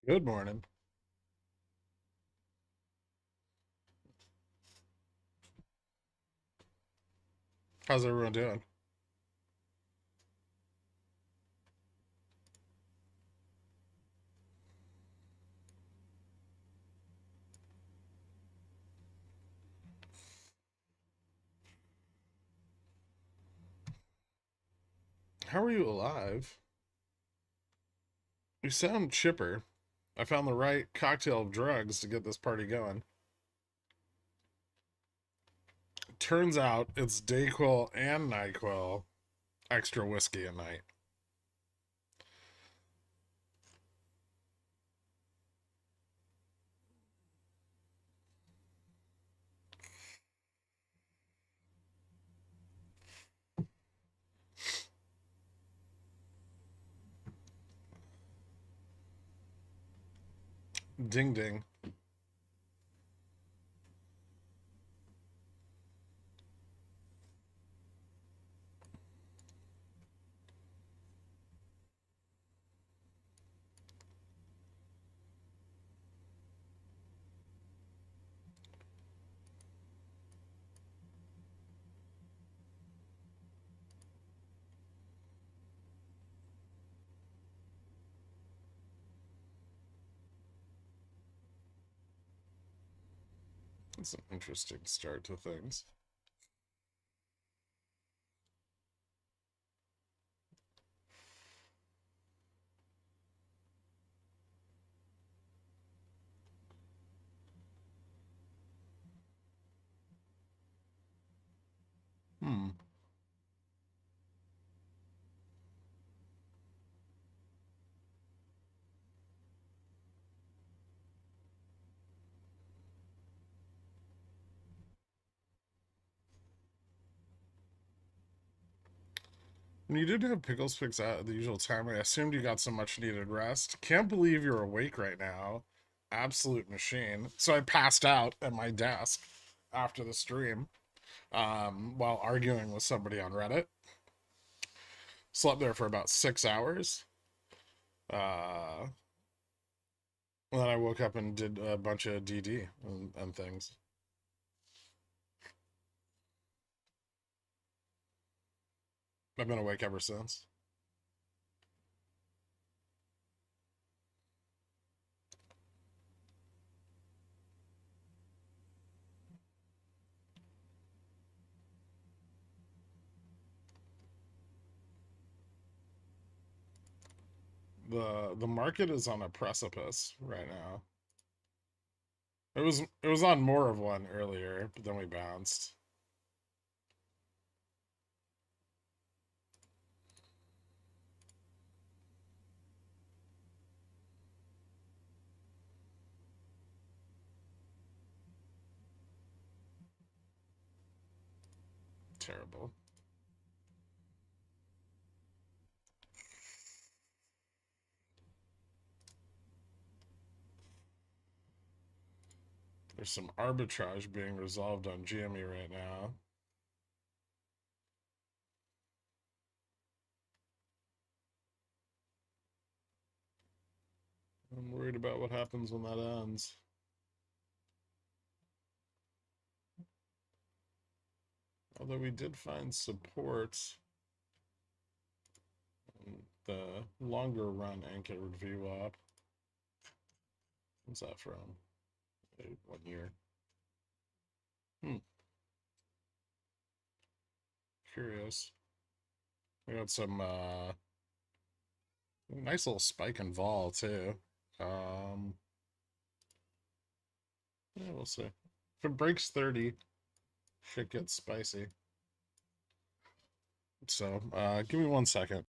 Good morning. How's everyone doing? How are you alive? You sound chipper. I found the right cocktail of drugs to get this party going. Turns out it's Dayquil and NyQuil, extra whiskey at night. Ding ding. It's an interesting start to things. Hmm. And you did have pickles fix out at the usual time. I assumed you got some much needed rest. Can't believe you're awake right now. Absolute machine. So I passed out at my desk after the stream while arguing with somebody on Reddit. Slept there for about 6 hours. Uh, and then I woke up and did a bunch of DD and things. I've been awake ever since. The market is on a precipice right now. It was on more of one earlier, but then we bounced. Terrible. There's some arbitrage being resolved on GME right now. I'm worried about what happens when that ends. Although we did find support in the longer run anchored VWAP. What's that from? 1 year. Hmm. Curious. We got some nice little spike and vol too. Um yeah, we'll see. If it breaks 30, shit gets spicy. So give me 1 second.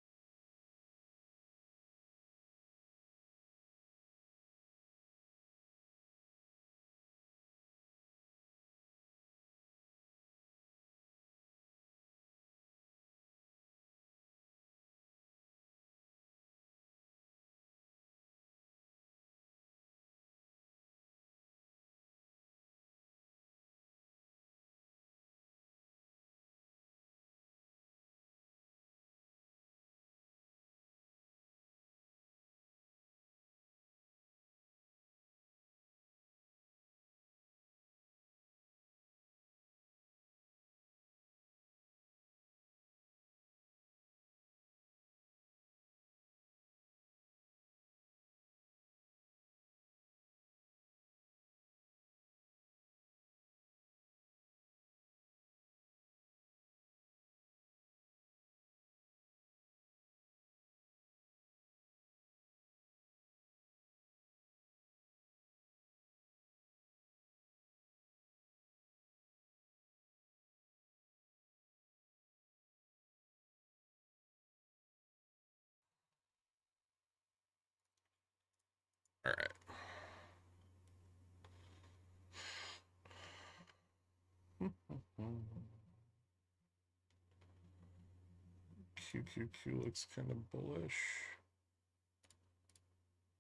QQQ looks kind of bullish.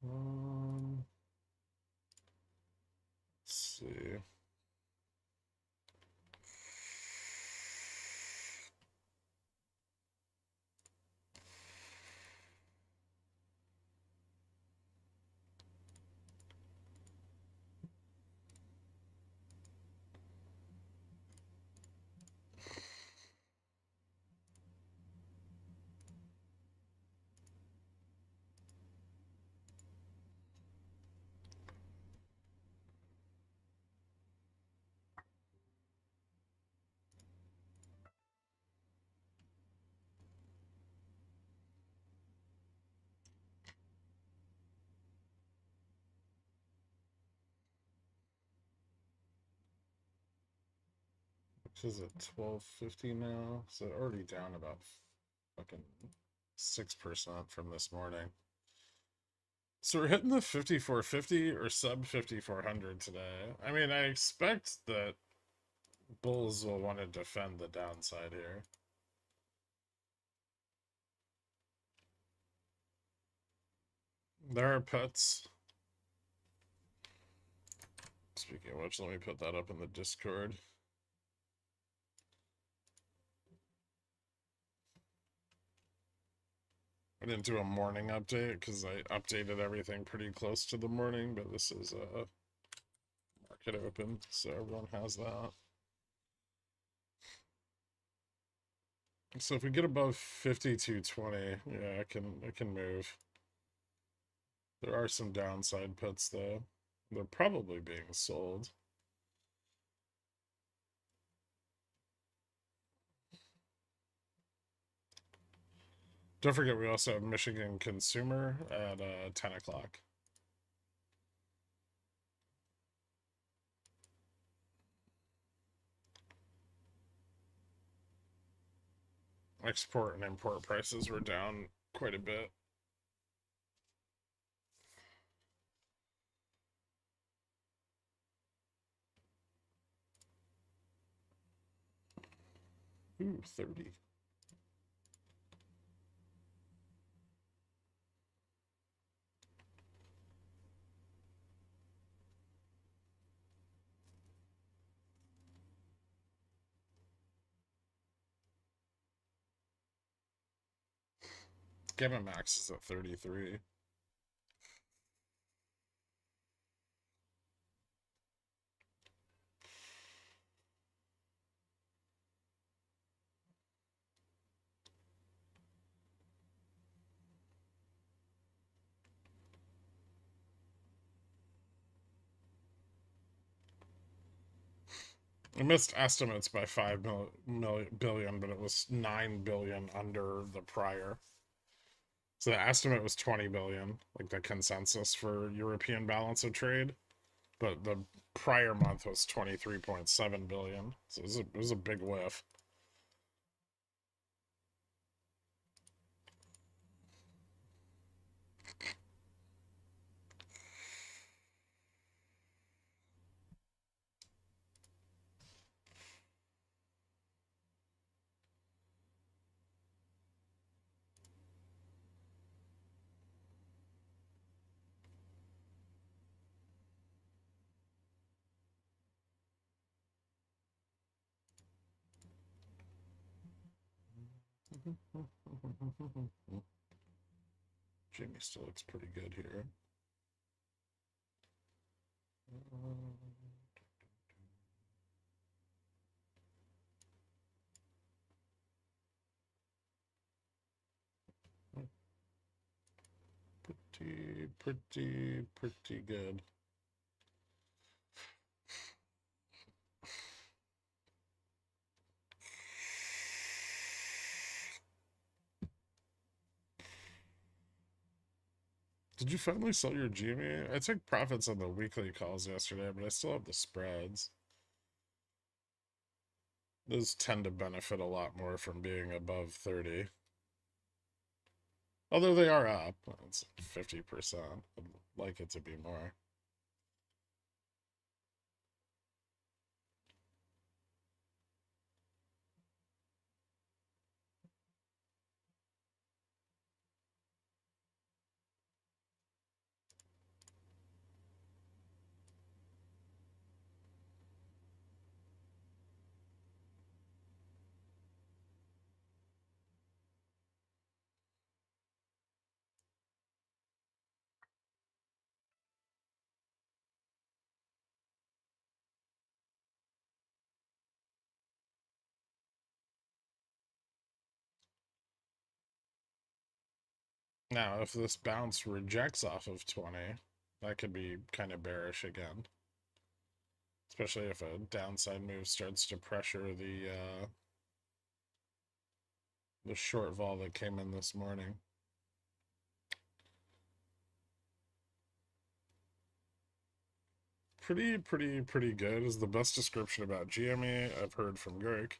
Let's see. Which is at 12.50 now, so already down about fucking 6% from this morning. So we're hitting the 5450 or sub 5400 today. I mean, I expect that bulls will want to defend the downside here. There are puts. Speaking of which, let me put that up in the Discord. I didn't do a morning update because I updated everything pretty close to the morning, but this is a market open, so everyone has that. So if we get above 52.20, yeah, I can move. There are some downside puts though. They're probably being sold. Don't forget we also have Michigan Consumer at 10 o'clock. Export and import prices were down quite a bit. Ooh, 30. Gamma Max is at 33. I missed estimates by 5 billion, but it was 9 billion under the prior. So the estimate was 20 billion, like the consensus for European balance of trade. But the prior month was 23.7 billion. So it was a big whiff. Jamie still looks pretty good here. Pretty good. Did you finally sell your GME? I took profits on the weekly calls yesterday, but I still have the spreads. Those tend to benefit a lot more from being above 30. Although they are up. It's 50%. I'd like it to be more. Now, if this bounce rejects off of 20, that could be kind of bearish again. Especially if a downside move starts to pressure the short vol that came in this morning. Pretty good is the best description about GME I've heard from Gherk.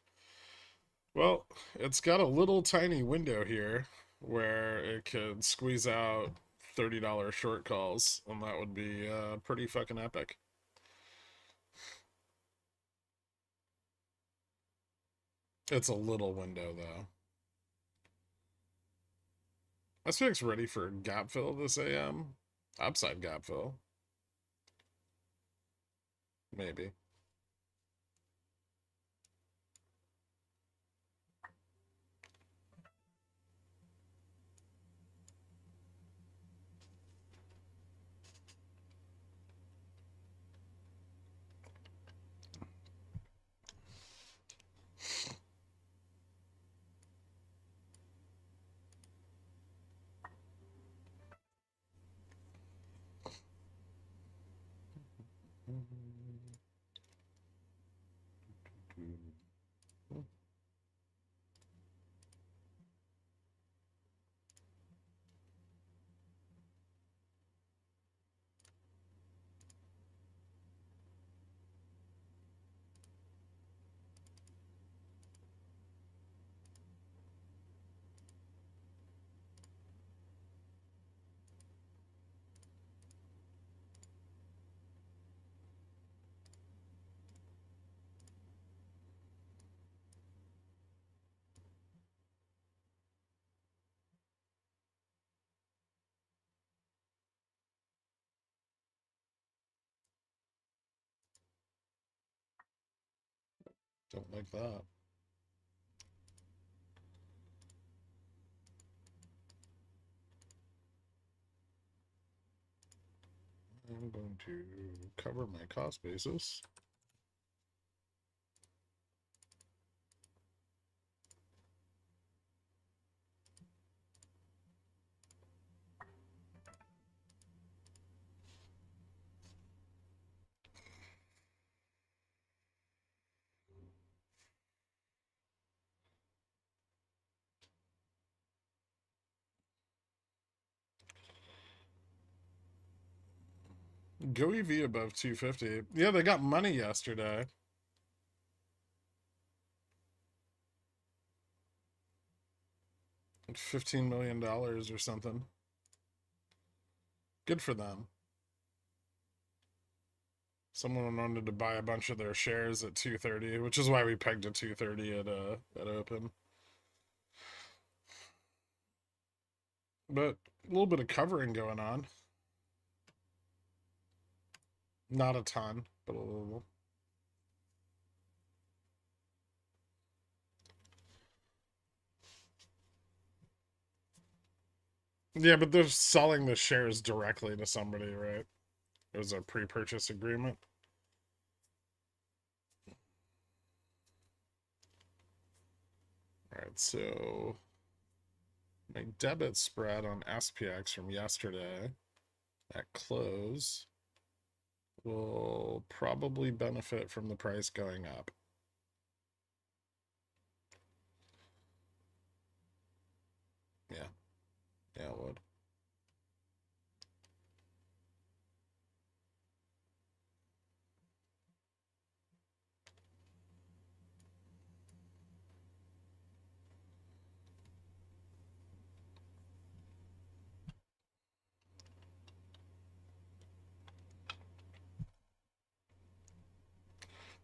Well, it's got a little tiny window here where it could squeeze out $30 short calls, and that would be pretty fucking epic. It's a little window, though. SPX ready for gap fill this AM? Upside gap fill. Maybe. Don't like that. I'm going to cover my cost basis. Go EV above 250. Yeah, they got money yesterday. Like $15 million or something. Good for them. Someone wanted to buy a bunch of their shares at 230, which is why we pegged at 230 at open. But a little bit of covering going on. Not a ton, but a little. Yeah, but they're selling the shares directly to somebody, right? It was a pre-purchase agreement. All right, so my debit spread on SPX from yesterday at close will probably benefit from the price going up. Yeah, it would.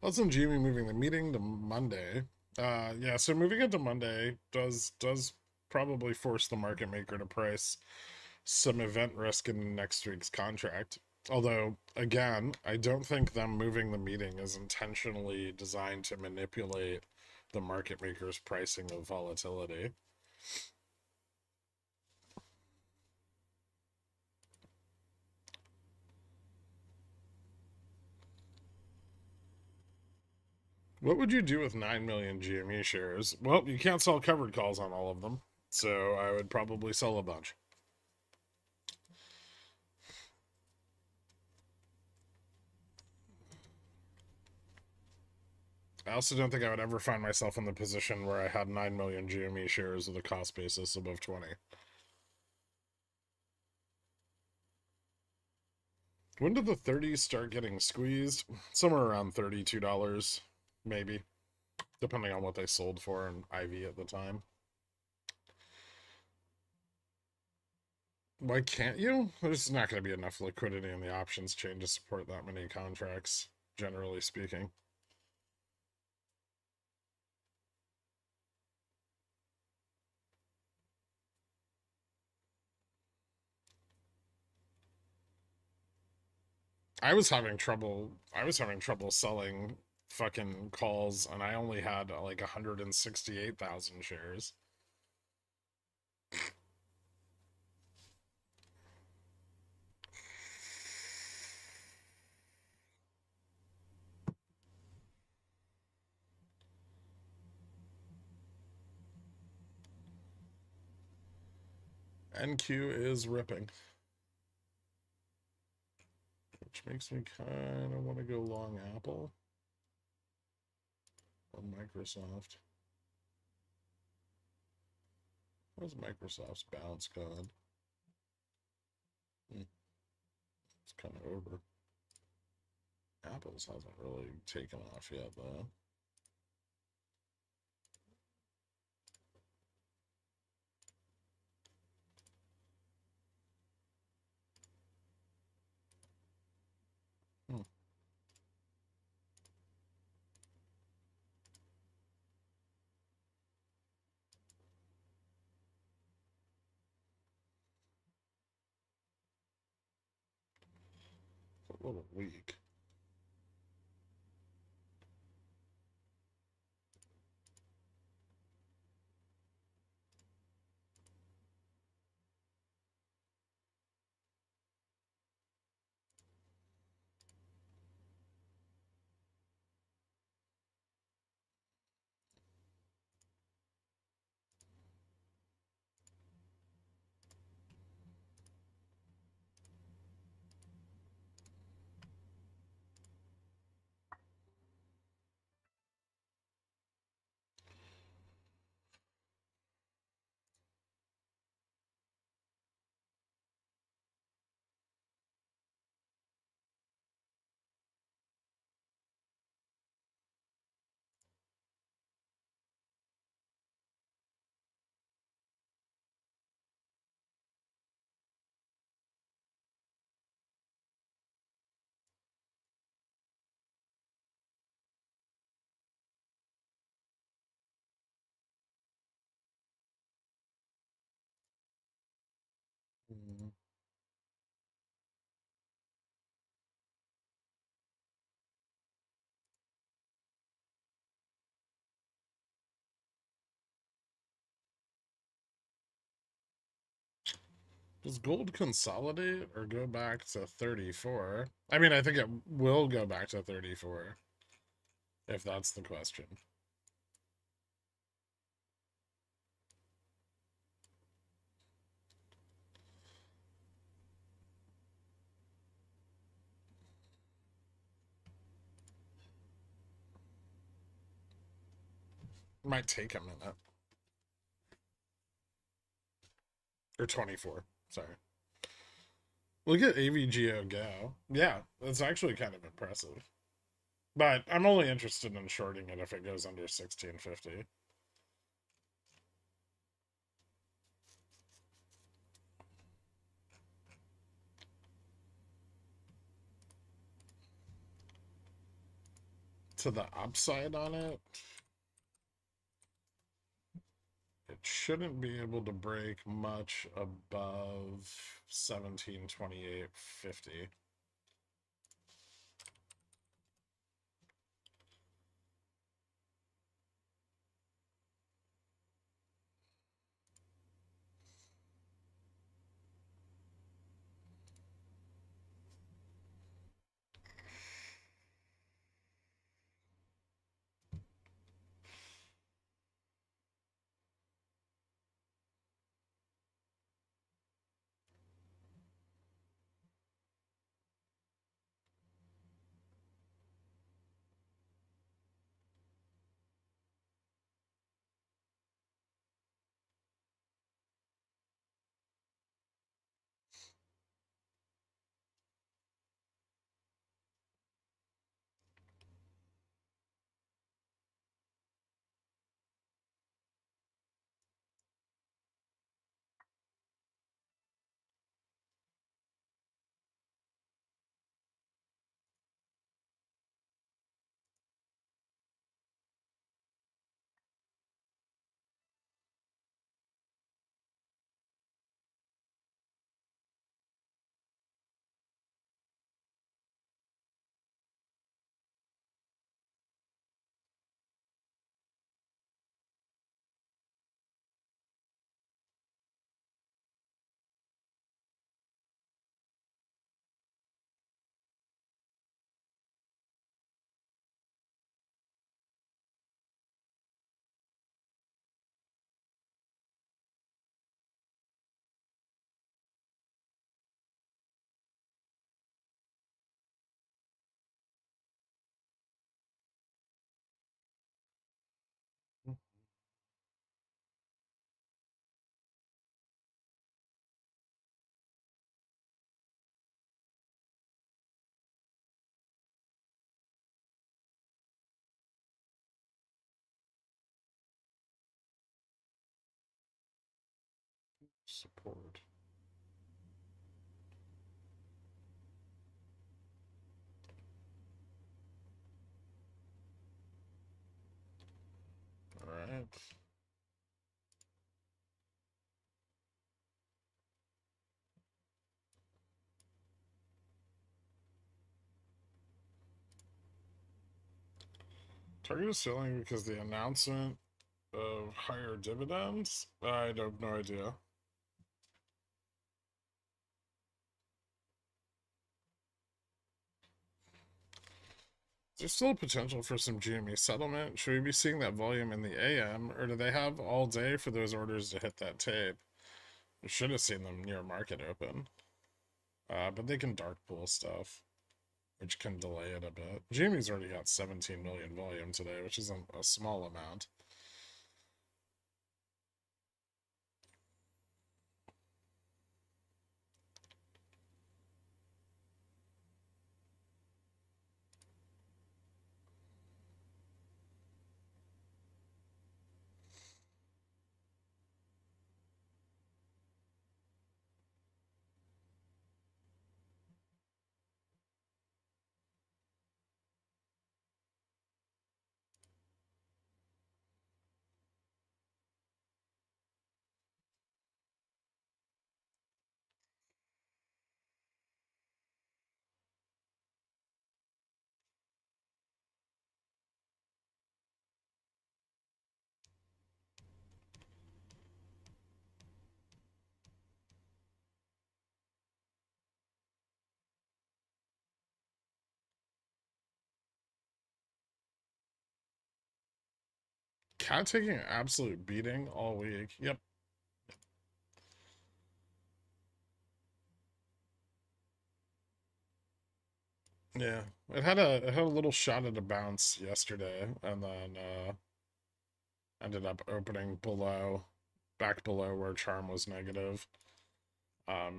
Also, GME moving the meeting to Monday. Yeah, so moving it to Monday does probably force the market maker to price some event risk in next week's contract. Although, again, I don't think them moving the meeting is intentionally designed to manipulate the market maker's pricing of volatility. What would you do with 9 million GME shares? Well, you can't sell covered calls on all of them, so I would probably sell a bunch. I also don't think I would ever find myself in the position where I had 9 million GME shares with a cost basis above 20. When did the 30s start getting squeezed? Somewhere around $32, maybe, depending on what they sold for in IV at the time. Why can't you? There's not going to be enough liquidity in the options chain to support that many contracts, generally speaking. I was having trouble selling fucking calls, and I only had like 168,000 shares. NQ is ripping, which makes me kind of want to go long Apple or Microsoft. What's Microsoft's bounce code? It's kind of over. Apple's hasn't really taken off yet, though. Hmm. It's a little weak. Mm. Does gold consolidate or go back to 34? I mean, I think it will go back to 34, if that's the question. Might take a minute. Or 24, sorry. Look at AVGO go. Yeah, that's actually kind of impressive. But I'm only interested in shorting it if it goes under 1650. To the upside on it, it shouldn't be able to break much above 1728.50. support. All right. Target is selling because the announcement of higher dividends? I have no idea. There's still potential for some GME settlement. Should we be seeing that volume in the AM, or do they have all day for those orders to hit that tape? We should have seen them near market open. But they can dark pool stuff, which can delay it a bit. GME's already got 17 million volume today, which isn't a small amount. Cat taking an absolute beating all week. Yep. Yeah. It had a little shot at a bounce yesterday, and then ended up opening below, back below where Charm was negative.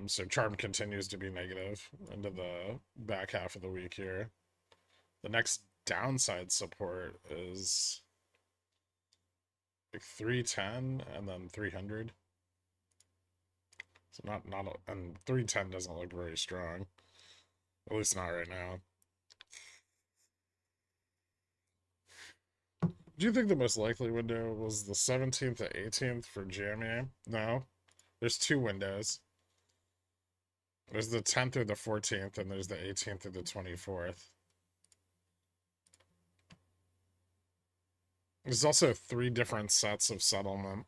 So Charm continues to be negative into the back half of the week here. The next downside support is like 310 and then 300. So and 310 doesn't look very strong. At least not right now. Do you think the most likely window was the 17th to 18th for GME? No. There's two windows. There's the 10th or the 14th, and there's the 18th or the 24th. There's also 3 different sets of settlement.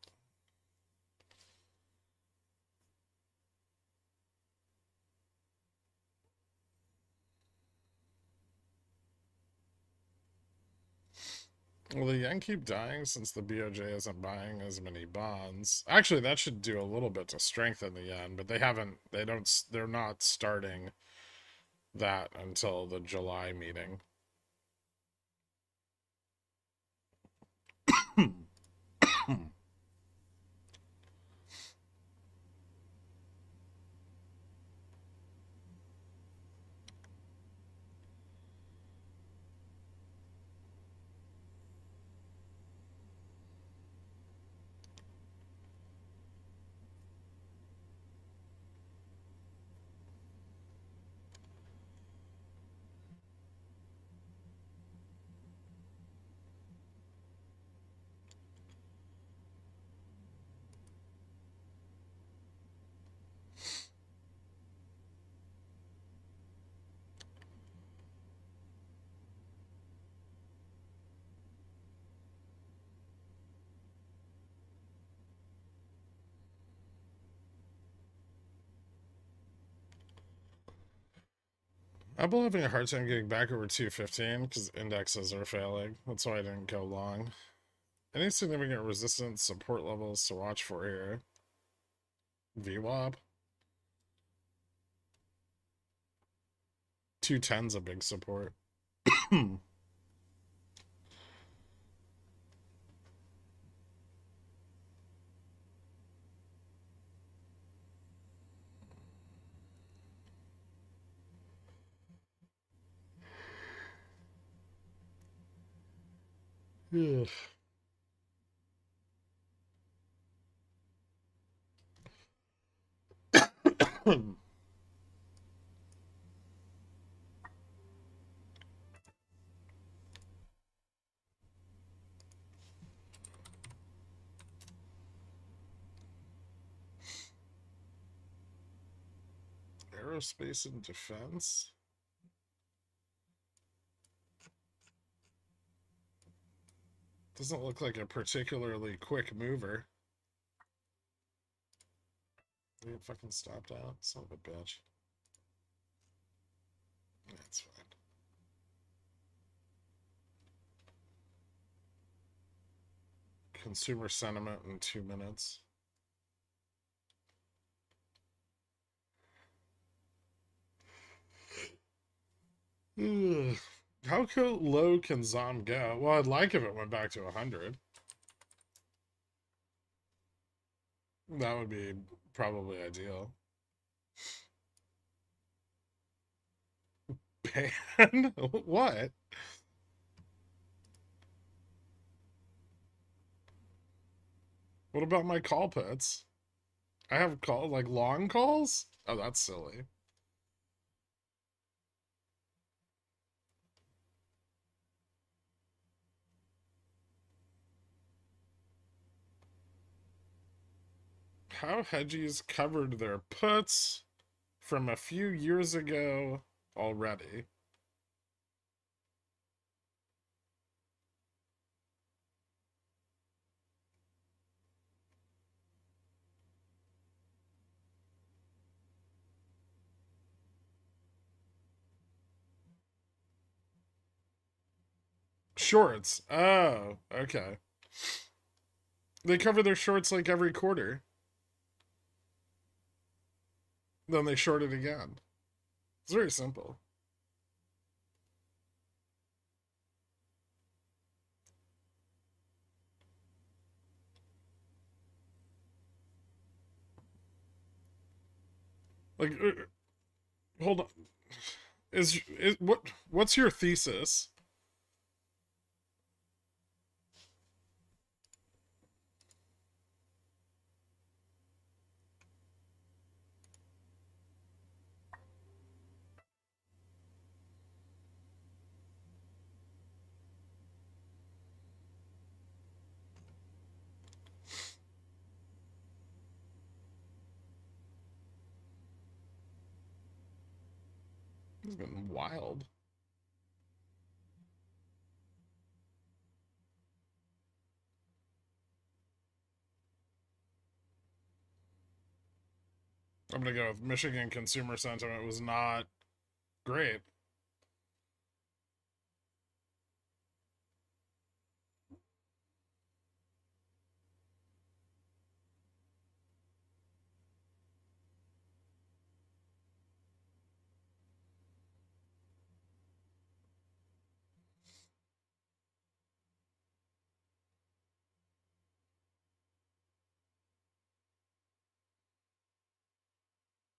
Well, the yen keep dying since the BOJ isn't buying as many bonds. Actually, that should do a little bit to strengthen the yen, but they're not starting that until the July meeting. Apple having a hard time getting back over 215 because indexes are failing. That's why I didn't go long. Any significant resistance support levels to watch for here? VWAP. 210's a big support. Yeah. Aerospace and defense. Doesn't look like a particularly quick mover. We fucking stopped out. Son of a bitch. That's fine. Consumer sentiment in 2 minutes. Ugh. How low can ZOM go? Well, I'd like if it went back to 100. That would be probably ideal. Ban? What? What about my call puts? I have call like long calls? Oh, that's silly. How hedgies covered their puts from a few years ago already. Shorts. Oh, okay. They cover their shorts like every quarter. Then they short it again. It's very simple. Like, hold on. Is what's your thesis? It's been wild. I'm gonna go with Michigan consumer sentiment was not great.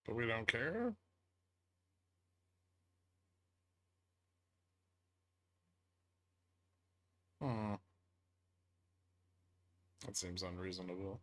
But we don't care? Hmm. That seems unreasonable.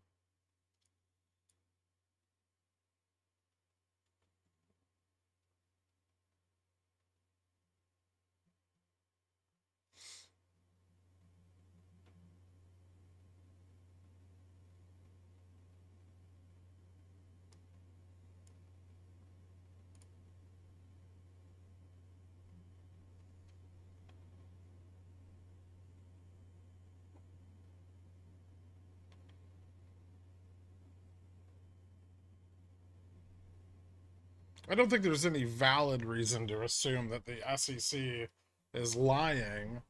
I don't think there's any valid reason to assume that the SEC is lying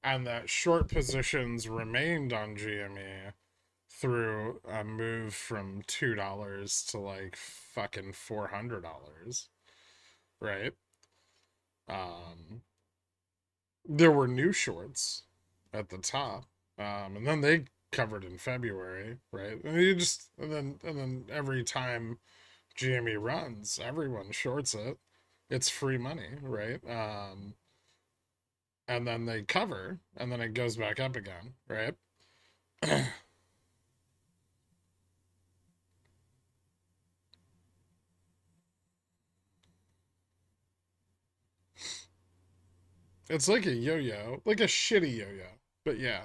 and that short positions remained on GME through a move from $2 to like fucking $400, right? There were new shorts at the top, and then they covered in February, right? And you just and then every time GME runs, everyone shorts it. It's free money, right? And then they cover, and then it goes back up again, right? It's like a yo-yo, like a shitty yo-yo, but yeah.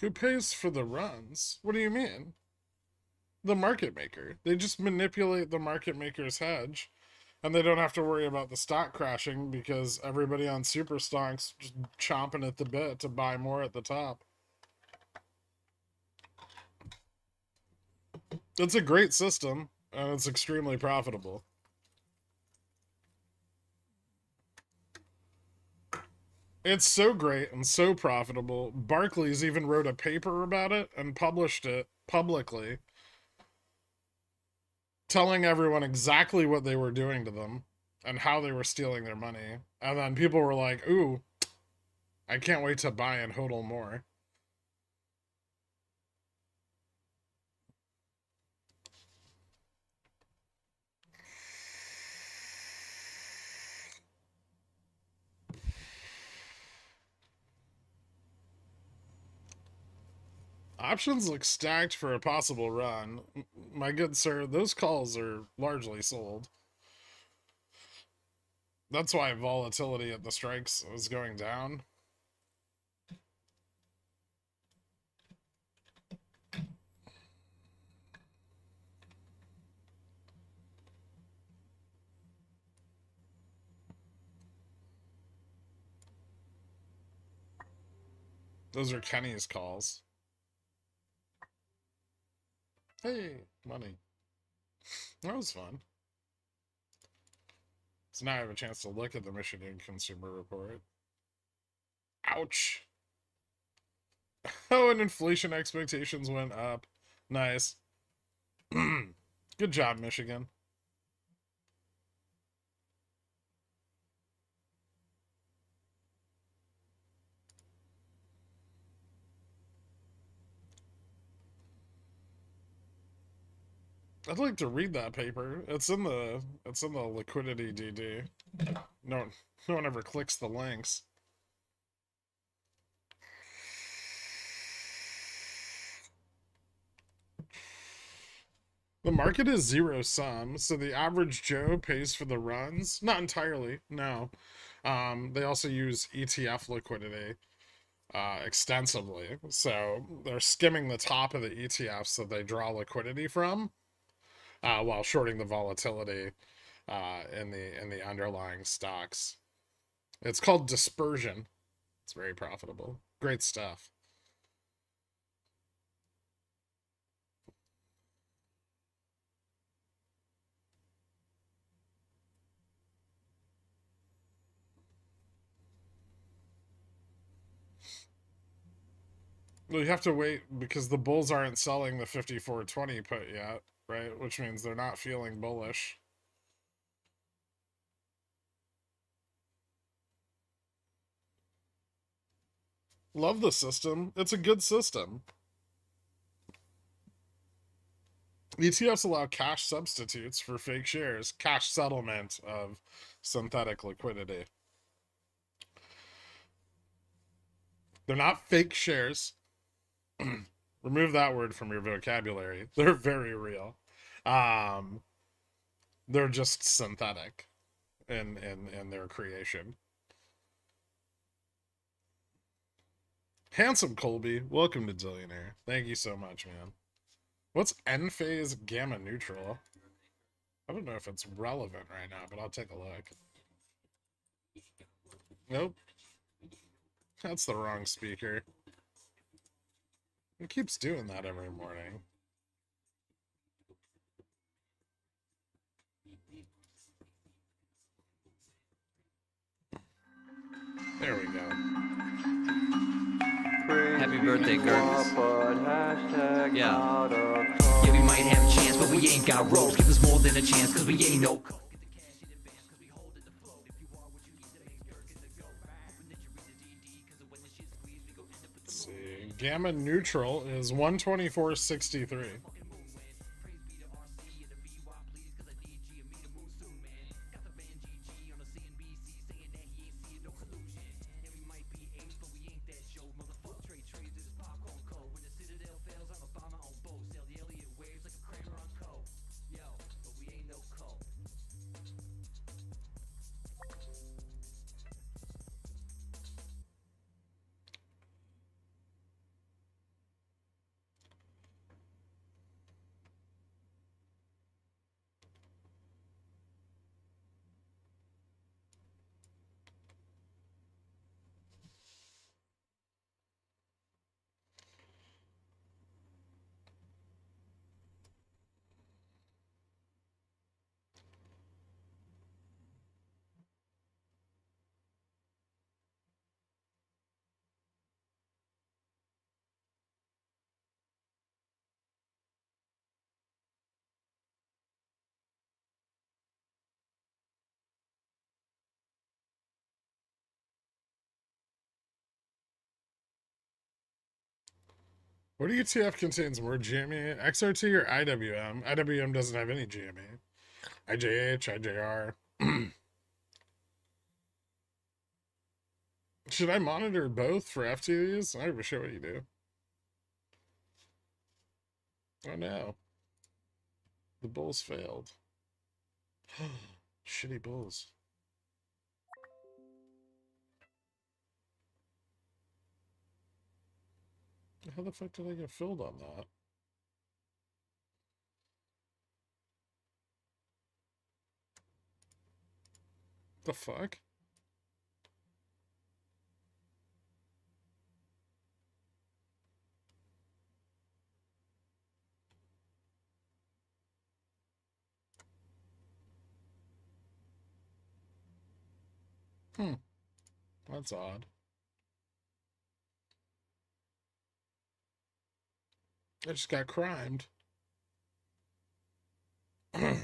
Who pays for the runs? What do you mean? The market maker. They just manipulate the market maker's hedge, and they don't have to worry about the stock crashing because everybody on super stonks just chomping at the bit to buy more at the top. It's a great system, and it's extremely profitable. It's so great and so profitable. Barclays even wrote a paper about it and published it publicly, telling everyone exactly what they were doing to them and how they were stealing their money. And then people were like, ooh, I can't wait to buy and hodl more. Options look stacked for a possible run. My good sir, those calls are largely sold. That's why volatility at the strikes was going down. Those are Kenny's calls. Hey, money. That was fun. So now I have a chance to look at the Michigan Consumer Report. Ouch. Oh, and inflation expectations went up. Nice. Good job, Michigan. I'd like to read that paper. It's in the liquidity DD. No one ever clicks the links. The market is zero sum, so the average Joe pays for the runs. Not entirely, no. They also use ETF liquidity extensively, so they're skimming the top of the ETFs that they draw liquidity from, while shorting the volatility in the underlying stocks. It's called dispersion. It's very profitable. Great stuff. Well, you have to wait because the bulls aren't selling the 5420 put yet, right? Which means they're not feeling bullish. Love the system. It's a good system. ETFs allow cash substitutes for fake shares, cash settlement of synthetic liquidity. They're not fake shares. Remove that word from your vocabulary. They're very real. Um, they're just synthetic in their creation. Handsome Colby, welcome to Zillionaire. Thank you so much, man. What's N phase gamma neutral? I don't know if it's relevant right now, but I'll take a look. Nope. That's the wrong speaker. It keeps doing that every morning. There we go. Happy birthday, Gherkin. Yeah. Yeah, we might have a chance, but we ain't got ropes. Give us more than a chance, cause we ain't no coke. Let's see. Gamma neutral is 124.63. What ETF contains more GME? XRT or IWM? IWM doesn't have any GME. IJH, IJR. Should I monitor both for FTDs? I never show what you do. Oh no. The bulls failed. Shitty bulls. How the fuck did I get filled on that? The fuck? That's odd. I just got crimed. I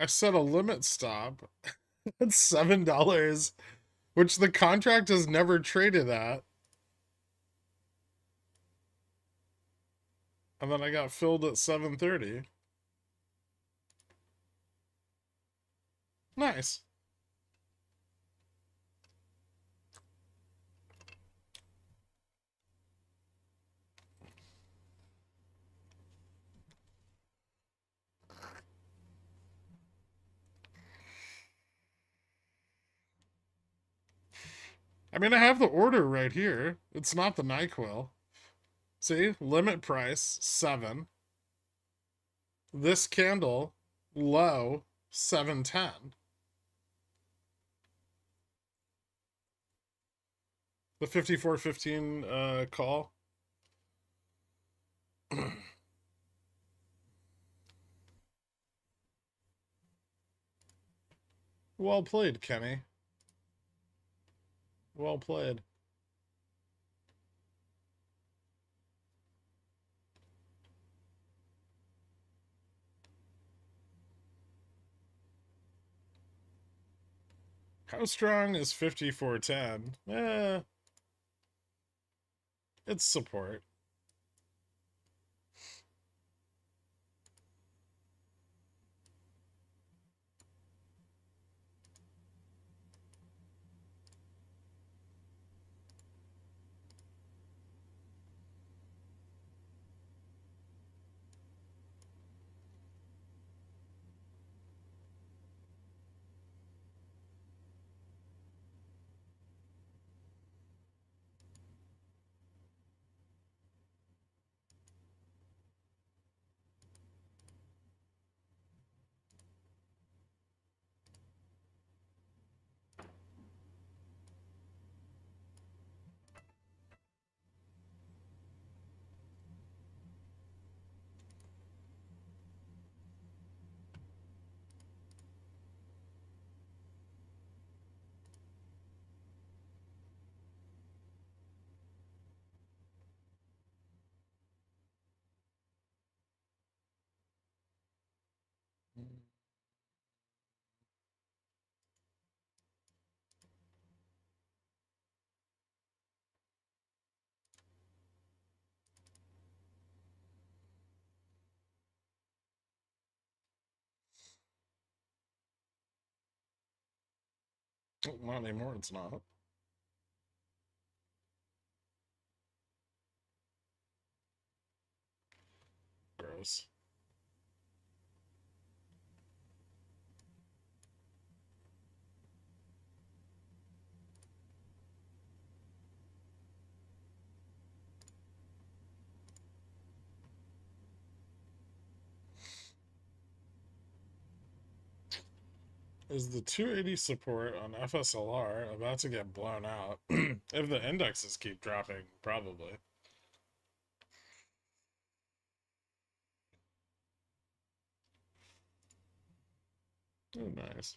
set a limit stop at $7, which the contract has never traded at. And then I got filled at 7:30. Nice. I mean, I have the order right here. It's not the NyQuil. See, limit price 7. This candle low 710. The 54.15 call. Well played, Kenny. Well played. How strong is 54.10? It's support. Not anymore, it's not. Gross. Is the 280 support on FSLR about to get blown out? If the indexes keep dropping, probably. Oh, nice.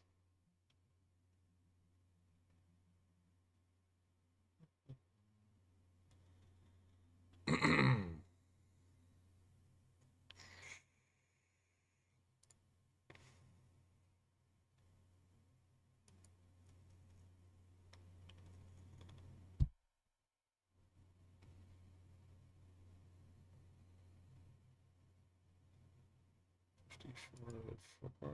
54.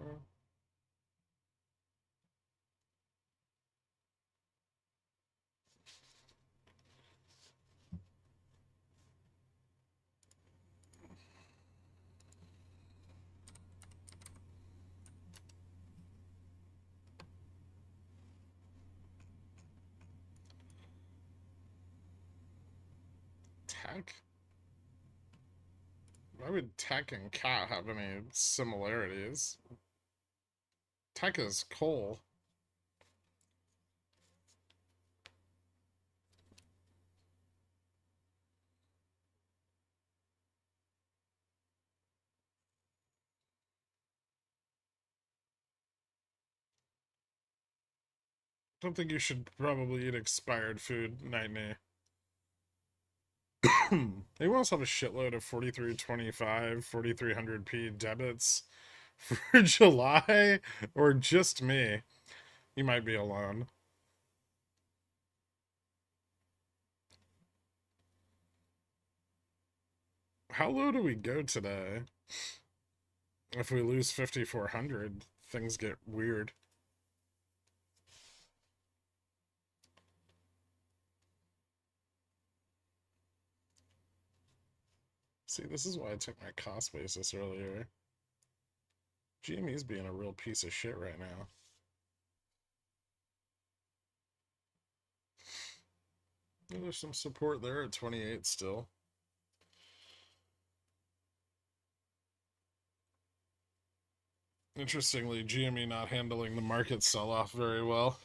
Tech? Why would tech and cat have any similarities? Tech is coal. Don't think you should probably eat expired food, Nightney. They also have a shitload of 4325, 4300p debits for July, or just me. You might be alone. How low do we go today? If we lose 5400, things get weird. See, this is why I took my cost basis earlier. GME's being a real piece of shit right now. There's some support there at 28 still. Interestingly, GME not handling the market sell-off very well.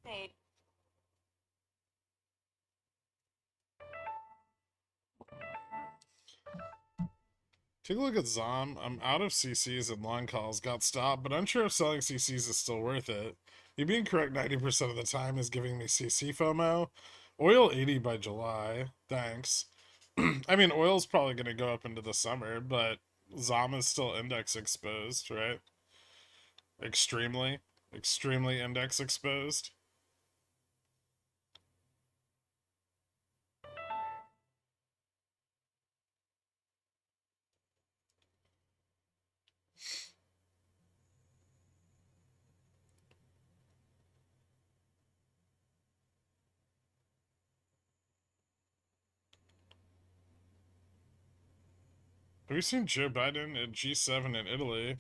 Hey. Take a look at ZOM. I'm out of CCs and long calls. Got stopped, but unsure if selling CCs is still worth it. You being correct 90% of the time is giving me CC FOMO. Oil 80 by July. Thanks. I mean, oil's probably going to go up into the summer, but ZOM is still index exposed, right? Extremely index exposed. Have you seen Joe Biden at G7 in Italy?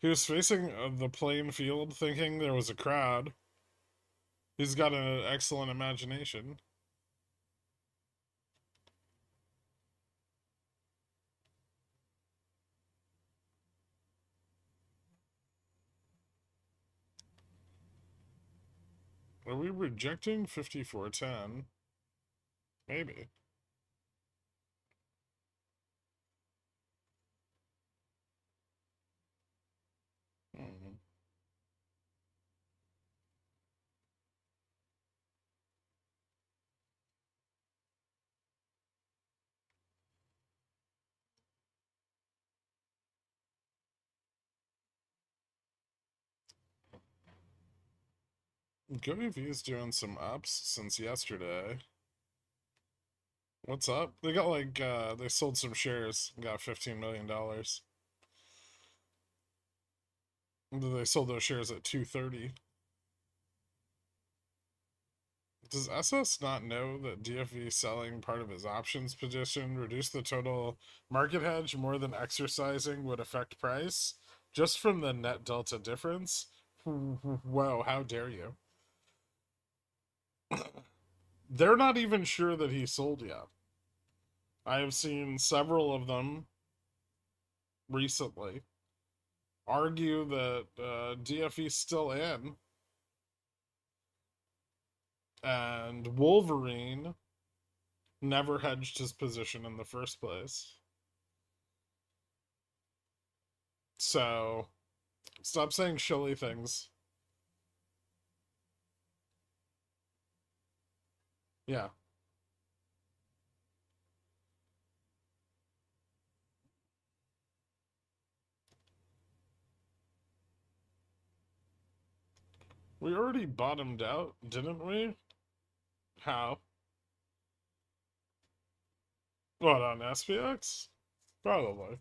He was facing the playing field thinking there was a crowd. He's got an excellent imagination. Are we rejecting 5410? Maybe. Hmm. GoEV's doing some ups since yesterday. What's up? They got like, they sold some shares and got $15 million. They sold those shares at 230. Does SS not know that DFV selling part of his options position reduced the total market hedge more than exercising would affect price? Just from the net delta difference? Whoa, how dare you? They're not even sure that he sold yet. I have seen several of them recently argue that DFE's still in, and Wolverine never hedged his position in the first place. So, stop saying shilly things. Yeah. We already bottomed out, didn't we? How? What, on SPX? Probably.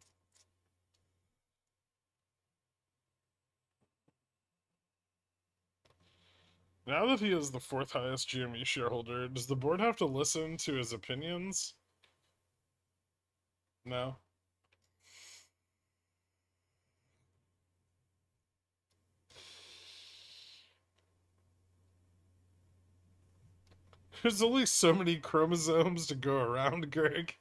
Now that he is the fourth highest GME shareholder, does the board have to listen to his opinions? No. There's only so many chromosomes to go around, Greg.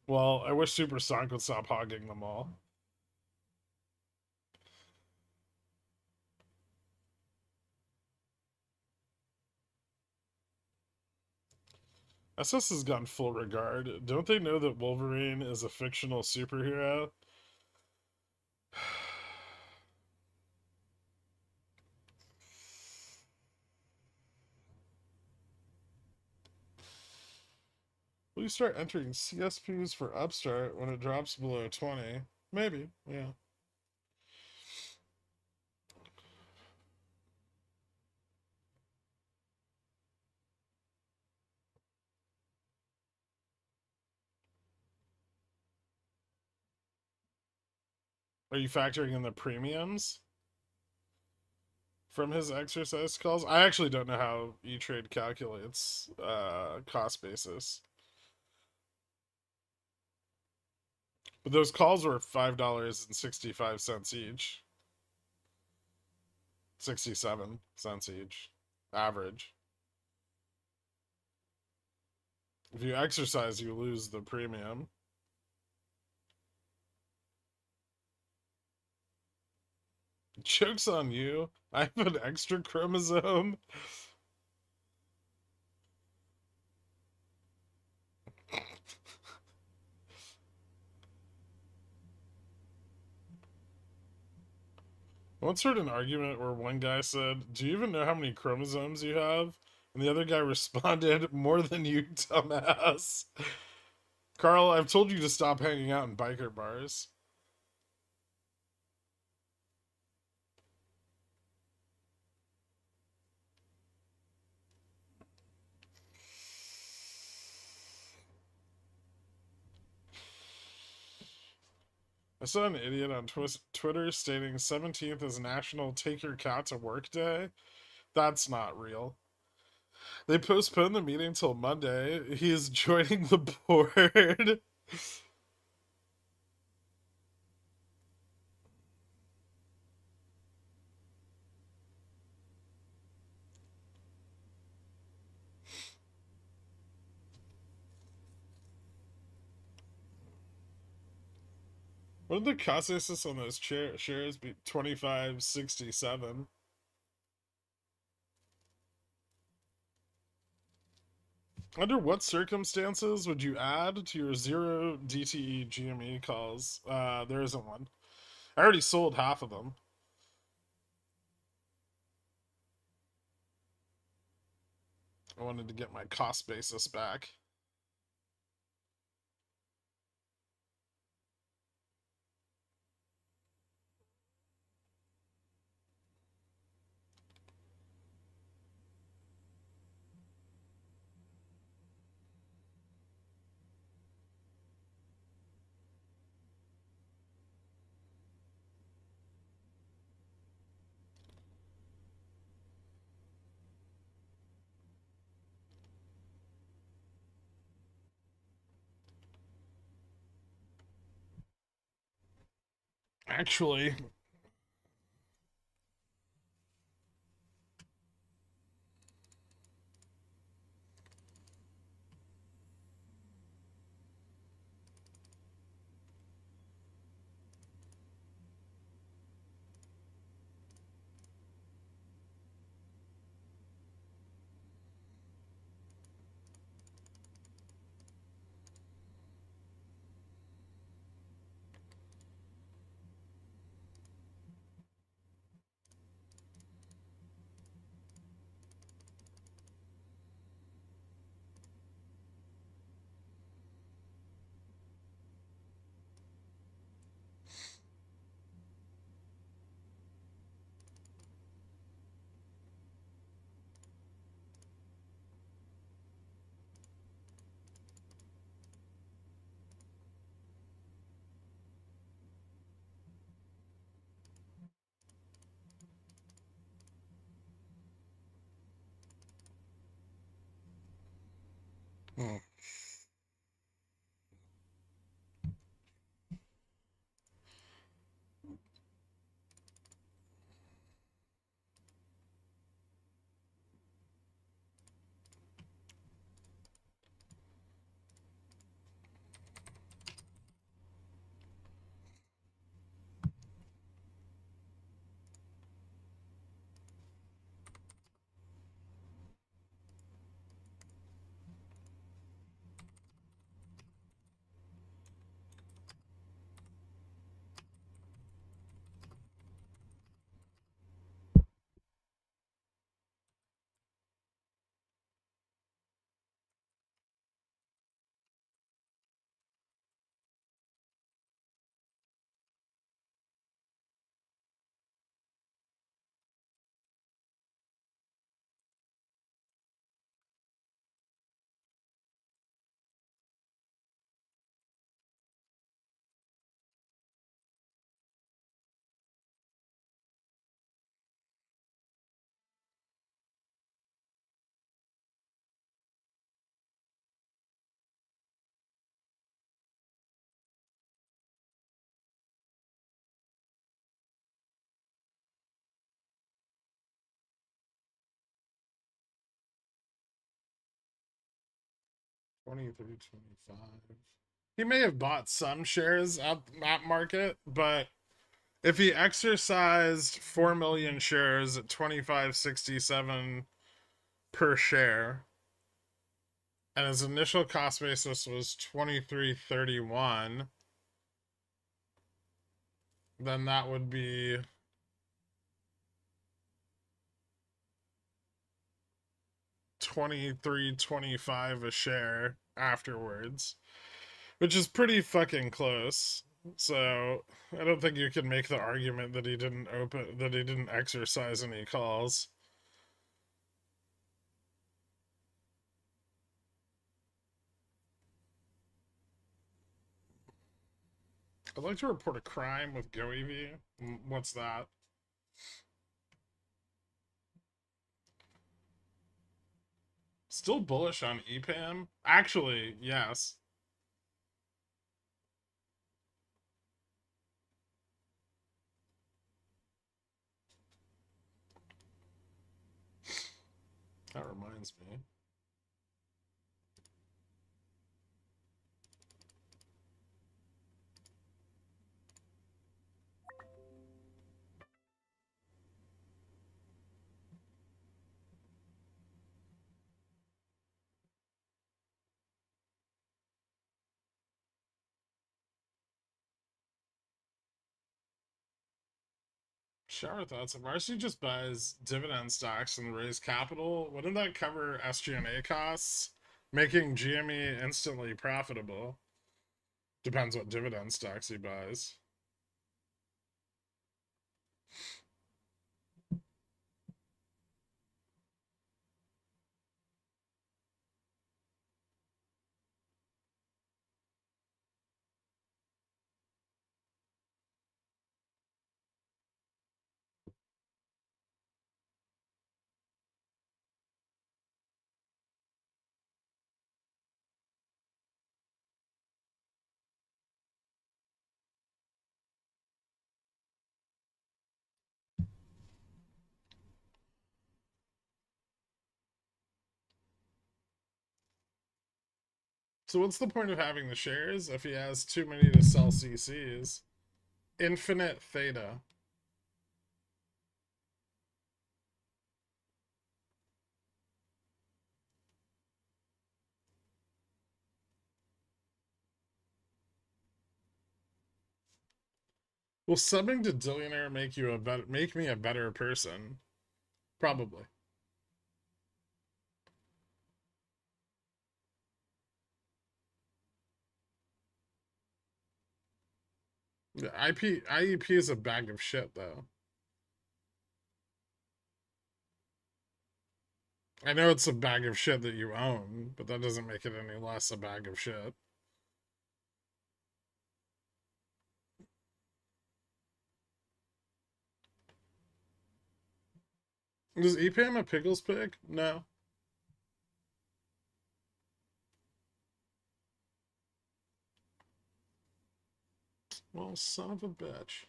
Well, I wish Super Sonic would stop hogging them all. SS has gotten full regard. Don't they know that Wolverine is a fictional superhero? Will you start entering CSPs for Upstart when it drops below 20? Maybe, yeah. Are you factoring in the premiums from his exercise calls? I actually don't know how E-Trade calculates cost basis. But those calls were $5.65 each. 67 cents each. Average. If you exercise, you lose the premium. Joke's on you. I have an extra chromosome. I once heard an argument where one guy said, "Do you even know how many chromosomes you have?" And the other guy responded, "More than you, dumbass." Carl, I've told you to stop hanging out in biker bars. I saw an idiot on Twitter stating 17th is National Take Your Cat to Work Day. That's not real. They postponed the meeting till Monday. He is joining the board. What did the cost basis on those shares be? 25.67. Under what circumstances would you add to your zero DTE GME calls? There isn't one. I already sold half of them. I wanted to get my cost basis back. Actually, Hmm. $23.25. He may have bought some shares at market, but if he exercised 4 million shares at 25.67 per share, and his initial cost basis was 23.31, then that would be 23.25 a share afterwards, which is pretty fucking close. So I don't think you can make the argument that he didn't exercise any calls. I'd like to report a crime with GoEV. What's that? Still bullish on EPAM? Actually, yes. That reminds me. Shower thoughts. If RC just buys dividend stocks and raise capital, wouldn't that cover SG&A costs, making GME instantly profitable? Depends what dividend stocks he buys. So what's the point of having the shares if he has too many to sell CCs? Infinite theta. Will subbing to Dillionaire make me a better person? Probably. The IEP is a bag of shit though. I know it's a bag of shit that you own, but that doesn't make it any less a bag of shit. Is EPAM a Pickles pick? No. Well, son of a bitch.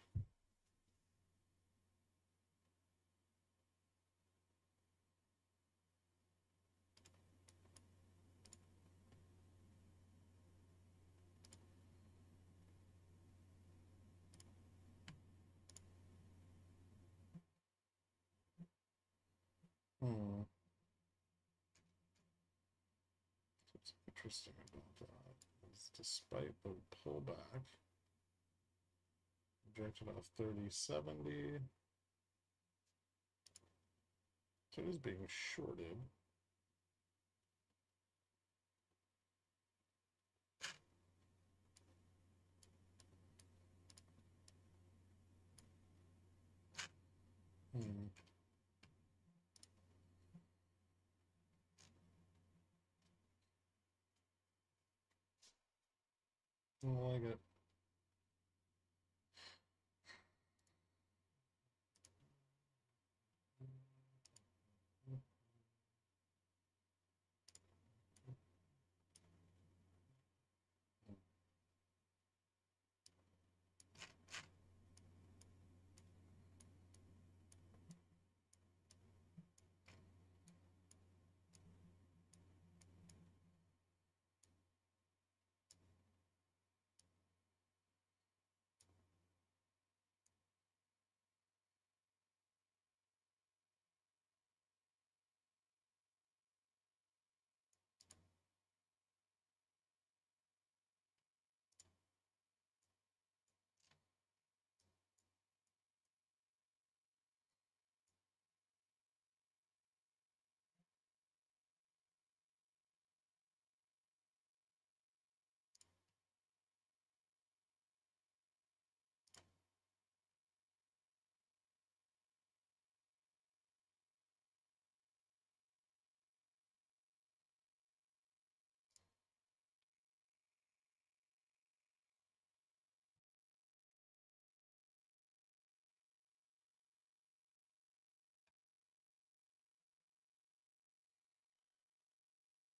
Hmm. What's interesting about that is despite the pullback, projected off 3070. So it is being shorted. Hmm. I don't like it.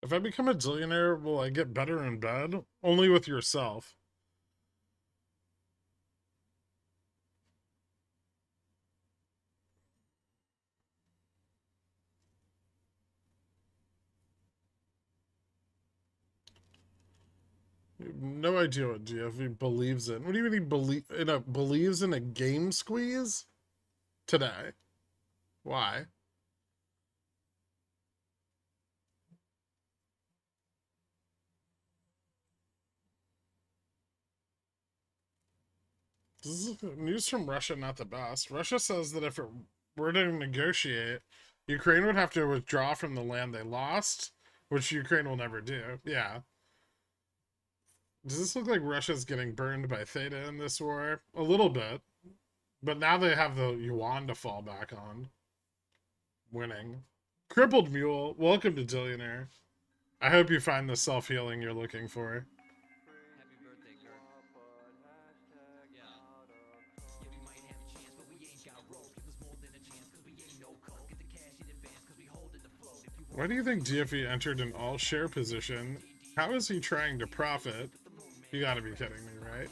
If I become a zillionaire, will I get better in bed? Only with yourself. You have no idea what GFV believes in. What do you mean he believes in a game squeeze? Today. Why? This is news from Russia, not the best. Russia says that if it were to negotiate, Ukraine would have to withdraw from the land they lost, which Ukraine will never do. Yeah. Does this look like Russia's getting burned by Theta in this war? A little bit. But now they have the yuan to fall back on. Winning. Crippled Mule, welcome to Dillionaire. I hope you find the self-healing you're looking for. Happy birthday, Gherk. Yeah. Yeah, we might have a chance, but we ain't got rope. Give us more than a chance, cause we ain't no coke. Get the cash in advance, cause we hold in the float. Why do you think DFE entered an all-share position? How is he trying to profit? You gotta be kidding me, right?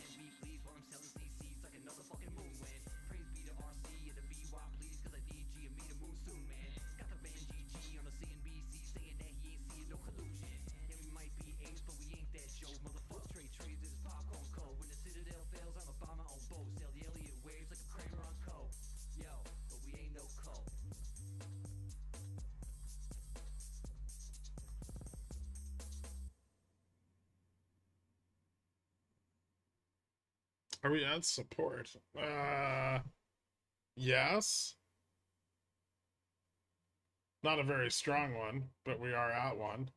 Are we at support? Yes. Not a very strong one, but we are at one.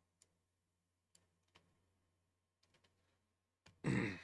Hmm.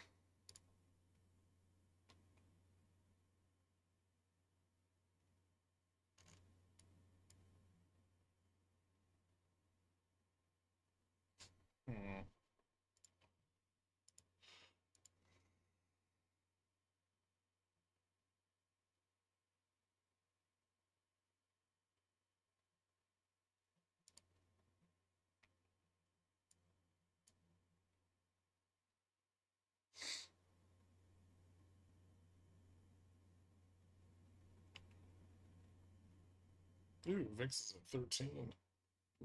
Ooh, VIX is at 13.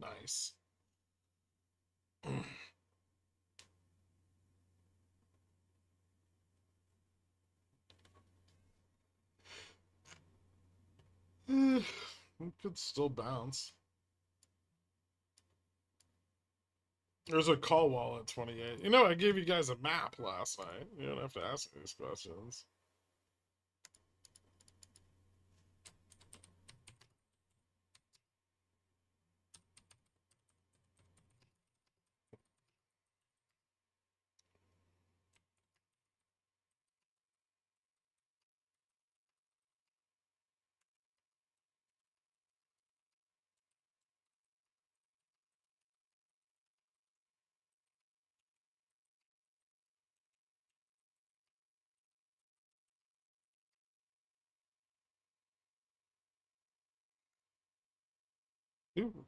Nice. It could still bounce. There's a call wall at 28. You know, I gave you guys a map last night. You don't have to ask these questions. Ooh.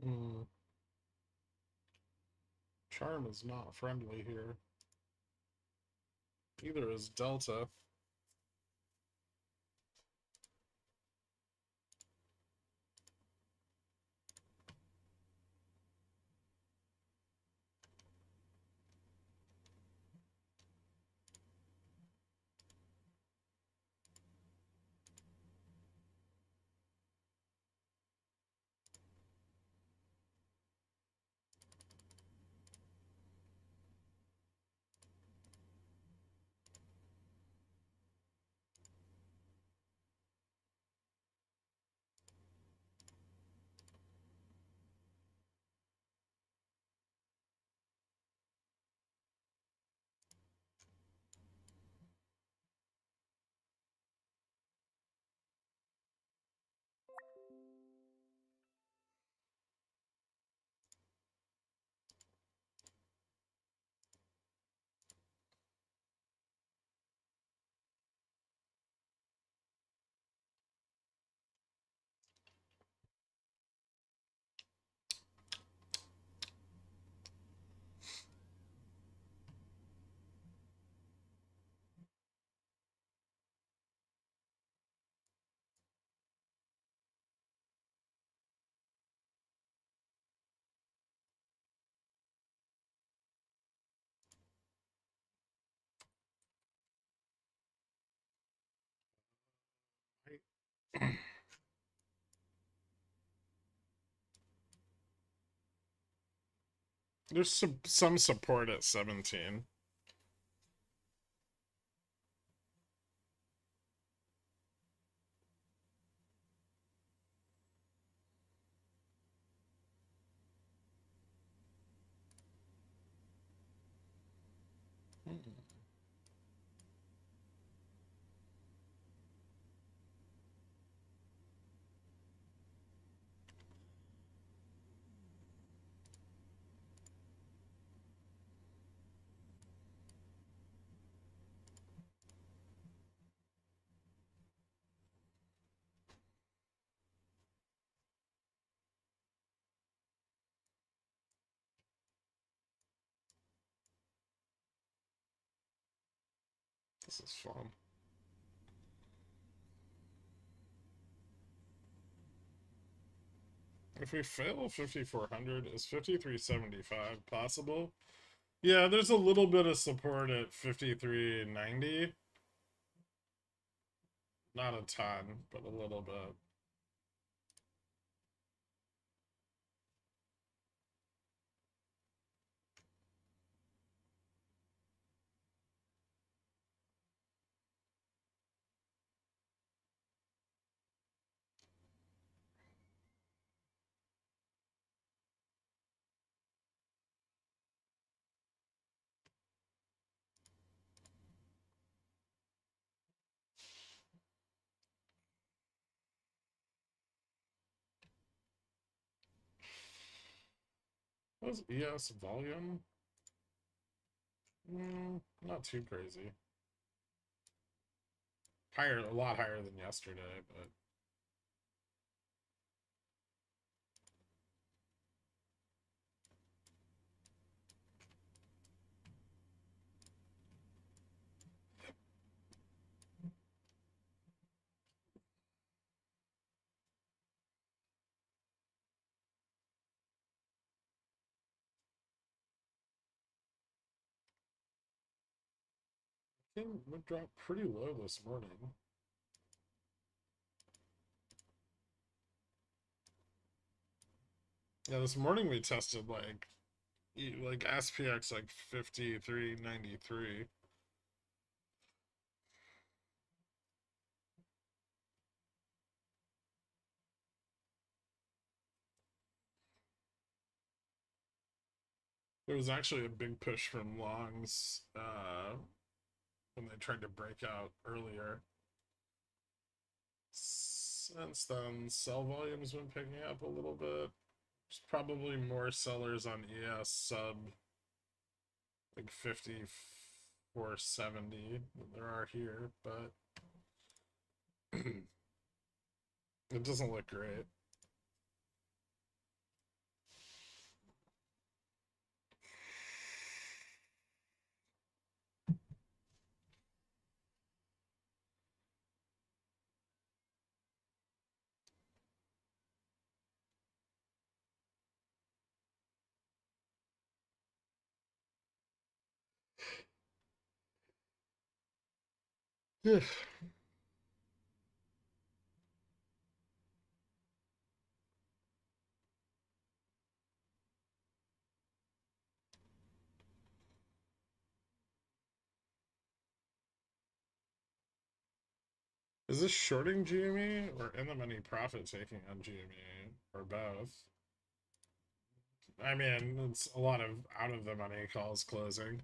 Mm. Charm is not friendly here. Either is Delta. There's some support at 17. This is fun. If we fail 5400, is 5375 possible? Yeah, there's a little bit of support at 5390. Not a ton, but a little bit. What was ES volume? Not too crazy. Higher, a lot higher than yesterday, but it dropped pretty low this morning. Yeah, this morning we tested like SPX like 53.93. There was actually a big push from longs when they tried to break out earlier. Since then, sell volume's been picking up a little bit. There's probably more sellers on ES sub like 54.70 than there are here, but it doesn't look great. Yeah. Is this shorting GME or in the money profit taking on GME or both? I mean, it's a lot of out of the money calls closing.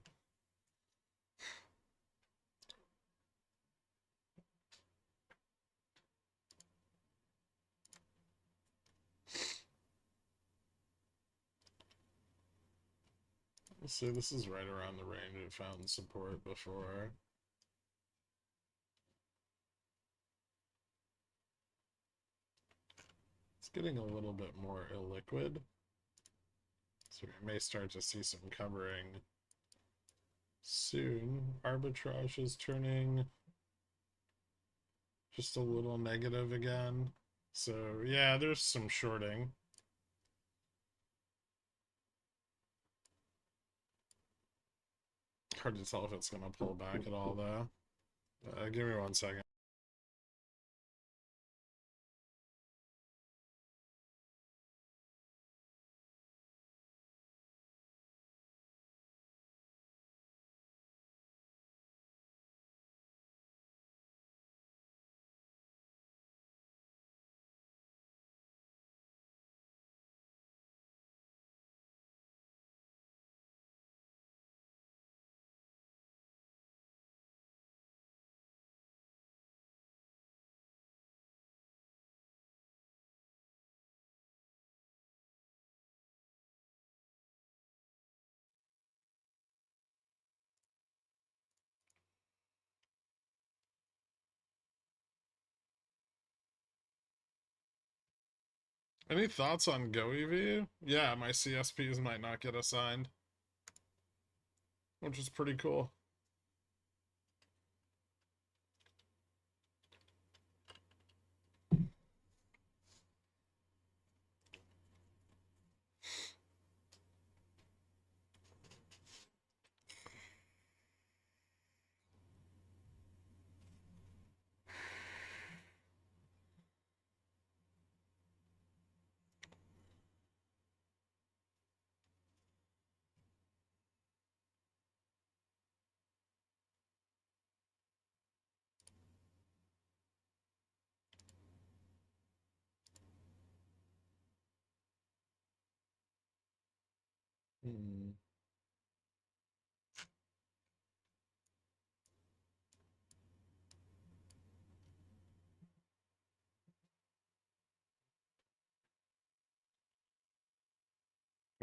So this is right around the range it found support before. It's getting a little bit more illiquid. So we may start to see some covering soon. Arbitrage is turning just a little negative again. So yeah, there's some shorting. Hard to tell if it's gonna pull back at all though. Give me 1 second. Any thoughts on GoEV? Yeah, my CSPs might not get assigned, which is pretty cool. Hmm.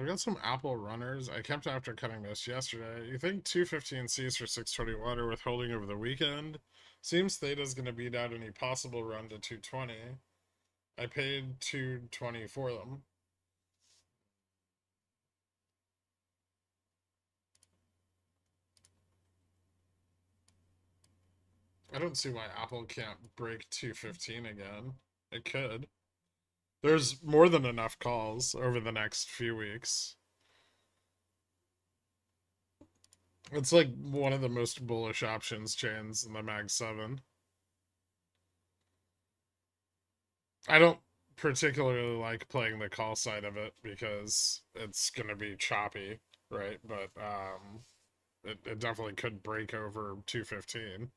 I got some Apple runners. I kept after cutting this yesterday. You think 215 Cs for 621 are worth holding over the weekend? Seems Theta's going to beat out any possible run to 220. I paid 220 for them. I don't see why Apple can't break 215 again. It could. There's more than enough calls over the next few weeks. It's like one of the most bullish options chains in the Mag 7. I don't particularly like playing the call side of it because it's going to be choppy, right? But it definitely could break over 215.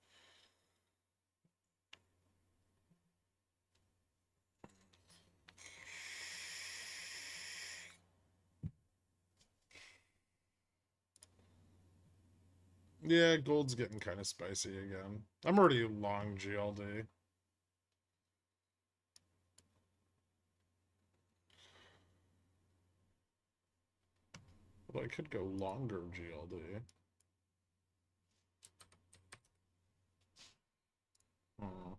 Yeah, gold's getting kind of spicy again. I'm already long GLD. But I could go longer GLD. Hmm.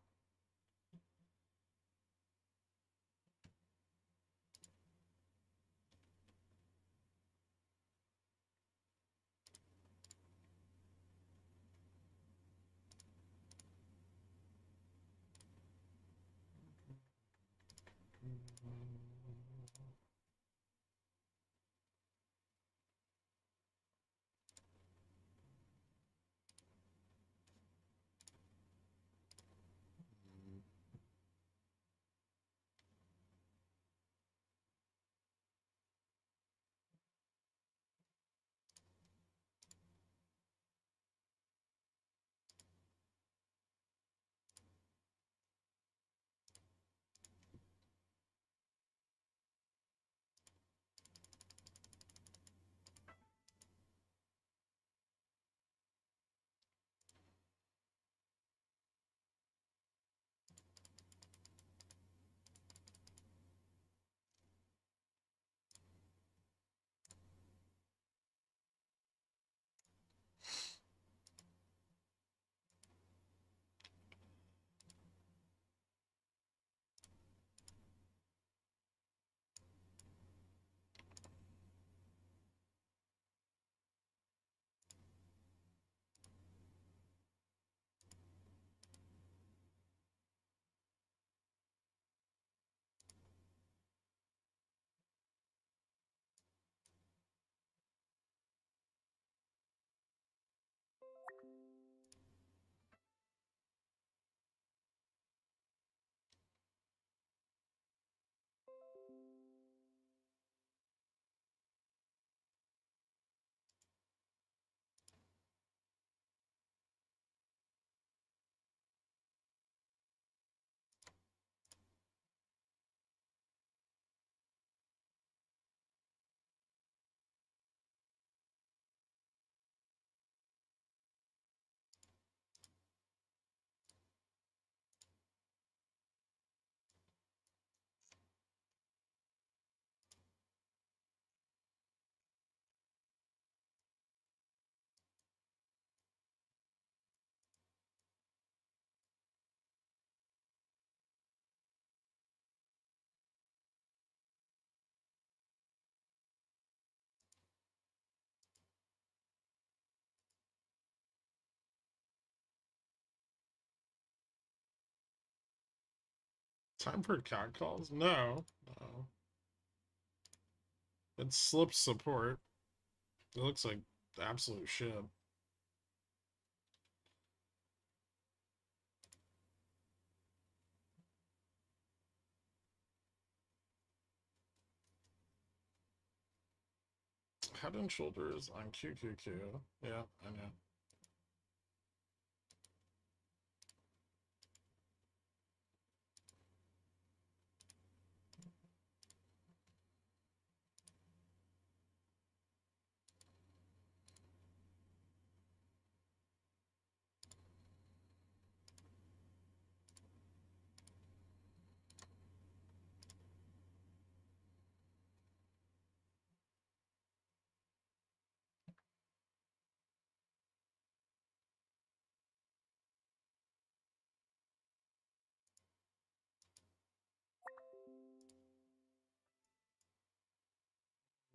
Time for cat calls? No. No. It slips support. It looks like absolute shit. Head and shoulders on QQQ. Yeah, I know.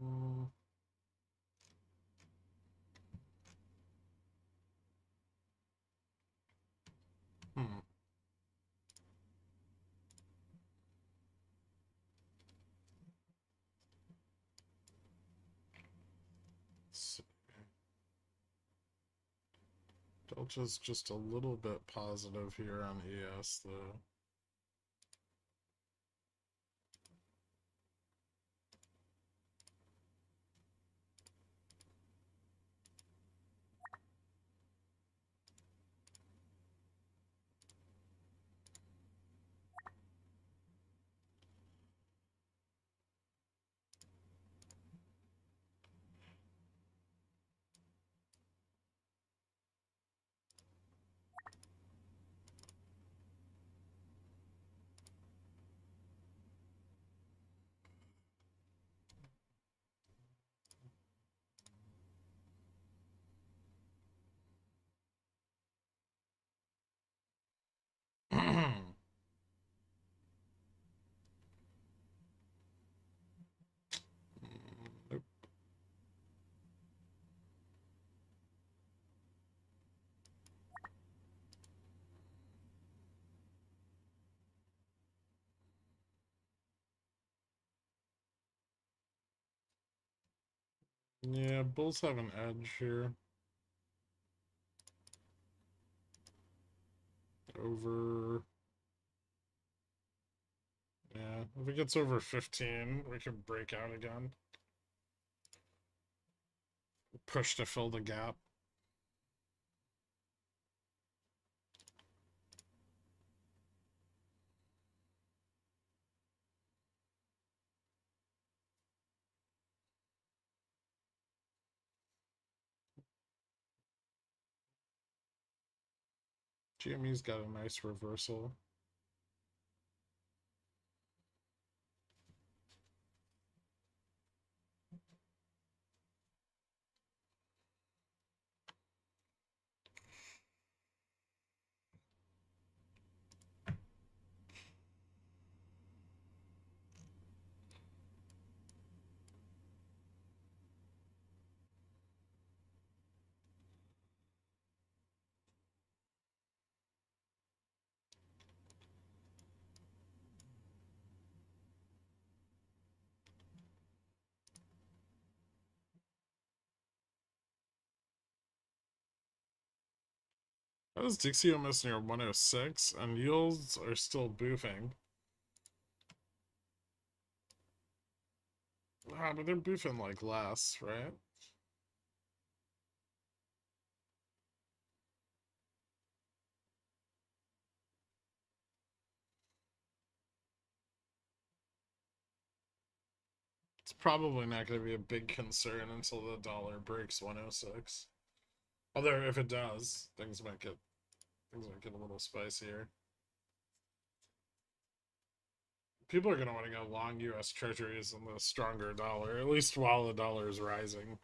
Mm. Hmm. Delta's just a little bit positive here on ES, though. Nope. Yeah, Bulls have an edge here. Over. Yeah, if it gets over 15, we can break out again. Push to fill the gap. GME's got a nice reversal. That was Dixie almost near 106, and yields are still boofing. Ah, but they're boofing like less, right? It's probably not going to be a big concern until the dollar breaks 106. Although if it does, things might get a little spicier. People are going to want to go long U.S. Treasuries and the stronger dollar, at least while the dollar is rising.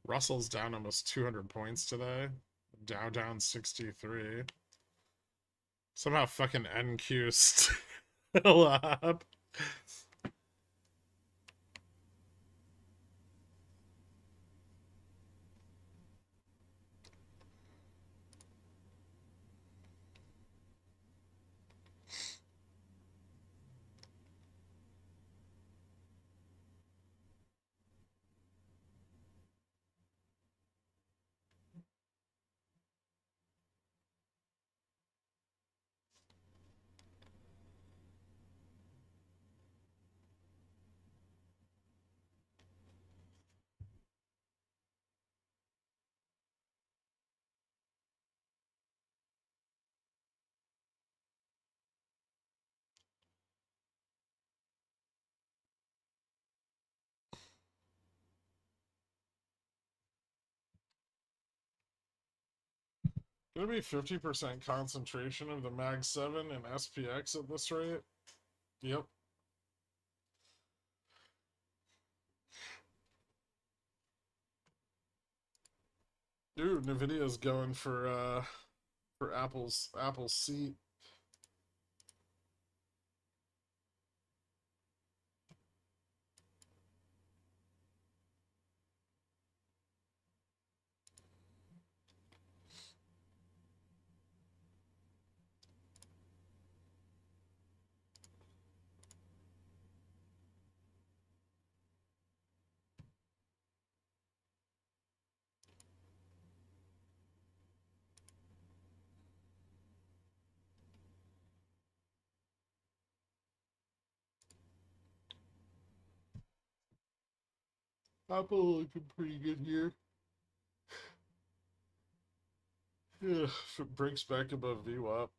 Russell's down almost 200 points today. Dow down 63. Somehow fucking NQ still up. Gonna be 50% concentration of the Mag 7 and SPX at this rate. Yep. Dude, Nvidia's going for Apple's seat. Apple looking pretty good here. Yeah, if it breaks back above VWAP.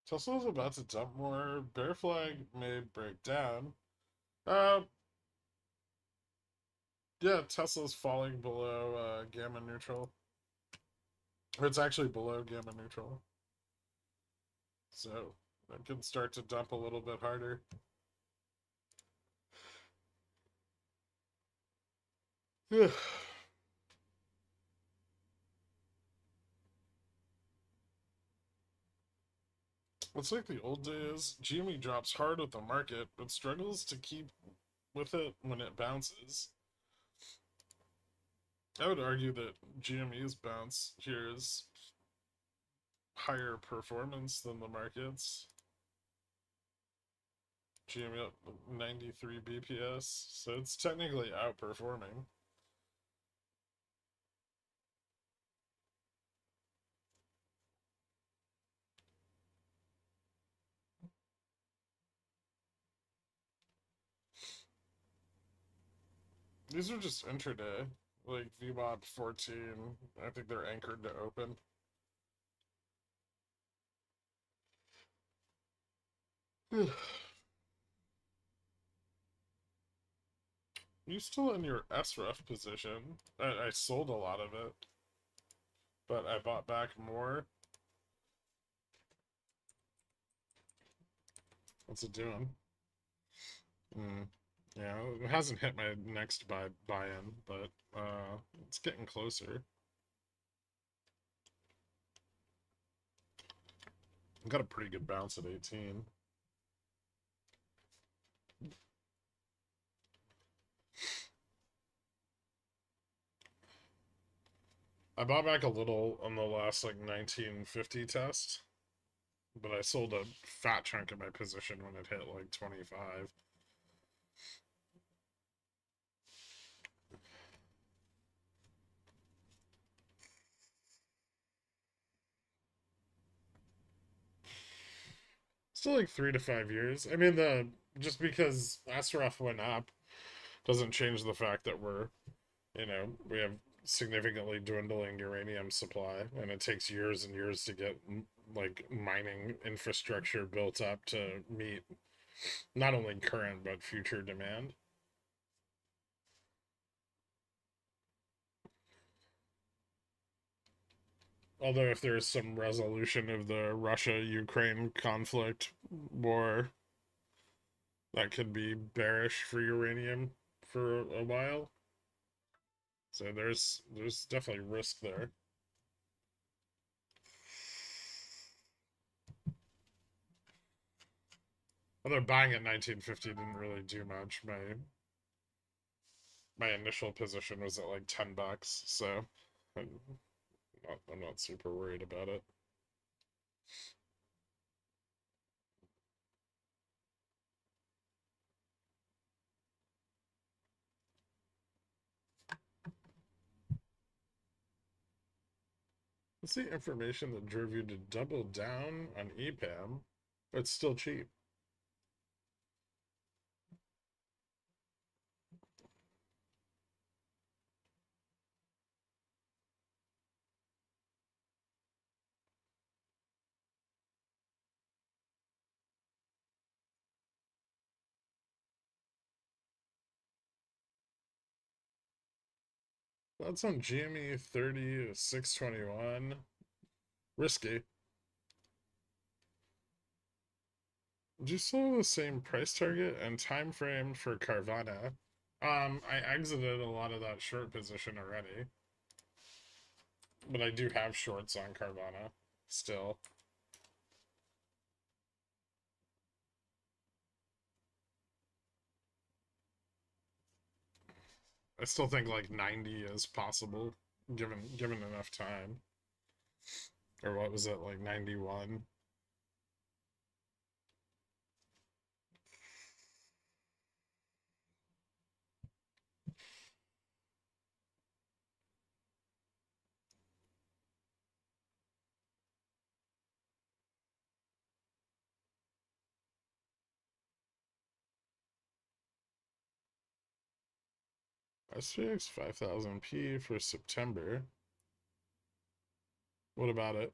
Tesla's about to dump more. Bear flag may break down. Uh, yeah, Tesla's falling below gamma neutral. Or it's actually below gamma neutral. So it could start to dump a little bit harder. Yeah. It's like the old days. GME drops hard with the market, but struggles to keep with it when it bounces. I would argue that GME's bounce here is higher performance than the markets. GME up 93 BPS, so it's technically outperforming. These are just intraday, like VBOT 14. I think they're anchored to open. You still in your SREF position? I sold a lot of it, but I bought back more. What's it doing? Mm. Yeah, it hasn't hit my next buy-in, but it's getting closer. I got a pretty good bounce at 18. I bought back a little on the last like 1950 test, but I sold a fat chunk of my position when it hit like 25. Still like 3 to 5 years. I mean, the just because SRF went up doesn't change the fact that we have significantly dwindling uranium supply, and it takes years and years to get like mining infrastructure built up to meet not only current but future demand. Although, if there's some resolution of the Russia Ukraine conflict war, that could be bearish for uranium for a while. So there's definitely risk there. Although buying at 1950 didn't really do much. My initial position was at like $10, so I'm not super worried about it. What's the information that drove you to double down on EPAM, but it's still cheap? That's on GME 30 621. Risky. Do you still have the same price target and time frame for Carvana? I exited a lot of that short position already. But I do have shorts on Carvana still. I still think like 90 is possible given enough time. Or what was it, like 91? SPX 5000p for September. What about it?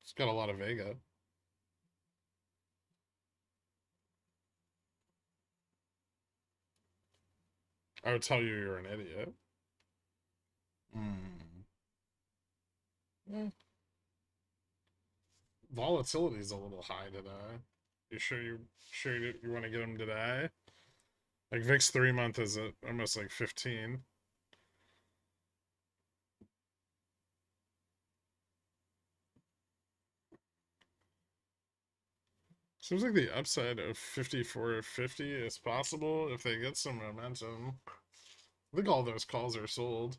It's got a lot of Vega. I would tell you you're an idiot. Eh. Volatility is a little high today. You sure you want to get them today? Like VIX 3-month is at almost like 15. Seems like the upside of 54.50 is possible if they get some momentum. I think all those calls are sold.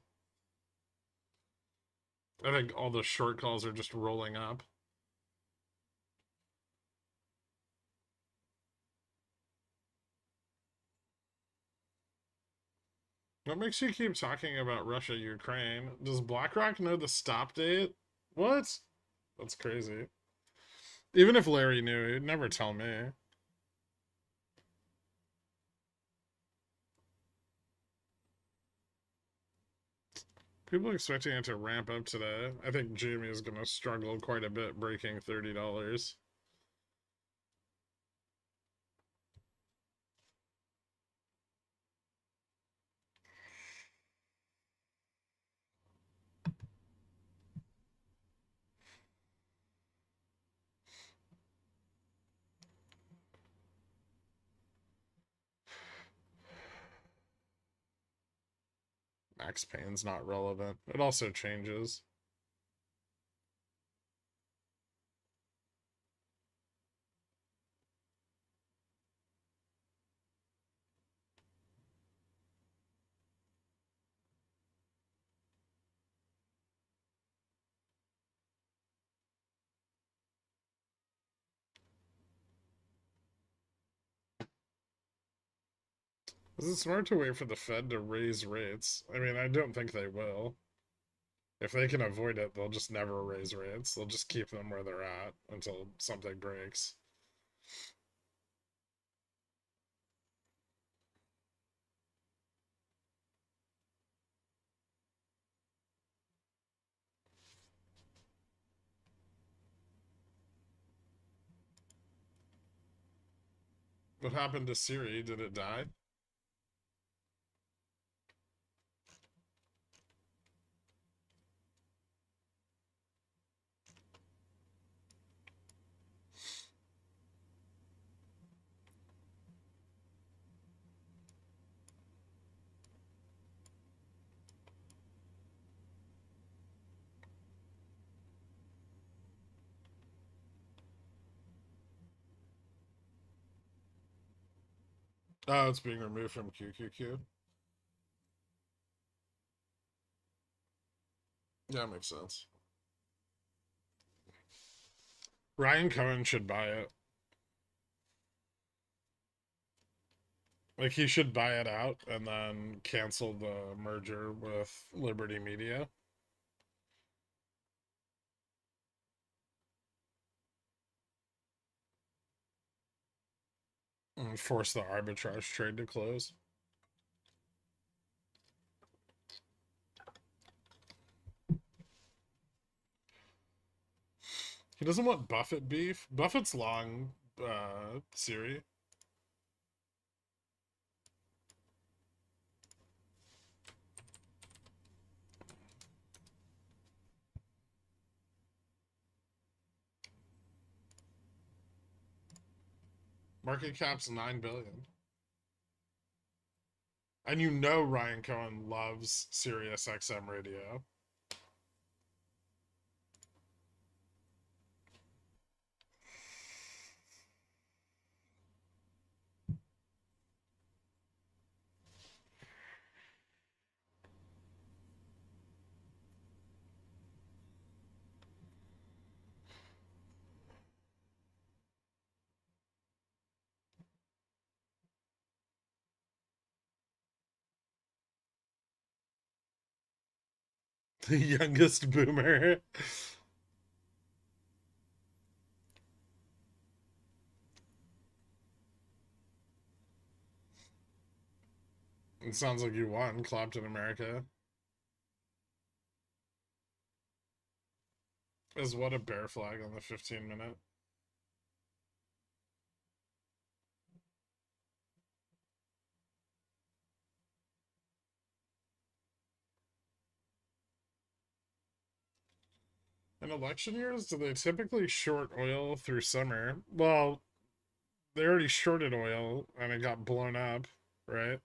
I think all the short calls are just rolling up. What makes you keep talking about Russia, Ukraine? Does BlackRock know the stop date? What? That's crazy. Even if Larry knew, he'd never tell me. People expecting it to ramp up today. I think GME is going to struggle quite a bit breaking $30. Max Payne's not relevant. It also changes. Is it smart to wait for the Fed to raise rates? I mean, I don't think they will. If they can avoid it, they'll just never raise rates. They'll just keep them where they're at until something breaks. What happened to Siri? Did it die? Oh, it's being removed from QQQ. Yeah, makes sense. Ryan Cohen should buy it. Like, he should buy it out and then cancel the merger with Liberty Media. And force the arbitrage trade to close. He doesn't want Buffett beef. Buffett's long, Siri. Market cap's 9 billion. And you know Ryan Cohen loves Sirius XM radio. The youngest boomer. It sounds like you won, Clapton America. Is what a bear flag on the 15-minute. In election years, do they typically short oil through summer? Well, they already shorted oil and it got blown up, right?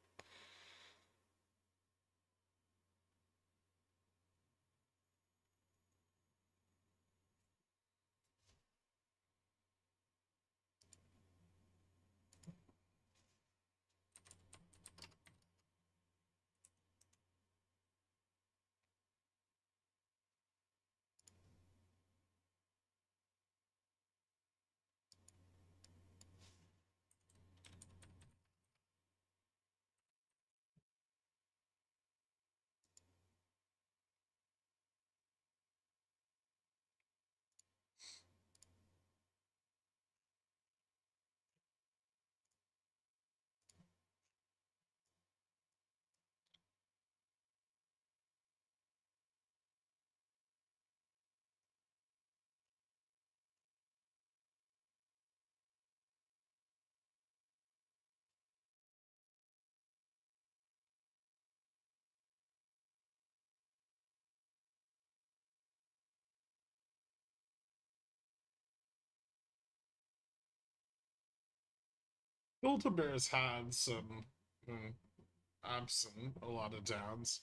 Delta Bears had some ups and a lot of downs.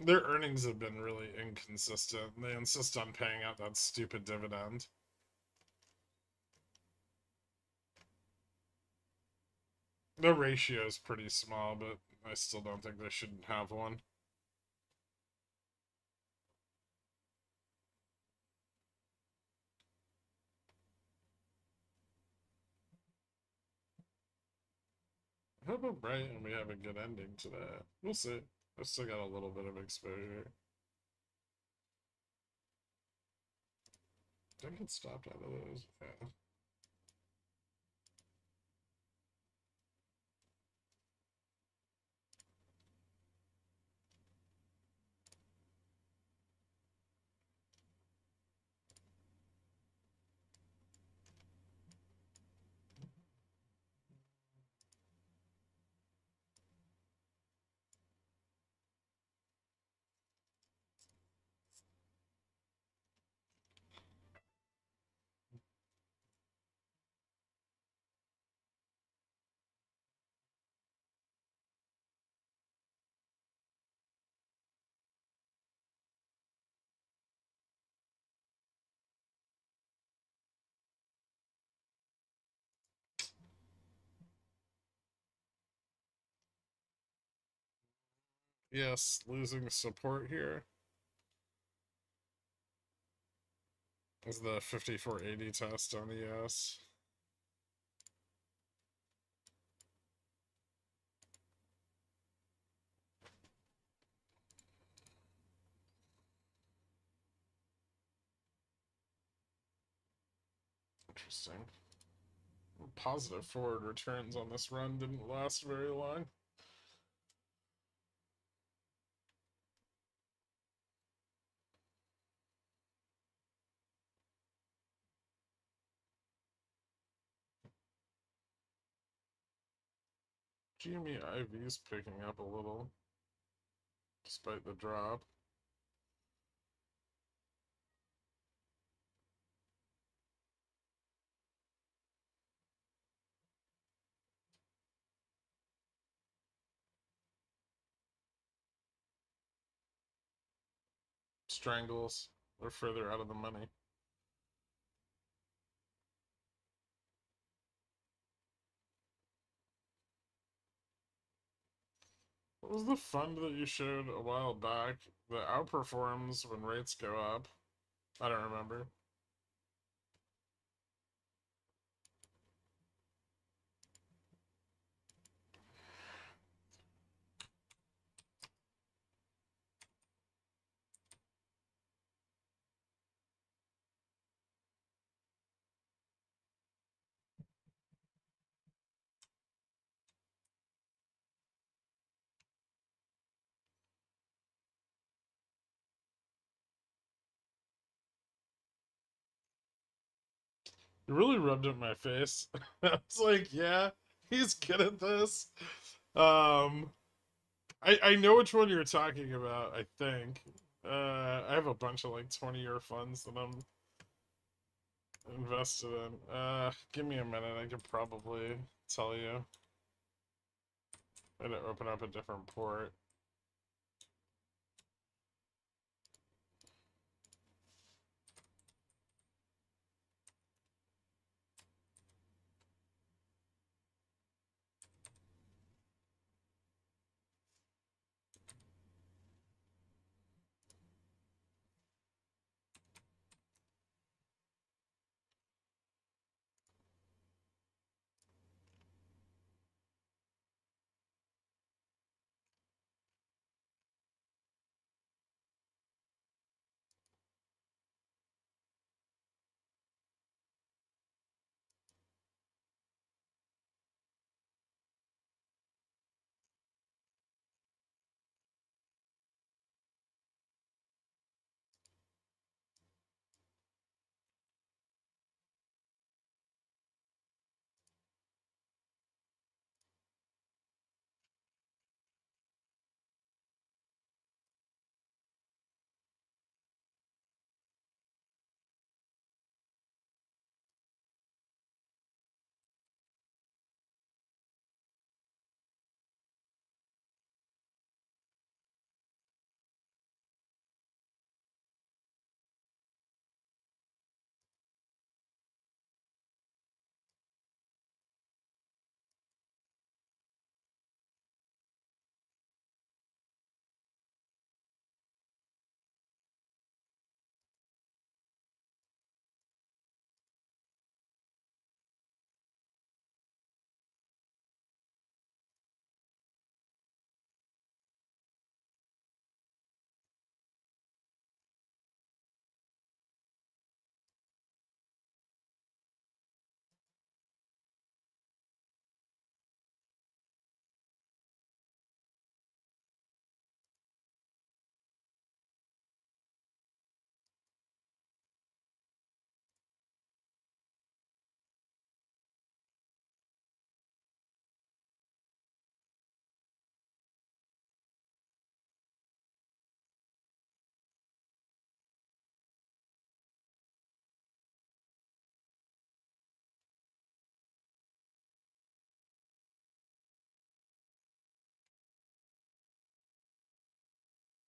Their earnings have been really inconsistent. They insist on paying out that stupid dividend. The ratio is pretty small, but I still don't think they should have one. I hope I'm right and we have a good ending to that. We'll see. I've still got a little bit of exposure. Did I get stopped out of those? Yeah. Yes, losing support here is the 5480 test on ES. Interesting. positive forward returns on this run didn't last very long. GME IV's picking up a little, despite the drop. Strangles are further out of the money. What was the fund that you showed a while back that outperforms when rates go up? I don't remember. It really rubbed it in my face. I was like, yeah, he's good at this. I know which one you're talking about, I think. I have a bunch of like 20-year funds that I'm invested in. Give me a minute, I could probably tell you. I had to open up a different port.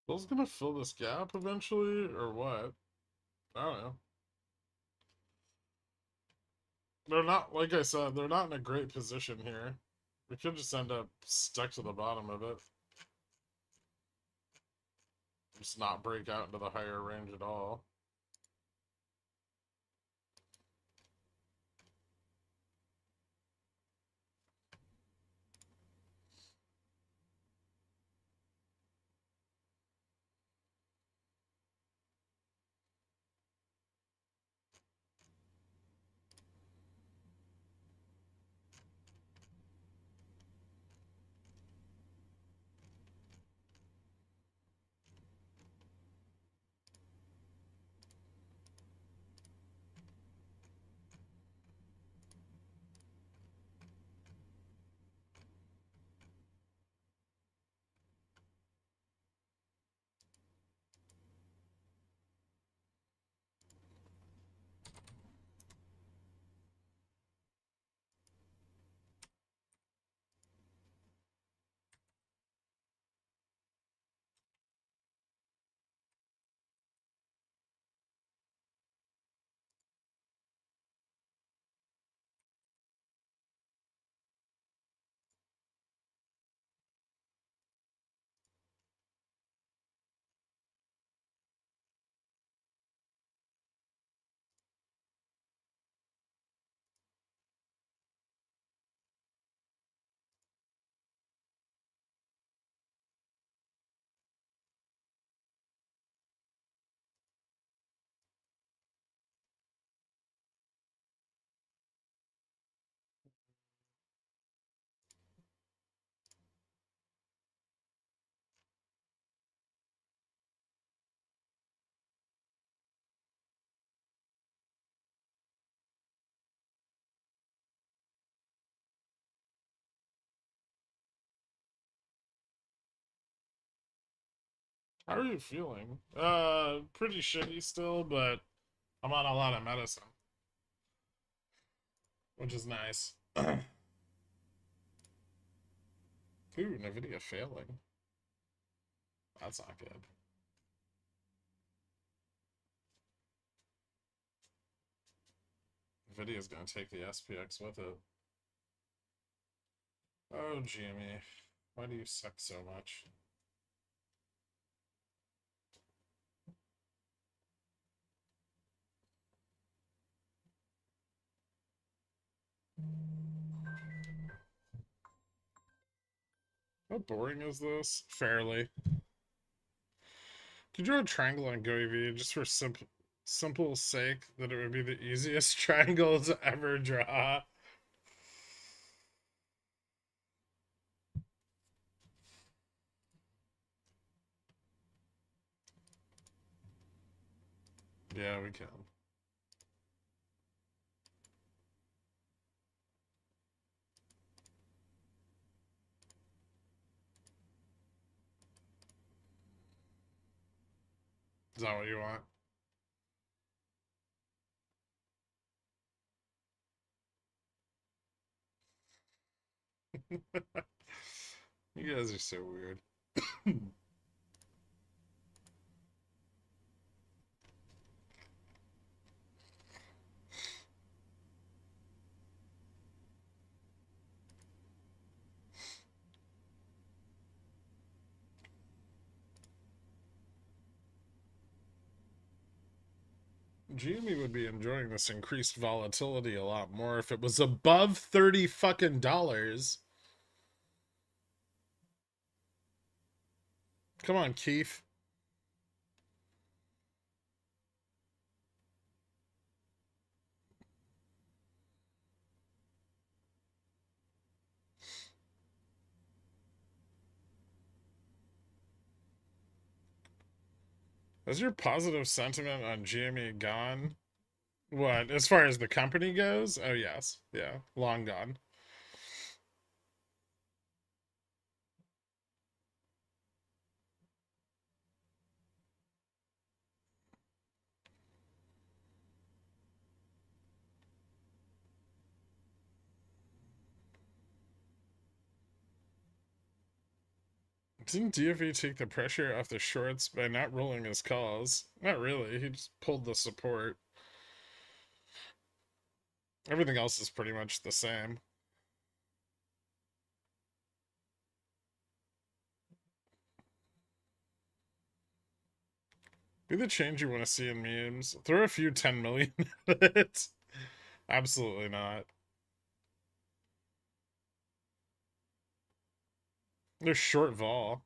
Bill's gonna fill this gap eventually, or what? I don't know. They're not, like I said, they're not in a great position here. We could just end up stuck to the bottom of it. Just not break out into the higher range at all. How are you feeling? Pretty shitty still, but I'm on a lot of medicine, which is nice. Ooh, Nvidia failing. That's not good. Nvidia's gonna take the SPX with it. Oh, GME. Why do you suck so much? How boring is this? Fairly. Could you draw a triangle on GoEV just for simple sake that it would be the easiest triangle to ever draw? Yeah, we can. Is that what you want? You guys are so weird. GME would be enjoying this increased volatility a lot more if it was above 30 fucking dollars. Come on, Keith. Has your positive sentiment on GME gone? What, as far as the company goes? Oh, yes. Yeah, long gone. Didn't DFE take the pressure off the shorts by not rolling his calls? Not really. He just pulled the support. Everything else is pretty much the same. Be the change you want to see in memes. Throw a few 10 million at it. Absolutely not. They're short vol.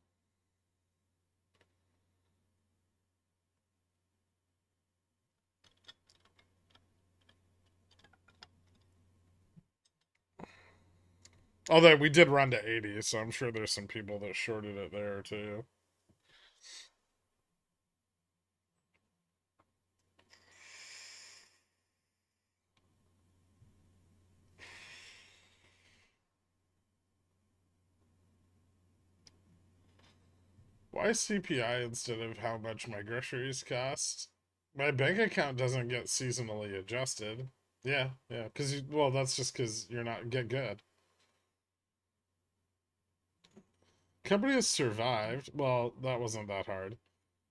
Although we did run to 80, so I'm sure there's some people that shorted it there too. Why CPI instead of how much my groceries cost? My bank account doesn't get seasonally adjusted. Yeah, yeah, because well, that's just because you're not get good. Company has survived. Well, that wasn't that hard.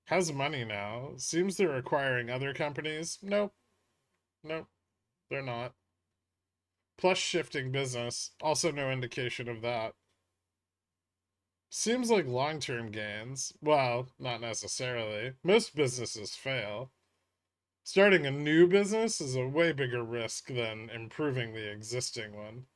Has money now. Seems they're acquiring other companies. Nope, nope, they're not. Plus shifting business. Also no indication of that. Seems like long-term gains. Well, not necessarily. Most businesses fail. Starting a new business is a way bigger risk than improving the existing one.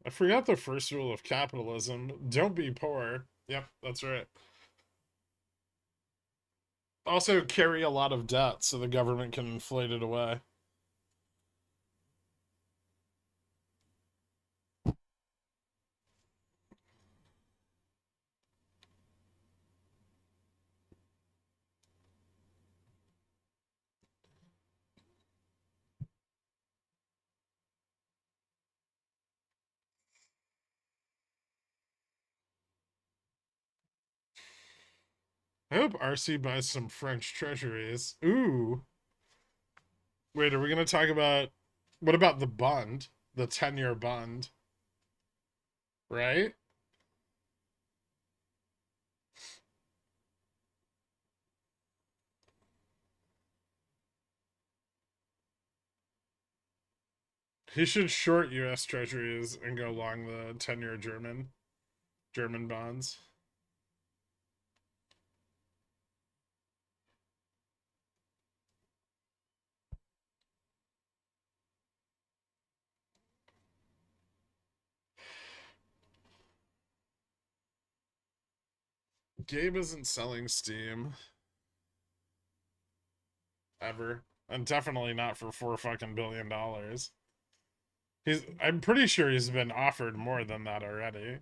I forgot the first rule of capitalism. Don't be poor. Yep, that's right. Also carry a lot of debt so the government can inflate it away. I hope RC buys some French treasuries. Ooh. Wait, are we going to talk about... What about the bond? The 10-year bond? Right? He should short U.S. treasuries and go long the 10-year German bonds. Gabe isn't selling Steam ever, and definitely not for $4 fucking billion. I'm pretty sure he's been offered more than that already.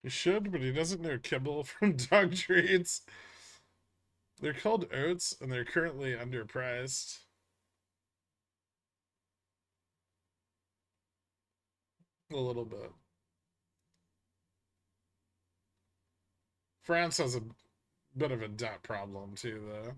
He should, but he doesn't know kibble from dog treats. They're called oats, and they're currently underpriced. A little bit. France has a bit of a debt problem, too, though.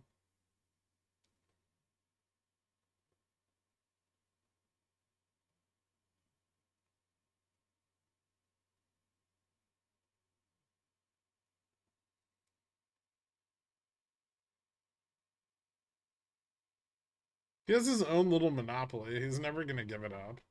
He has his own little monopoly. He's never going to give it up.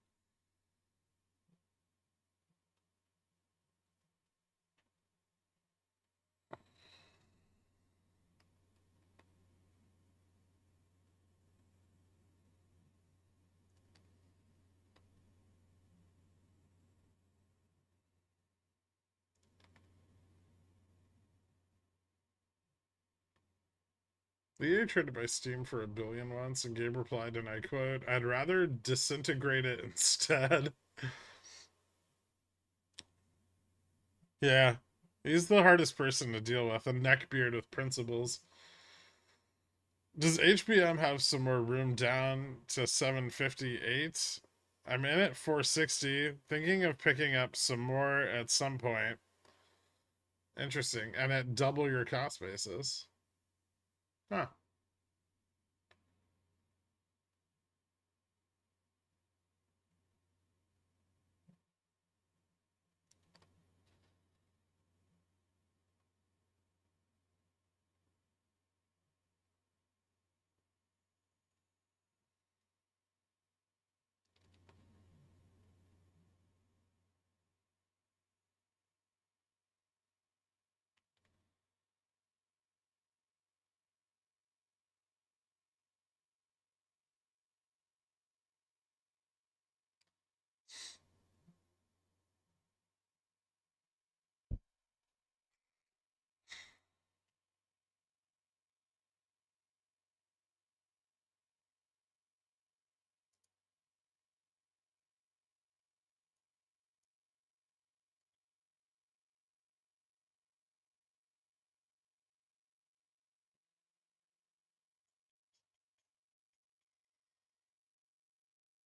The EA tried to buy Steam for $1 billion once, and Gabe replied, and I quote, "I'd rather disintegrate it instead." Yeah, he's the hardest person to deal with, a neckbeard with principles. Does HBM have some more room down to 758? I'm in at 460, thinking of picking up some more at some point. Interesting, and at double your cost basis. Huh.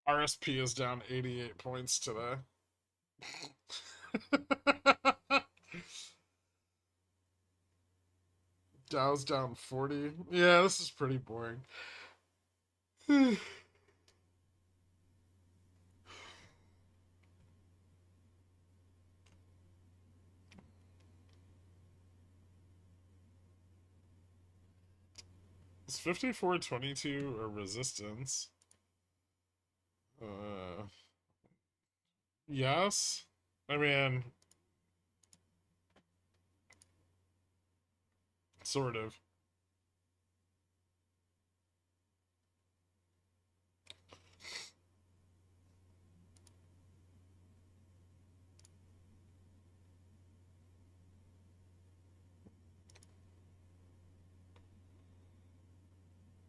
RSP is down 88 points today. Dow's down 40. Yeah, this is pretty boring. Is 5422 a resistance? Yes. I mean, sort of.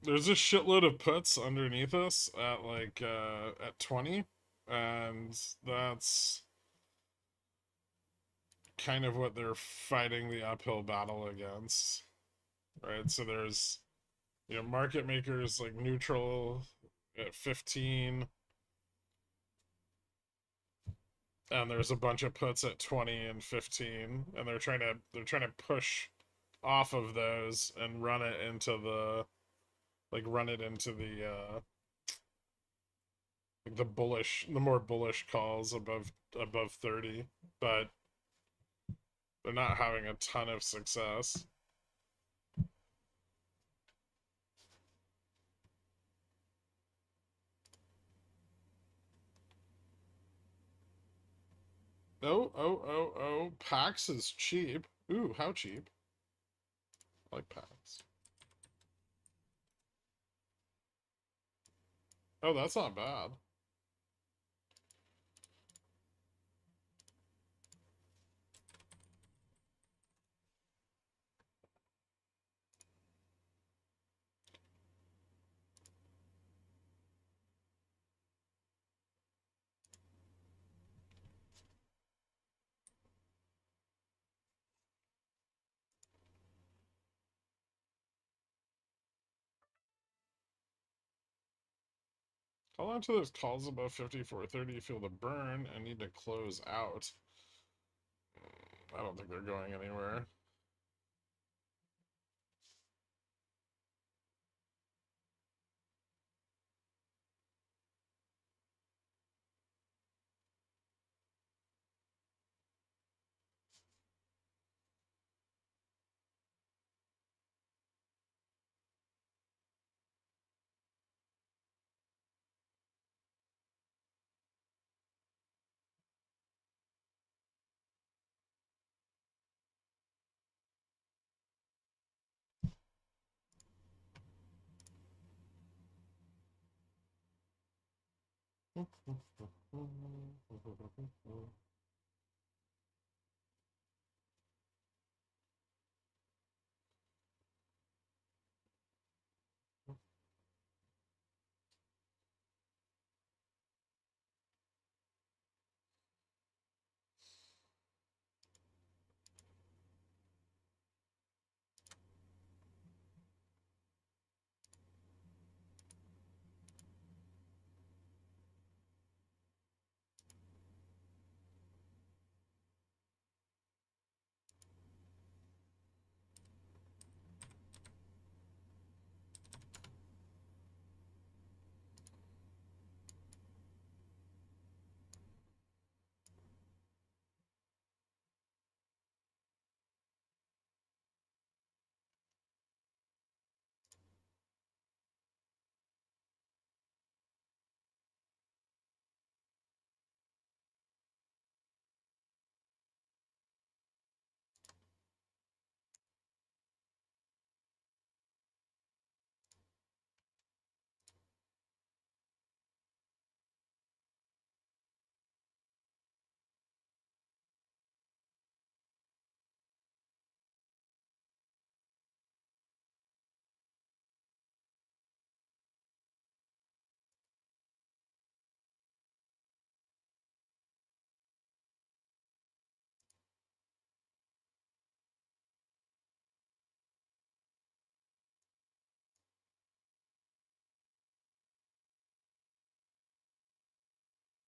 there's a shitload of puts underneath us at like at 20, and that's kind of what they're fighting the uphill battle against, right? So there's, you know, market makers like neutral at 15, and there's a bunch of puts at 20 and 15, and they're trying to push off of those and run it into the, like, run it into the bullish, the more bullish calls above 30, but they're not having a ton of success. Oh, Pax is cheap. Ooh, how cheap? I like Pax. Oh, that's not bad. Hold on to those calls above 54.30. You feel the burn and need to close out. I don't think they're going anywhere.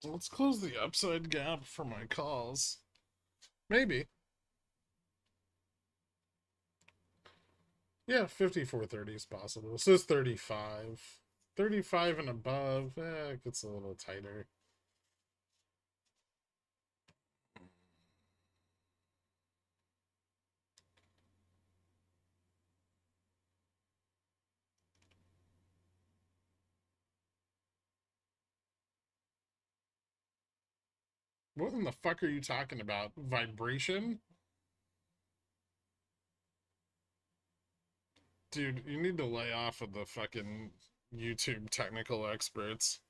Let's close the upside gap for my calls. Maybe. Yeah, 54.30 is possible. It says 35. 35 and above, it gets a little tighter. What in the fuck are you talking about? Vibration? Dude, you need to lay off of the fucking YouTube technical experts.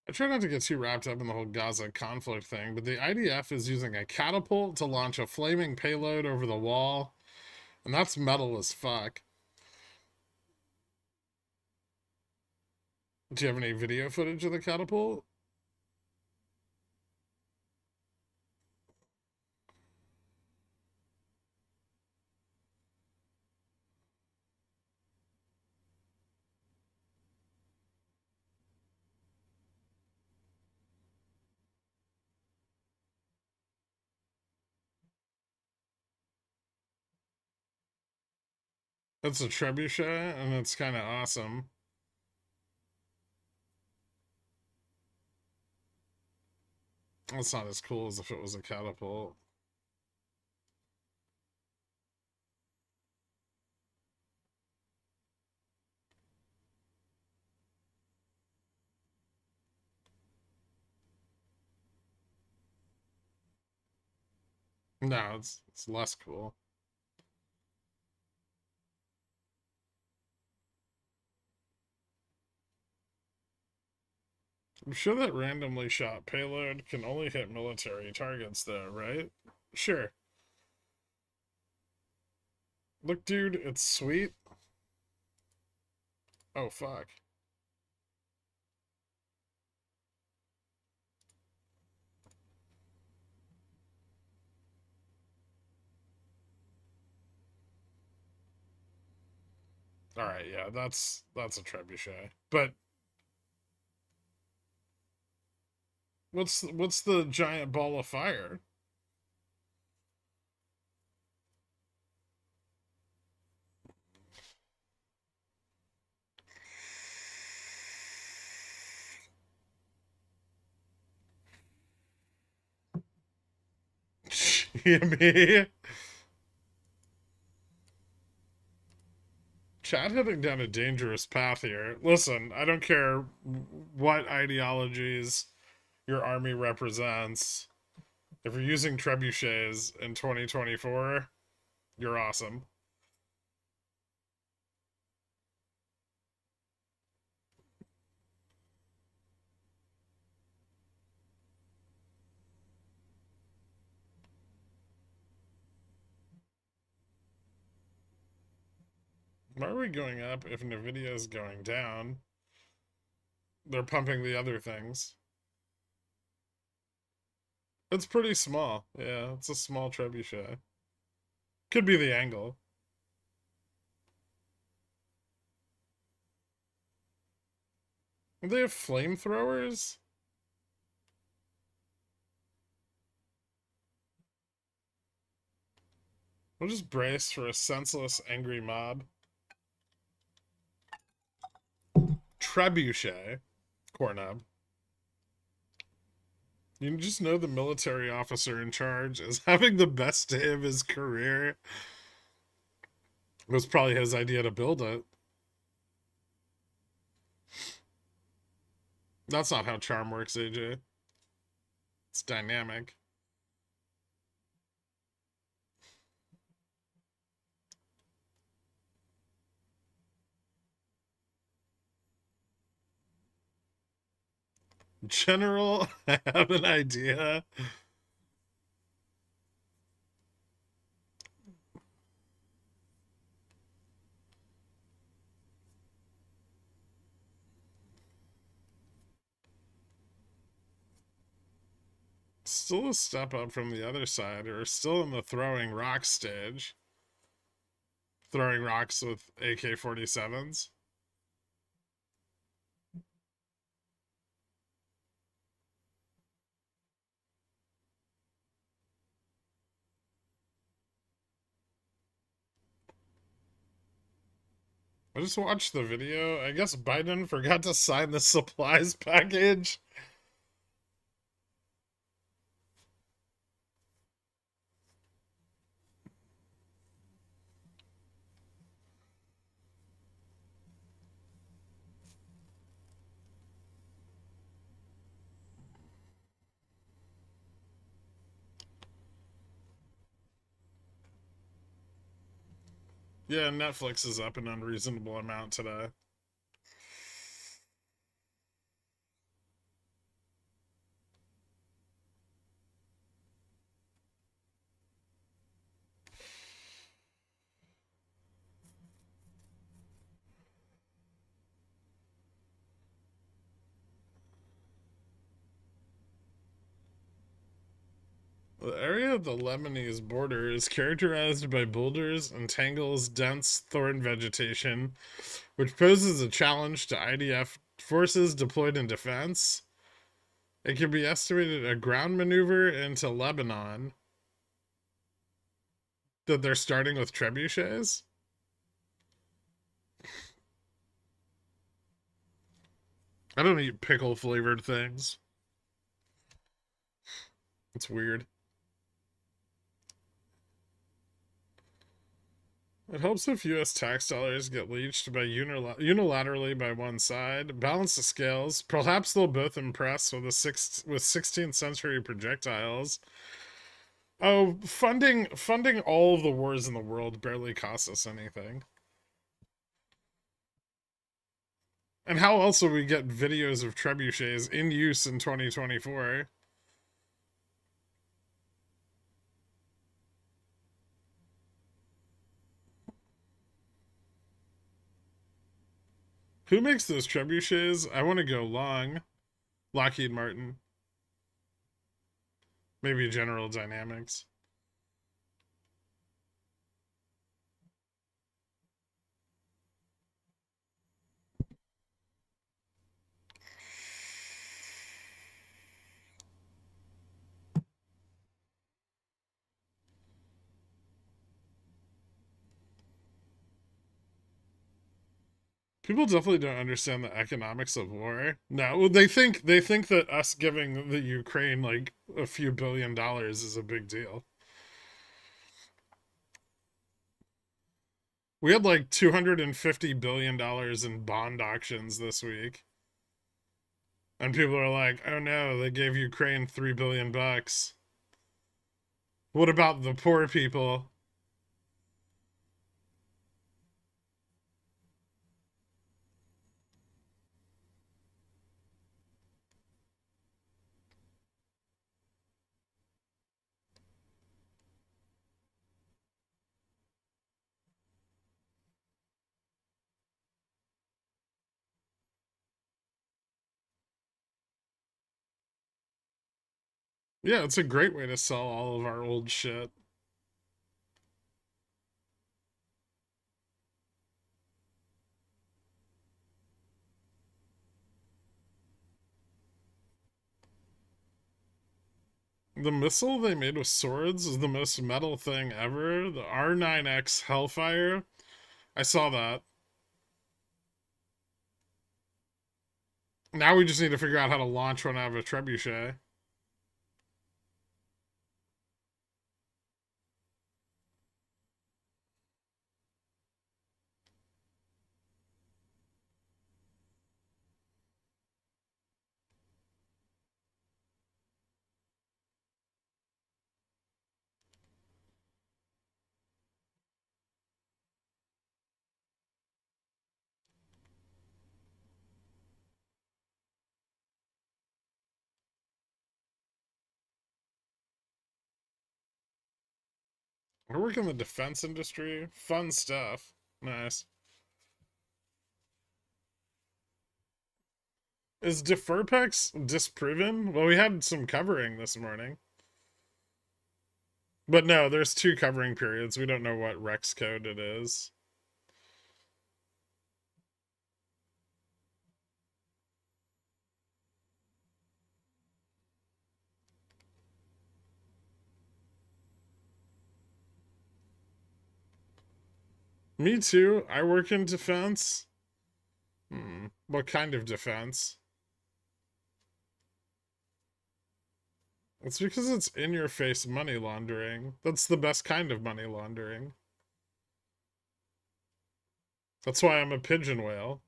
I try not to get too wrapped up in the whole Gaza conflict thing, but the IDF is using a catapult to launch a flaming payload over the wall, and that's metal as fuck. Do you have any video footage of the catapult? It's a trebuchet, and it's kind of awesome. It's not as cool as if it was a catapult. No, it's less cool. I'm sure that randomly shot payload can only hit military targets, though, right? Sure. Look, dude, it's sweet. Oh, fuck. All right, yeah, that's a trebuchet. But what's the giant ball of fire? GME. Chad heading down a dangerous path here. Listen, I don't care what ideologies your army represents. If you're using trebuchets in 2024, you're awesome. Why are we going up if Nvidia is going down? They're pumping the other things. It's pretty small. Yeah, it's a small trebuchet. Could be the angle. They have flamethrowers? We'll just brace for a senseless, angry mob. Trebuchet. Cornub. You just know the military officer in charge is having the best day of his career. It was probably his idea to build it. That's not how charm works, AJ. It's dynamic. General, I have an idea. Still a step up from the other side, or still in the throwing rock stage. Throwing rocks with AK-47s. I just watched the video. I guess Biden forgot to sign the supplies package. Yeah, Netflix is up an unreasonable amount today. The area of the Lebanese border is characterized by boulders and tangles, dense thorn vegetation, which poses a challenge to IDF forces deployed in defense. It can be estimated a ground maneuver into Lebanon that they're starting with trebuchets. I don't eat pickle flavored things. It's weird. It helps if U.S. tax dollars get leached by unilaterally by one side. Balance the scales. Perhaps they'll both impress with 16th century projectiles. Oh, funding all of the wars in the world barely costs us anything. And how else will we get videos of trebuchets in use in 2024? Who makes those trebuchets? I want to go long. Lockheed Martin. Maybe General Dynamics. People definitely don't understand the economics of war. No, they think that us giving the Ukraine like a few $billions is a big deal. We had like $250 billion in bond auctions this week. And people are like, "Oh no, they gave Ukraine $3 billion. What about the poor people?" Yeah, it's a great way to sell all of our old shit. The missile they made with swords is the most metal thing ever. The R9X Hellfire. I saw that. Now we just need to figure out how to launch one out of a trebuchet. I work in the defense industry. Fun stuff. Nice. Is Deferpex disproven? Well, we had some covering this morning. But no, there's two covering periods. We don't know what Rex code it is. Me too. I work in defense. What kind of defense? It's because it's in your face money laundering. That's the best kind of money laundering. That's why I'm a pigeon whale.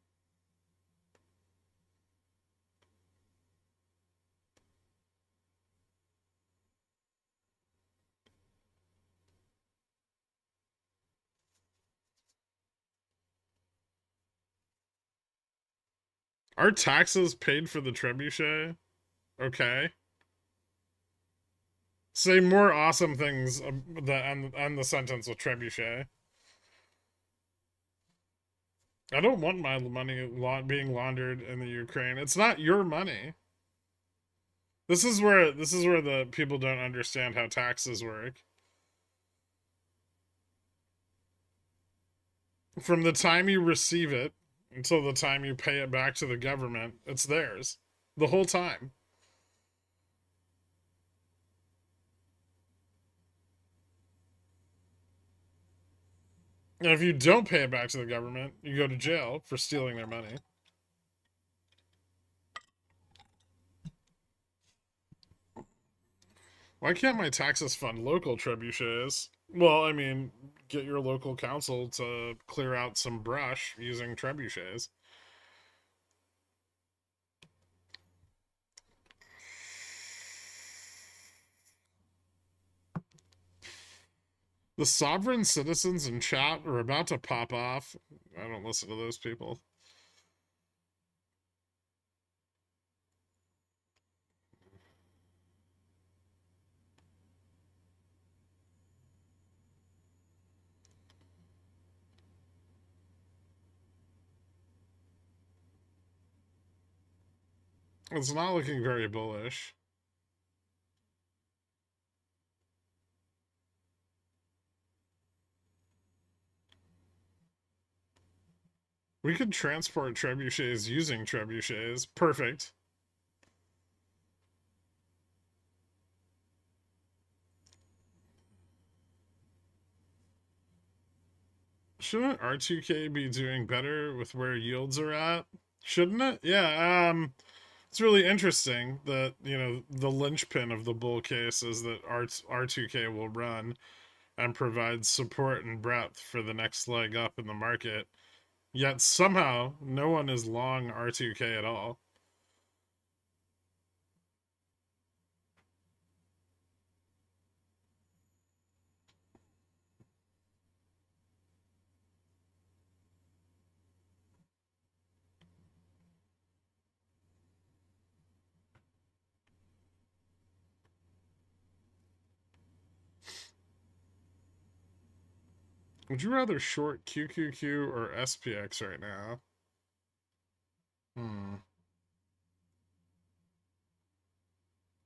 Are taxes paid for the trebuchet? Okay. Say more awesome things that end the sentence with trebuchet. I don't want my money being laundered in the Ukraine. It's not your money. This is where the people don't understand how taxes work. From the time you receive it until the time you pay it back to the government, it's theirs the whole time. And if you don't pay it back to the government, you go to jail for stealing their money. Why can't my taxes fund local trebuchets? Well, I mean, get your local council to clear out some brush using trebuchets. The sovereign citizens in chat are about to pop off. I don't listen to those people. It's not looking very bullish. We could transport trebuchets using trebuchets. Perfect. Shouldn't R2K be doing better with where yields are at? Shouldn't it? Yeah, it's really interesting that, the linchpin of the bull case is that R2K will run and provide support and breadth for the next leg up in the market. Yet somehow no one is long R2K at all. Would you rather short QQQ or SPX right now?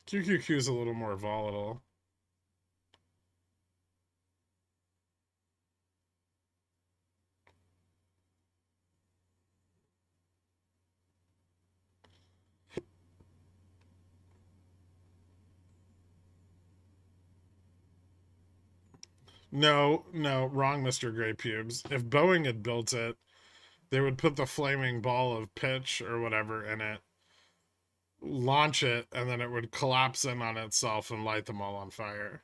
QQQ is a little more volatile. No, no, wrong, Mr. Grey Pubes. If Boeing had built it, they would put the flaming ball of pitch or whatever in it, launch it, and then it would collapse in on itself and light them all on fire.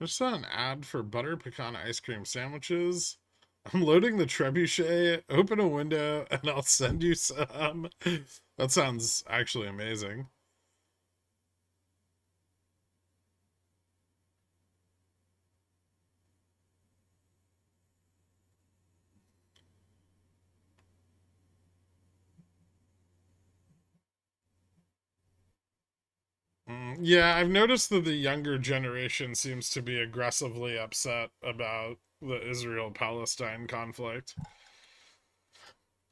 I just saw an ad for butter pecan ice cream sandwiches. I'm loading the trebuchet, open a window, and I'll send you some. That sounds actually amazing. Yeah, I've noticed that the younger generation seems to be aggressively upset about the Israel Palestine conflict.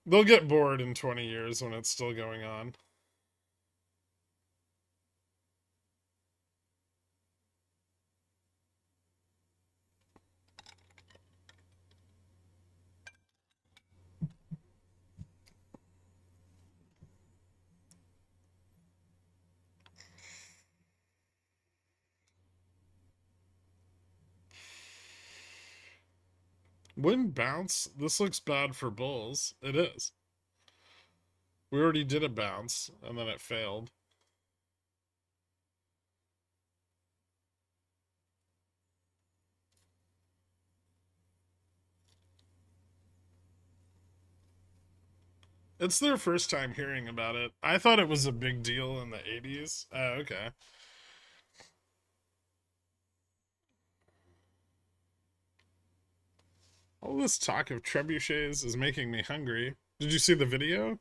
They'll get bored in 20 years when it's still going on. When bounce, this looks bad for bulls. It is. We already did a bounce, and then it failed. It's their first time hearing about it. I thought it was a big deal in the 80s. Oh, okay. All this talk of trebuchets is making me hungry. Did you see the video?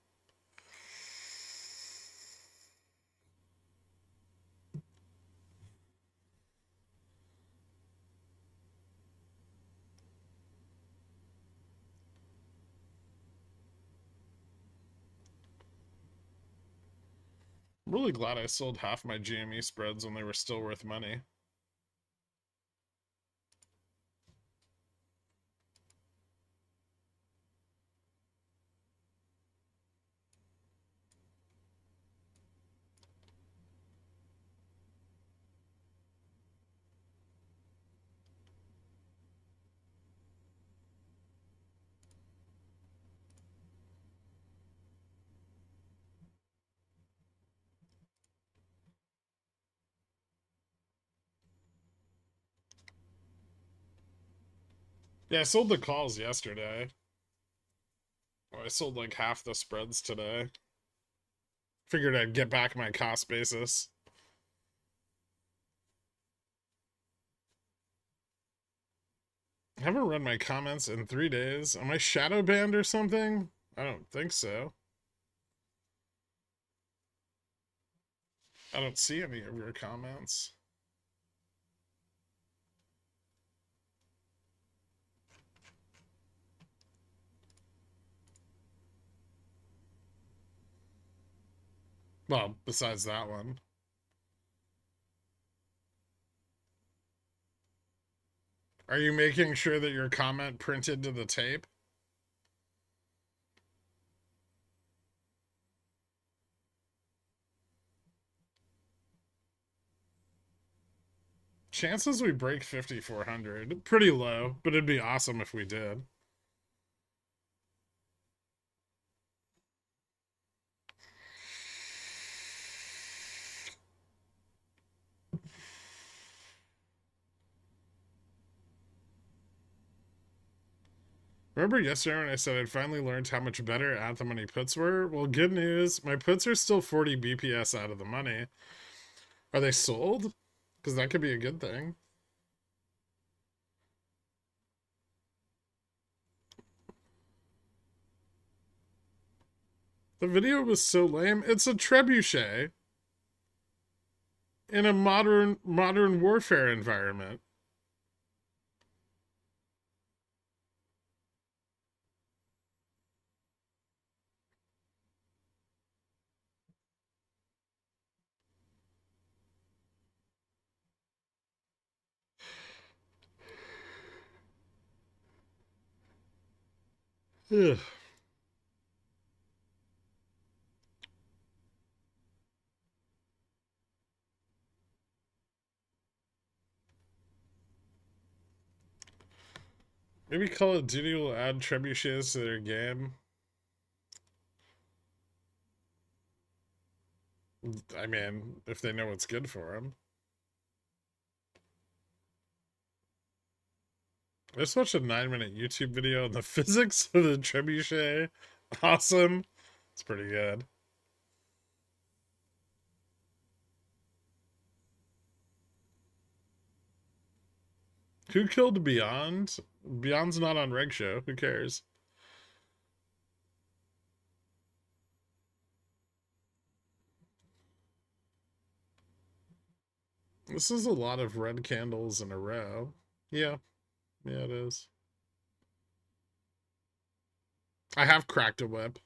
I'm really glad I sold half my GME spreads when they were still worth money. Yeah, I sold the calls yesterday. I sold like half the spreads today. Figured I'd get back my cost basis. I haven't read my comments in 3 days. Am I shadow banned or something? I don't think so. I don't see any of your comments. Well, besides that one. Are you making sure that your comment printed to the tape? Chances we break 5,400. Pretty low, but it'd be awesome if we did. Remember yesterday when I said I'd finally learned how much better at the money puts were? Well, good news. My puts are still 40 BPS out of the money. Are they sold? Because that could be a good thing. The video was so lame. It's a trebuchet in a modern warfare environment. Ugh. Maybe Call of Duty will add trebuchets to their game. I mean, if they know what's good for them. I just watched a 9-minute YouTube video on the physics of the trebuchet. Awesome. It's pretty good. Who killed Beyond? Beyond's not on Reg Show. Who cares? This is a lot of red candles in a row. Yeah. Yeah, it is. I have cracked a whip.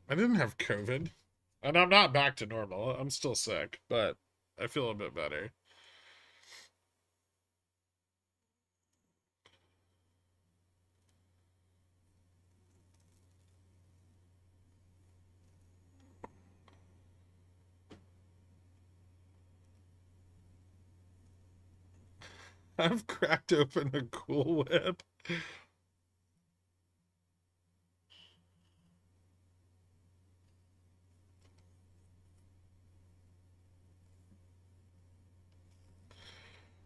I didn't have COVID. And I'm not back to normal. I'm still sick, but I feel a bit better. I've cracked open a Cool Whip.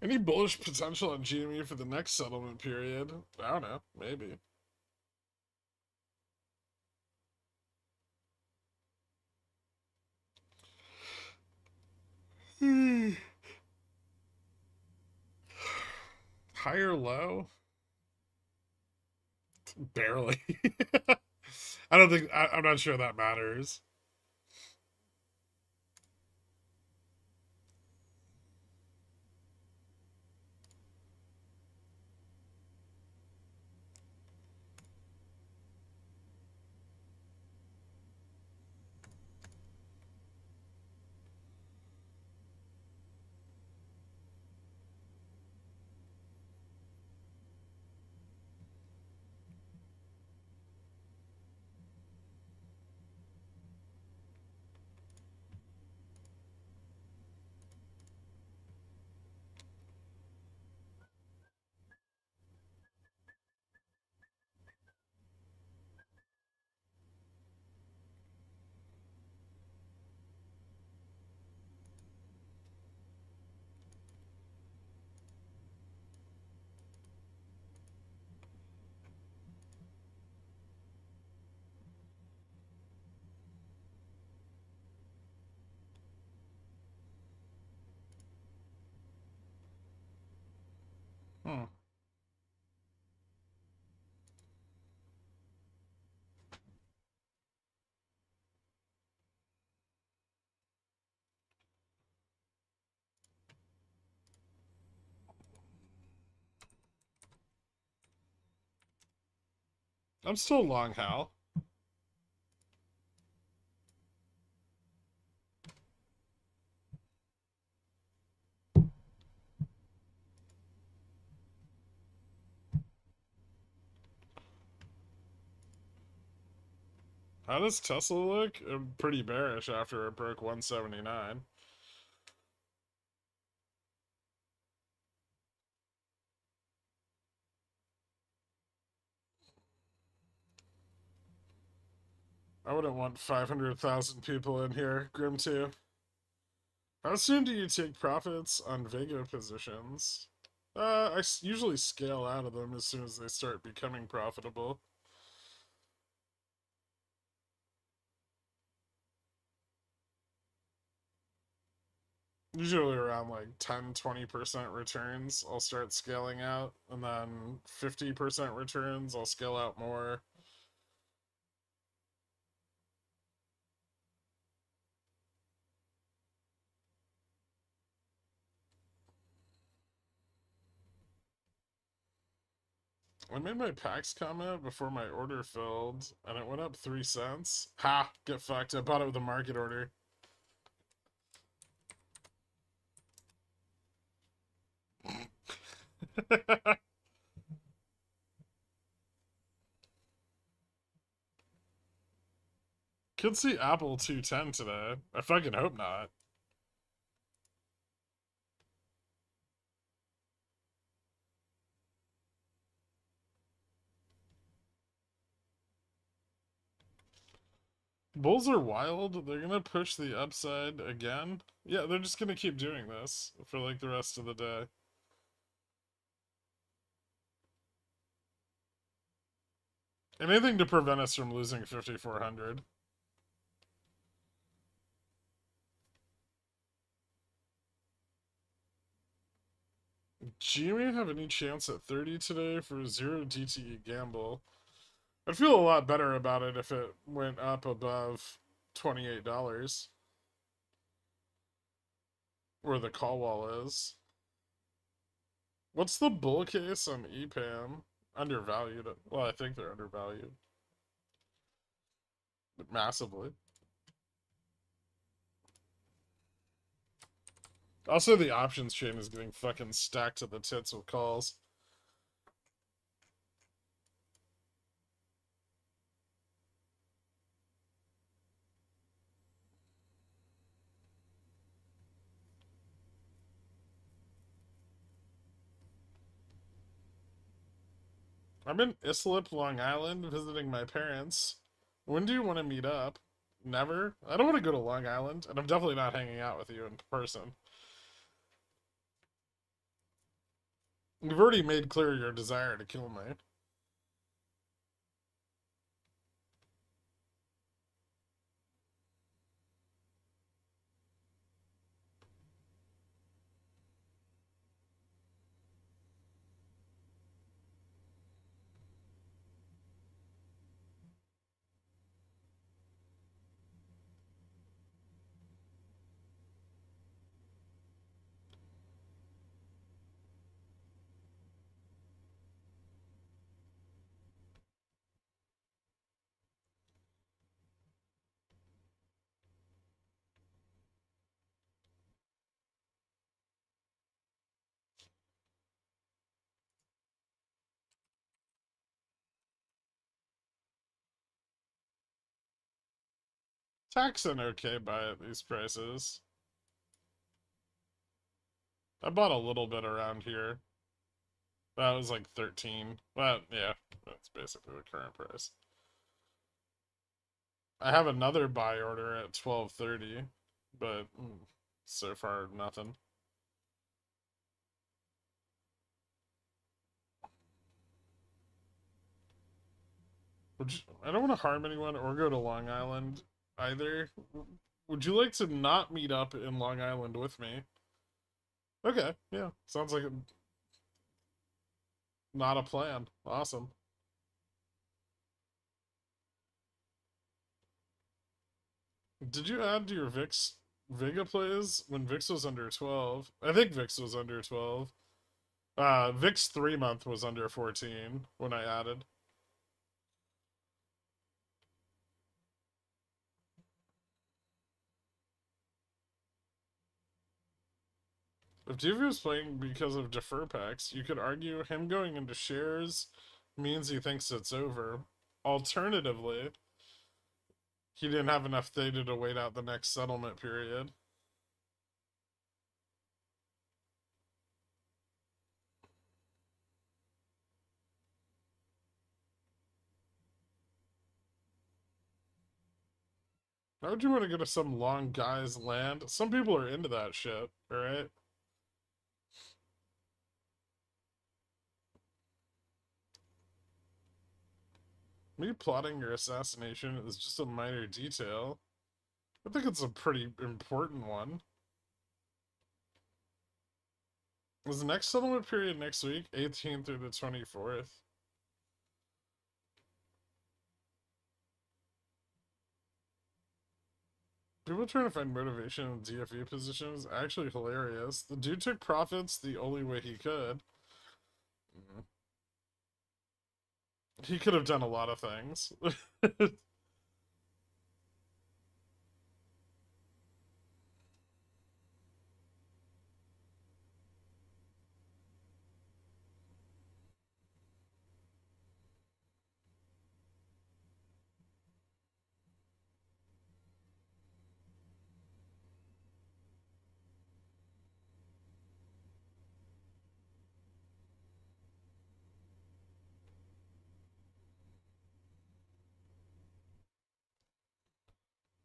Any bullish potential on GME for the next settlement period? I don't know. Maybe. High or low? Barely. I don't think. I'm not sure that matters. Hmm. I'm still long, Hal. How does Tesla look? Pretty bearish after it broke 179. I wouldn't want 500,000 people in here, Grim 2. How soon do you take profits on Vega positions? I usually scale out of them as soon as they start becoming profitable. Usually around like 10-20% returns, I'll start scaling out, and then 50% returns, I'll scale out more. I made my PAX comment before my order filled, and it went up 3 cents. Ha! Get fucked. I bought it with a market order. Could see Apple 210 today. I fucking hope not. Bulls are wild. They're gonna push the upside again. Yeah, they're just gonna keep doing this for like the rest of the day. Anything to prevent us from losing 5,400. GME have any chance at 30 today for 0 DTE gamble? I'd feel a lot better about it if it went up above $28, where the call wall is. What's the bull case on EPAM? Undervalued. Well, I think they're undervalued. Massively. Also, the options chain is getting fucking stacked to the tits with calls. I'm in Islip, Long Island, visiting my parents. When do you want to meet up? Never? I don't want to go to Long Island, and I'm definitely not hanging out with you in person. You've already made clear your desire to kill me. Tax an okay buy at these prices. I bought a little bit around here. That was like 13. Well, yeah, that's basically the current price. I have another buy order at 12.30, but so far nothing. I don't want to harm anyone or go to Long Island either. Would you like to not meet up in Long Island with me? Okay, yeah, sounds like not a plan. Awesome. Did you add to your VIX Vega plays when VIX was under 12? I think VIX was under 12. VIX 3 month was under 14 when I added. If Duvia was playing because of defer packs, you could argue him going into shares means he thinks it's over. Alternatively, he didn't have enough theta to wait out the next settlement period. Why would you want to go to some long guy's land? Some people are into that shit, alright? Me plotting your assassination is just a minor detail. I think it's a pretty important one. Is the next settlement period next week? 18th through the 24th. People trying to find motivation in DFE positions actually hilarious. The dude took profits the only way he could. He could have done a lot of things.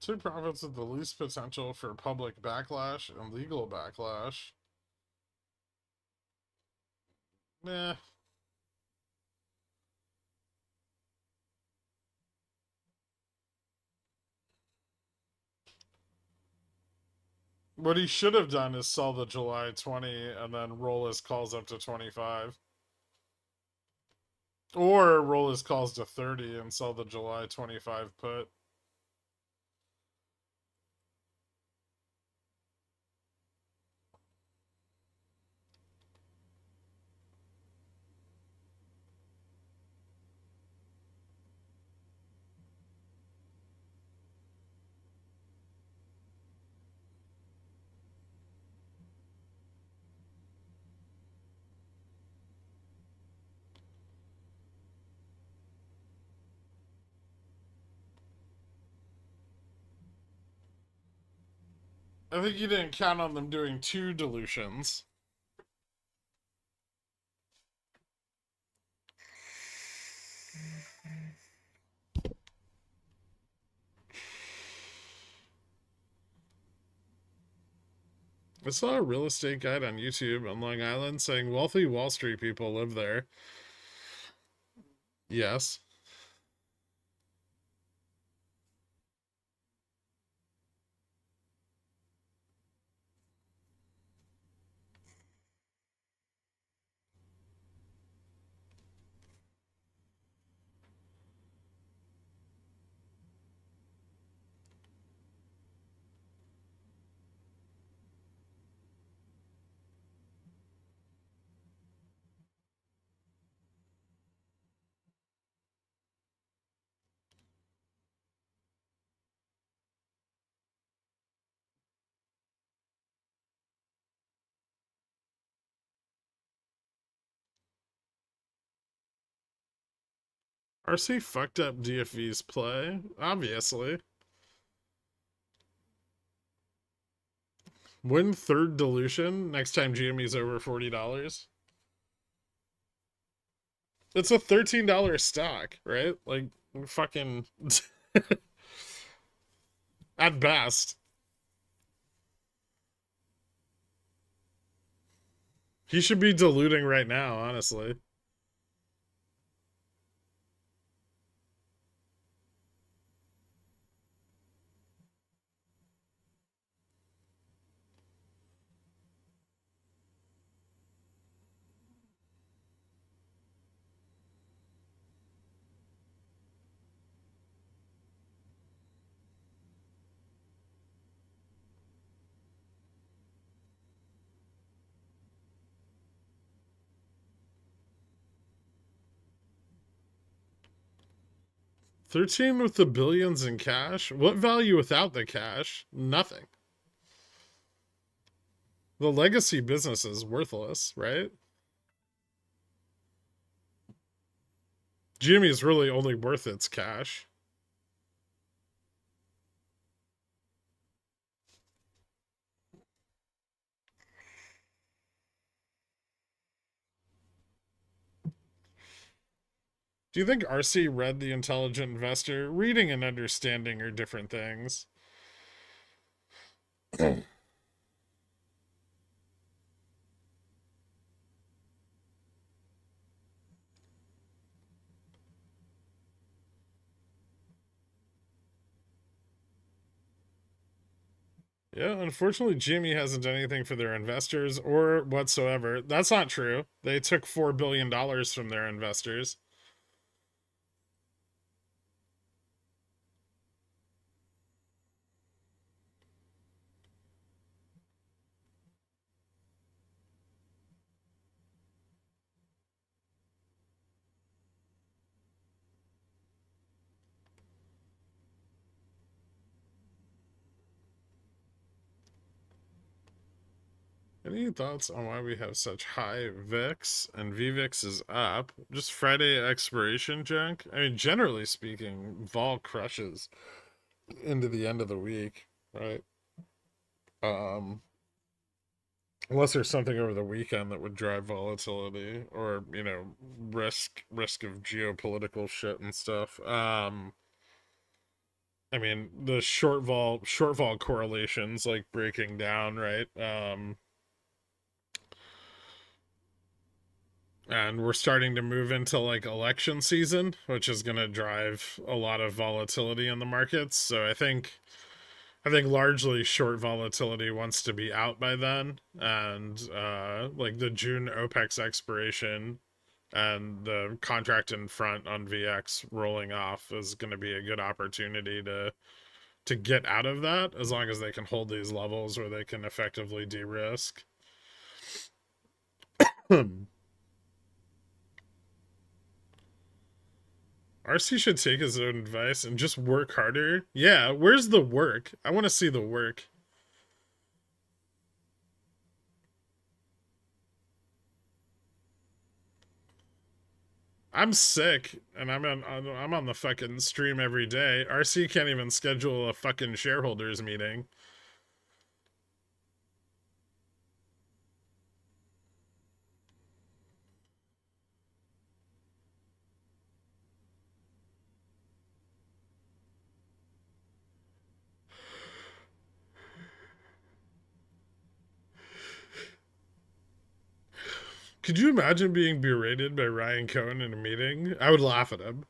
Took profits with the least potential for public backlash and legal backlash. Nah. What he should have done is sell the July 20 and then roll his calls up to 25. Or roll his calls to 30 and sell the July 25 put. I think you didn't count on them doing two dilutions. I saw a real estate guide on YouTube on Long Island saying wealthy Wall Street people live there. Yes. RC fucked up DFV's play, obviously. Win third dilution next time GME's over $40. It's a $13 stock, right? Like, fucking. At best. He should be diluting right now, honestly. $13 with the billions in cash? What value without the cash? Nothing. The legacy business is worthless, right? GME is really only worth its cash. Do you think RC read The Intelligent Investor? Reading and understanding are different things. Yeah, unfortunately, GME hasn't done anything for their investors or whatsoever. That's not true. They took $4 billion from their investors. Any thoughts on why we have such high VIX and VVIX is up? Just Friday expiration junk? I mean, generally speaking, vol crushes into the end of the week, right? Um, unless there's something over the weekend that would drive volatility or, risk of geopolitical shit and stuff. I mean, the short vol correlations like breaking down, right? And we're starting to move into like election season, which is going to drive a lot of volatility in the markets. So I think largely short volatility wants to be out by then, and like the June OPEX expiration and the contract in front on VX rolling off is going to be a good opportunity to get out of that, as long as they can hold these levels where they can effectively de-risk. RC should take his own advice and just work harder. Yeah, where's the work? I want to see the work. I'm sick, and I'm on the fucking stream every day. RC can't even schedule a fucking shareholders meeting. Could you imagine being berated by Ryan Cohen in a meeting? I would laugh at him.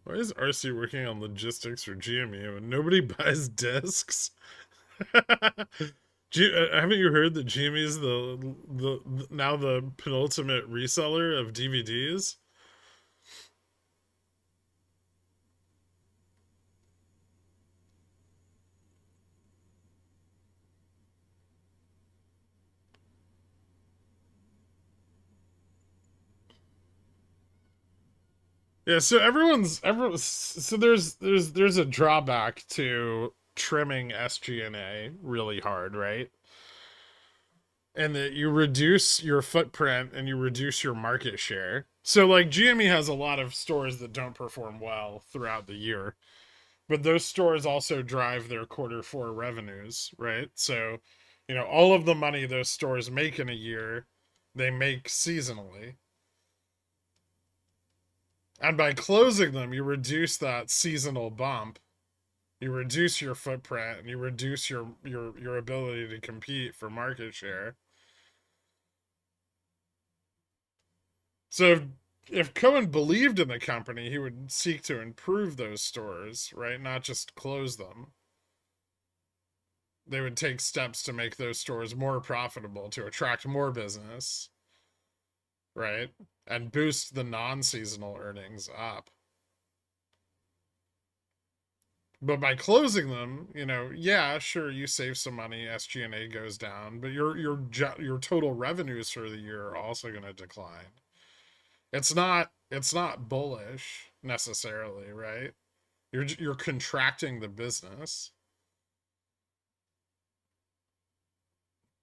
Why is RC working on logistics for GME when nobody buys discs? Haven't you heard that GME is the now the penultimate reseller of DVDs? Yeah, so so there's a drawback to trimming SG&A really hard, right? And that you reduce your footprint and you reduce your market share. So like GME has a lot of stores that don't perform well throughout the year, but those stores also drive their quarter four revenues, right? So, all of the money those stores make in a year, they make seasonally. And by closing them, you reduce that seasonal bump, you reduce your footprint, and you reduce your ability to compete for market share. So if Cohen believed in the company, he would seek to improve those stores, right? Not just close them. They would take steps to make those stores more profitable, to attract more business, right? And boost the non-seasonal earnings up. But by closing them, yeah, sure, you save some money, SG&A goes down, but your total revenues for the year are also going to decline. It's not bullish necessarily, right? You're contracting the business.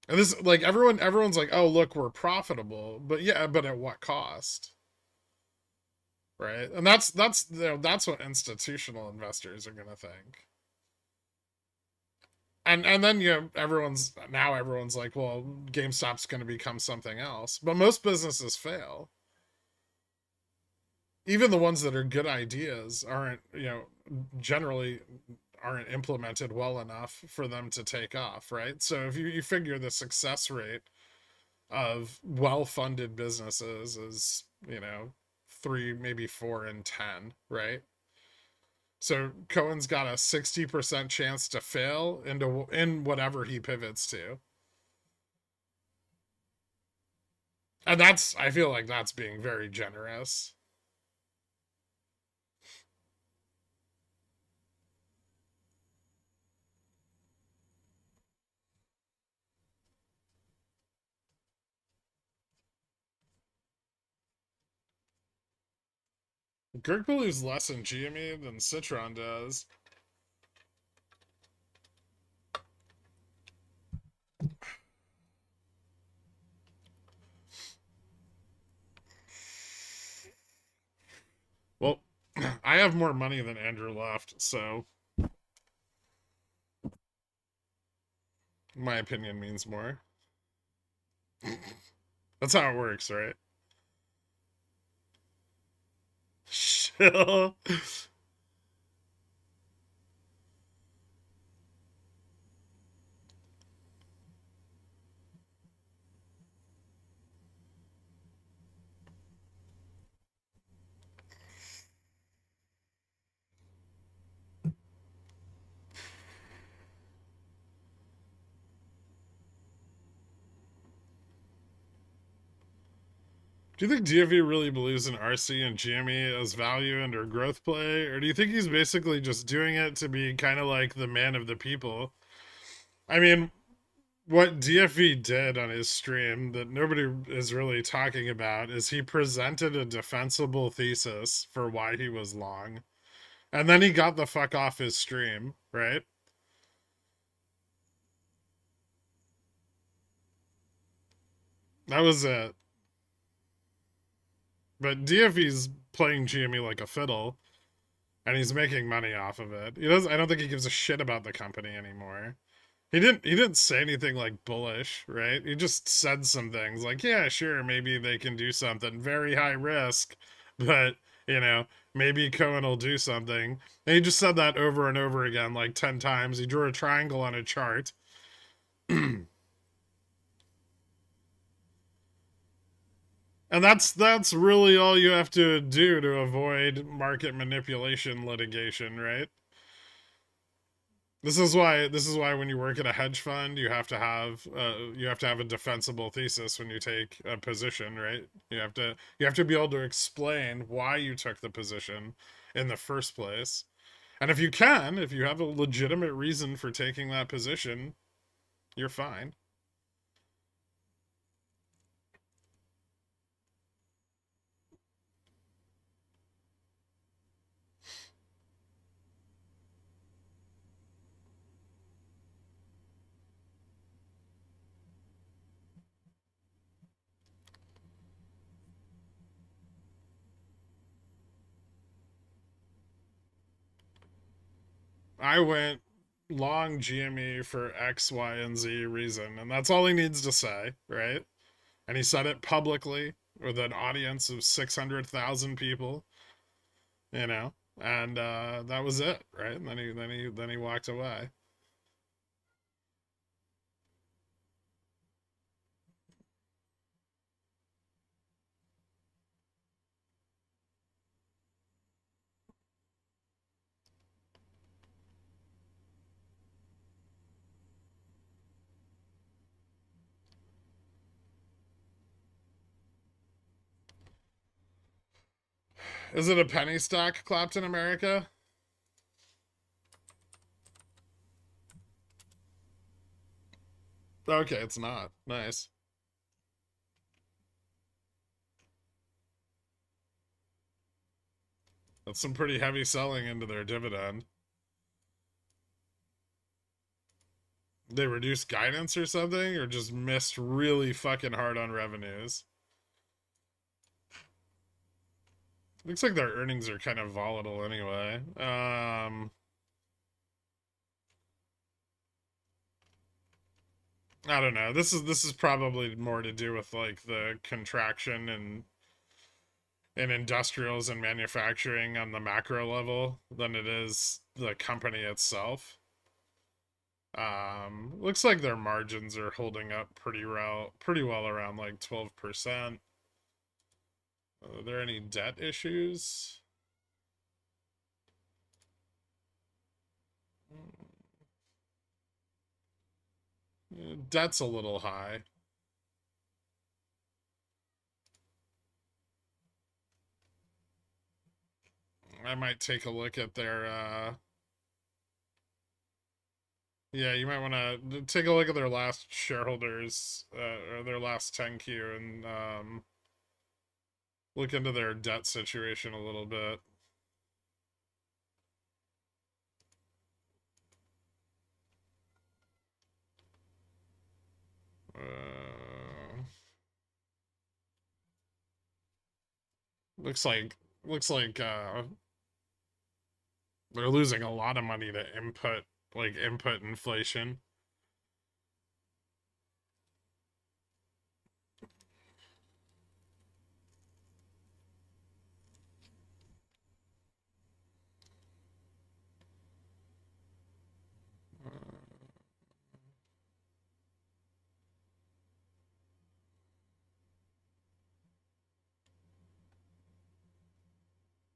And this, like, everyone's like, "Oh, look, we're profitable." But yeah, but at what cost? Right? And that's what institutional investors are going to think. And then everyone's like, "Well, GameStop's going to become something else." But most businesses fail. Even the ones that are good ideas aren't, generally aren't implemented well enough for them to take off, right? So if you figure the success rate of well-funded businesses is, 3, maybe 4 in 10, right? So Cohen's got a 60% chance to fail in whatever he pivots to. And I feel like that's being very generous. Gherk believes less in GME than Citron does. Well, I have more money than Andrew left, so my opinion means more. That's how it works, right? Chill. Do you think DFE really believes in RC and GME as value and or growth play? Or do you think he's basically just doing it to be kind of like the man of the people? I mean, what DFE did on his stream that nobody is really talking about is he presented a defensible thesis for why he was long. And then he got the fuck off his stream, right? That was it. But DFE's playing GME like a fiddle, and he's making money off of it. I don't think he gives a shit about the company anymore. He didn't say anything like bullish, right? He just said some things like, yeah, sure, maybe they can do something very high risk, but you know, maybe Cohen will do something. And he just said that over and over again, like 10 times. He drew a triangle on a chart. And that's really all you have to do to avoid market manipulation litigation, right? This is why when you work at a hedge fund, you have to have a defensible thesis when you take a position, right? You have to be able to explain why you took the position in the first place. And if you have a legitimate reason for taking that position, you're fine. I went long GME for X, Y, and Z reason, and that's all he needs to say, right? And he said it publicly with an audience of 600,000 people, you know, and that was it, right? And then he walked away. Is it a penny stock, Clapton America? Okay, it's not. Nice. That's some pretty heavy selling into their dividend. They reduced guidance or something, or just missed really fucking hard on revenues. Looks like their earnings are kind of volatile anyway. I don't know. This is probably more to do with like the contraction in industrials and manufacturing on the macro level than it is the company itself. Looks like their margins are holding up pretty well around like 12%. Are there any debt issues? Debt's a little high. I might take a look at their yeah, you might want to take a look at their last shareholders or their last 10Q and look into their debt situation a little bit. Uh, looks like looks like they're losing a lot of money to input inflation.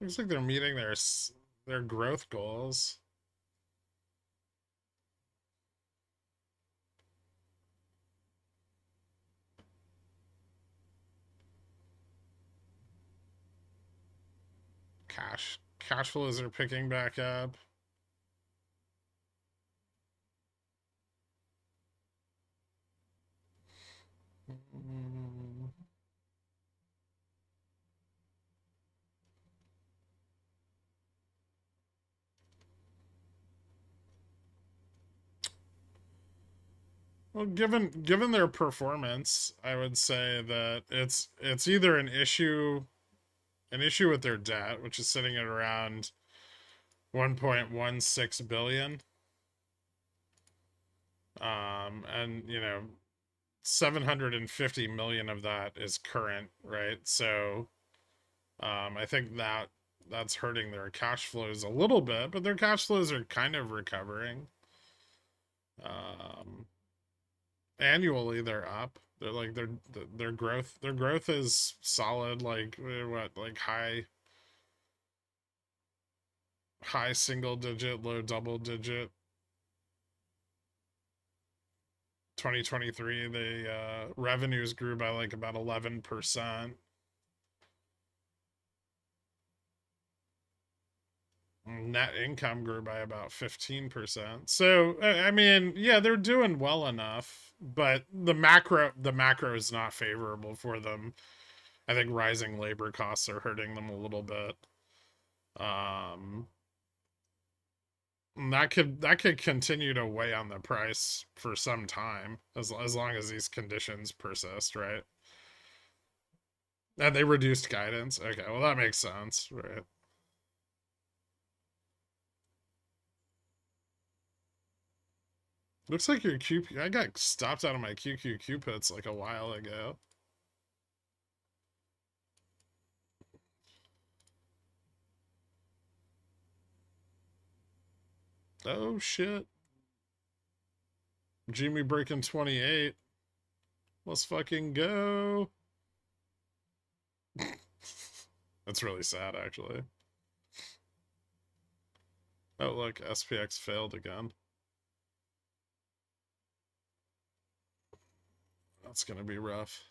Looks like they're meeting their growth goals. Cash flows are picking back up. Mm. Well, given their performance, I would say that it's either an issue with their debt, which is sitting at around 1.16 billion, And 750 million of that is current, right? So I think that's hurting their cash flows a little bit, but their cash flows are kind of recovering. Um, Annually they're up. They're like their growth is solid, like what, like high single digit, low double digit. 2023 the revenues grew by like about 11%. Net income grew by about 15%. So I mean, yeah, they're doing well enough, but the macro is not favorable for them. I think rising labor costs are hurting them a little bit. Um that could continue to weigh on the price for some time, as long as these conditions persist, right? And they reduced guidance. Okay, well that makes sense, right? Looks like your QQ. I got stopped out of my QQQ pits like a while ago. Oh shit. GME breaking 28. Let's fucking go. That's really sad, actually. Oh, look, SPX failed again. That's gonna be rough.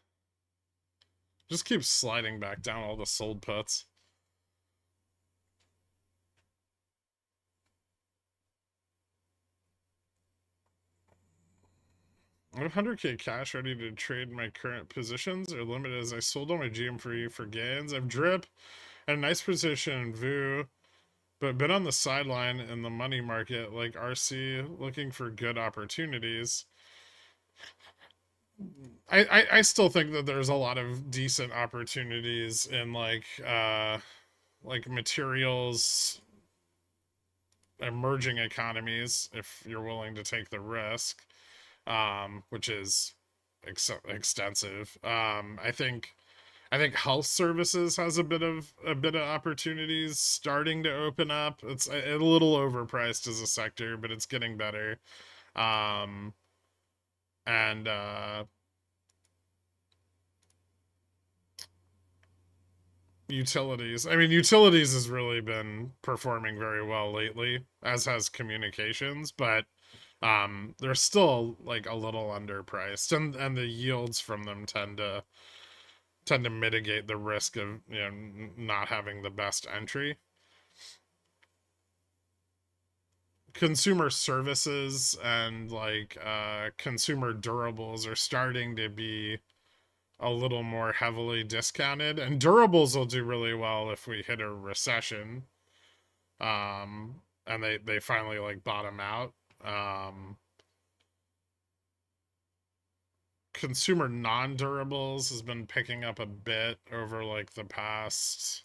Just keep sliding back down all the sold puts. I have 100k cash ready to trade my current positions or limited as I sold all my GM for gains. I've drip and a nice position in VU, but been on the sideline in the money market like RC looking for good opportunities. I still think that there's a lot of decent opportunities in like materials, emerging economies if you're willing to take the risk, which is extensive. I think health services has a bit of opportunities starting to open up. It's a little overpriced as a sector, but it's getting better. Um, and Utilities. I mean, utilities has really been performing very well lately, as has communications, but they're still like a little underpriced, and the yields from them tend to mitigate the risk of not having the best entry. Consumer services and like consumer durables are starting to be a little more heavily discounted, and durables will do really well if we hit a recession, and they finally like bottom out. Consumer non-durables has been picking up a bit over like the past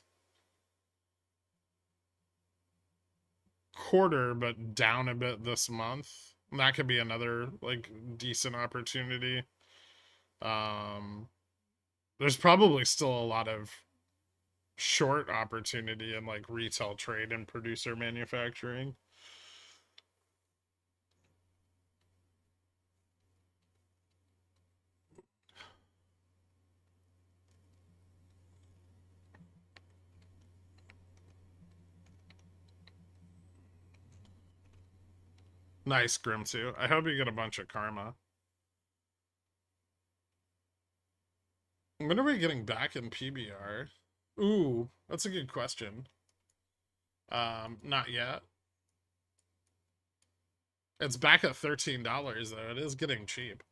quarter, but down a bit this month. And that could be another like decent opportunity. um there's probably still a lot of short opportunity in like retail trade and producer manufacturing. Nice, Grimsu. I hope you get a bunch of karma. When are we getting back in PBR? Ooh, that's a good question. Not yet. It's back at $13 though. It is getting cheap.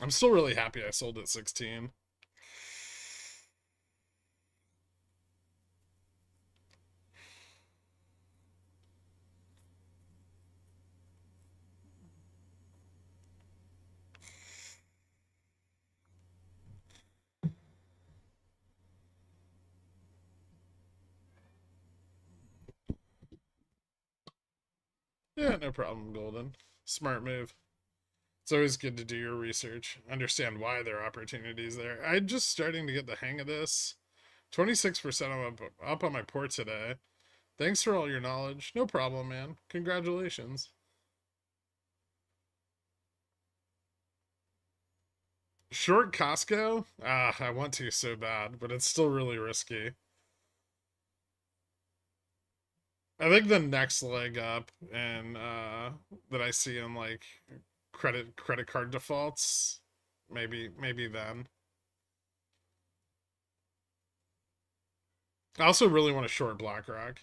I'm still really happy I sold at 16. Yeah, no problem, Golden. Smart move. It's always good to do your research, understand why there are opportunities there. I'm just starting to get the hang of this. 26% up on my port today. Thanks for all your knowledge. No problem, man. Congratulations. Short Costco? Ah, I want to so bad, but it's still really risky. I think the next leg up and that I see in like credit card defaults, maybe then. I also really want to short BlackRock.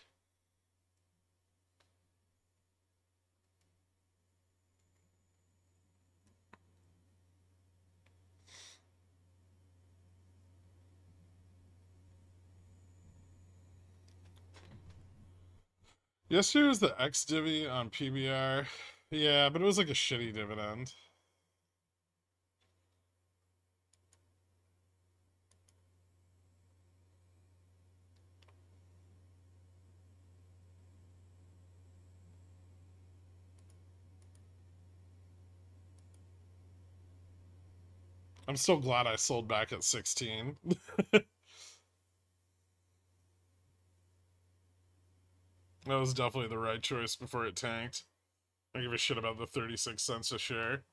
Yesterday was the X divvy on PBR. Yeah, but it was like a shitty dividend. I'm still glad I sold back at 16. That was definitely the right choice before it tanked. I don't give a shit about the 36 cents a share.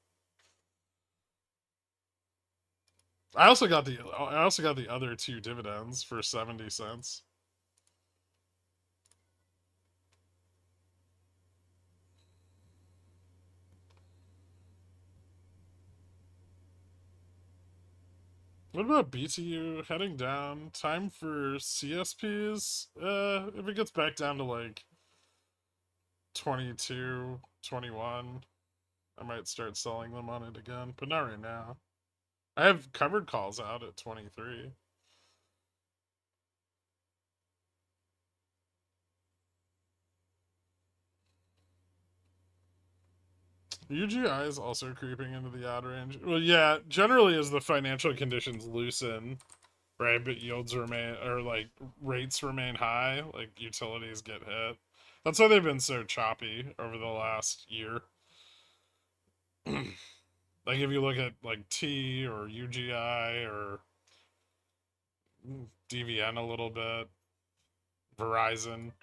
I also got the other two dividends for 70 cents. What about BTU heading down? Time for CSPs? If it gets back down to like 22, 21, I might start selling them on it again, but not right now. I have covered calls out at 23. UGI is also creeping into the odd range. Well, yeah, generally as the financial conditions loosen, right, but yields remain, or like rates remain high, like utilities get hit. That's why they've been so choppy over the last year. Like if you look at like T or UGI or DVN a little bit, Verizon.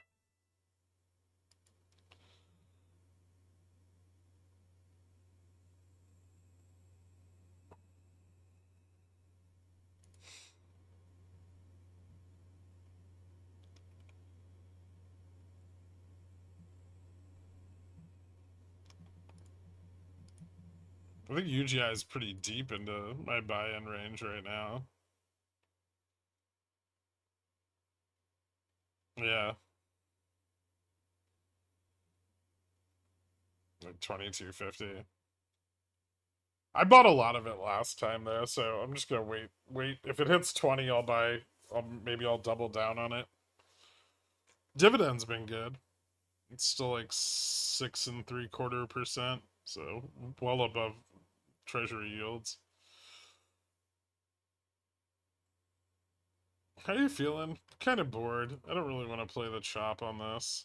I think UGI is pretty deep into my buy-in range right now. Yeah, like 22.50. I bought a lot of it last time though, so I'm just gonna wait. If it hits 20, I'll buy. Maybe I'll double down on it. Dividend's been good. It's still like 6.75%, so well above Treasury yields. How you feeling? Kind of bored. I don't really want to play the chop on this.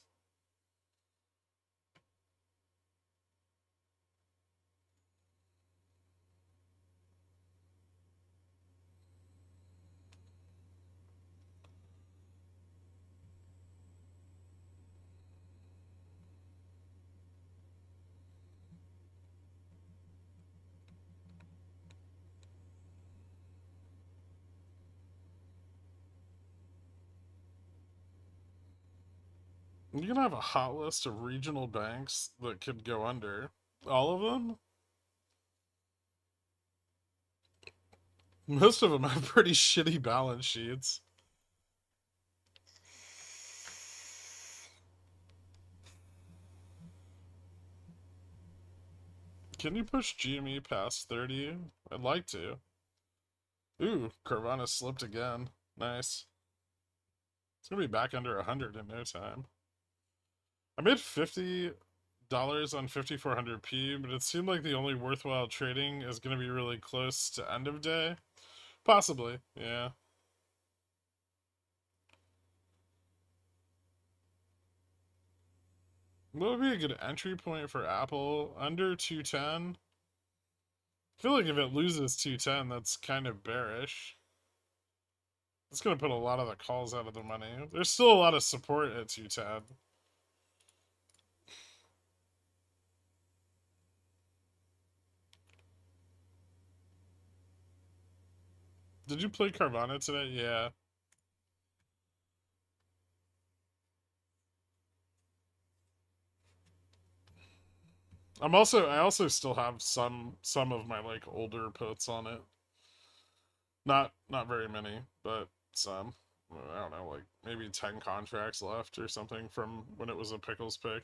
You're gonna have a hot list of regional banks that could go under. All of them? Most of them have pretty shitty balance sheets. Can you push GME past 30? I'd like to. Ooh, Carvana slipped again. Nice. It's gonna be back under 100 in no time. I made $50 on 5400p, but it seemed like the only worthwhile trading is gonna be really close to end of day. Possibly, yeah. What would be a good entry point for Apple? Under 210? I feel like if it loses 210, that's kind of bearish. It's going to put a lot of the calls out of the money. There's still a lot of support at 210. Did you play Carvana today? Yeah. I also still have some of my like older puts on it. Not very many, but some. I don't know, like maybe 10 contracts left or something from when it was a pickles pick.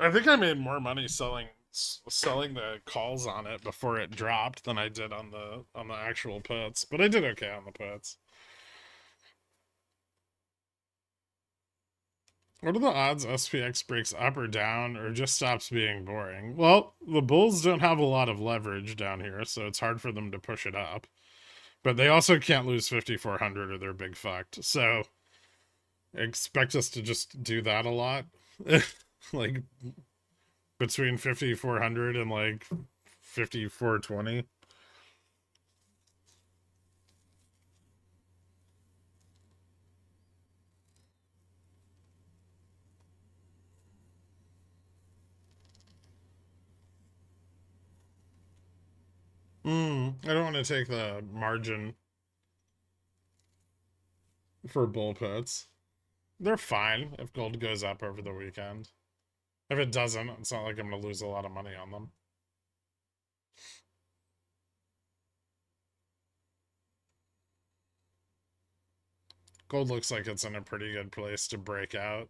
I think I made more money selling the calls on it before it dropped than I did on the actual puts, but I did okay on the puts. What are the odds SPX breaks up or down or just stops being boring? Well, the bulls don't have a lot of leverage down here, so it's hard for them to push it up. But they also can't lose 5,400 or they're big fucked. So expect us to just do that a lot. Like between 5,400 and like 5,420. I don't want to take the margin for bull puts. They're fine if gold goes up over the weekend. If it doesn't, it's not like I'm going to lose a lot of money on them. Gold looks like it's in a pretty good place to break out.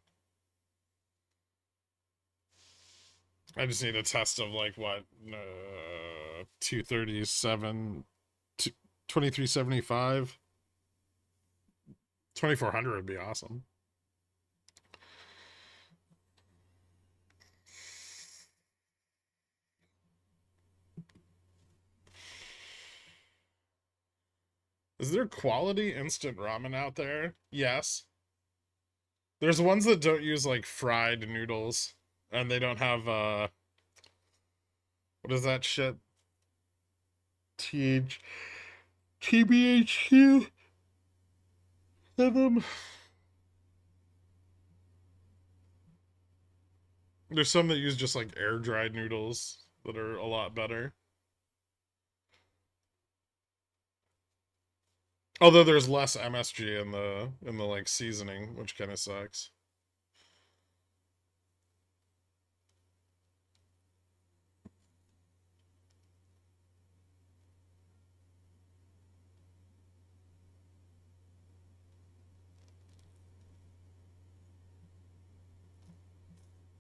I just need a test of like what 237 2375 2400 would be awesome. Is there quality instant ramen out there? Yes. There's ones that don't use like fried noodles and they don't have what is that shit? TH TBHQ in them. There's some that use just like air dried noodles that are a lot better. Although there's less MSG in the like seasoning, which kind of sucks.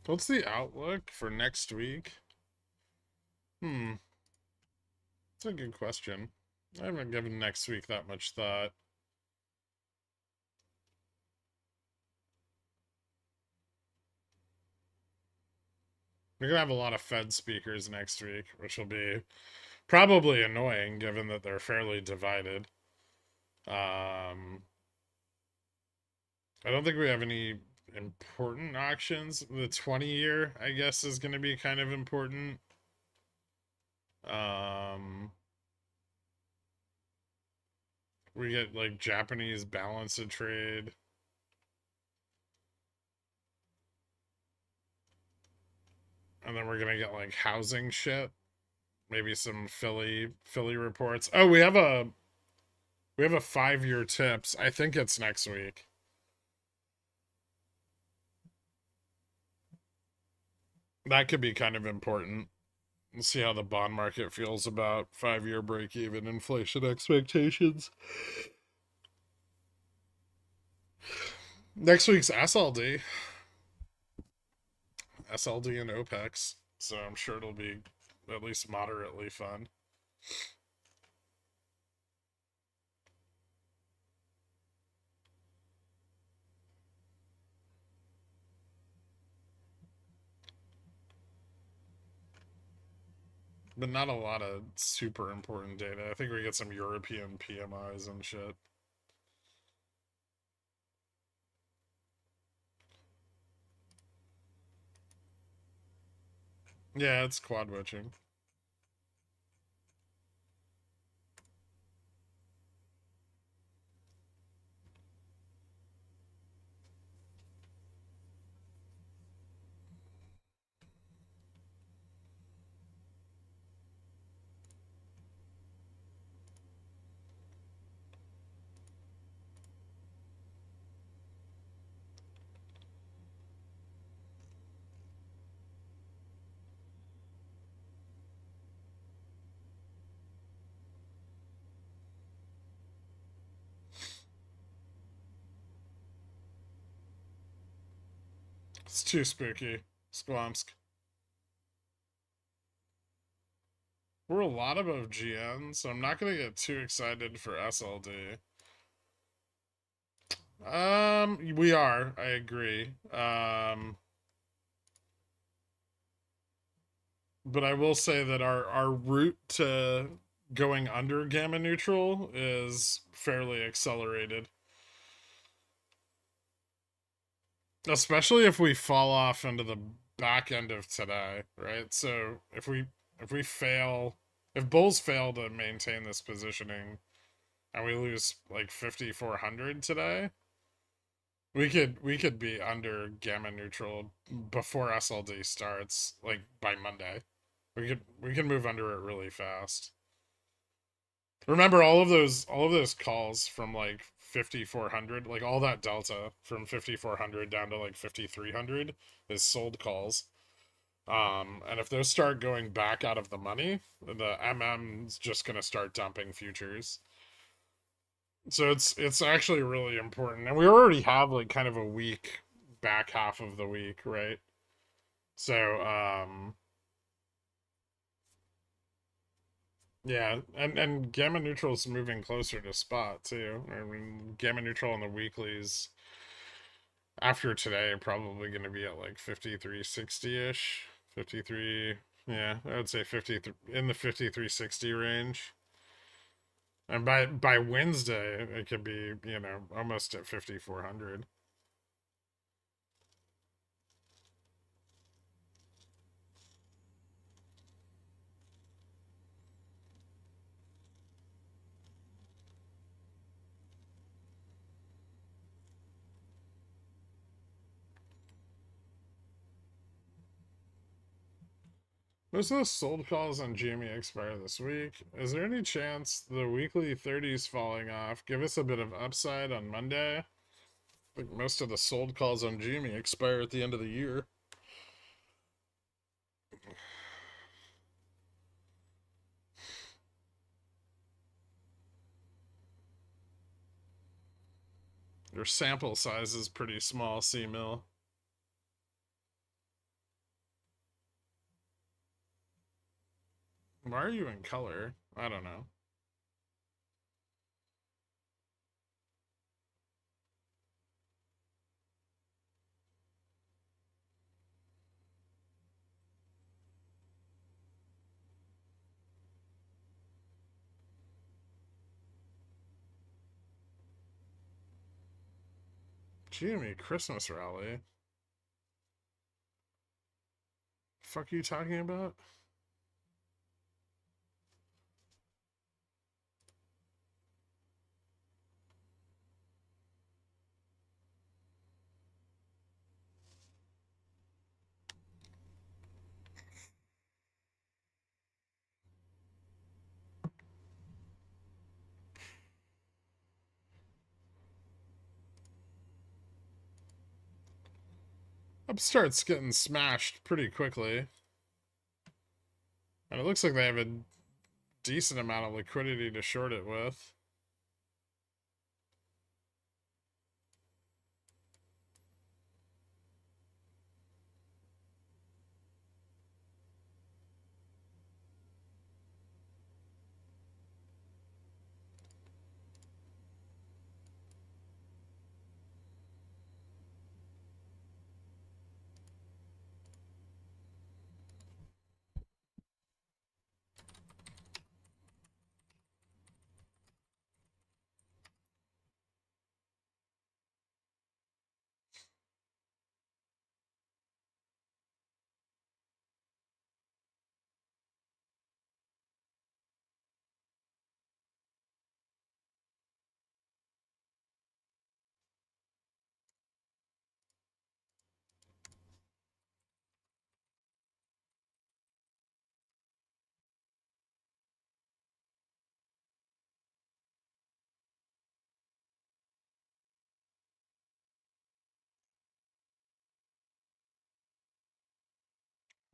What's the outlook for next week? That's a good question. I haven't given next week that much thought. We're gonna have a lot of Fed speakers next week, which will be probably annoying given that they're fairly divided. I don't think we have any important auctions. The 20-year, I guess, is going to be kind of important. We get like Japanese balance of trade. And then we're going to get like housing shit. Maybe some Philly reports. Oh, we have a 5-year tips. I think it's next week. That could be kind of important. We'll see how the bond market feels about 5-year break-even inflation expectations. Next week's SLD. SLD and OPEX. So I'm sure it'll be at least moderately fun. but not a lot of super important data. I think we get some European PMIs and shit. Yeah, it's quad witching. It's too spooky. Squamsk. We're a lot above GN, so I'm not gonna get too excited for SLD. We are. I agree. But I will say that our route to going under gamma neutral is fairly accelerated. Especially if we fall off into the back end of today, right? So if we fail, if bulls fail to maintain this positioning and we lose like 5400 today, we could be under gamma neutral before SLD starts, like by Monday. We can move under it really fast. Remember all of those calls from like 5400, like all that delta from 5400 down to like 5300 is sold calls. And if those start going back out of the money, the MM's just gonna start dumping futures. So it's actually really important. And we already have like kind of a weak back half of the week, right? So yeah, and gamma neutral is moving closer to spot too. I mean, gamma neutral on the weeklies after today are probably going to be at like 5360-ish. 53, yeah, I would say 50 in the 5360 range. And by Wednesday, it could be, almost at 5400. Most of the sold calls on GME expire this week. Is there any chance the weekly 30s falling off give us a bit of upside on Monday? I think most of the sold calls on GME expire at the end of the year. Your sample size is pretty small, C-Mill. Why are you in color? I don't know. GME Christmas rally. Fuck you talking about? Upstart's getting smashed pretty quickly. And it looks like they have a decent amount of liquidity to short it with.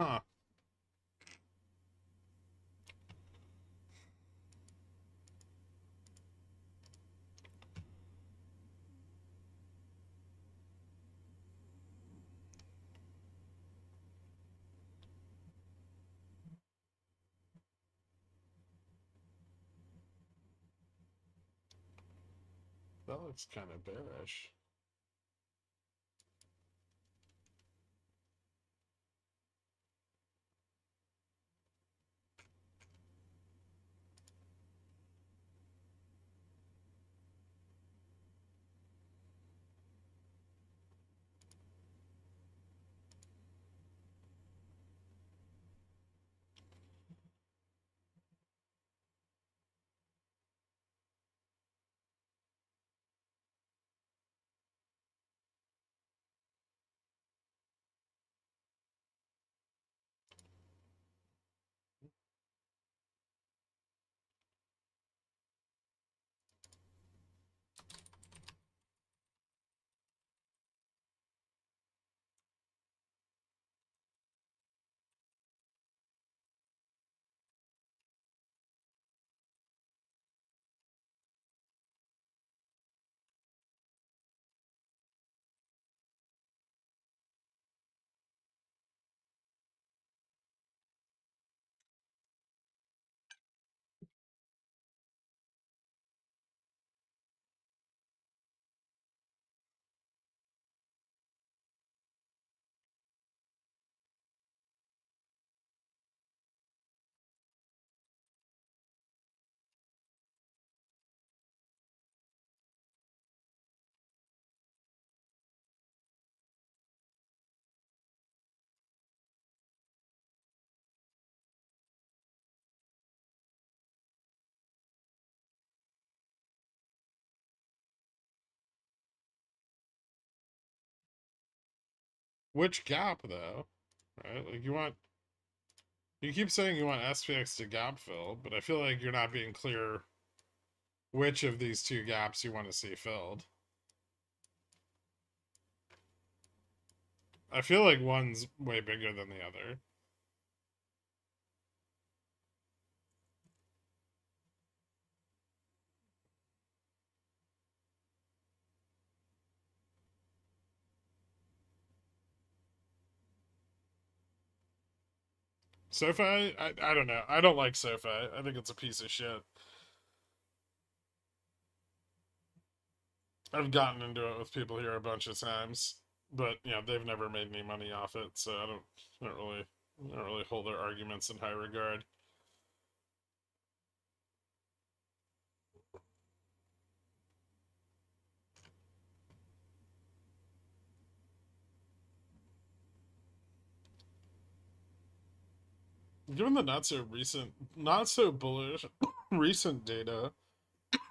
Huh. That looks kind of bearish. Which gap though? Right? Like you keep saying you want SPX to gap fill, but I feel like you're not being clear which of these two gaps you want to see filled. I feel like one's way bigger than the other. SoFi, I don't know. I don't like SoFi. I think it's a piece of shit. I've gotten into it with people here a bunch of times, but they've never made any money off it, so I don't really hold their arguments in high regard. Given the not so bullish recent data,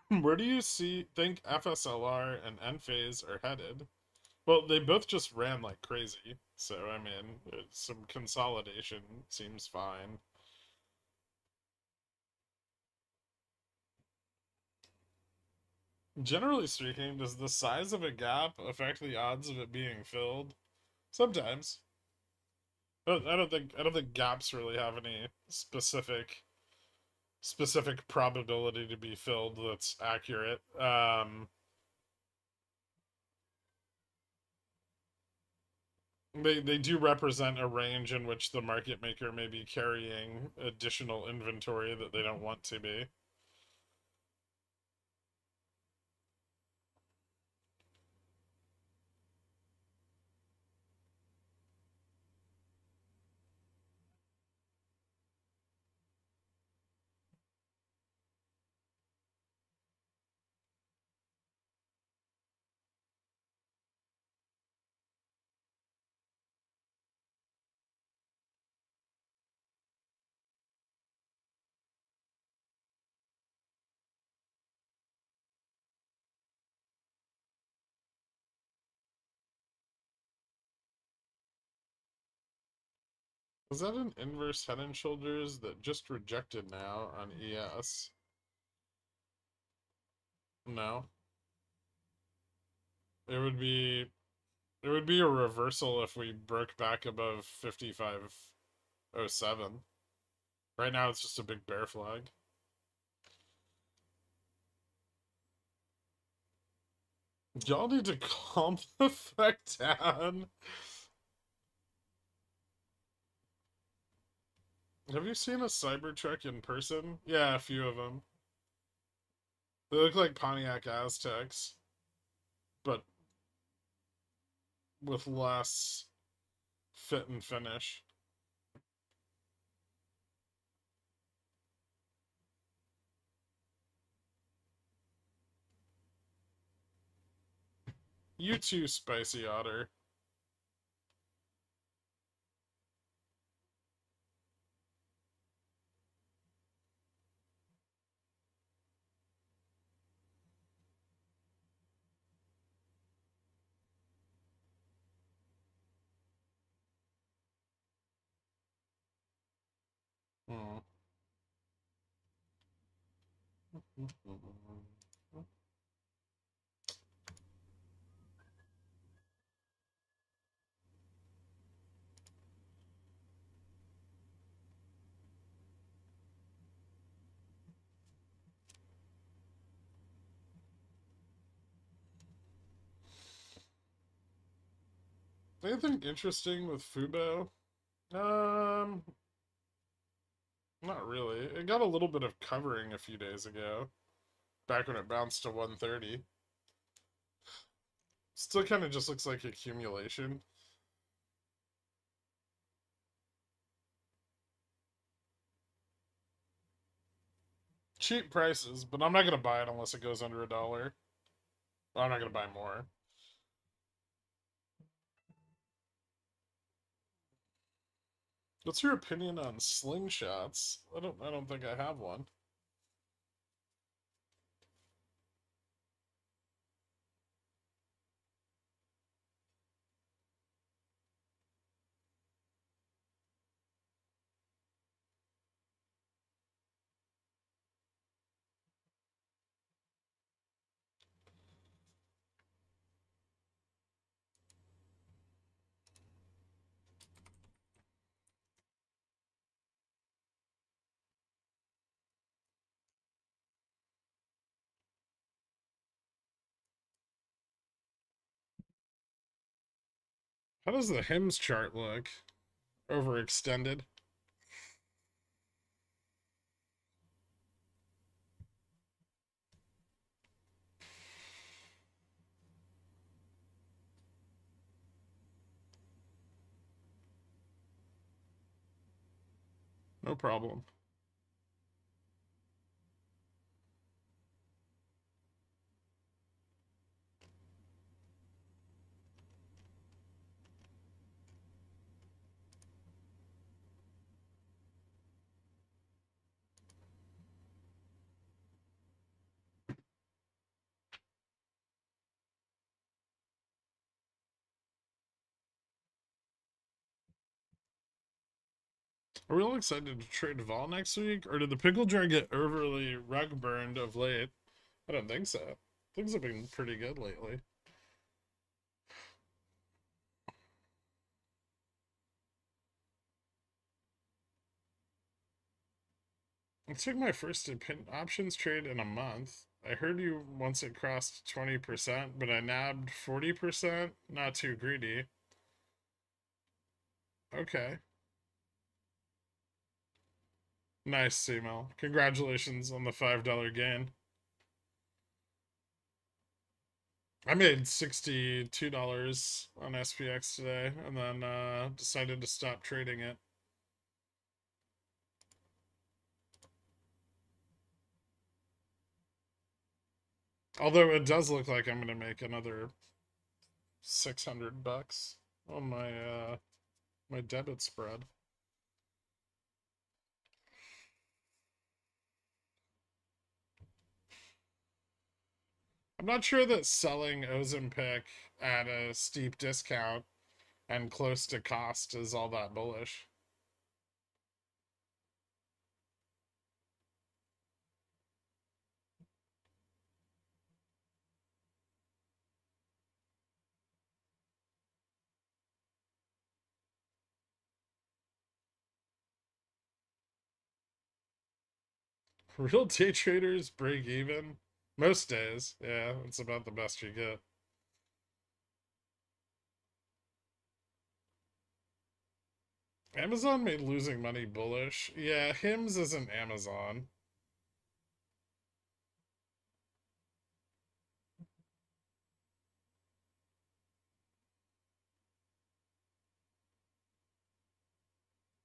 where do you think FSLR and Enphase are headed? Well, they both just ran like crazy, so I mean, some consolidation seems fine. Generally speaking, does the size of a gap affect the odds of it being filled? Sometimes. I don't think gaps really have any specific probability to be filled that's accurate. They do represent a range in which the market maker may be carrying additional inventory that they don't want to be. Was that an inverse head and shoulders that just rejected now on ES? No. It would be it would be a reversal if we broke back above 55. 07. Right now it's just a big bear flag. Y'all need to calm the fuck down. Have you seen a Cybertruck in person? Yeah, a few of them. They look like Pontiac Aztecs, but with less fit and finish. You too, Spicy Otter. Hmm. Anything interesting with Fubo? Um, Not really. It got a little bit of covering a few days ago, back when it bounced to 130. Still kind of just looks like accumulation. Cheap prices, but I'm not gonna buy it unless it goes under $1. Well, I'm not gonna buy more. What's your opinion on slingshots? I don't think I have one. How does the hymns chart look? Overextended? No problem. Are we all excited to trade vol next week, or did the pickle jar get overly rug burned of late? I don't think so. Things have been pretty good lately. I took my first options trade in a month. I heard you once it crossed 20%, but I nabbed 40%. Not too greedy. Okay. Nice, CML. Congratulations on the $5 gain. I made $62 on SPX today, and then decided to stop trading it. Although it does look like I'm gonna make another $600 on my debit spread. I'm not sure that selling Ozempic at a steep discount and close to cost is all that bullish. Real day traders break even most days. Yeah, it's about the best you get. Amazon made losing money bullish. Yeah, Hims isn't Amazon.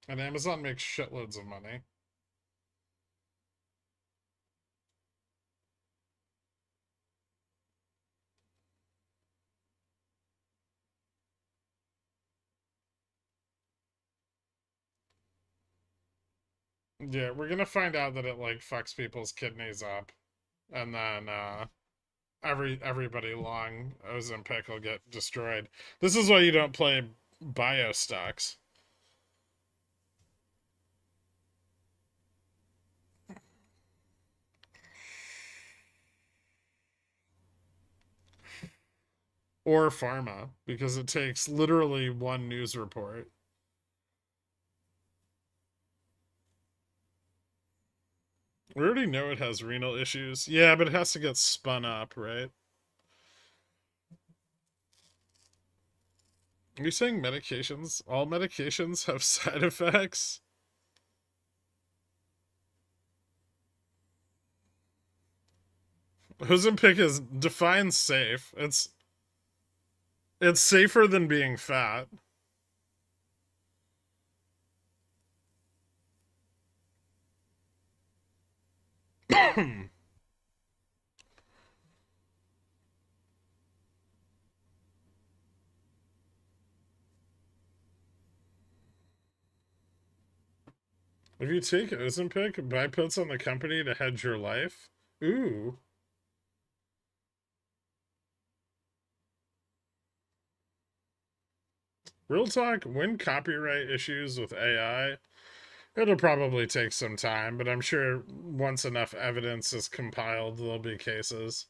And Amazon makes shitloads of money. Yeah, we're gonna find out that it like fucks people's kidneys up. And then everybody long Ozempic will get destroyed. This is why you don't play bio stocks. Or pharma, because it takes literally one news report. We already know it has renal issues. Yeah, but it has to get spun up, right? Are you saying medications? All medications have side effects? Ozempic is defines safe. It's safer than being fat. If you take Ozempic, buy puts on the company to hedge your life. Ooh. Real talk, when copyright issues with AI, it'll probably take some time, but I'm sure once enough evidence is compiled, there'll be cases.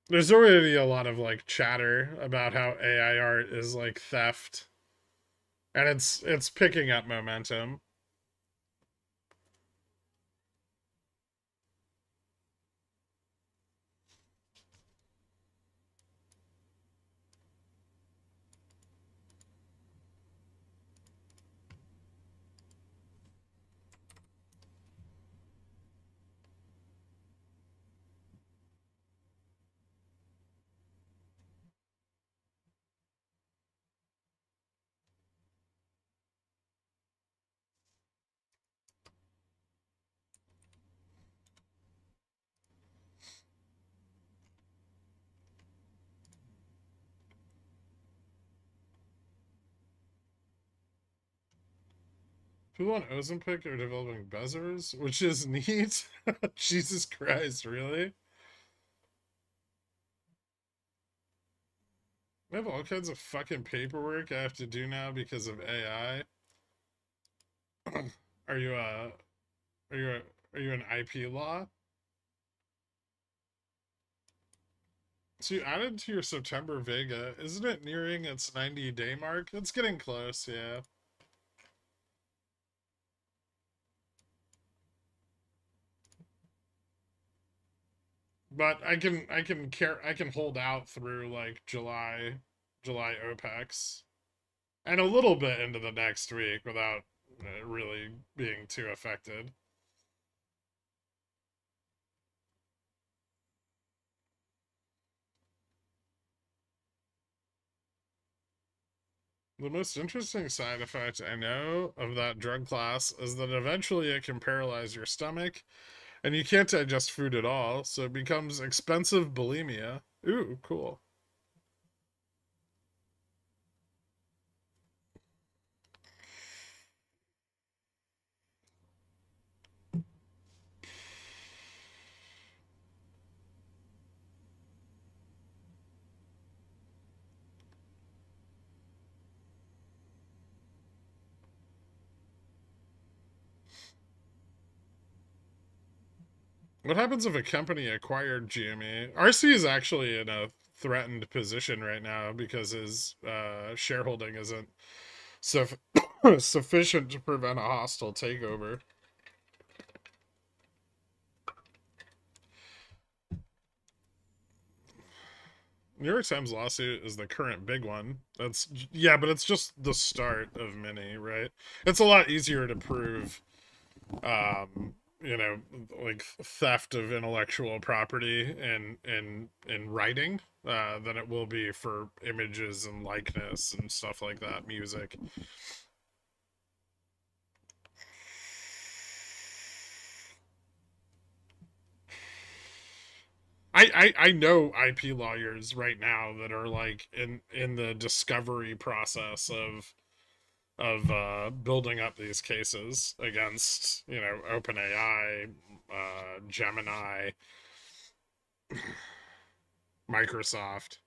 There's already a lot of like chatter about how AI art is like theft, and it's picking up momentum. People on Ozempic are developing Bezers, which is neat. Jesus Christ, really? I have all kinds of fucking paperwork I have to do now because of AI. Are you are you a, are you an IP law? So you added to your September Vega. Isn't it nearing its 90-day mark? It's getting close, yeah. But I can hold out through like July OPEX and a little bit into the next week without really being too affected. The most interesting side effect I know of that drug class is that eventually it can paralyze your stomach and you can't digest food at all, so it becomes expensive bulimia. Ooh, cool. What happens if a company acquired GME? RC is actually in a threatened position right now because his shareholding isn't so Sufficient to prevent a hostile takeover. New York Times lawsuit is the current big one. That's yeah, but it's just the start of many, right? It's a lot easier to prove, um, you know, like theft of intellectual property in writing, than it will be for images and likeness and stuff like that, music. I know IP lawyers right now that are like in the discovery process of building up these cases against, you know, OpenAI, Gemini, Microsoft.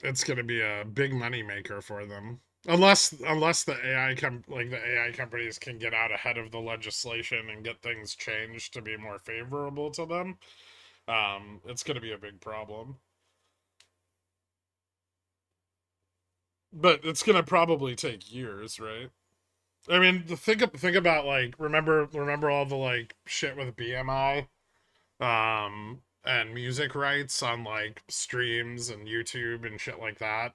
It's going to be a big money maker for them. Unless the AI companies can get out ahead of the legislation and get things changed to be more favorable to them, it's going to be a big problem. But it's going to probably take years, right? I mean, think about like remember all the like shit with BMI, and music rights on like streams and YouTube and shit like that.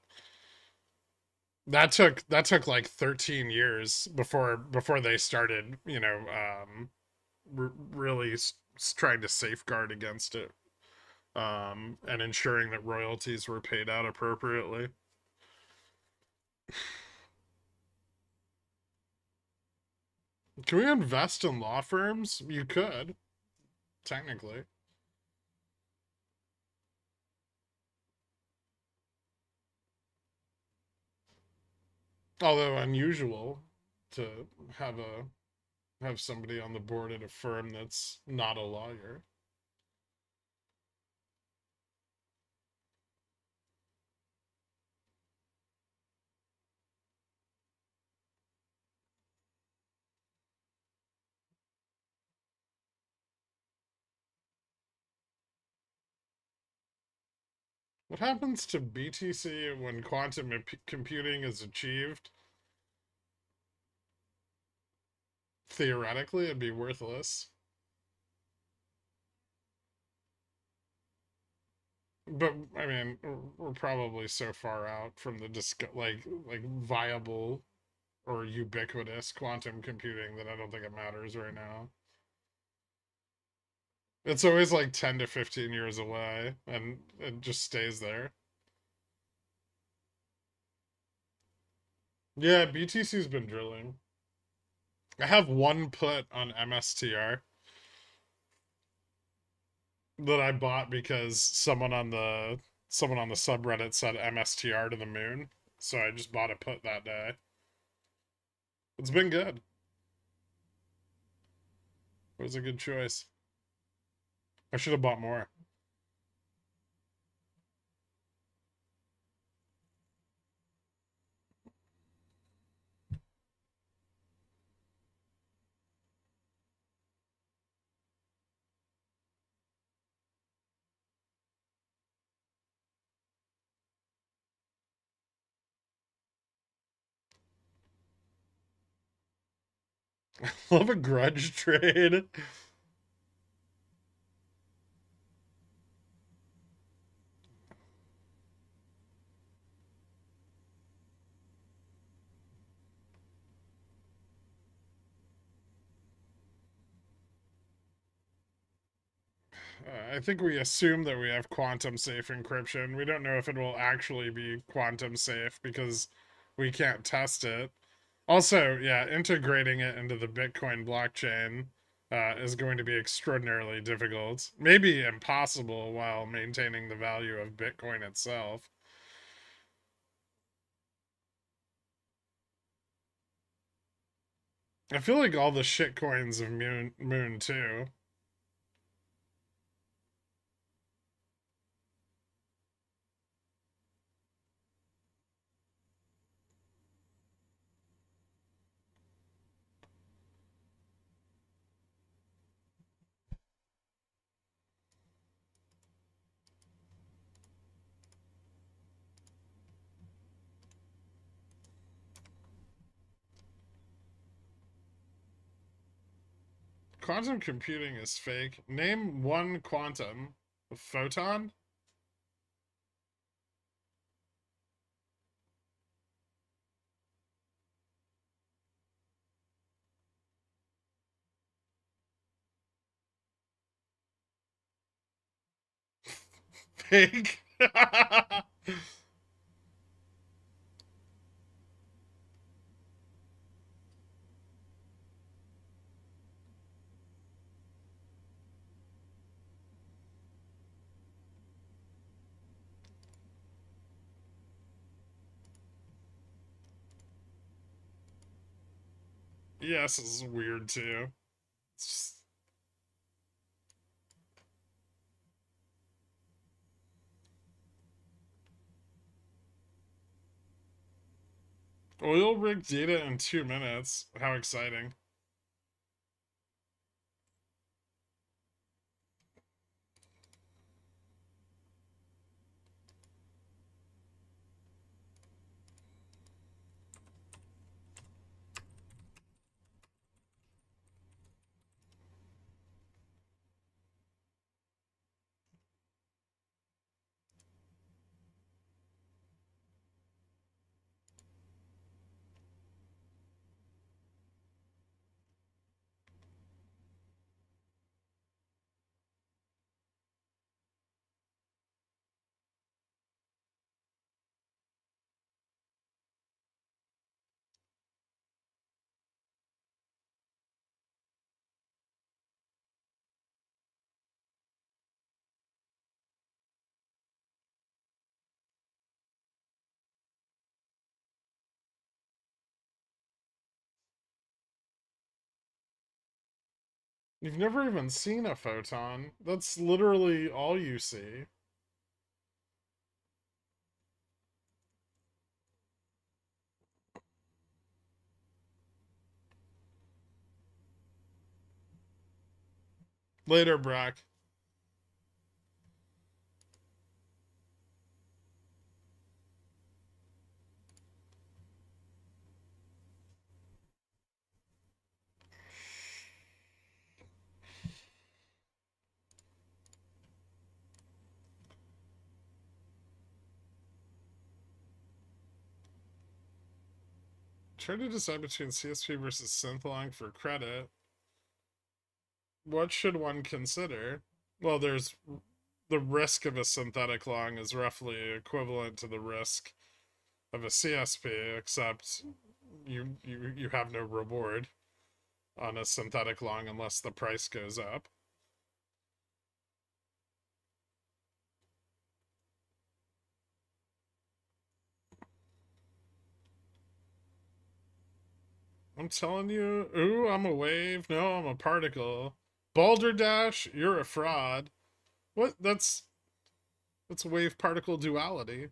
That took like 13 years before they started, you know, really trying to safeguard against it, and ensuring that royalties were paid out appropriately. Can we invest in law firms? You could, technically. Although unusual to have a have somebody on the board at a firm that's not a lawyer. What happens to BTC when quantum computing is achieved? Theoretically, it'd be worthless. But I mean, we're probably so far out from the like viable or ubiquitous quantum computing that I don't think it matters right now. It's always like 10 to 15 years away and it just stays there. Yeah, BTC's been drilling. I have one put on MSTR that I bought because someone on the subreddit said MSTR to the moon. So I just bought a put that day. It's been good. It was a good choice. I should have bought more. Love a grudge trade. I think we assume that we have quantum safe encryption. We don't know if it will actually be quantum safe because we can't test it. Also, yeah, integrating it into the Bitcoin blockchain is going to be extraordinarily difficult, maybe impossible, while maintaining the value of Bitcoin itself. I feel like all the shit coins of Moon too. Quantum computing is fake. Name one quantum. A photon? Fake? Yes, this is weird too. It's just... Oil rig data in 2 minutes. How exciting. You've never even seen a photon. That's literally all you see. Later, Brock. Try to decide between CSP versus Synthlong for credit. What should one consider? Well, there's the risk of a synthetic long is roughly equivalent to the risk of a CSP, except you have no reward on a synthetic long unless the price goes up. I'm telling you, ooh, I'm a wave. No, I'm a particle. Balderdash, you're a fraud. What? That's wave particle duality.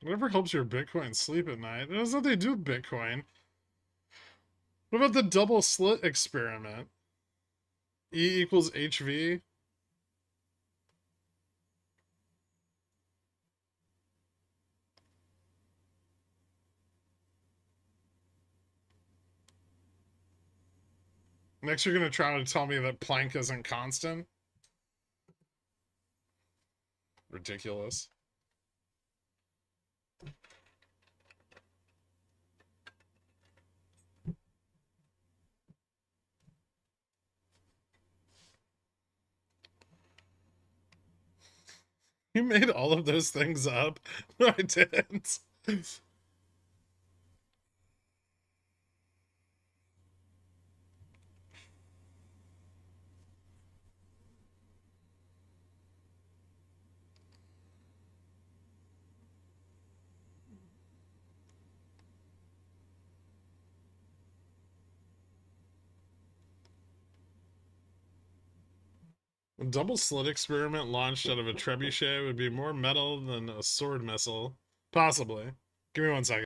Whatever helps your Bitcoin sleep at night. That's what they do with Bitcoin. What about the double slit experiment? E equals HV. Next, you're going to try to tell me that Planck isn't constant? Ridiculous. You made all of those things up? No, I didn't. A double slit experiment launched out of a trebuchet would be more metal than a sword missile. Possibly. Give me 1 second.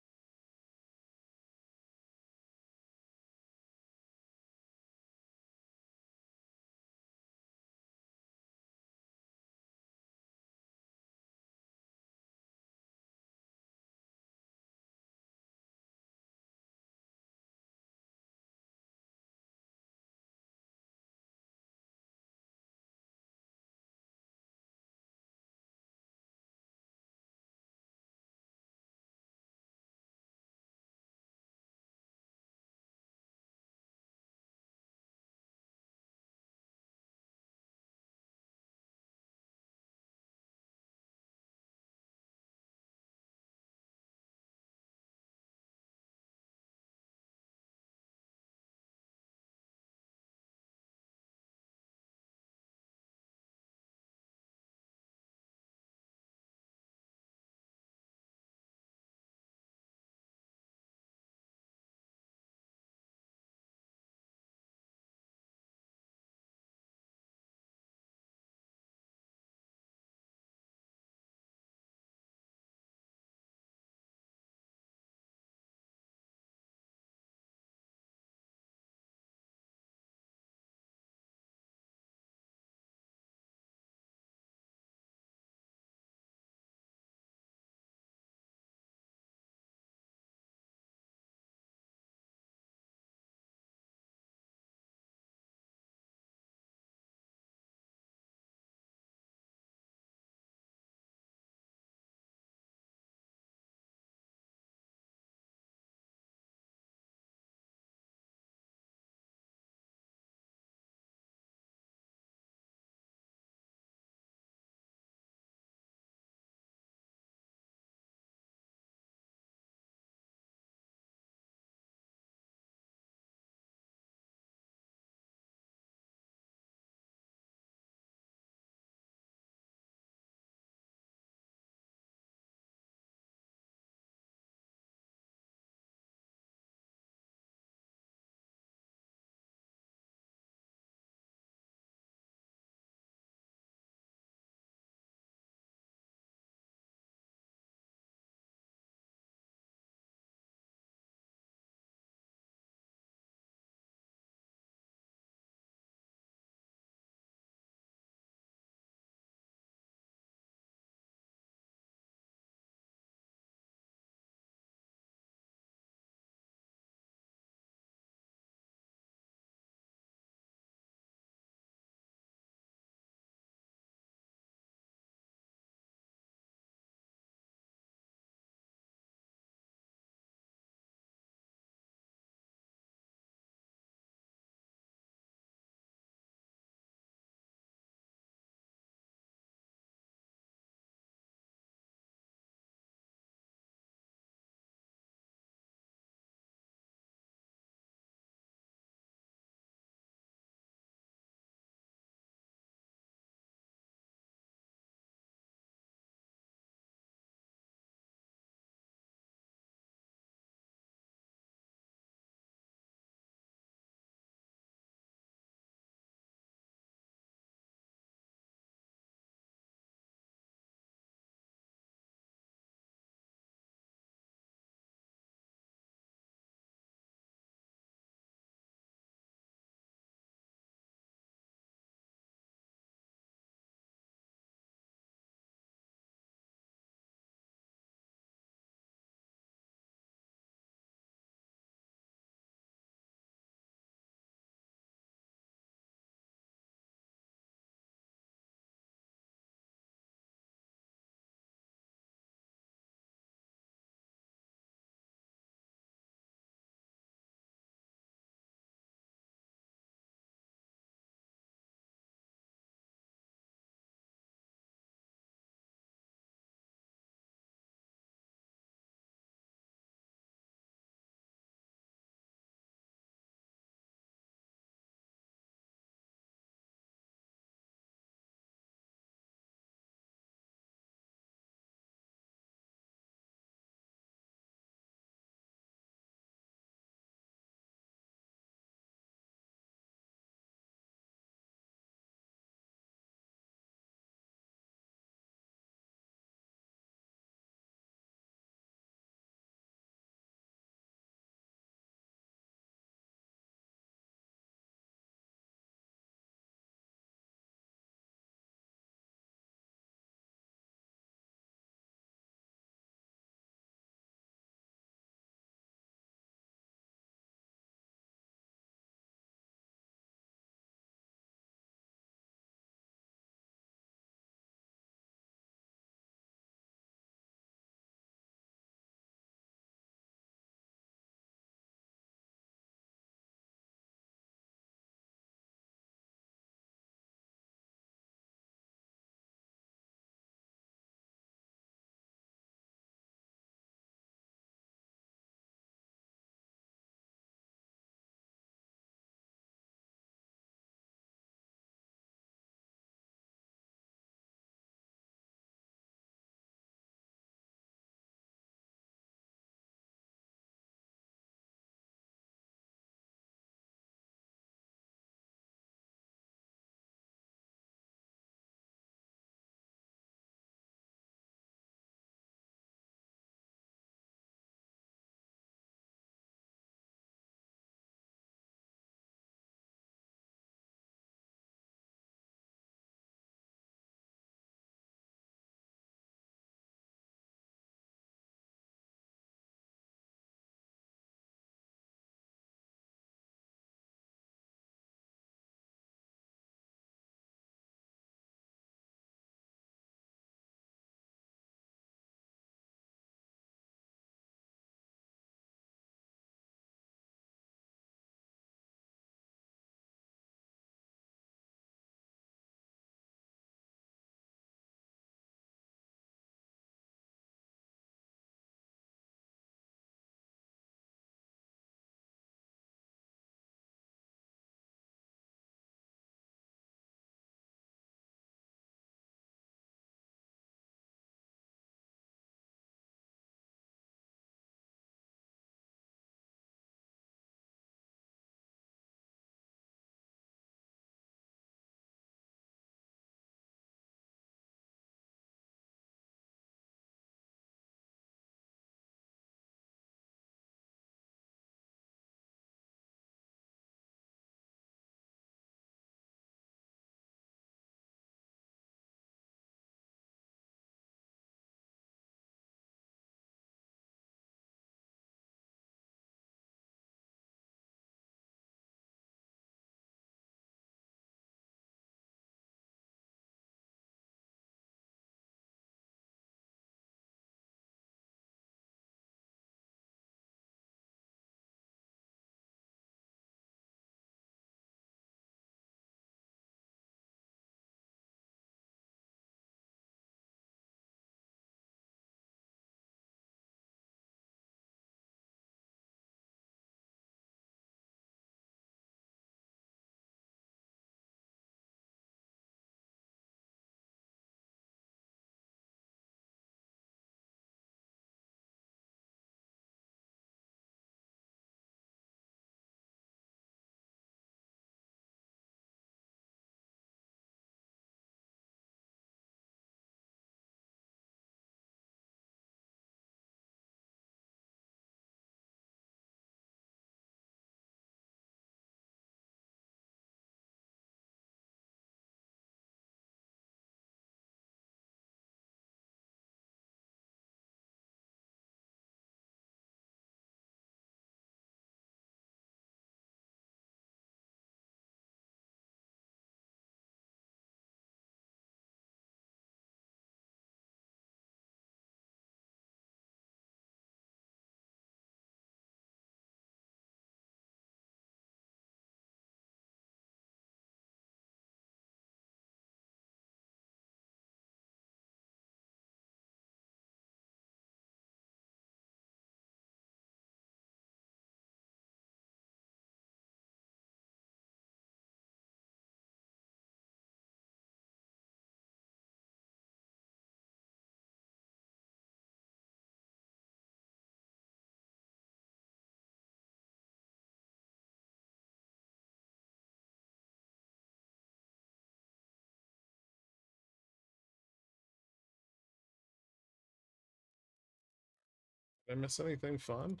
Did I miss anything fun?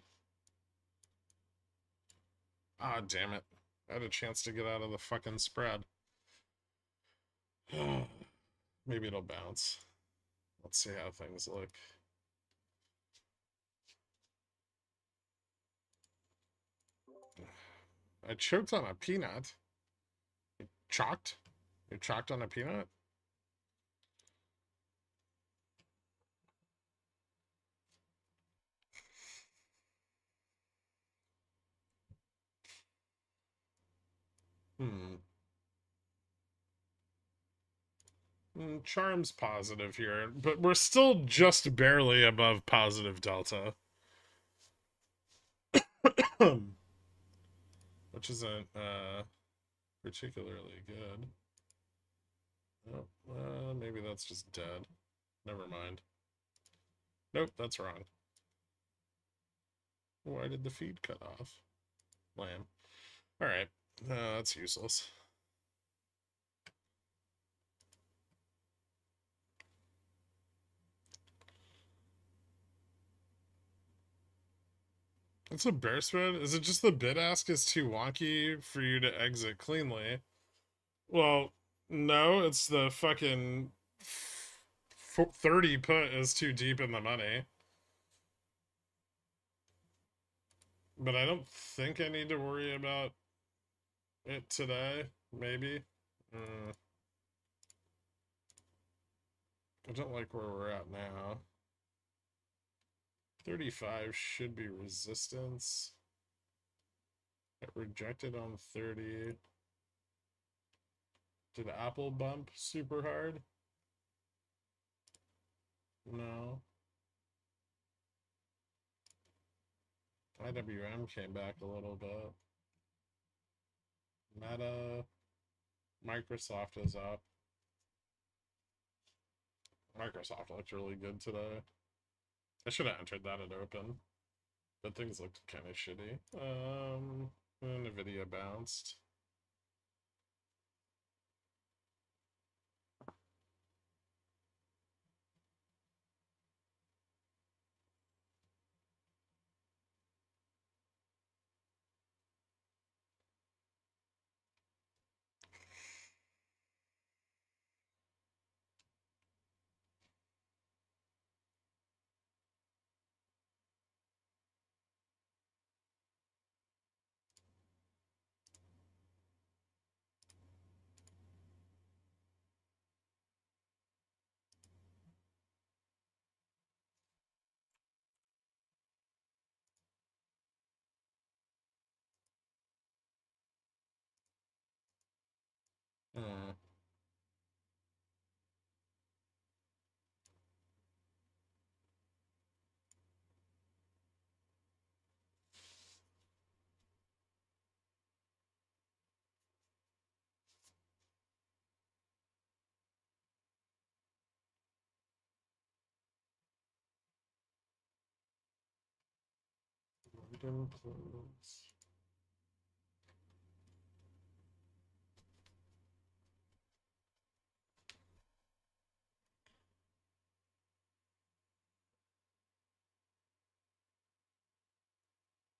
Ah, damn it. I had a chance to get out of the fucking spread. Maybe it'll bounce. Let's see how things look. I choked on a peanut. Chalked? You chalked on a peanut? Hmm. Charm's positive here, but we're still just barely above positive delta. Which isn't particularly good. Oh, maybe that's just dead. Never mind. Nope, that's wrong. Why did the feed cut off? Lamb. Alright, that's useless. It's a bear spread? Is it just the bid ask is too wonky for you to exit cleanly? Well, no, it's the fucking 30 put is too deep in the money. But I don't think I need to worry about it today. Maybe. I don't like where we're at now. 35 should be resistance. It rejected on 30. Did Apple bump super hard? No. IWM came back a little bit. Meta. Microsoft is up. Microsoft looked really good today. I should have entered that at open. But things looked kind of shitty. Nvidia bounced. Hmm.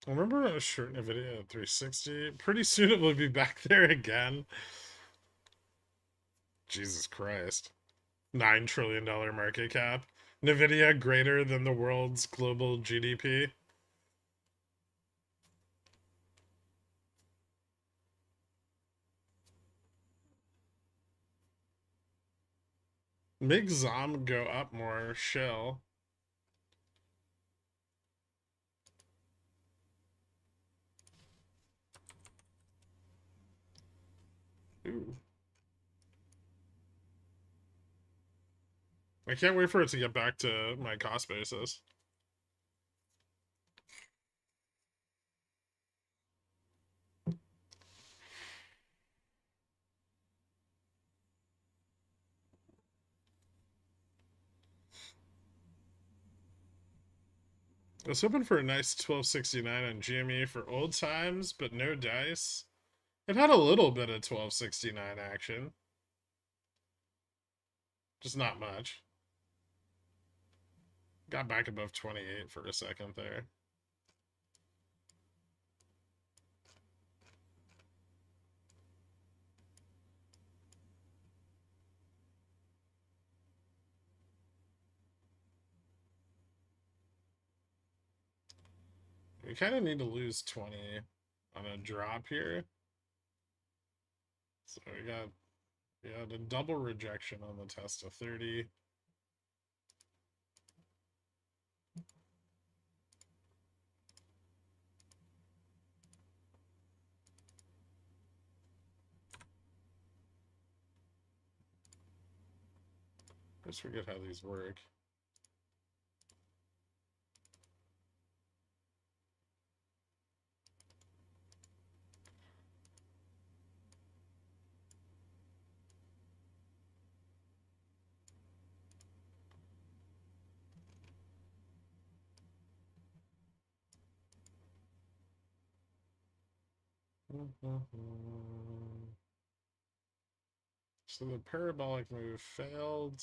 I remember I was shorting a video at 360. Pretty soon it will be back there again. Jesus Christ. $9 trillion market cap. Nvidia greater than the world's global GDP. Make Zom go up more. Shell. Ooh. I can't wait for it to get back to my cost basis. I was hoping for a nice 1269 on GME for old times, but no dice. It had a little bit of 1269 action. Just not much. Got back above 28 for a second there. We kind of need to lose 20 on a drop here. So we got a double rejection on the test of 30. I just forget how these work. So the parabolic move failed.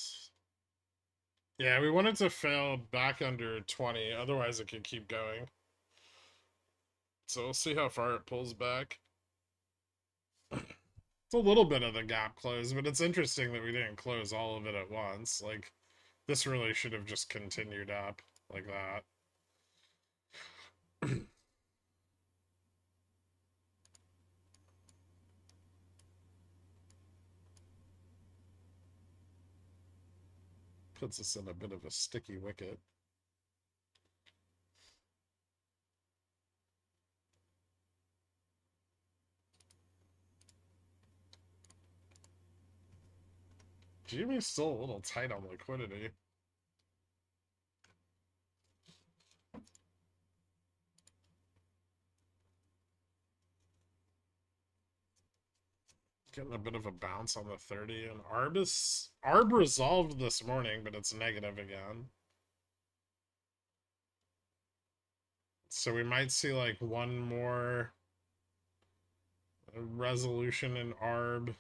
Yeah, we want it to fail back under 20, otherwise it could keep going. So we'll see how far it pulls back. It's a little bit of the gap close, but it's interesting that we didn't close all of it at once. Like, this really should have just continued up like that. Puts us in a bit of a sticky wicket. GME's still a little tight on liquidity. Getting a bit of a bounce on the 30, and ARB resolved this morning, but it's negative again. So we might see like one more resolution in ARB.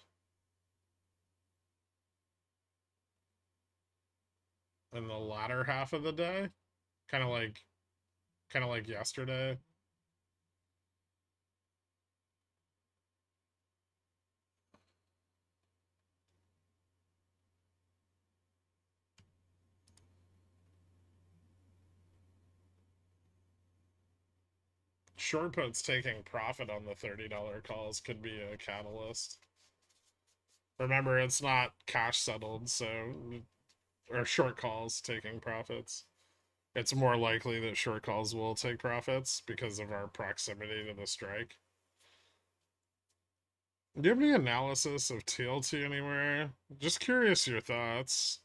In the latter half of the day. Kind of like yesterday. Short puts taking profit on the $30 calls could be a catalyst. Remember, it's not cash settled, so or short calls taking profits. It's more likely that short calls will take profits because of our proximity to the strike. Do you have any analysis of TLT anywhere? Just curious your thoughts.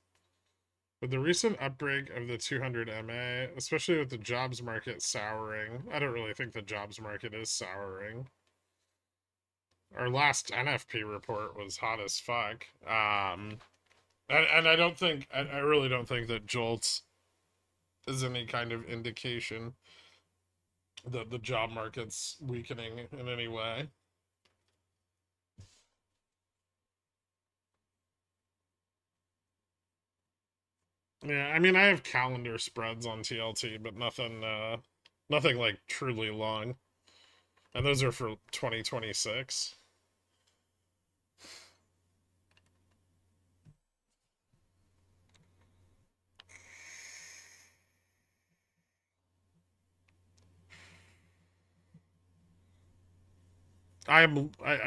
With the recent upbreak of the 200 MA, especially with the jobs market souring, I don't really think the jobs market is souring. Our last NFP report was hot as fuck. And I don't think, I really don't think that JOLTS is any kind of indication that the job market's weakening in any way. Yeah, I mean, I have calendar spreads on TLT, but nothing like truly long. And those are for 2026. I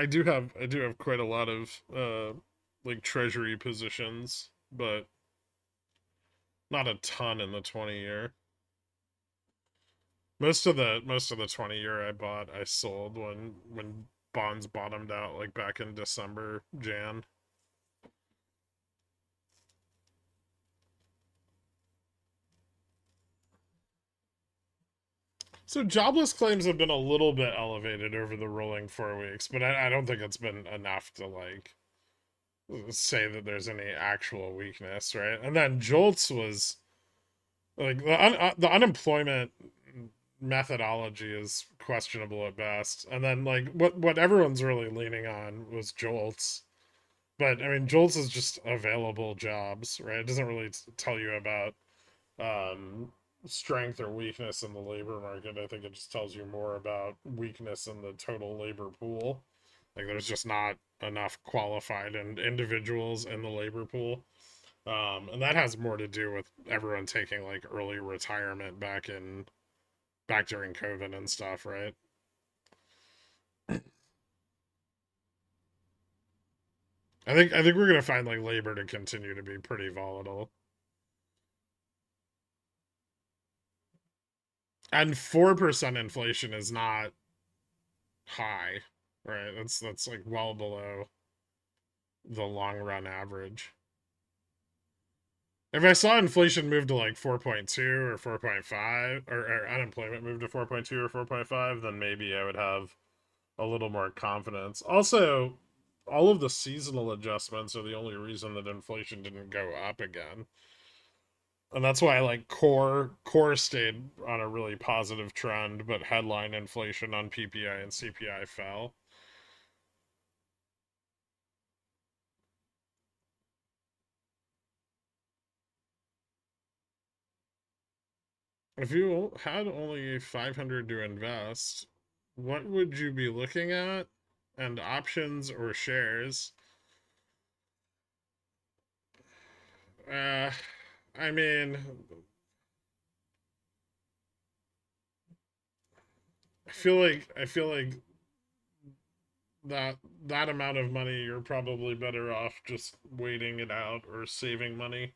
do have quite a lot of like treasury positions, but not a ton in the 20-year. Most of the 20-year I bought, I sold when bonds bottomed out like back in December, Jan. So jobless claims have been a little bit elevated over the rolling 4 weeks, but I don't think it's been enough to like say that there's any actual weakness, right? And then Jolts was like the unemployment methodology is questionable at best, and then like what everyone's really leaning on was Jolts, but I mean Jolts is just available jobs, right? It doesn't really tell you about um, strength or weakness in the labor market. I think it just tells you more about weakness in the total labor pool. Like there's just not enough qualified and individuals in the labor pool. And that has more to do with everyone taking like early retirement back during COVID and stuff, right? I think we're gonna find like labor to continue to be pretty volatile. And 4% inflation is not high, right? That's like well below the long run average. If I saw inflation move to like 4.2 or 4.5, or unemployment move to 4.2 or 4.5, then maybe I would have a little more confidence. Also, all of the seasonal adjustments are the only reason that inflation didn't go up again. And that's why like core stayed on a really positive trend, but headline inflation on PPI and CPI fell. If you had only 500 to invest, what would you be looking at? And options or shares? Uh, I mean, I feel like that that amount of money you're probably better off just waiting it out or saving money.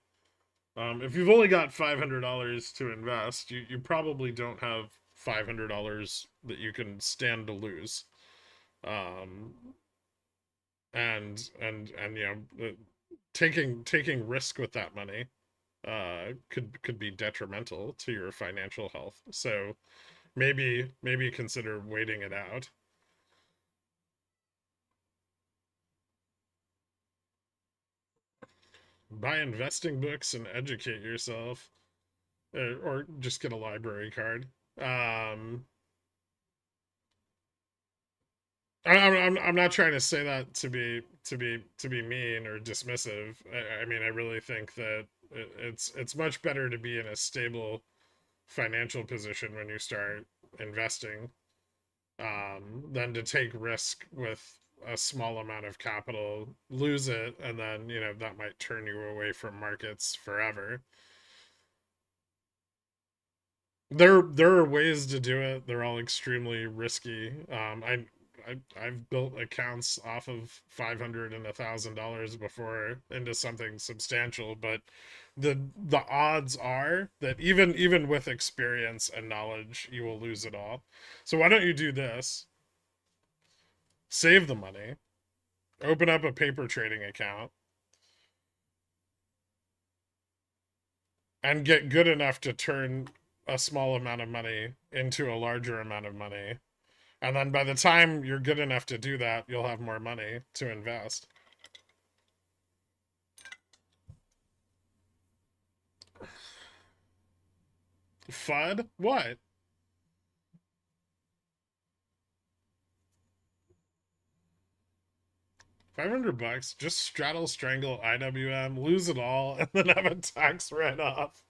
If you've only got $500 to invest, you probably don't have $500 that you can stand to lose. Um, and taking risk with that money could be detrimental to your financial health. So maybe consider waiting it out. Buy investing books and educate yourself, or just get a library card. Um, I'm not trying to say that to be mean or dismissive. I mean, I really think that it's much better to be in a stable financial position when you start investing, than to take risk with a small amount of capital, lose it, and then that might turn you away from markets forever. There are ways to do it. They're all extremely risky. I've built accounts off of $500 and $1,000 before into something substantial, but the odds are that even with experience and knowledge, you will lose it all. So why don't you do this? Save the money, open up a paper trading account, and get good enough to turn a small amount of money into a larger amount of money. And then by the time you're good enough to do that, you'll have more money to invest. FUD? What? 500 bucks? Just straddle, strangle IWM, lose it all, and then have a tax write off.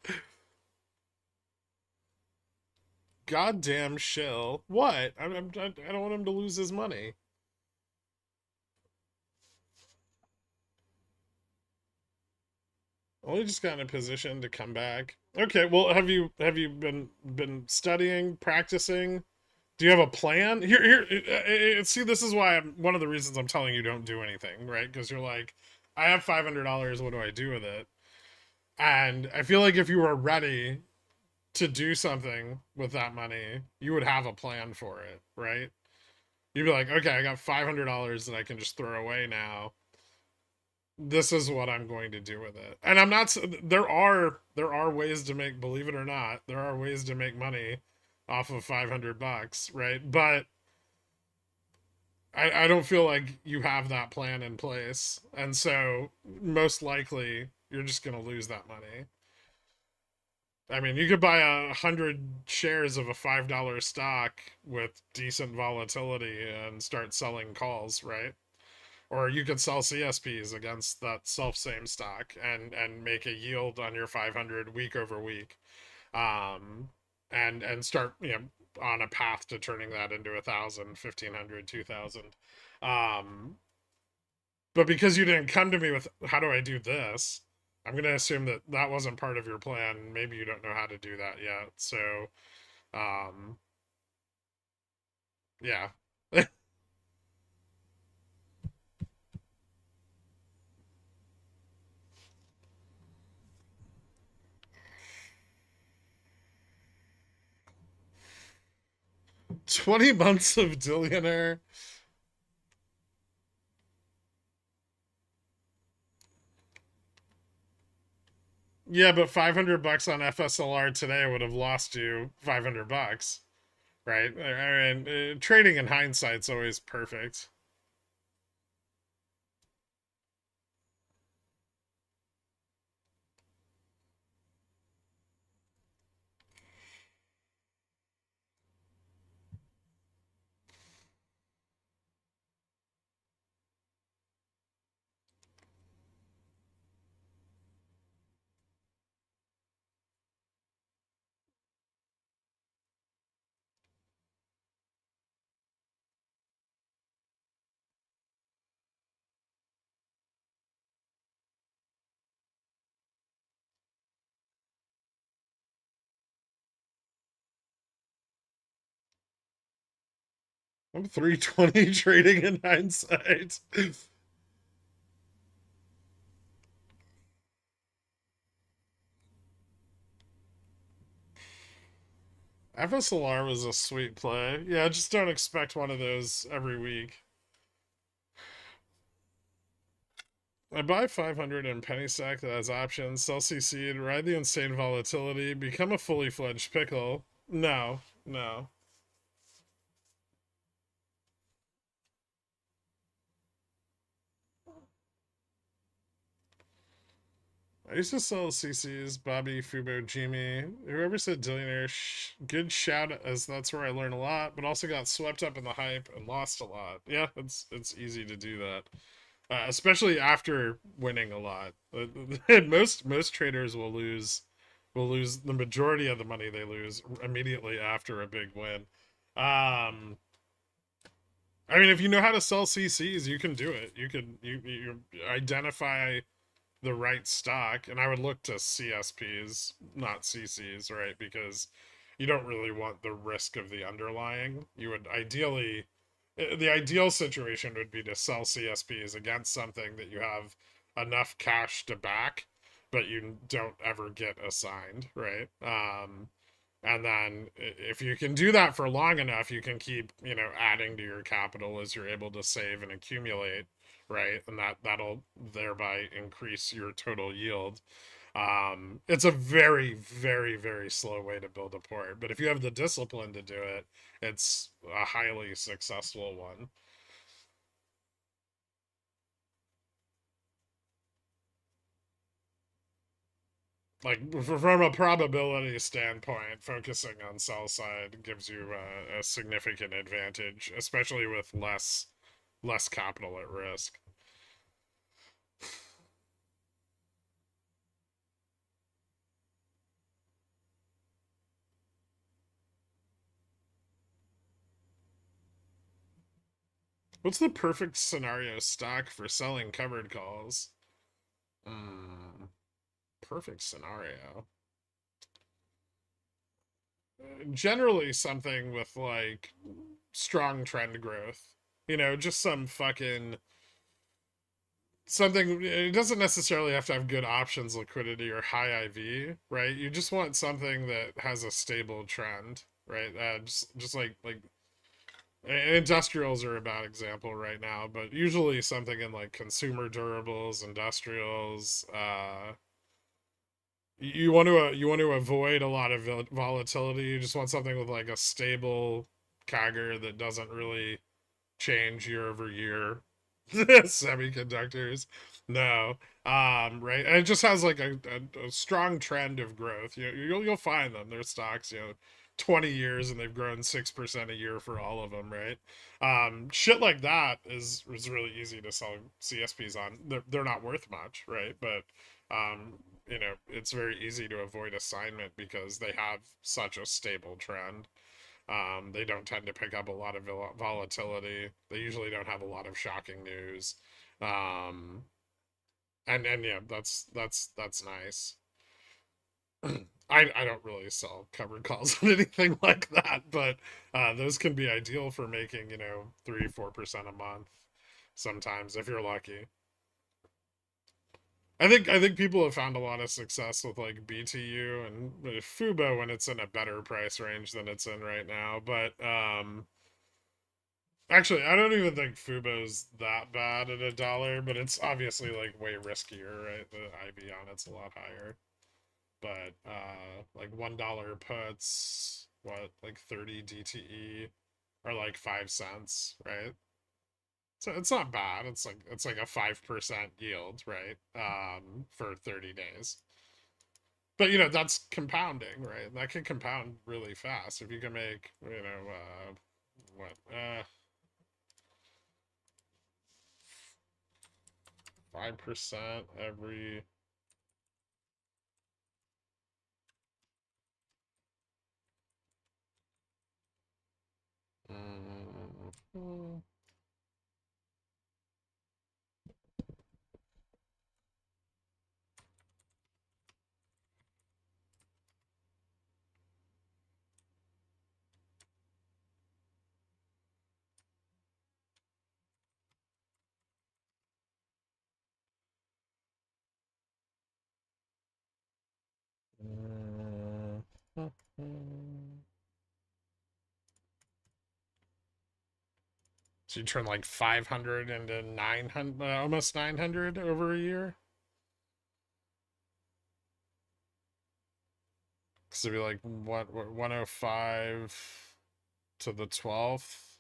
Goddamn shill. What? I don't want him to lose his money. Only just got in a position to come back. Okay, well, have you been studying, practicing? Do you have a plan? See, this is why one of the reasons I'm telling you don't do anything, right? Because you're like, I have $500. What do I do with it? And I feel like if you were ready to do something with that money, you would have a plan for it, right? You'd be like, okay, I got $500 that I can just throw away now. This is what I'm going to do with it. And I'm not. There are ways to make. Believe it or not, there are ways to make money off of 500 bucks, right? But I don't feel like you have that plan in place, and so most likely you're just gonna lose that money. I mean, you could buy 100 shares of a $5 stock with decent volatility and start selling calls, right? or you could sell CSPs against that self same stock and make a yield on your 500 week over week, um, and start on a path to turning that into 1,000, 1,500, 2,000. But because you didn't come to me with how do I do this, I'm gonna assume that that wasn't part of your plan. Maybe you don't know how to do that yet. So, um, yeah. 20 months of Dillionaire. Yeah, but $500 on FSLR today would have lost you $500, right? I mean, trading in hindsight's always perfect. I'm 320 trading in hindsight. FSLR was a sweet play. Yeah, just don't expect one of those every week. I buy 500 in penny stack that has options, sell CC, ride the insane volatility, become a fully fledged pickle. No, no. I used to sell CCs, Bobby, Fubo, Jimmy. Whoever said Dillionaire, good shout, as that's where I learned a lot, but also got swept up in the hype and lost a lot. Yeah, it's easy to do that, especially after winning a lot. Most traders will lose the majority of the money they lose immediately after a big win. Um, I mean, if you know how to sell CCs, you can do it. You identify the right stock, and I would look to CSPs, not CCs, right? Because you don't really want the risk of the underlying. You would ideally, the ideal situation would be to sell CSPs against something that you have enough cash to back, but you don't ever get assigned, right? And then if you can do that for long enough, you can keep adding to your capital as you're able to save and accumulate, right? And that'll thereby increase your total yield. It's a very, very, very slow way to build a port, but if you have the discipline to do it, it's a highly successful one. Like from a probability standpoint, focusing on sell side gives you a significant advantage, especially with less capital at risk. What's the perfect scenario stock for selling covered calls? Mm, perfect scenario. Generally, something with like strong trend growth. Just some fucking something. It doesn't necessarily have to have good options liquidity or high IV, right? You just want something that has a stable trend, right? Just like industrials are a bad example right now, but usually something in like consumer durables, industrials. You want to avoid a lot of volatility. You just want something with like a stable CAGR that doesn't really change year over year. Semiconductors, no, right, and it just has like a strong trend of growth. You'll find them. Their stocks, 20 years and they've grown 6% a year for all of them, right? Shit like that is really easy to sell CSPs on. They're not worth much, right? But it's very easy to avoid assignment because they have such a stable trend. They don't tend to pick up a lot of volatility. They usually don't have a lot of shocking news. Um, and yeah, that's nice. I don't really sell covered calls on anything like that, but those can be ideal for making 3-4% a month sometimes if you're lucky. I think people have found a lot of success with like BTU and Fubo when it's in a better price range than it's in right now. But actually, I don't even think Fubo's that bad at $1, but it's obviously like way riskier, right? The IB on it's a lot higher. But like $1 puts what like 30 DTE are like 5 cents, right? So it's not bad. It's like a 5% yield, right? For 30 days. But that's compounding, right? That can compound really fast if you can make what 5% every. Mm, So you turn like 500 into 900, almost 900 over a year. So it'd be like what 105 to the 12th,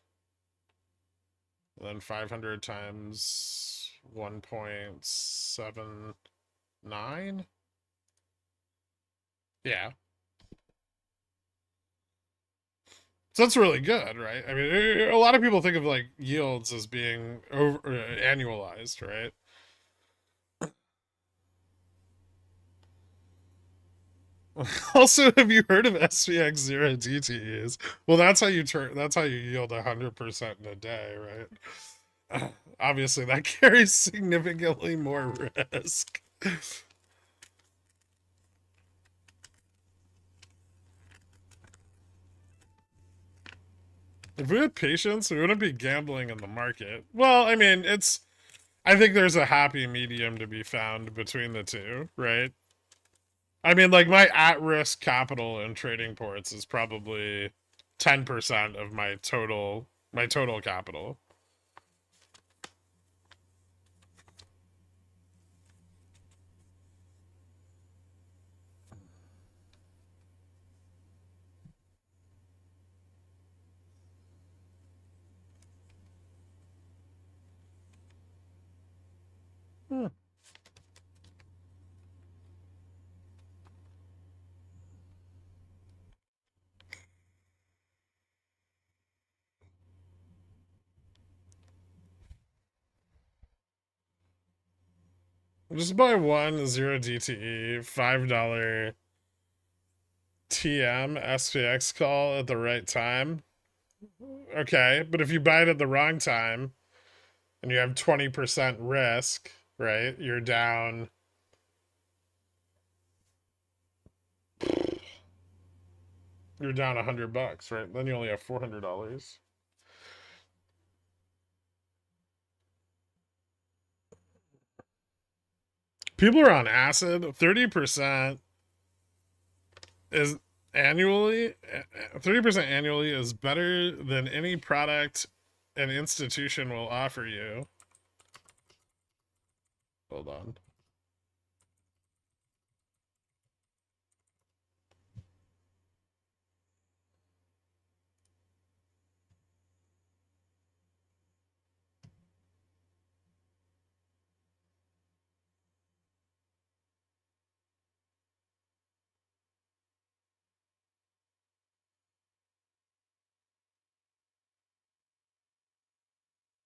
and then 500 times 1.79. Yeah. So that's really good, right? I mean, a lot of people think of like yields as being annualized, right? Also, have you heard of SPX zero DTEs? Well, That's how you yield 100% in a day, right? Obviously, that carries significantly more risk. If we had patience, we wouldn't be gambling in the market. Well, I mean, I think there's a happy medium to be found between the two, right? I mean, like my at-risk capital in trading ports is probably 10% of my total capital. Hmm. Just buy one zero DTE $5 TM SPX call at the right time. Okay, but if you buy it at the wrong time and you have 20% risk, right? You're down $100, right? Then you only have $400. People are on acid. 30% is annually 30% annually is better than any product an institution will offer you. Hold on.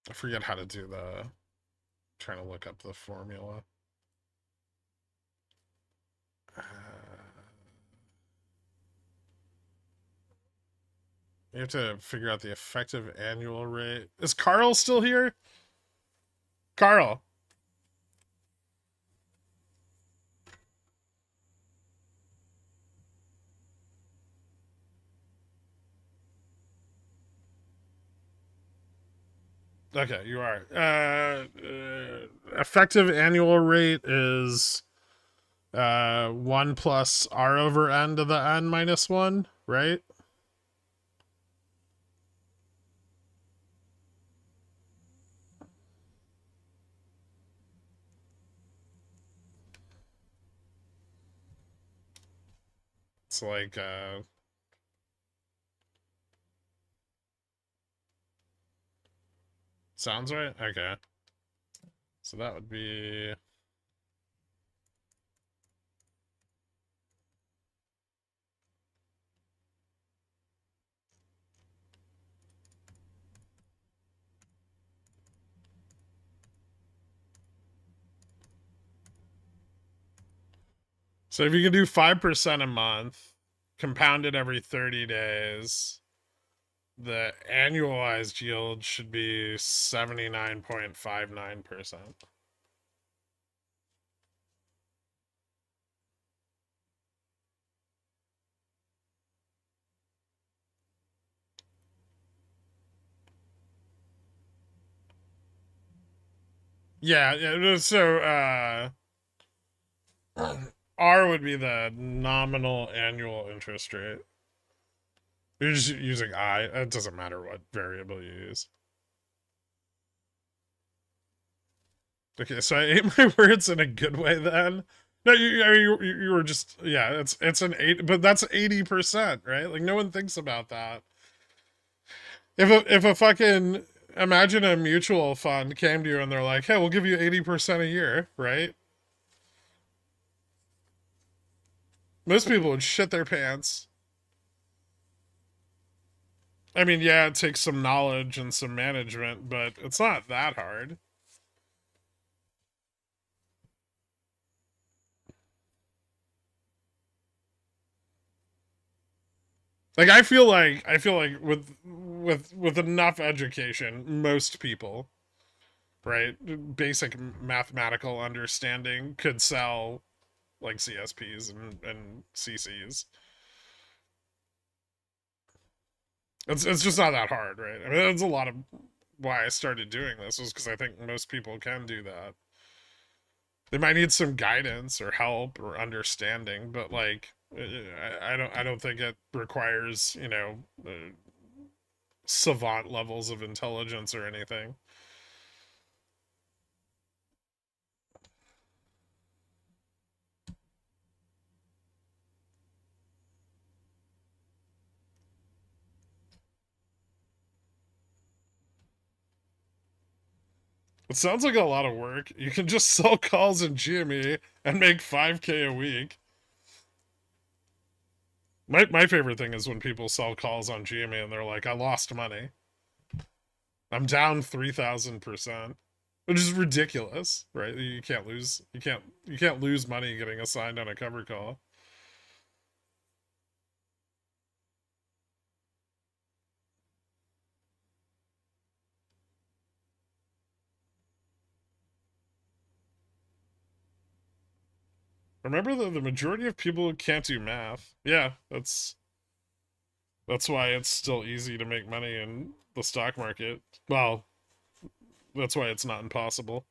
I forget how to do the... trying to look up the formula. You have to figure out the effective annual rate. Is Carl still here? Carl. Okay, you are. Effective annual rate is 1 plus r over n to the n minus 1, right? It's like sounds right? Okay. So that would be... So if you can do 5% a month, compounded every 30 days, the annualized yield should be 79.59%. Yeah, so R would be the nominal annual interest rate. You're just using I. It doesn't matter what variable you use. Okay, so I ate my words in a good way then. No, you were just, yeah. It's an 8, but that's 80%, right? Like no one thinks about that. If a fucking, imagine a mutual fund came to you and they're like, hey, we'll give you 80% a year, right? Most people would shit their pants. I mean, yeah, it takes some knowledge and some management, but it's not that hard. Like I feel like with enough education, most people, right, basic mathematical understanding could sell like CSPs and CCs. It's just not that hard, right? I mean, that's a lot of why I started doing this was because I think most people can do that. They might need some guidance or help or understanding, but like I don't think it requires savant levels of intelligence or anything. It sounds like a lot of work. You can just sell calls in GME and make 5K a week. My favorite thing is when people sell calls on GME and they're like, I lost money. I'm down 3,000%, which is ridiculous, right? You can't lose money getting assigned on a cover call. Remember the majority of people can't do math. Yeah, that's why it's still easy to make money in the stock market. Well, that's why it's not impossible.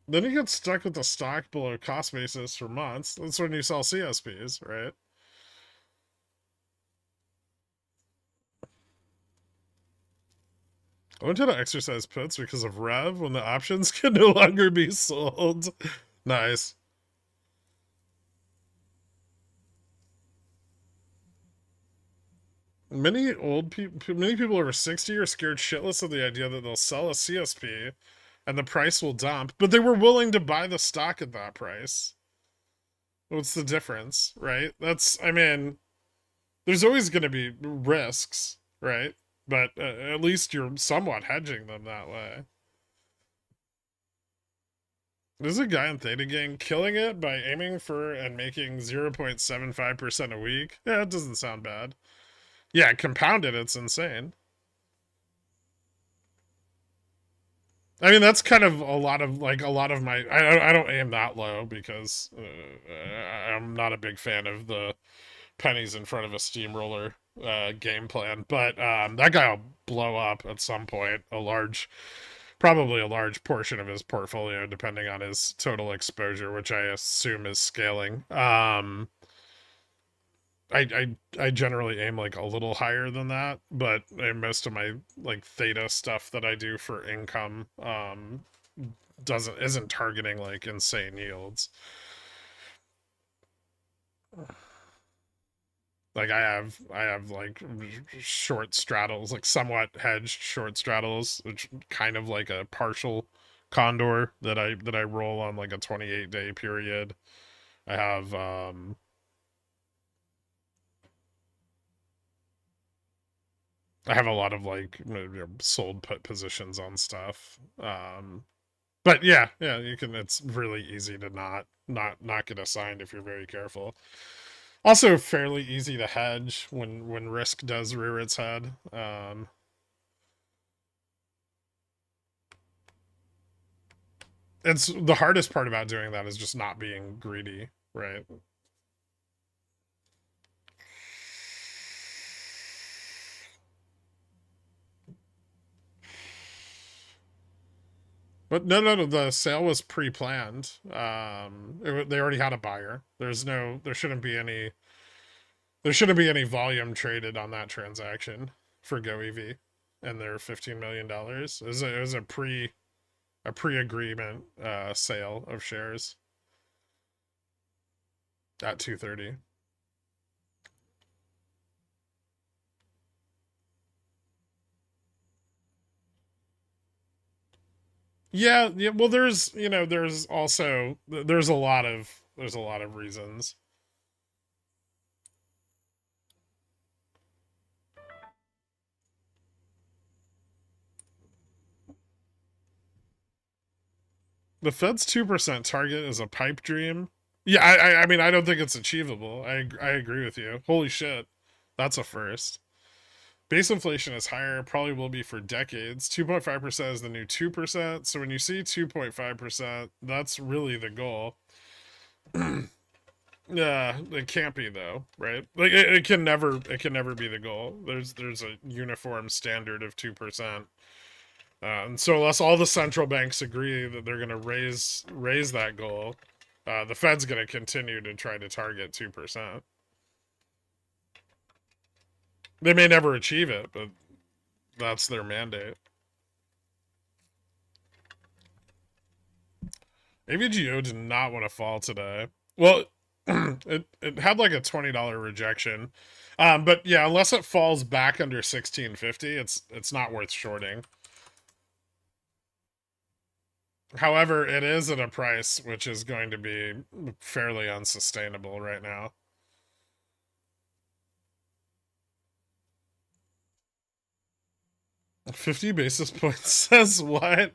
Then you get stuck with the stock below cost basis for months. That's when you sell CSPs, right? I went to exercise puts because of Rev when the options can no longer be sold. Nice. Many people over 60 are scared shitless of the idea that they'll sell a CSP and the price will dump, but they were willing to buy the stock at that price. What's the difference, right? I mean, there's always going to be risks, right? But at least you're somewhat hedging them that way. There's a guy in Theta Gang killing it by aiming for and making 0.75% a week. Yeah, it doesn't sound bad. Yeah, compounded, it's insane. I mean, that's kind of a lot of my. I don't aim that low because I'm not a big fan of the pennies in front of a steamroller game plan. But that guy will blow up at some point. Probably a large portion of his portfolio, depending on his total exposure, which I assume is scaling. I generally aim like a little higher than that, but most of my like theta stuff that I do for income doesn't isn't targeting like insane yields. Like I have like short straddles, like somewhat hedged short straddles, which kind of like a partial condor that I roll on like a 28-day period. I have I have a lot of like sold put positions on stuff. But yeah, you can. It's really easy to not get assigned if you're very careful. Also, fairly easy to hedge when risk does rear its head. It's the hardest part about doing that is just not being greedy, right? But no, the sale was pre-planned. They already had a buyer. There shouldn't be any volume traded on that transaction for GoEV and their $15 million. It was a pre-agreement sale of shares at 2:30. Yeah. Well, there's also there's a lot of reasons. The Fed's 2% target is a pipe dream. Yeah, I mean I don't think it's achievable. I agree with you. Holy shit, that's a first. Base inflation is higher, probably will be for decades. 2.5% is the new 2%. So when you see 2.5%, that's really the goal. Yeah, it can't be though, right? Like it can never be the goal. There's a uniform standard of 2%. And so unless all the central banks agree that they're going to raise that goal, the Fed's going to continue to try to target 2%. They may never achieve it, but that's their mandate. AVGO did not want to fall today. Well, it had like a $20 rejection. But yeah, unless it falls back under 1650, it's not worth shorting. However, it is at a price which is going to be fairly unsustainable right now. 50 basis points says what?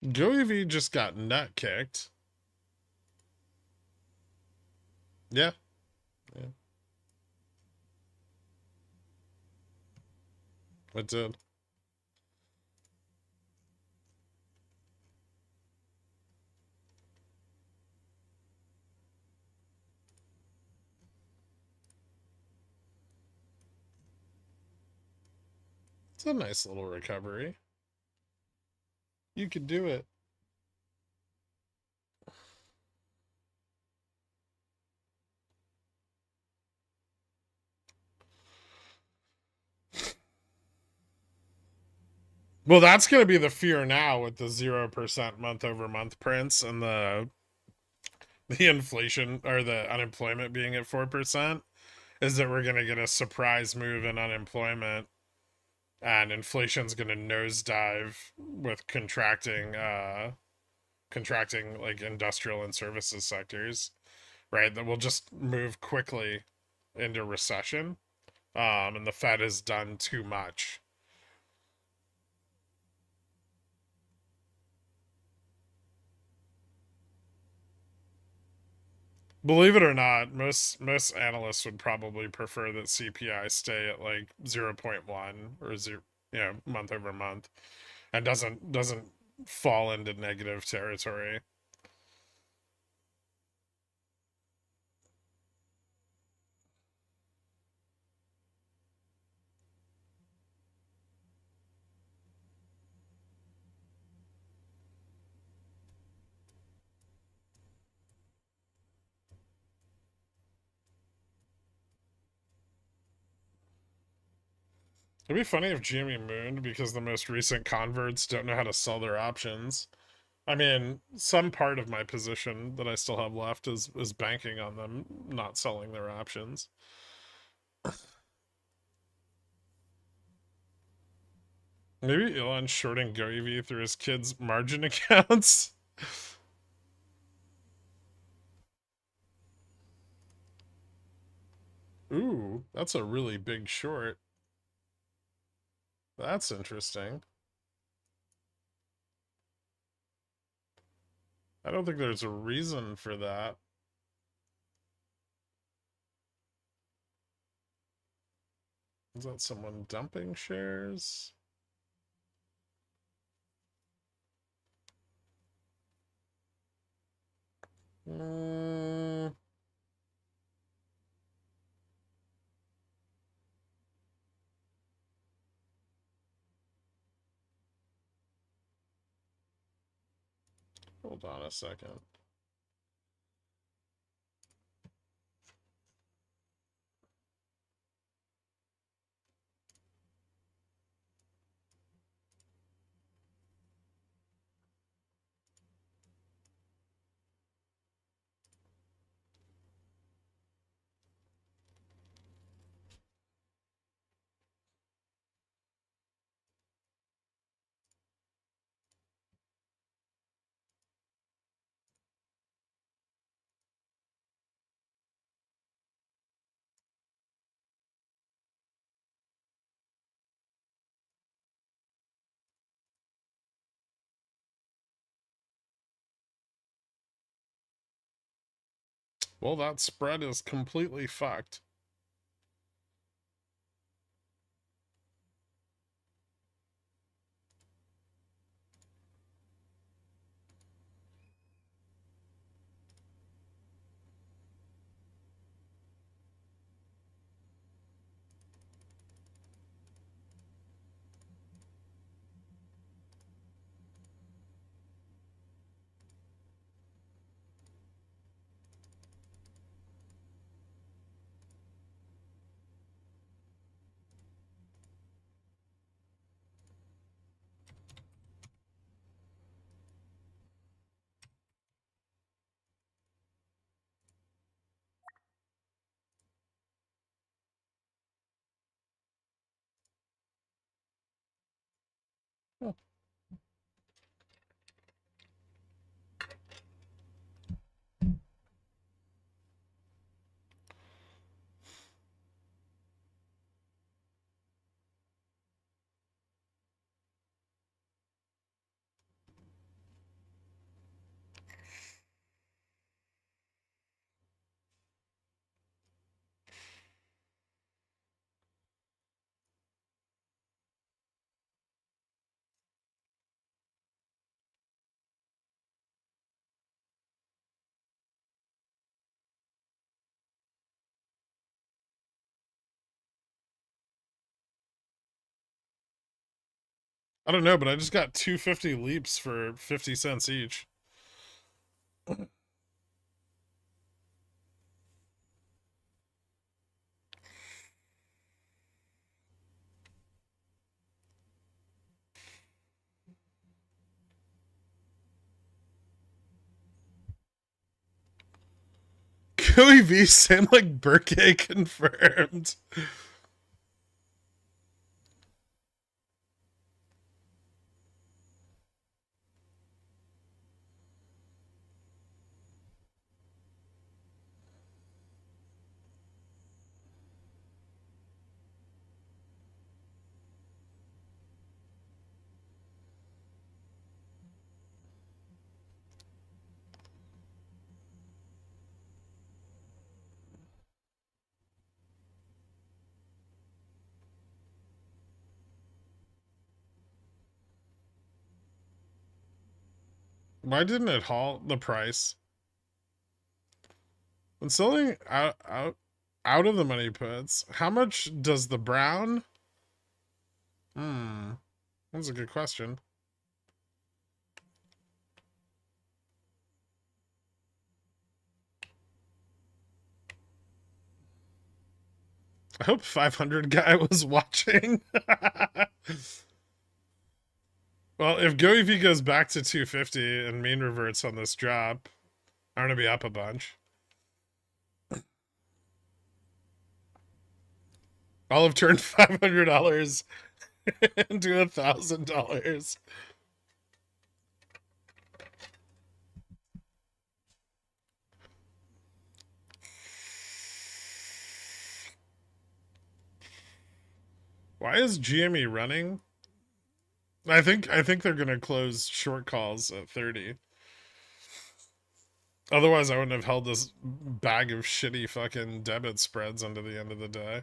GoEV just got nut kicked. Yeah. Yeah, it did. It's a nice little recovery. You could do it. Well, that's going to be the fear now with the 0% month over month prints and the inflation or the unemployment being at 4%, is that we're going to get a surprise move in unemployment and inflation's going to nosedive with contracting like industrial and services sectors, right? That will just move quickly into recession. And the Fed has done too much. Believe it or not, most analysts would probably prefer that CPI stay at like 0.1 or 0, month over month, and doesn't fall into negative territory. It'd be funny if GME mooned because the most recent converts don't know how to sell their options. I mean, some part of my position that I still have left is banking on them not selling their options. Maybe Elon's shorting GoEV through his kids' margin accounts. Ooh, that's a really big short. That's interesting. I don't think there's a reason for that. Is that someone dumping shares? Mm, hold on a second. Well, that spread is completely fucked. I don't know, but I just got 250 leaps for 50 cents each. QEV sound like Burke confirmed. Why didn't it halt the price? When selling out of the money puts, how much does the brown? That's a good question. I hope 500 guy was watching. Well, if GoEV goes back to 250 and mean reverts on this drop, I'm gonna be up a bunch. I'll have turned $500 into $1,000. Why is GME running? I think they're gonna close short calls at 30. Otherwise, I wouldn't have held this bag of shitty fucking debit spreads until the end of the day.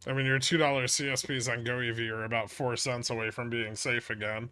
I mean, your $2 CSPs on GoEV are about 4 cents away from being safe again.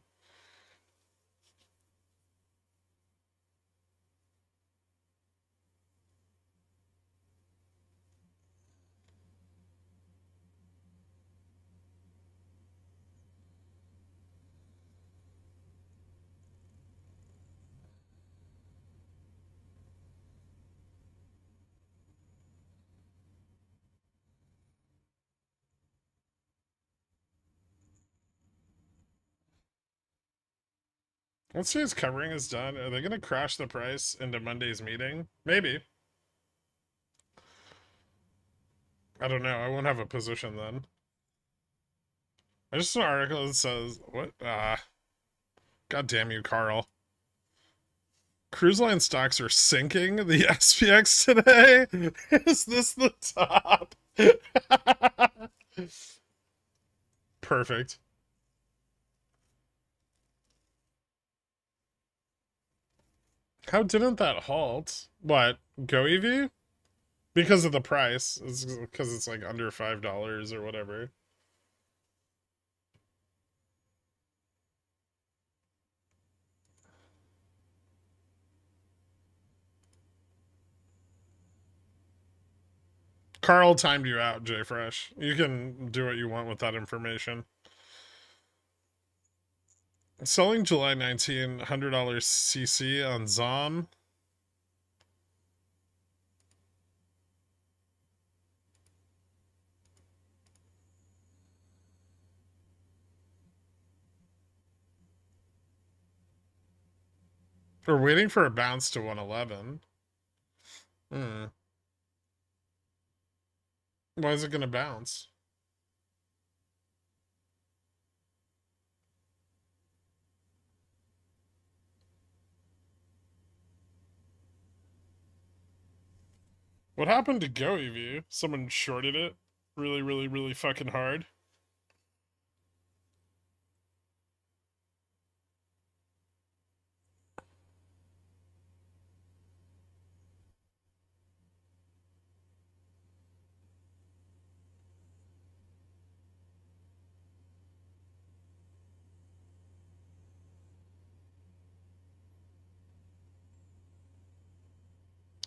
Once today's covering is done, are they going to crash the price into Monday's meeting? Maybe. I don't know. I won't have a position then. I just saw an article that says, what? God damn you, Carl. Cruise line stocks are sinking the SPX today? Is this the top? Perfect. How didn't that halt? What? GoEV? Because of the price. It's because it's like under $5 or whatever. Carl timed you out, JFresh. You can do what you want with that information. Selling July 19, $100 CC on ZOM. We're waiting for a bounce to 111. Why is it going to bounce? What happened to GoEV? Someone shorted it really, really, really fucking hard.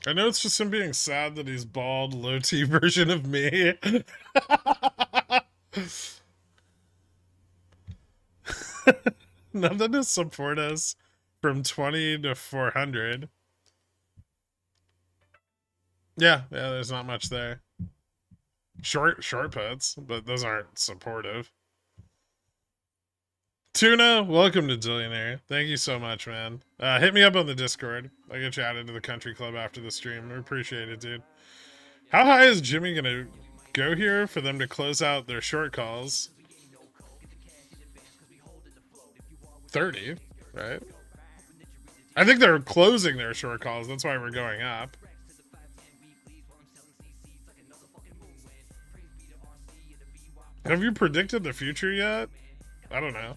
I know it's just him being sad that he's bald, low T version of me. Nothing to support us from 20 to 400. Yeah, there's not much there. Short puts, but those aren't supportive. Tuna, welcome to Dillionaire. Thank you so much, man. Hit me up on the Discord. I'll get you added to the country club after the stream. We appreciate it, dude. How high is Jimmy gonna go here for them to close out their short calls? 30, right? I think they're closing their short calls. That's why we're going up. Have you predicted the future yet? I don't know.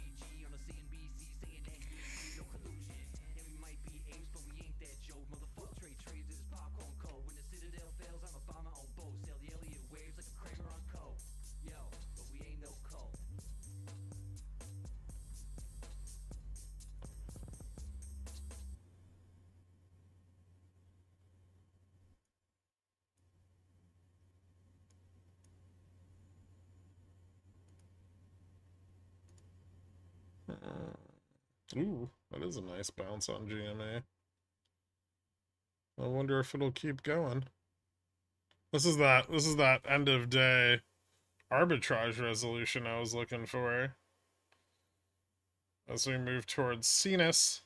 Ooh, that is a nice bounce on GMA. I wonder if it'll keep going. This is that end of day arbitrage resolution I was looking for. As we move towards Cetus.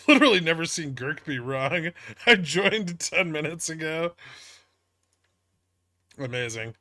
Literally never seen Gherk be wrong. I joined 10 minutes ago. Amazing.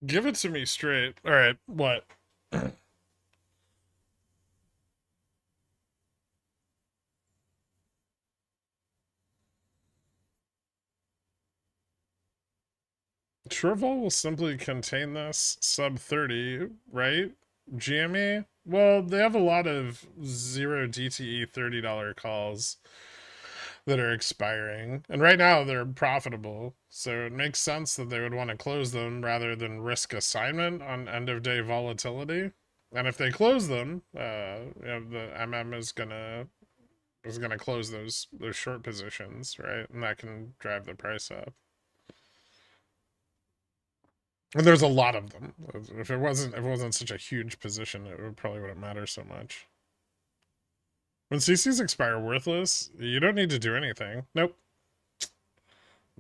Give it to me straight. Alright, what? Referral will simply contain this sub 30, right? GME? Well, they have a lot of 0 DTE $30 calls that are expiring. And right now they're profitable. So it makes sense that they would want to close them rather than risk assignment on end of day volatility. And if they close them, the MM is gonna close those short positions, right? And that can drive the price up. And there's a lot of them. If it wasn't such a huge position, it probably wouldn't matter so much. When CCs expire worthless, you don't need to do anything. Nope.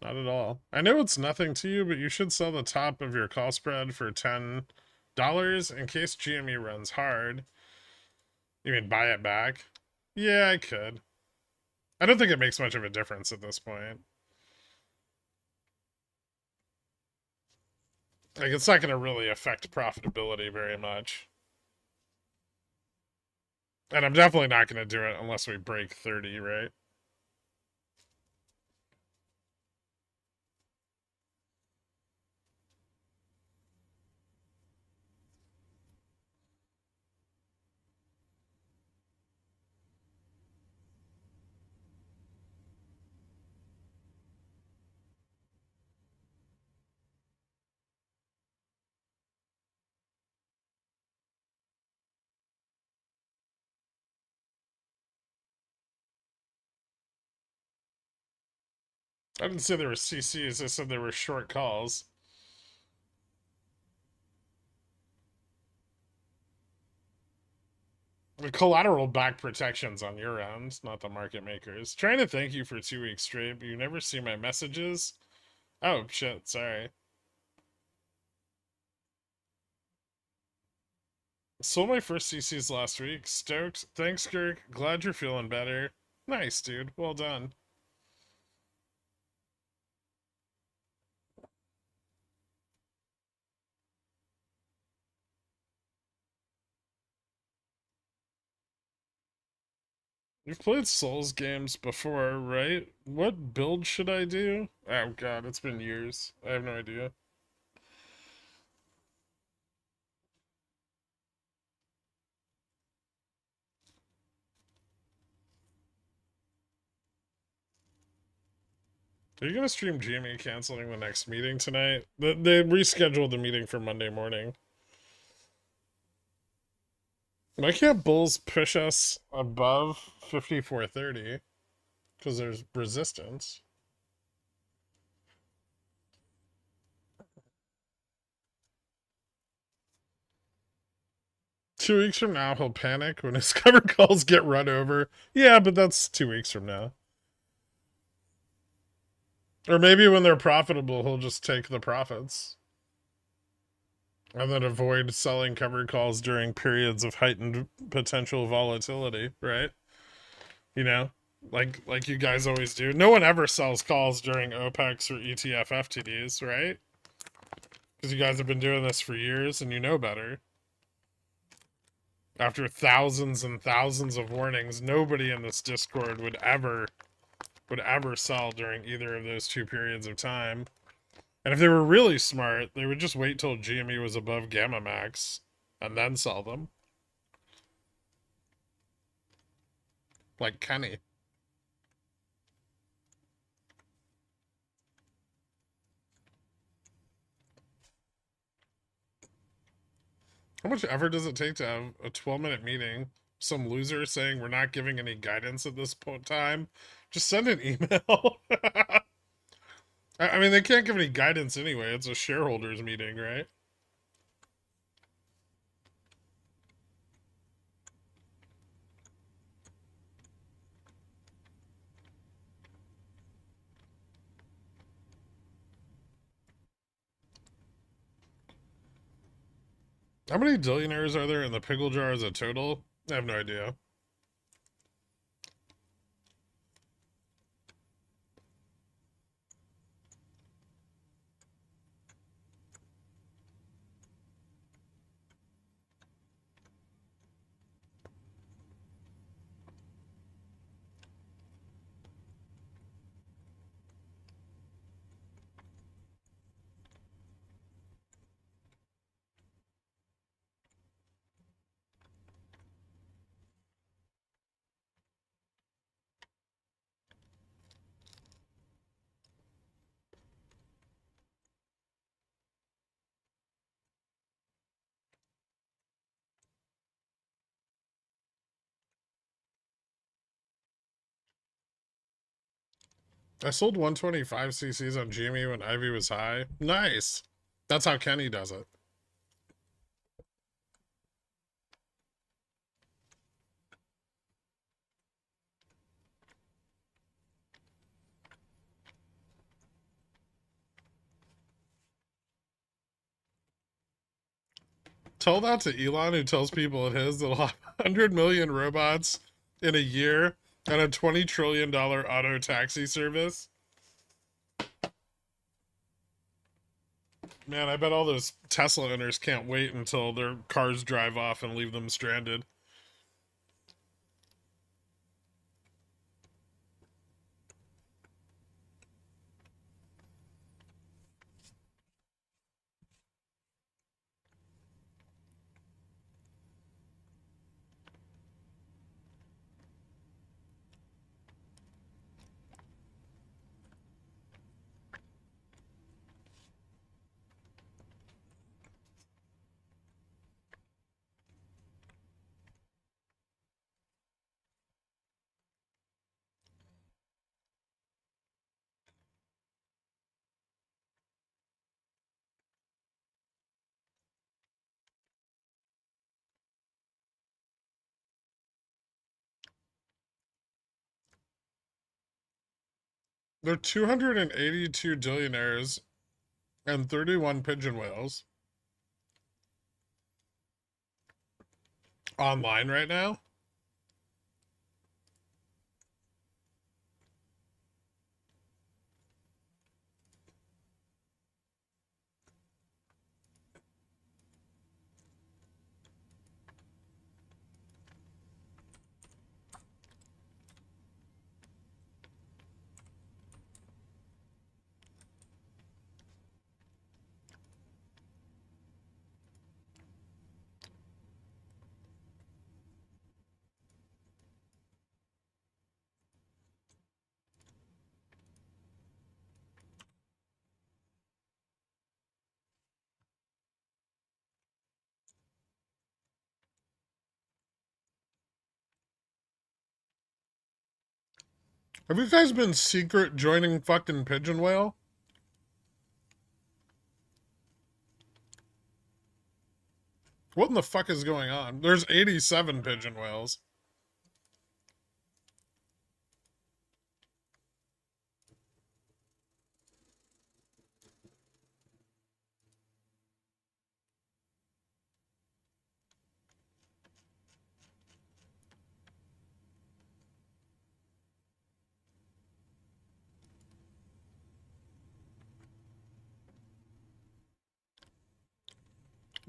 Not at all. I know it's nothing to you, but you should sell the top of your call spread for $10 in case GME runs hard. You mean buy it back? Yeah, I could. I don't think it makes much of a difference at this point. Like, it's not going to really affect profitability very much. And I'm definitely not going to do it unless we break 30, right? I didn't say there were CCs, I said there were short calls. The collateral back protections on your end, not the market makers. Trying to thank you for 2 weeks straight, but you never see my messages. Oh, shit, sorry. Sold my first CCs last week. Stoked. Thanks, Gherk. Glad you're feeling better. Nice, dude. Well done. You've played Souls games before, right? What build should I do? Oh god, it's been years. I have no idea. Are you gonna stream GME canceling the next meeting tonight? They rescheduled the meeting for Monday morning. Why can't bulls push us above 5430? Because there's resistance. Two weeks from now, he'll panic when his cover calls get run over. Yeah, but that's 2 weeks from now. Or maybe when they're profitable, he'll just take the profits. And then avoid selling covered calls during periods of heightened potential volatility, right? You know? Like you guys always do. No one ever sells calls during OPEX or ETF FTDs, right? Because you guys have been doing this for years and you know better. After thousands and thousands of warnings, nobody in this Discord would ever sell during either of those two periods of time. And if they were really smart, they would just wait till GME was above Gamma Max and then sell them. Like Kenny. How much effort does it take to have a 12-minute meeting? Some loser saying we're not giving any guidance at this point in time? Just send an email. I mean, they can't give any guidance anyway. It's a shareholders meeting, right? How many billionaires are there in the pickle jar as a total? I have no idea. I sold 125 cc's on GME when Ivy was high. Nice. That's how Kenny does it. Tell that to Elon, who tells people at his that'll have 100 million robots in a year and a $20 trillion auto taxi service. Man, I bet all those Tesla owners can't wait until their cars drive off and leave them stranded. There are 282 billionaires and 31 pigeon whales online right now. Have you guys been secret joining fucking pigeon whale? What in the fuck is going on? There's 87 pigeon whales.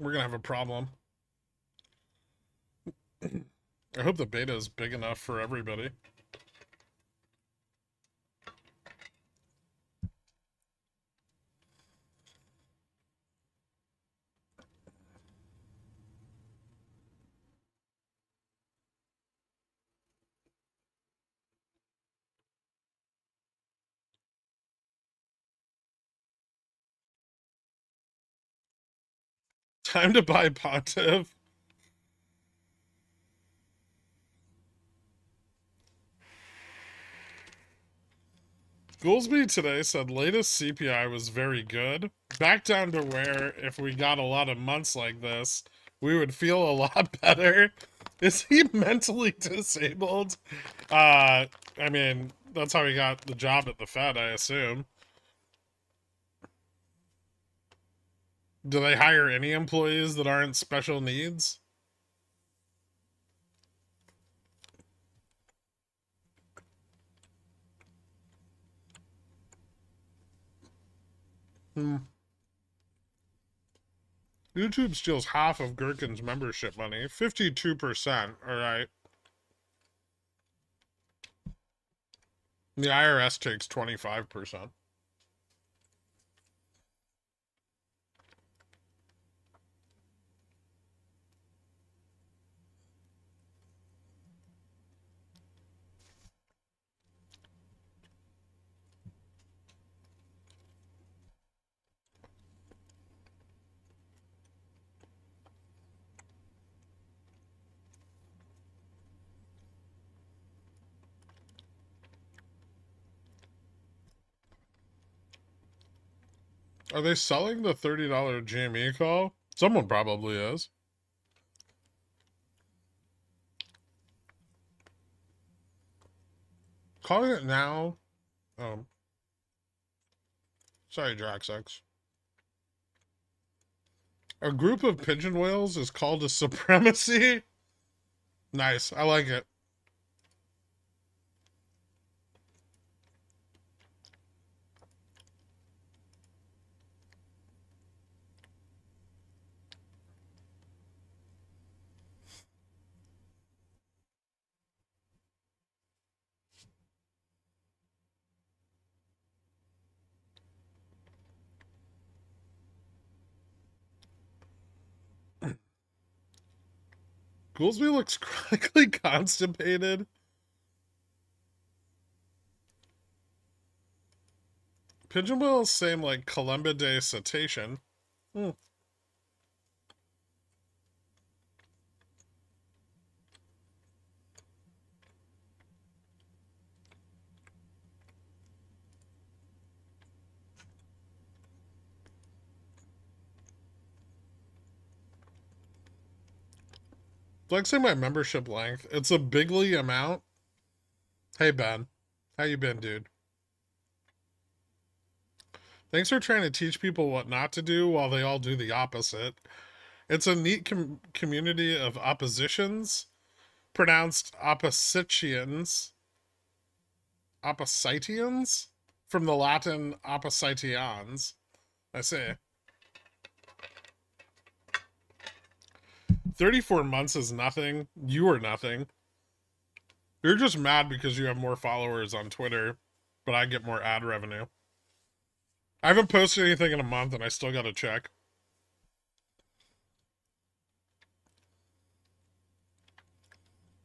We're gonna have a problem. I hope the beta is big enough for everybody. Time to buy Pontiff. Goolsby today said latest CPI was very good. Back down to where if we got a lot of months like this, we would feel a lot better. Is he mentally disabled? I mean, that's how he got the job at the Fed, I assume. Do they hire any employees that aren't special needs? Hmm. YouTube steals half of Gherkin's membership money. 52%, alright. The IRS takes 25%. Are they selling the $30 GME call? Someone probably is. Calling it now. Um, sorry, Draxx. A group of pigeon whales is called a supremacy. Nice. I like it. Goolsby looks chronically constipated. Pigeon whales same like Columbidae cetacean. Hmm. Flexing my membership length. It's a bigly amount. Hey Ben, how you been, dude? Thanks for trying to teach people what not to do while they all do the opposite. It's a neat community of oppositions, pronounced oppositians, oppositians, from the Latin oppositians. I say 34 months is nothing. You are nothing. You're just mad because you have more followers on Twitter, but I get more ad revenue. I haven't posted anything in a month and I still got to check.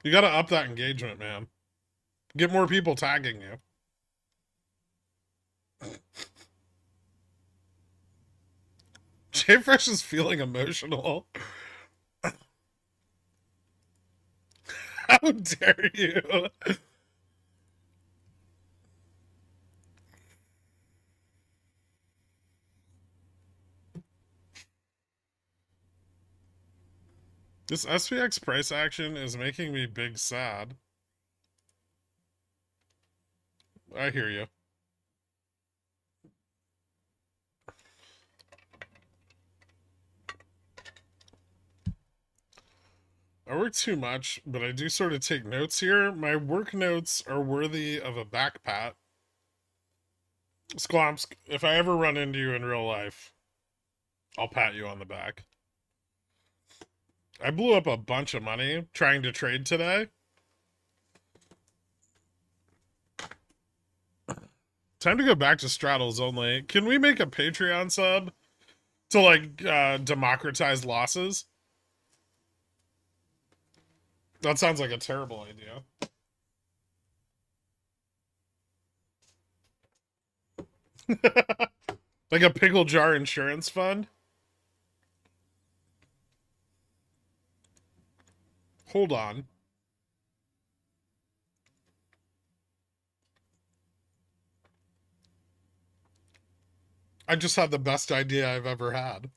You got to up that engagement, man. Get more people tagging you. JFresh is feeling emotional. How dare you? This SPX price action is making me big sad. I hear you. I work too much, but I do sort of take notes here. My work notes are worthy of a back pat. Squamsk, if I ever run into you in real life, I'll pat you on the back. I blew up a bunch of money trying to trade today. Time to go back to straddles only. Can we make a Patreon sub to like democratize losses? That sounds like a terrible idea. Like a pickle jar insurance fund? Hold on. I just had the best idea I've ever had.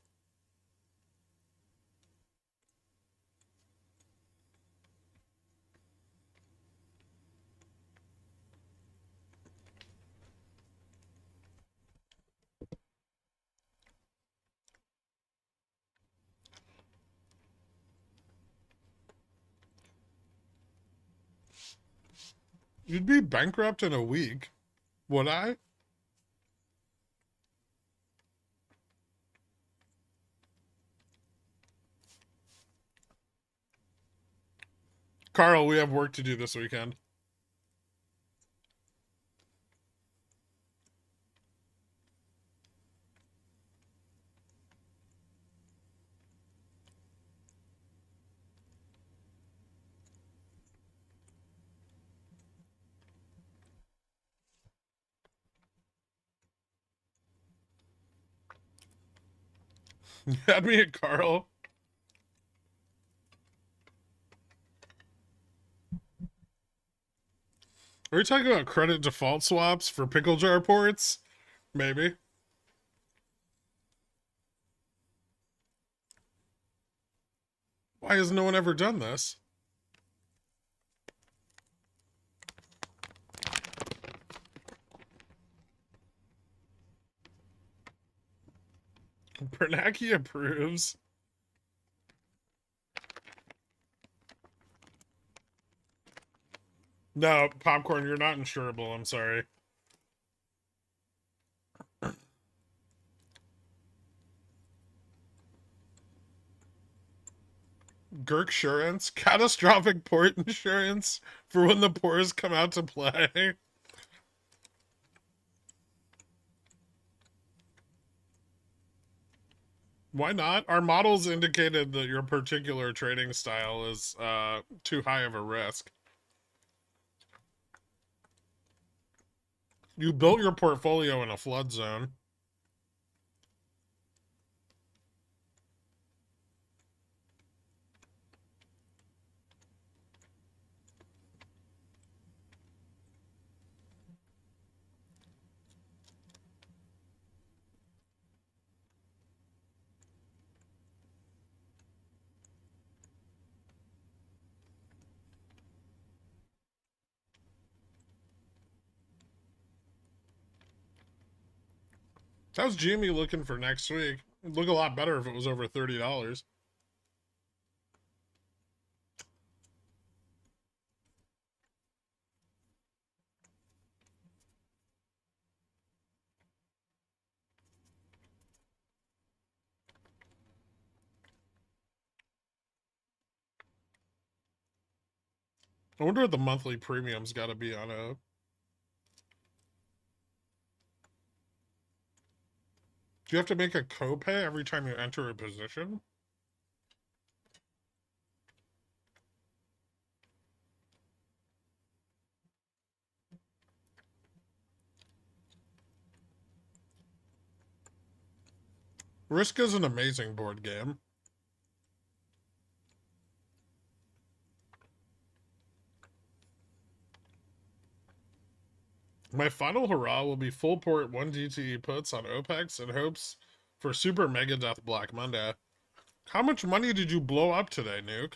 You'd be bankrupt in a week, would I? Carl, we have work to do this weekend. You had me at Carl. Are we talking about credit default swaps for pickle jar ports? Maybe. Why has no one ever done this? Bernanke approves. No, Popcorn, you're not insurable. I'm sorry. Gherkception, catastrophic port insurance for when the pores come out to play. Why not? Our models indicated that your particular trading style is too high of a risk. You built your portfolio in a flood zone. How's GME looking for next week? It'd look a lot better if it was over $30. I wonder what the monthly premium's got to be on a. Do you have to make a copay every time you enter a position? Risk is an amazing board game. My final hurrah will be full port 1 DTE puts on OPEX in hopes for Super Mega Death Black Monday. How much money did you blow up today, Nuke?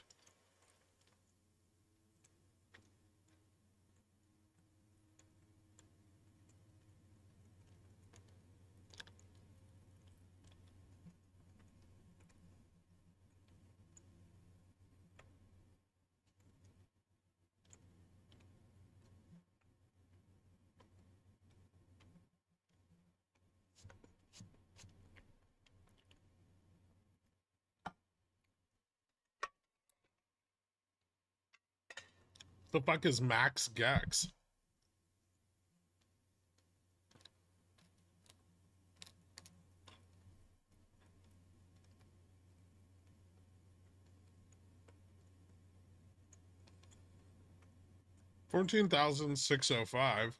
The fuck is Max Gex? $14,605.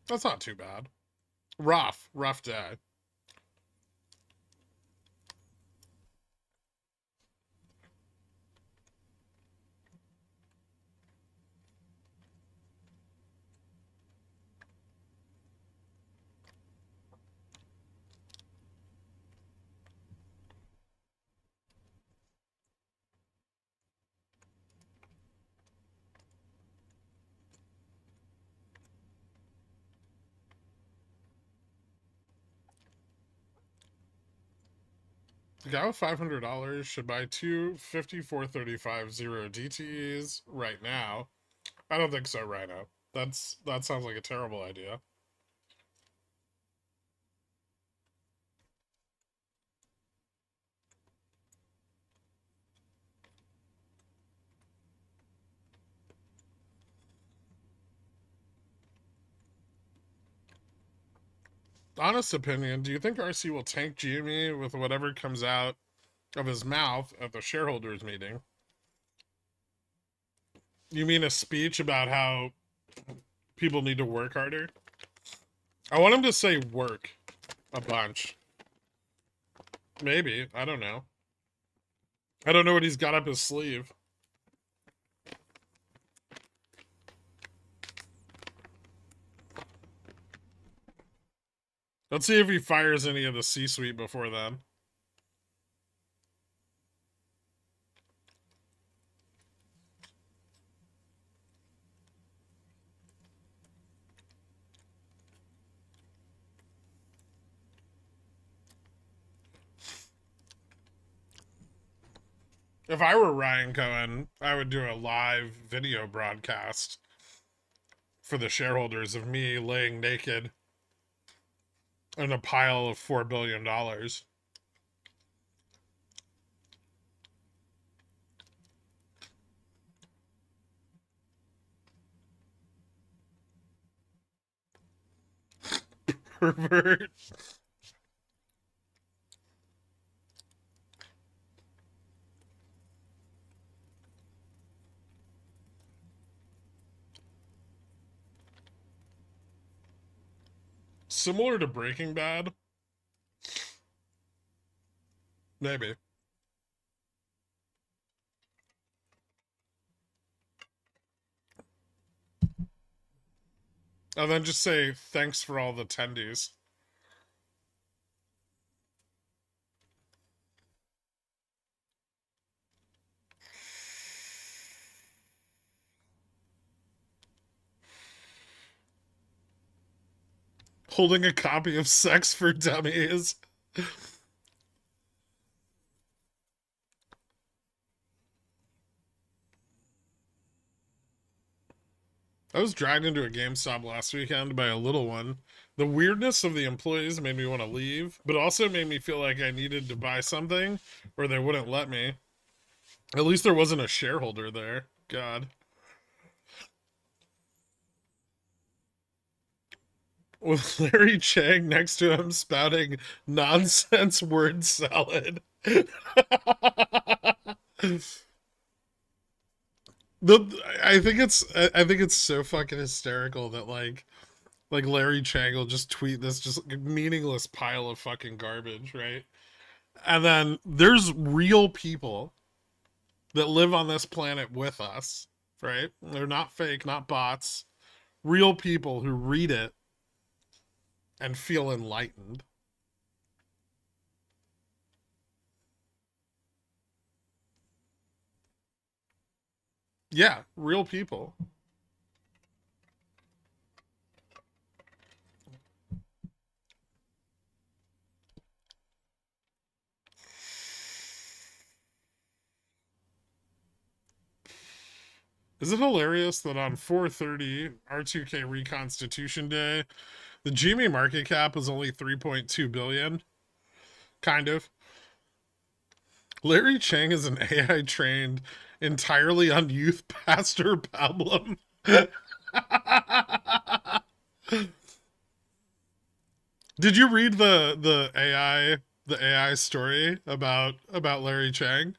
That's not too bad. Rough day. The guy with $500 should buy two 5435 zero DTEs right now. I don't think so, Rhino. That sounds like a terrible idea. Honest opinion, do you think RC will tank GME with whatever comes out of his mouth at the shareholders meeting? You mean a speech about how people need to work harder? I want him to say work a bunch. Maybe. I don't know. I don't know what he's got up his sleeve. Let's see if he fires any of the C-suite before then. If I were Ryan Cohen, I would do a live video broadcast for the shareholders of me laying naked in a pile of $4 billion. Pervert. Similar to Breaking Bad? Maybe. And then just say, thanks for all the tendies. Holding a copy of Sex for Dummies. I was dragged into a GameStop last weekend by a little one. The weirdness of the employees made me want to leave, but also made me feel like I needed to buy something or they wouldn't let me. At least there wasn't a shareholder there. God. With Larry Chang next to him spouting nonsense word salad. I think it's so fucking hysterical that like Larry Chang will just tweet this just meaningless pile of fucking garbage, right? And then there's real people that live on this planet with us, right? They're not fake, not bots. Real people who read it and feel enlightened. Yeah, real people. Is it hilarious that on 430 R2K Reconstitution Day, the GME market cap was only 3.2 billion? Kind of. Larry Chang is an AI trained entirely on youth pastor pablum. Did you read the AI story about Larry Chang?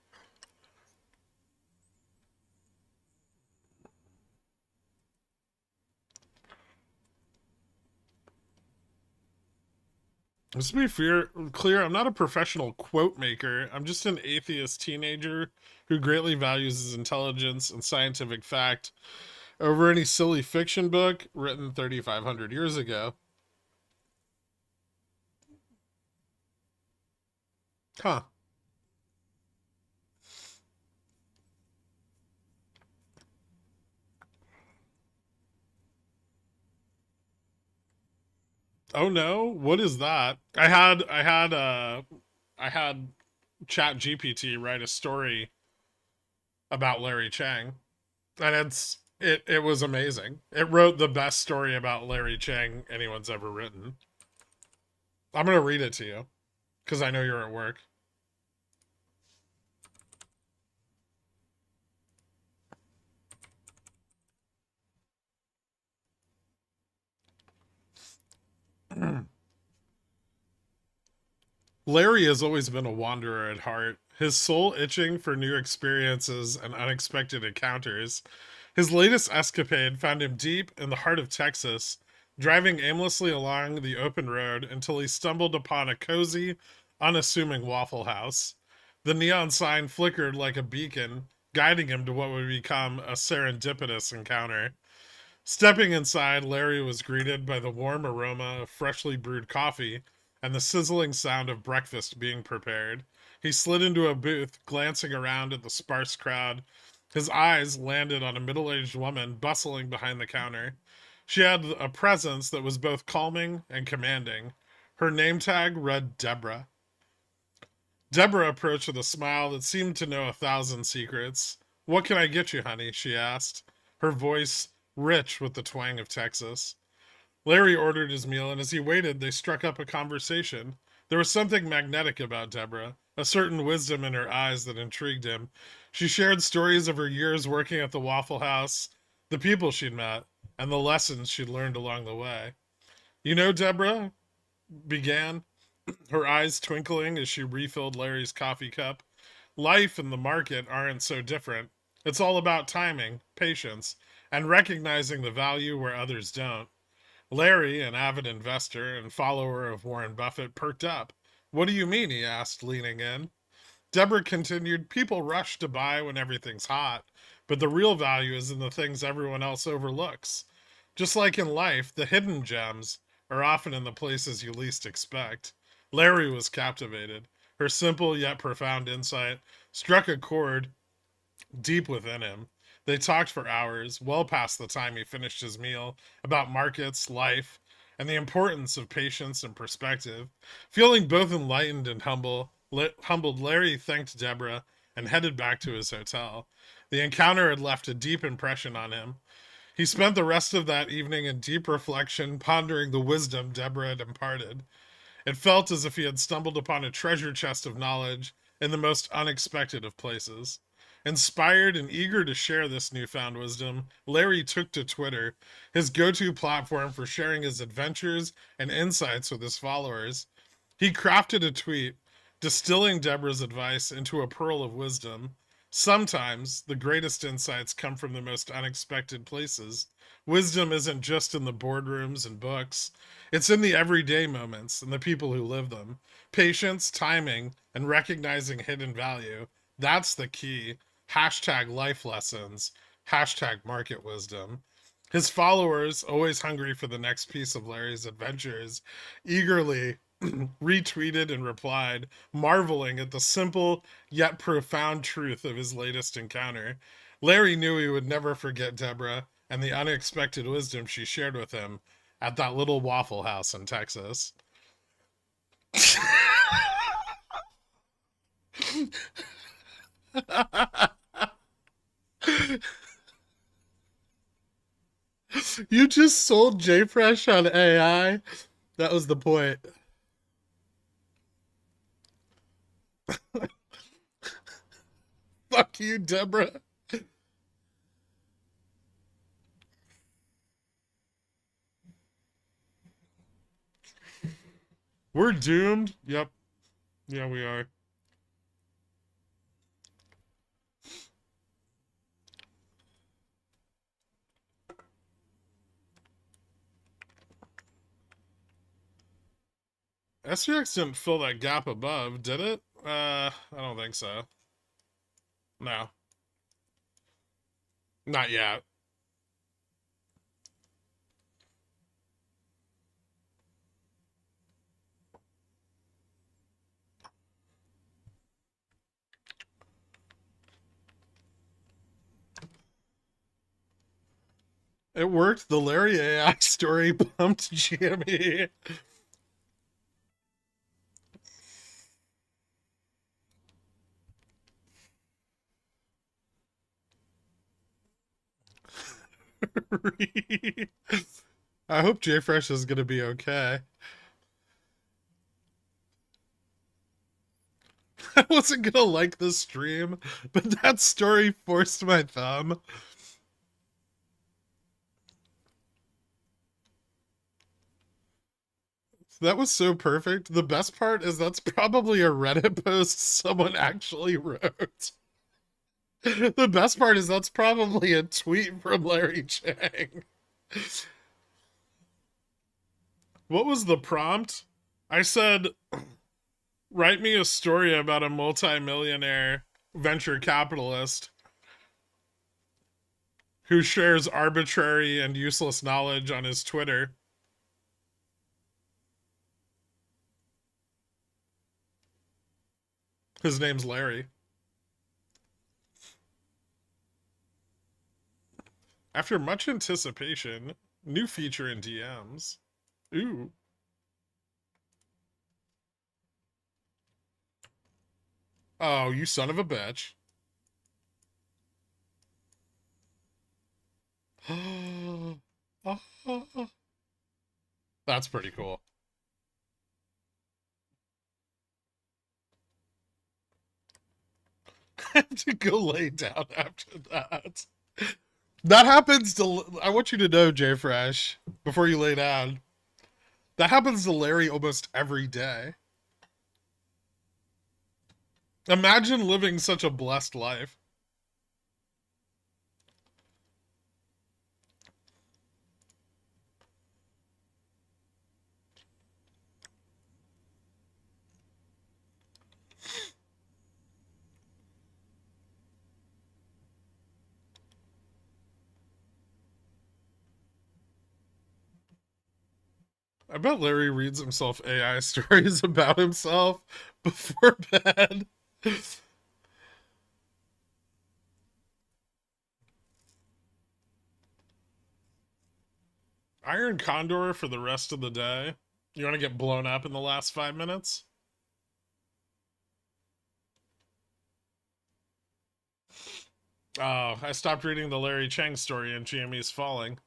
Let's be clear, I'm not a professional quote maker. I'm just an atheist teenager who greatly values his intelligence and scientific fact over any silly fiction book written 3,500 years ago. Huh. Oh no, what is that? I had Chat GPT write a story about Larry Chang, and it was amazing. It wrote the best story about Larry Chang anyone's ever written. I'm gonna read it to you because I know you're at work. Larry has always been a wanderer at heart, his soul itching for new experiences and unexpected encounters. His latest escapade found him deep in the heart of Texas, driving aimlessly along the open road until he stumbled upon a cozy, unassuming Waffle House. The neon sign flickered like a beacon, guiding him to what would become a serendipitous encounter. Stepping inside, Larry was greeted by the warm aroma of freshly brewed coffee and the sizzling sound of breakfast being prepared. He slid into a booth, glancing around at the sparse crowd. His eyes landed on a middle aged woman bustling behind the counter. She had a presence that was both calming and commanding. Her name tag read Deborah. Deborah approached with a smile that seemed to know 1,000 secrets. "What can I get you, honey?" she asked, her voice rich with the twang of Texas. Larry ordered his meal, and as he waited, they struck up a conversation. There was something magnetic about Deborah, a certain wisdom in her eyes that intrigued him. She shared stories of her years working at the Waffle House, the people she'd met, and the lessons she'd learned along the way. "You know, Deborah," began, her eyes twinkling as she refilled Larry's coffee cup, "life and the market aren't so different. It's all about timing, patience, and recognizing the value where others don't." Larry, an avid investor and follower of Warren Buffett, perked up. "What do you mean?" he asked, leaning in. Deborah continued, "People rush to buy when everything's hot, but the real value is in the things everyone else overlooks. Just like in life, the hidden gems are often in the places you least expect." Larry was captivated. Her simple yet profound insight struck a chord deep within him. They talked for hours, well past the time he finished his meal, about markets, life, and the importance of patience and perspective. Feeling both enlightened and humbled, Larry thanked Deborah and headed back to his hotel. The encounter had left a deep impression on him. He spent the rest of that evening in deep reflection, pondering the wisdom Deborah had imparted. It felt as if he had stumbled upon a treasure chest of knowledge in the most unexpected of places. Inspired and eager to share this newfound wisdom, Larry took to Twitter, his go to platform for sharing his adventures and insights with his followers. He crafted a tweet, distilling Deborah's advice into a pearl of wisdom. Sometimes the greatest insights come from the most unexpected places. Wisdom isn't just in the boardrooms and books, it's in the everyday moments and the people who live them. Patience, timing, and recognizing hidden value. That's the key. Hashtag life lessons. Hashtag market wisdom. His followers, always hungry for the next piece of Larry's adventures, eagerly retweeted and replied, marveling at the simple yet profound truth of his latest encounter. Larry knew he would never forget Deborah and the unexpected wisdom she shared with him at that little Waffle House in Texas. You just sold JFresh on AI? That was the point. Fuck you, Deborah. We're doomed. Yep. Yeah, we are. SPX didn't fill that gap above, did it? I don't think so. No. Not yet. It worked. The Larry AI story pumped GME. I hope JFresh is going to be okay. I wasn't going to like the stream, but that story forced my thumb. That was so perfect. The best part is that's probably a Reddit post someone actually wrote. The best part is that's probably a tweet from Larry Chang. What was the prompt? I said, write me a story about a multimillionaire venture capitalist who shares arbitrary and useless knowledge on his Twitter. His name's Larry. After much anticipation, new feature in DMs. Ooh. Oh, you son of a bitch. That's pretty cool. I have to go lay down after that. That happens to. I want you to know, Jay Fresh, before you lay down. That happens to Larry almost every day. Imagine living such a blessed life. I bet Larry reads himself AI stories about himself before bed. Iron Condor for the rest of the day. You want to get blown up in the last 5 minutes? Oh, I stopped reading the Larry Chang story and GME's falling.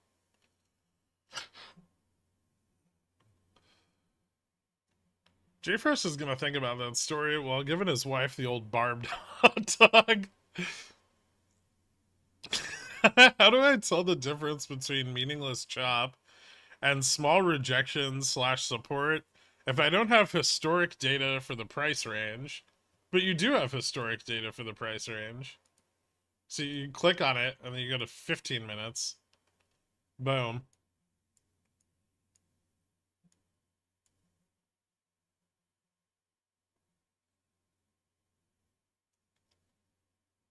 JFresh is going to think about that story while giving his wife the old barbed hot dog. How do I tell the difference between meaningless chop and small rejection slash support if I don't have historic data for the price range? But you do have historic data for the price range. So you click on it and then you go to 15 minutes. Boom.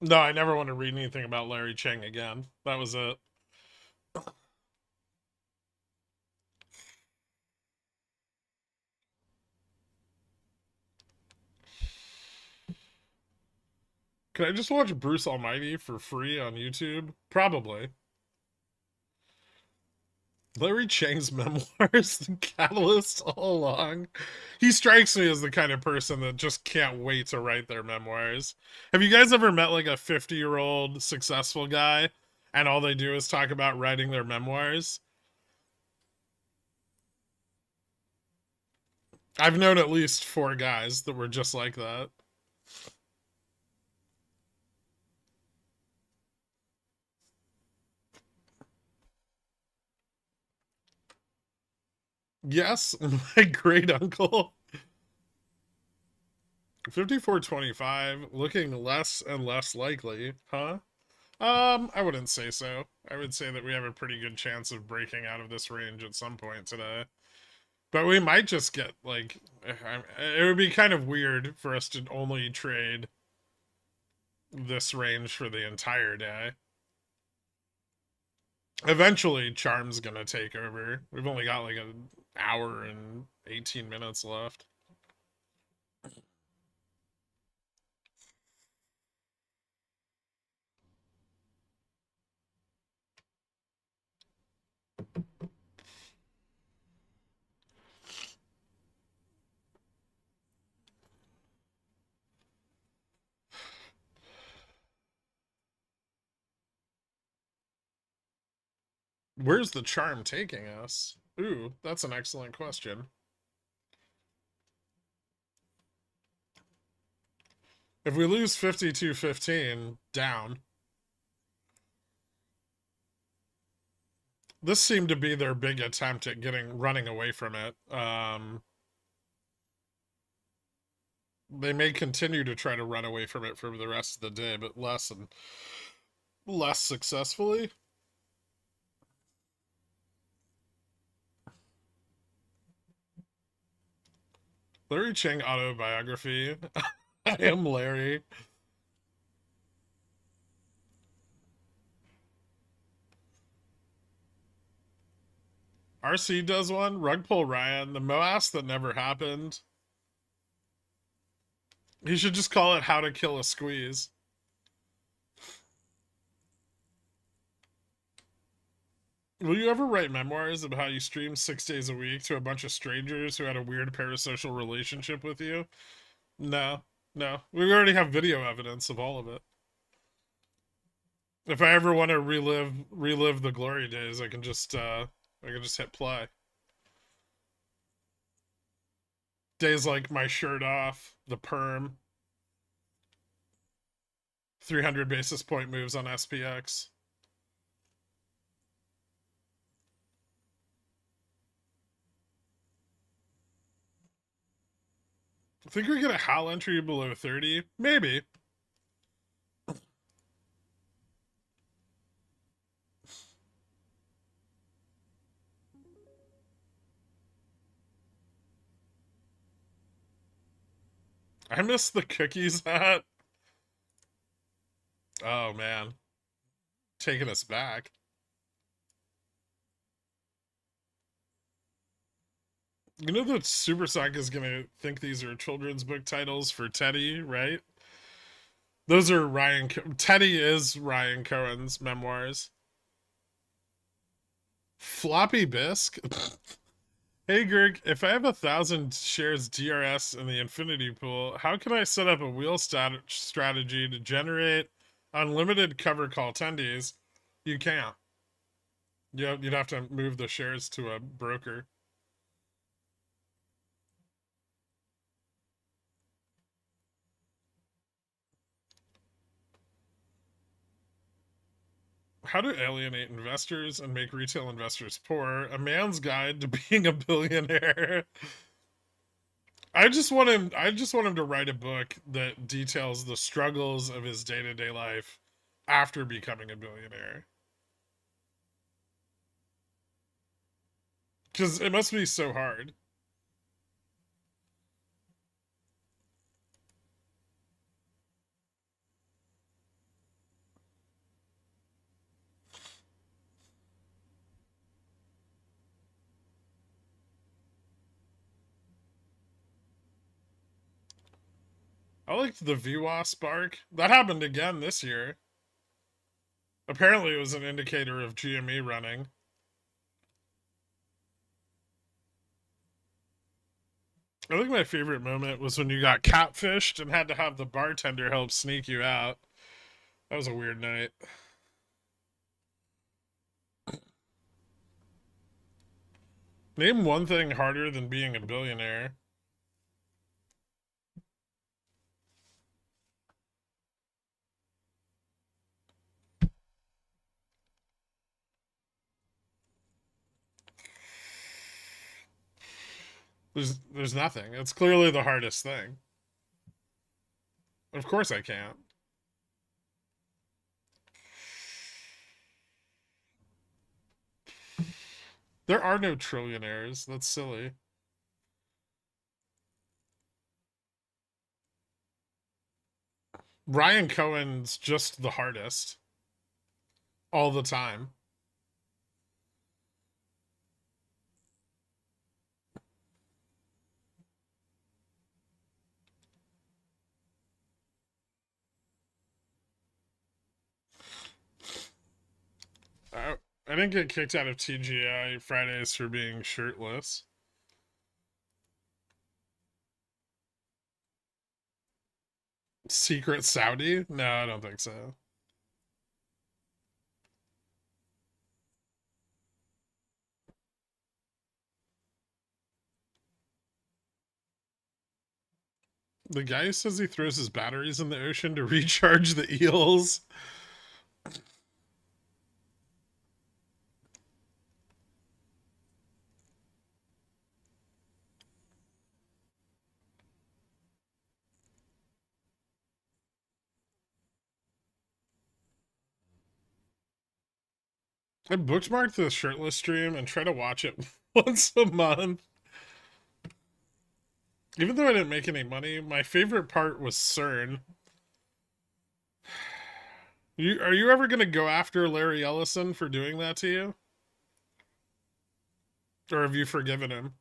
No, I never want to read anything about Larry Chang again. That was it. Can I just watch Bruce Almighty for free on YouTube? Probably. Larry Chang's memoirs, the catalyst all along. He strikes me as the kind of person that just can't wait to write their memoirs. Have you guys ever met like a 50-year-old successful guy and all they do is talk about writing their memoirs? I've known at least 4 guys that were just like that. Yes, my great uncle. 5425 looking less and less likely, huh? I wouldn't say so. I would say that we have a pretty good chance of breaking out of this range at some point today. But we might just get, like, it would be kind of weird for us to only trade this range for the entire day. Eventually, Charm's gonna take over. We've only got like an hour and 18 minutes left. Where's the charm taking us? Ooh, that's an excellent question. If we lose 52-15, down. This seemed to be their big attempt at running away from it. They may continue to try to run away from it for the rest of the day, but less and less successfully. Larry Chang autobiography. I am Larry. RC does one. Rug pull Ryan. The MOASS that never happened. He should just call it How to Kill a Squeeze. Will you ever write memoirs about how you streamed 6 days a week to a bunch of strangers who had a weird parasocial relationship with you? No, no. We already have video evidence of all of it. If I ever want to relive the glory days, I can just hit play. Days like my shirt off, the perm, 300 basis point moves on SPX. I think we get a HAL entry below 30. Maybe. I miss the cookies hat. Oh, man. Taking us back. You know that Supersock is gonna think these are children's book titles for Teddy, right? Those are Teddy is Ryan Cohen's memoirs. Floppy Bisque. Hey Greg, if I have 1,000 shares DRS in the Infinity Pool, how can I set up a wheel strategy to generate unlimited cover call tendies? You can't. You'd have to move the shares to a broker. How to alienate investors and make retail investors poor. A man's guide to being a billionaire. I just want him to write a book that details the struggles of his day-to-day life after becoming a billionaire. Cuz it must be so hard. I liked the VWAS spark. That happened again this year. Apparently it was an indicator of GME running. I think my favorite moment was when you got catfished and had to have the bartender help sneak you out. That was a weird night. Name one thing harder than being a billionaire. There's nothing. It's clearly the hardest thing. Of course I can't. There are no trillionaires. That's silly. Ryan Cohen's just the hardest. All the time. I didn't get kicked out of TGI Fridays for being shirtless. Secret Saudi? No, I don't think so. The guy who says he throws his batteries in the ocean to recharge the eels. I bookmarked the shirtless stream and try to watch it once a month. Even though I didn't make any money, my favorite part was CERN. Are you ever going to go after Larry Ellison for doing that to you? Or have you forgiven him?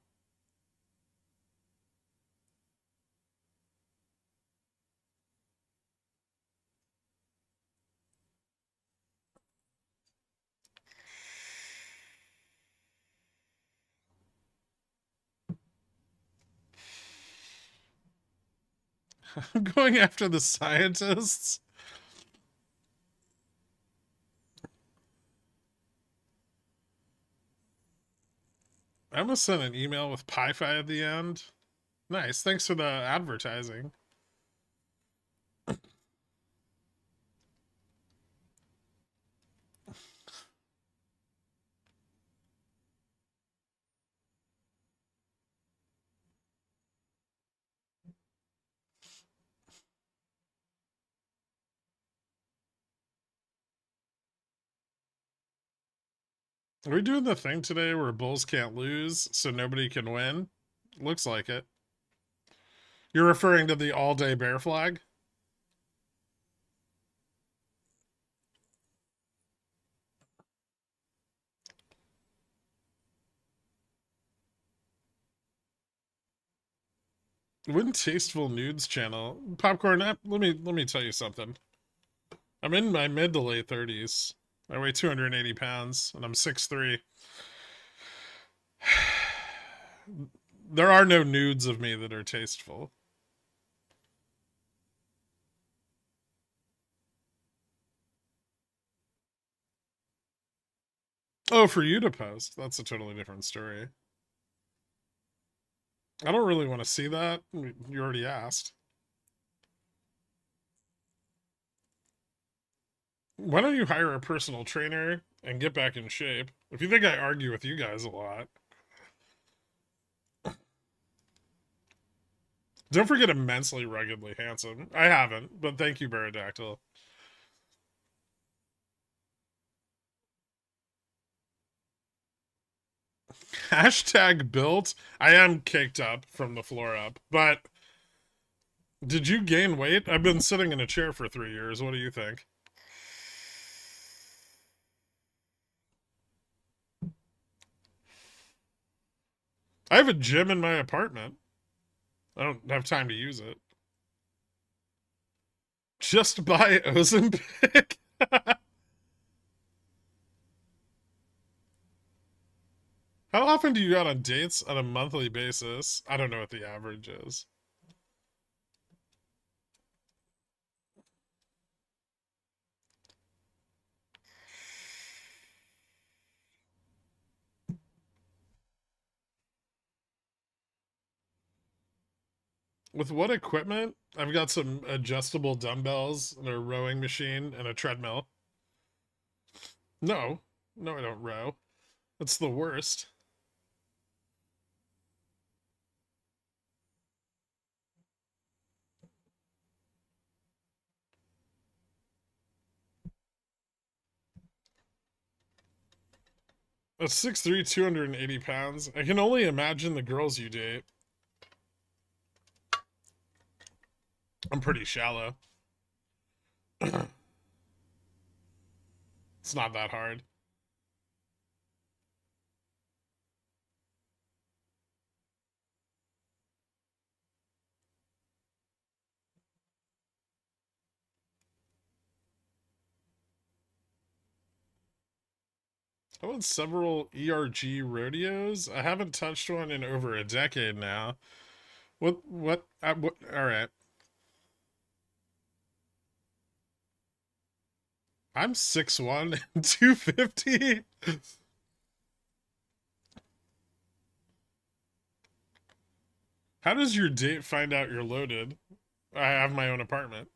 I'm going after the scientists. I almost sent an email with Pi-Fi at the end. Nice. Thanks for the advertising. Are we doing the thing today where bulls can't lose so nobody can win? Looks like it. You're referring to the all-day bear flag? When Tasteful Nudes channel. Popcorn, let me tell you something. I'm in my mid to late 30s. I weigh 280 pounds and I'm 6'3". There are no nudes of me that are tasteful. Oh, for you to post. That's a totally different story. I don't really want to see that. You already asked. Why don't you hire a personal trainer and get back in shape? If you think I argue with you guys a lot. Don't forget immensely ruggedly handsome. I haven't, but thank you, Baradactyl. Hashtag built. I am caked up from the floor up, but did you gain weight? I've been sitting in a chair for 3 years. What do you think? I have a gym in my apartment. I don't have time to use it. Just buy Ozempic. How often do you go on dates on a monthly basis? I don't know what the average is. With what equipment? I've got some adjustable dumbbells and a rowing machine and a treadmill. No, no, I don't row. That's the worst. A 6'3", 280 pounds. I can only imagine the girls you date. I'm pretty shallow. It's not that hard. I went several ERG rodeos. I haven't touched one in over a decade now. What, all right. I'm 6'1" and 250. How does your date find out you're loaded? I have my own apartment.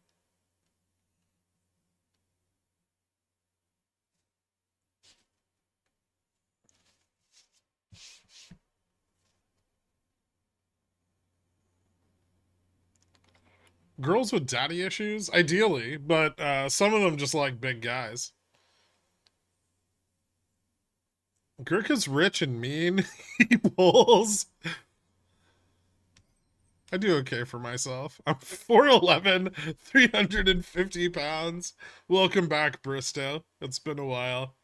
Girls with daddy issues, ideally, but some of them just like big guys. Gurkha's rich and mean. He pulls. I do okay for myself. I'm 4'11", 350 pounds. Welcome back, Bristow. It's been a while.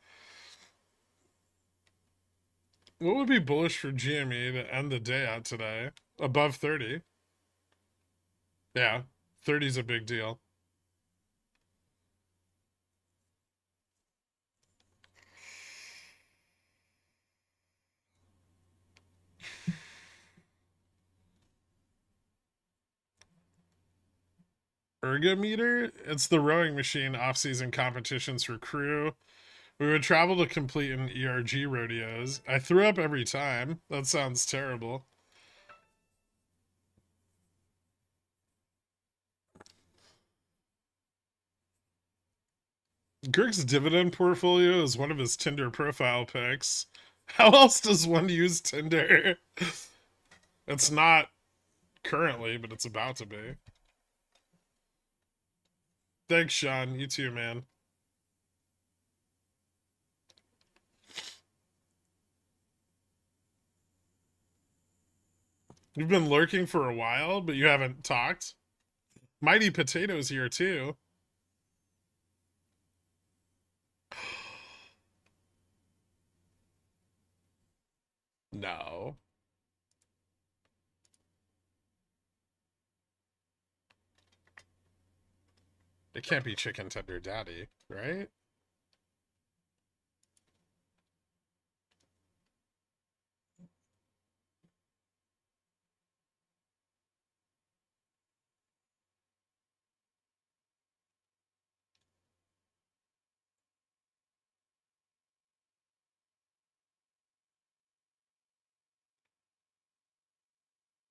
What would be bullish for GME to end the day at today? Above 30. Yeah, 30's a big deal. Ergometer? It's the rowing machine off-season competitions for crew. We would travel to complete in ERG rodeos. I threw up every time. That sounds terrible. Girk's dividend portfolio is one of his Tinder profile pics. How else does one use Tinder? It's not currently, but it's about to be. Thanks, Sean. You too, man. You've been lurking for a while, but you haven't talked. Mighty Potatoes here, too. No. It can't be Chicken Tender Daddy, right?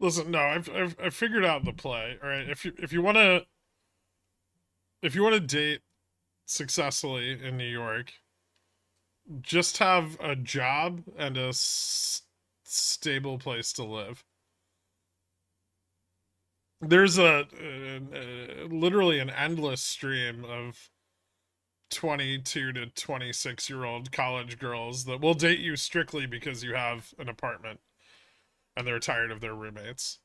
Listen, no, I've figured out the play. All right, if you want to date successfully in New York, just have a job and a stable place to live. There's literally an endless stream of 22 to 26-year-old college girls that will date you strictly because you have an apartment and they're tired of their roommates.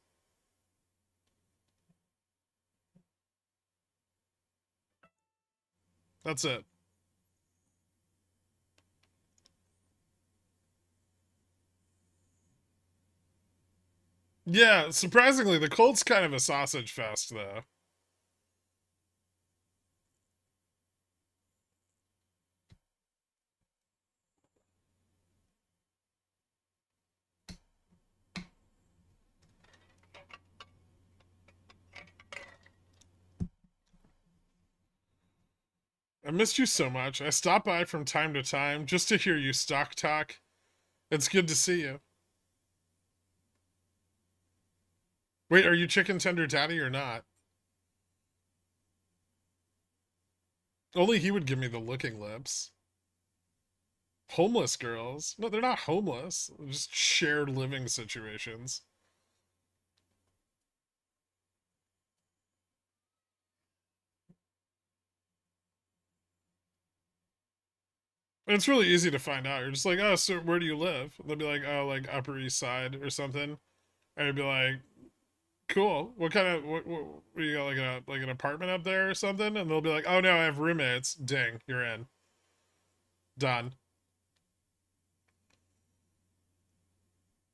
That's it. Yeah, surprisingly, the Colt's kind of a sausage fest, though. I missed you so much. I stop by from time to time just to hear you stock talk. It's good to see you. Wait, are you chicken tender daddy or not? Only he would give me the licking lips. Homeless girls? No, they're not homeless. They're just shared living situations. And it's really easy to find out. You're just like, oh, so where do you live? They'll be like, oh, like Upper East Side or something. And you'd be like, cool. What kind of what you got, like an apartment up there or something? And they'll be like, oh no, I have roommates. Ding, you're in. Done.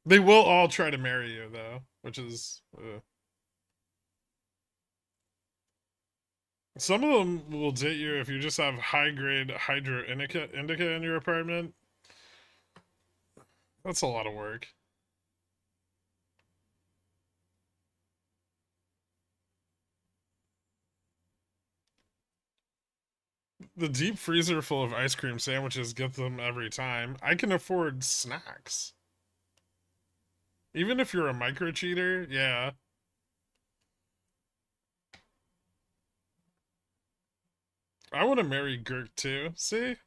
They will all try to marry you though, which is some of them will date you if you just have high grade hydro indica in your apartment. That's a lot of work. The deep freezer full of ice cream sandwiches get them every time. I can afford snacks. Even if you're a micro cheater, yeah. I want to marry Gherk too. See?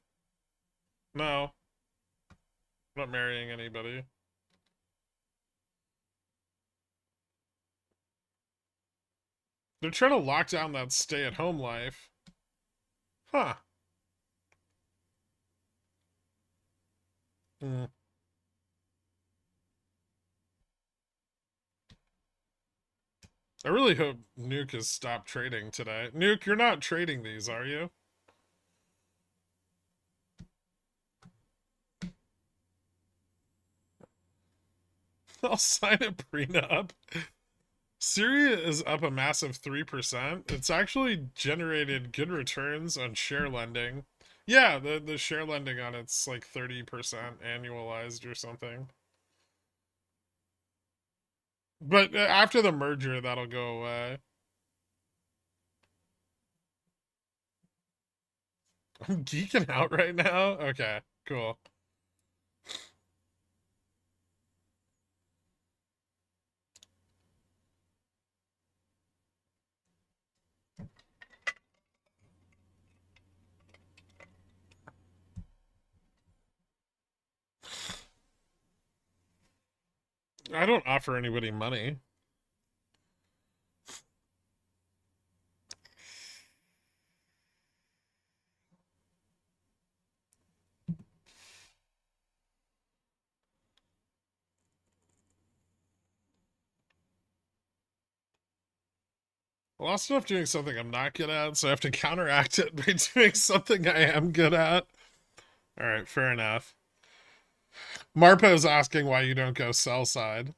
No, I'm not marrying anybody. They're trying to lock down that stay at home life. Huh. Hmm. I really hope Nuke has stopped trading today. Nuke, you're not trading these, are you? I'll sign a prenup. Syria is up a massive 3%. It's actually generated good returns on share lending. Yeah, the share lending on it's like 30% annualized or something. But after the merger, that'll go away. I'm geeking out right now? Okay, cool. I don't offer anybody money. I lost enough doing something I'm not good at, so I have to counteract it by doing something I am good at. Alright, fair enough. Marpo's asking why you don't go sell side.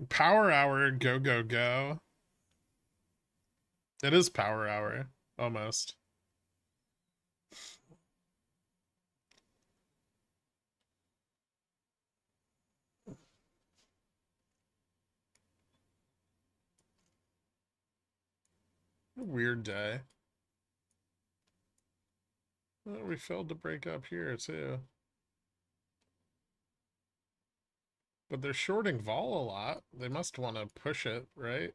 Power hour, go, go, go. It is power hour, almost. Weird day. We failed to break up here, too. But they're shorting vol a lot. They must want to push it, right?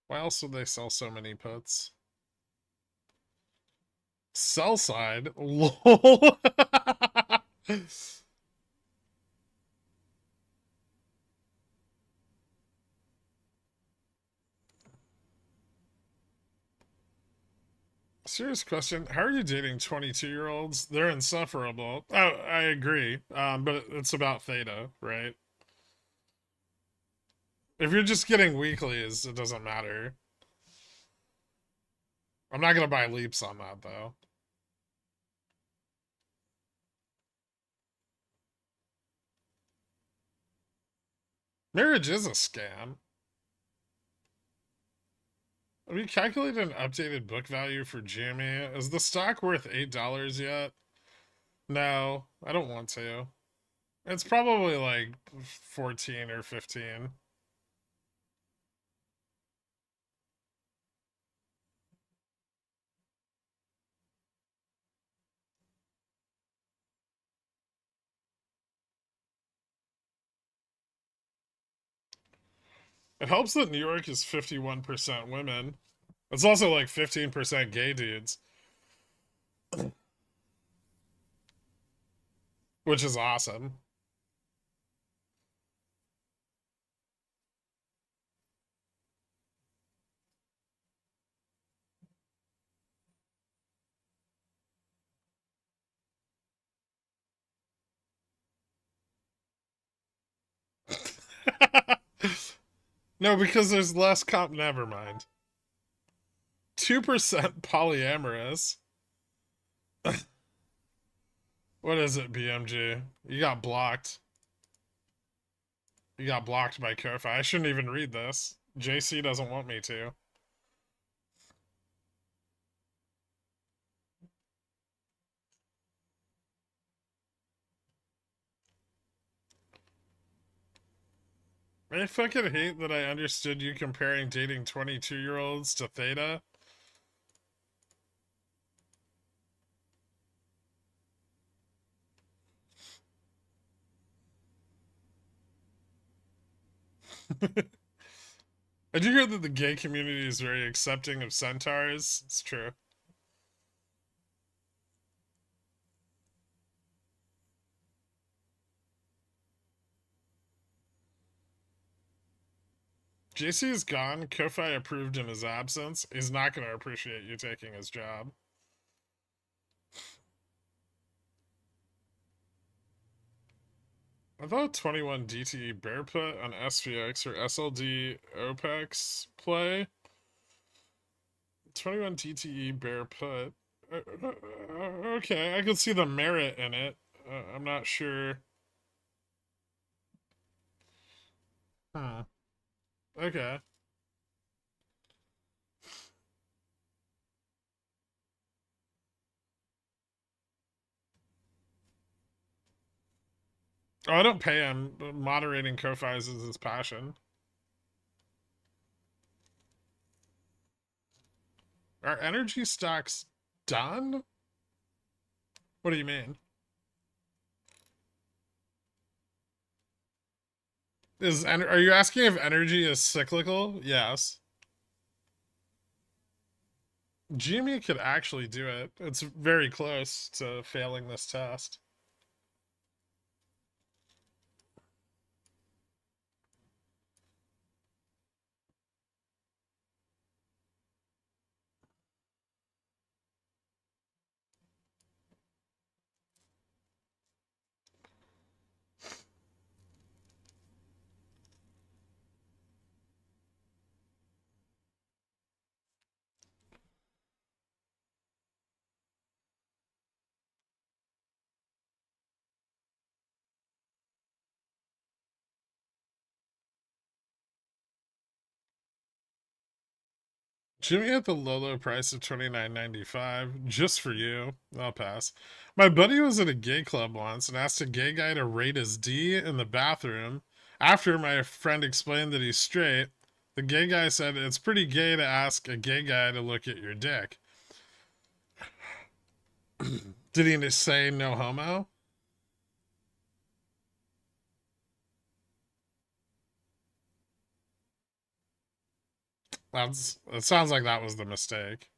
Why else would they sell so many puts? Sell side? Lol. Serious question. How are you dating 22-year-olds? They're insufferable. Oh, I agree. But it's about theta, right? If you're just getting weeklies, it doesn't matter. I'm not gonna buy leaps on that though. Marriage is a scam. Have you calculated an updated book value for GME? Is the stock worth $8 yet? No, I don't want to. It's probably like 14 or 15. It helps that New York is 51% women. It's also like 15% gay dudes, which is awesome. No, because there's less comp. Never mind. 2% polyamorous. What is it, BMG? You got blocked. You got blocked by Kofi. I shouldn't even read this. JC doesn't want me to. I fucking hate that I understood you comparing dating 22-year-olds to theta. I do hear that the gay community is very accepting of centaurs. It's true. JC is gone. Kofi approved in his absence. He's not going to appreciate you taking his job. I thought 21 DTE bear put on SPX or SLD OPEX play. 21 DTE bear put. Okay, I can see the merit in it. I'm not sure. Huh. Okay. Oh, I don't pay him. Moderating Ko-Fi's is his passion. Are energy stocks done? What do you mean? Are you asking if energy is cyclical? Yes. GME could actually do it. It's very close to failing this test. Jimmy at the low price of $29.95 just for you. I'll pass. My buddy was at a gay club once and asked a gay guy to rate his D in the bathroom. After my friend explained that he's straight, the gay guy said it's pretty gay to ask a gay guy to look at your dick. Did he say no homo? It sounds like that was the mistake.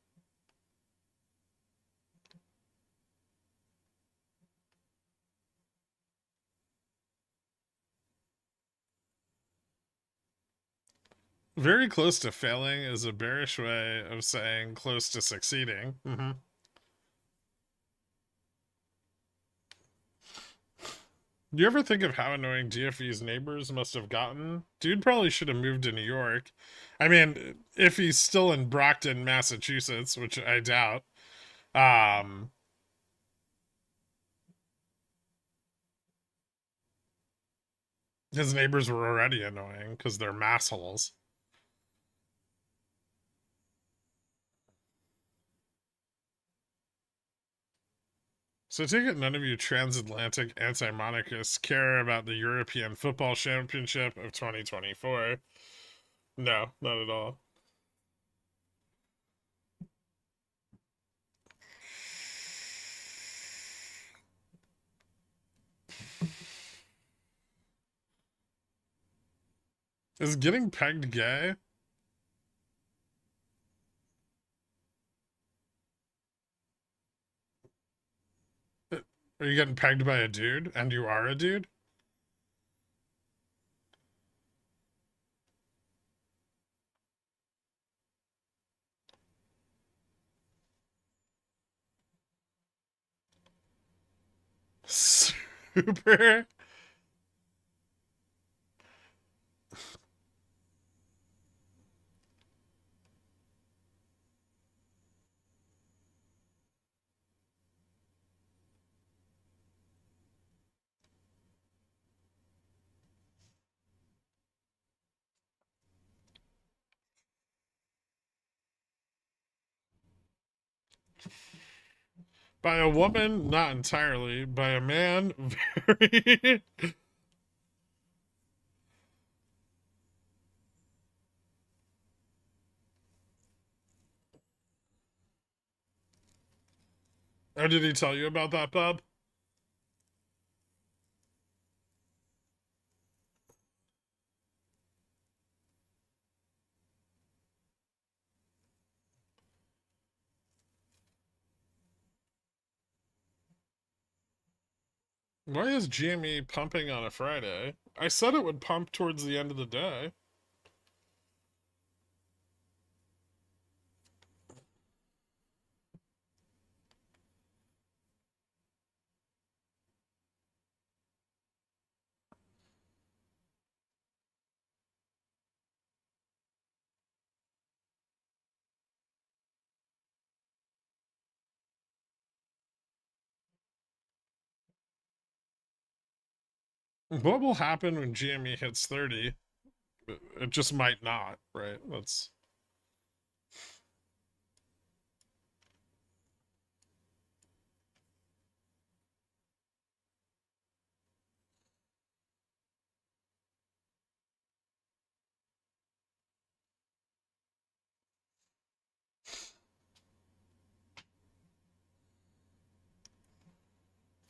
Very close to failing is a bearish way of saying close to succeeding. Do you ever think of how annoying DFE's neighbors must have gotten? Dude probably should have moved to New York. I mean, if he's still in Brockton, Massachusetts, which I doubt. Um, his neighbors were already annoying because they're massholes. So I take it none of you transatlantic anti-monarchists care about the European Football Championship of 2024. No, not at all. Is getting pegged gay? Are you getting pegged by a dude and you are a dude? Super. By a woman, not entirely. By a man, very. Oh, did he tell you about that, Bob? Why is GME pumping on a Friday? I said it would pump towards the end of the day. What will happen when GME hits 30? It just might not, right? That's.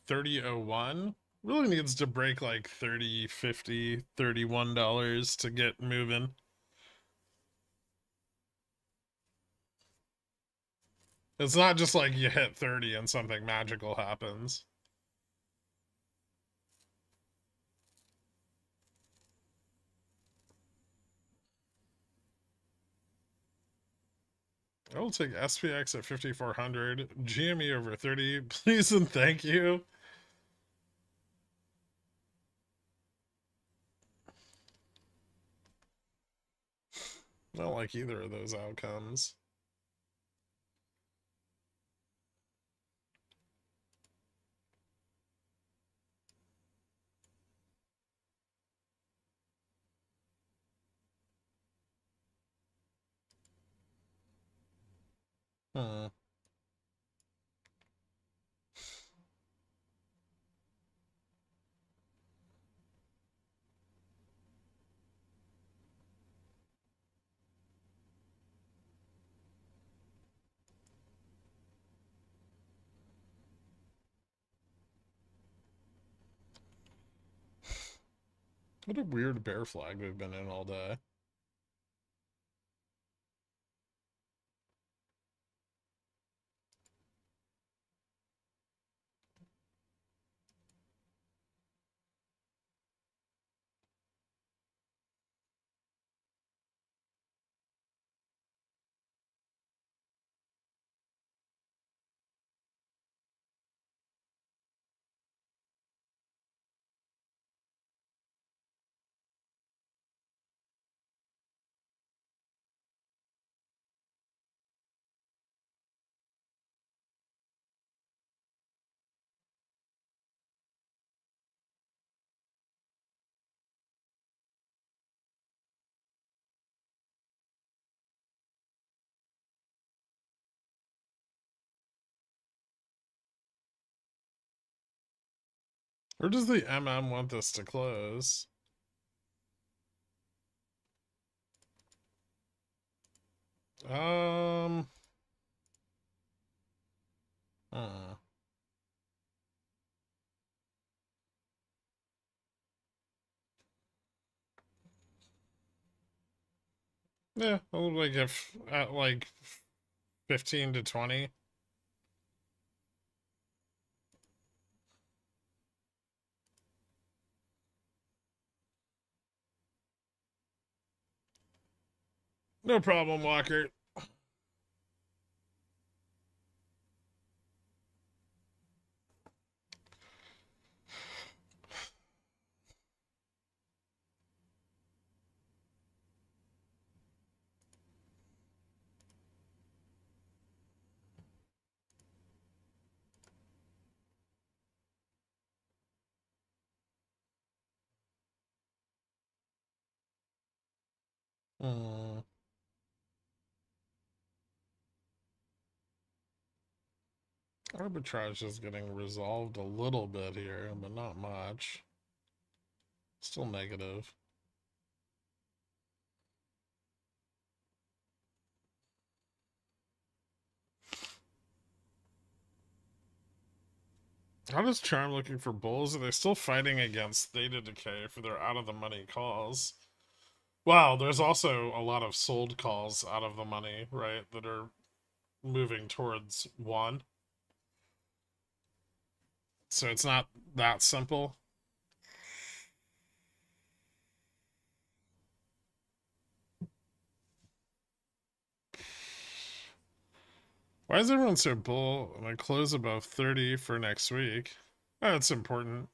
$30.01 really needs to break like 30, 50, $31 to get moving. It's not just like you hit 30 and something magical happens. I will take SPX at 5,400, GME over 30, please and thank you. I don't like either of those outcomes. Hmm. What a weird bear flag we've been in all day. Or does the MM want this to close? Um. Hmm. Yeah, like if at like 15 to 20. No problem, Walker. Hmm. Arbitrage is getting resolved a little bit here, but not much. Still negative. How does Charm looking for bulls? Are they still fighting against theta decay for their out of the money calls? Wow, there's also a lot of sold calls out of the money, right? That are moving towards one. So it's not that simple. Why is everyone so bull? And I close above 30 for next week. Oh, that's important.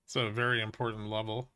It's a very important level.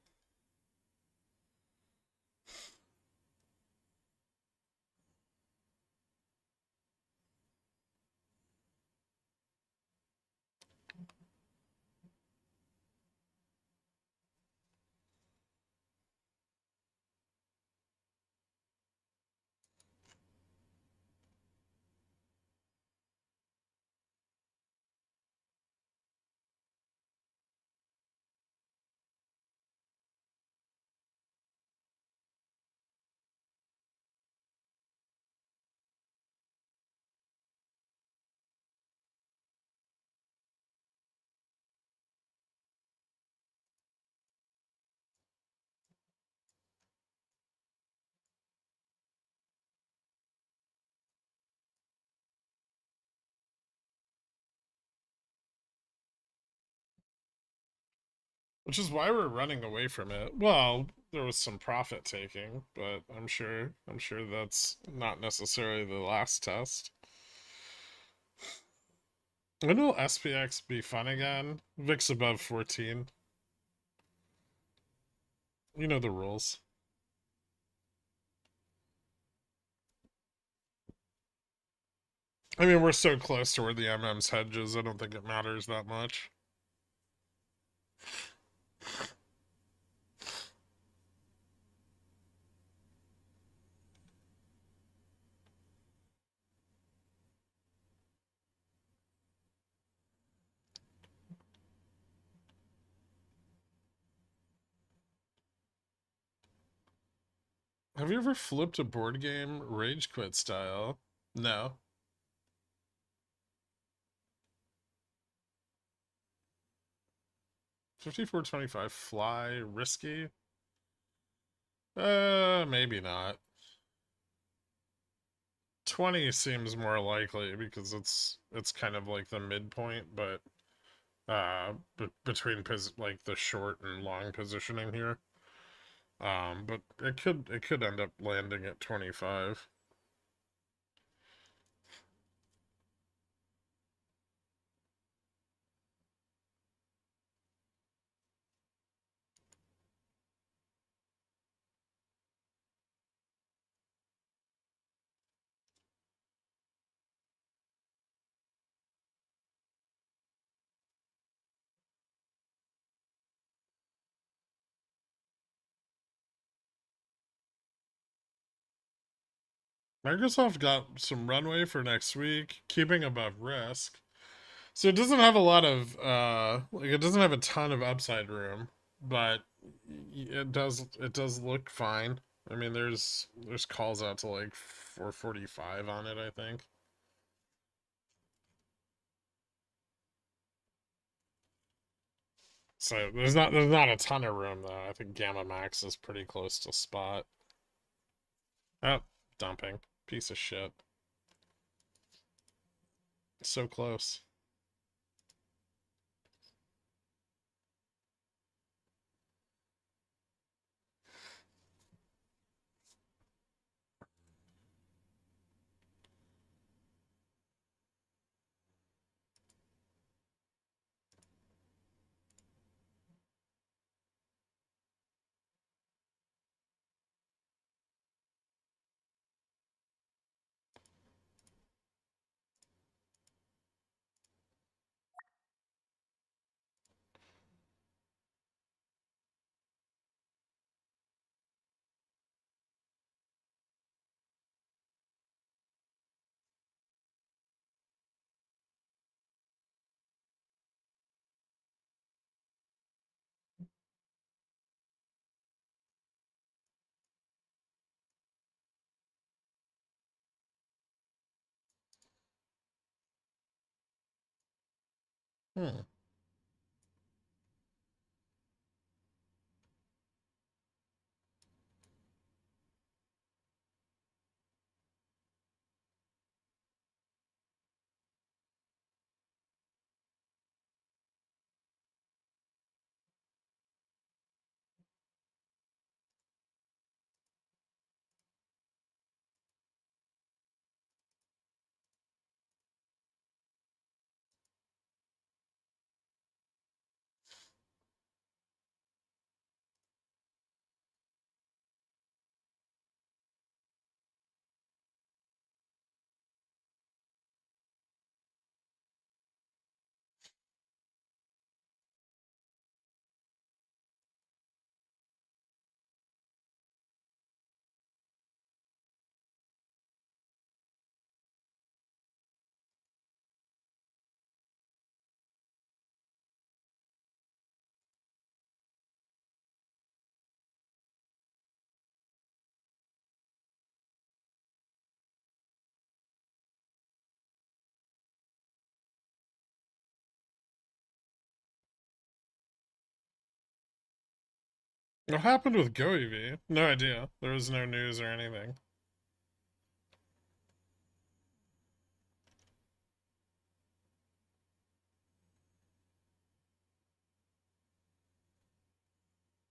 Which is why we're running away from it. Well, there was some profit taking, but I'm sure that's not necessarily the last test. When will SPX be fun again? VIX above 14. You know the rules. I mean, we're so close to where the MM's hedges, I don't think it matters that much. Have you ever flipped a board game rage quit style? No. 5425 fly risky? Maybe not. 20 seems more likely because it's kind of like the midpoint, but between like the short and long positioning here. But it could end up landing at 25. Microsoft got some runway for next week, keeping above risk. So it doesn't have a lot of like it doesn't have a ton of upside room, but it does look fine. I mean, there's calls out to like 445 on it, I think. So there's not a ton of room though. I think Gamma Max is pretty close to spot. Oh, dumping. Piece of shit. So close. Hmm. What happened with GoEV? No idea. There was no news or anything.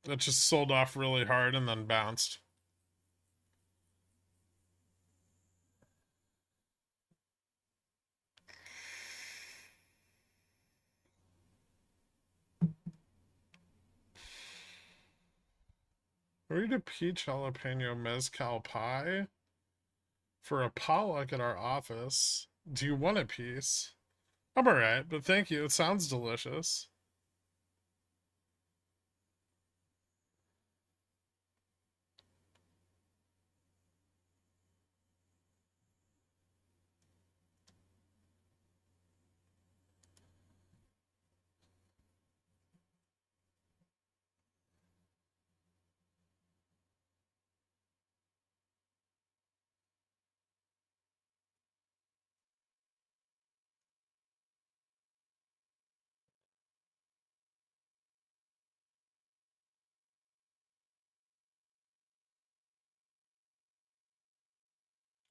That just sold off really hard and then bounced. Read a peach jalapeno mezcal pie for a potluck at our office. Do you want a piece? I'm alright, but thank you. It sounds delicious.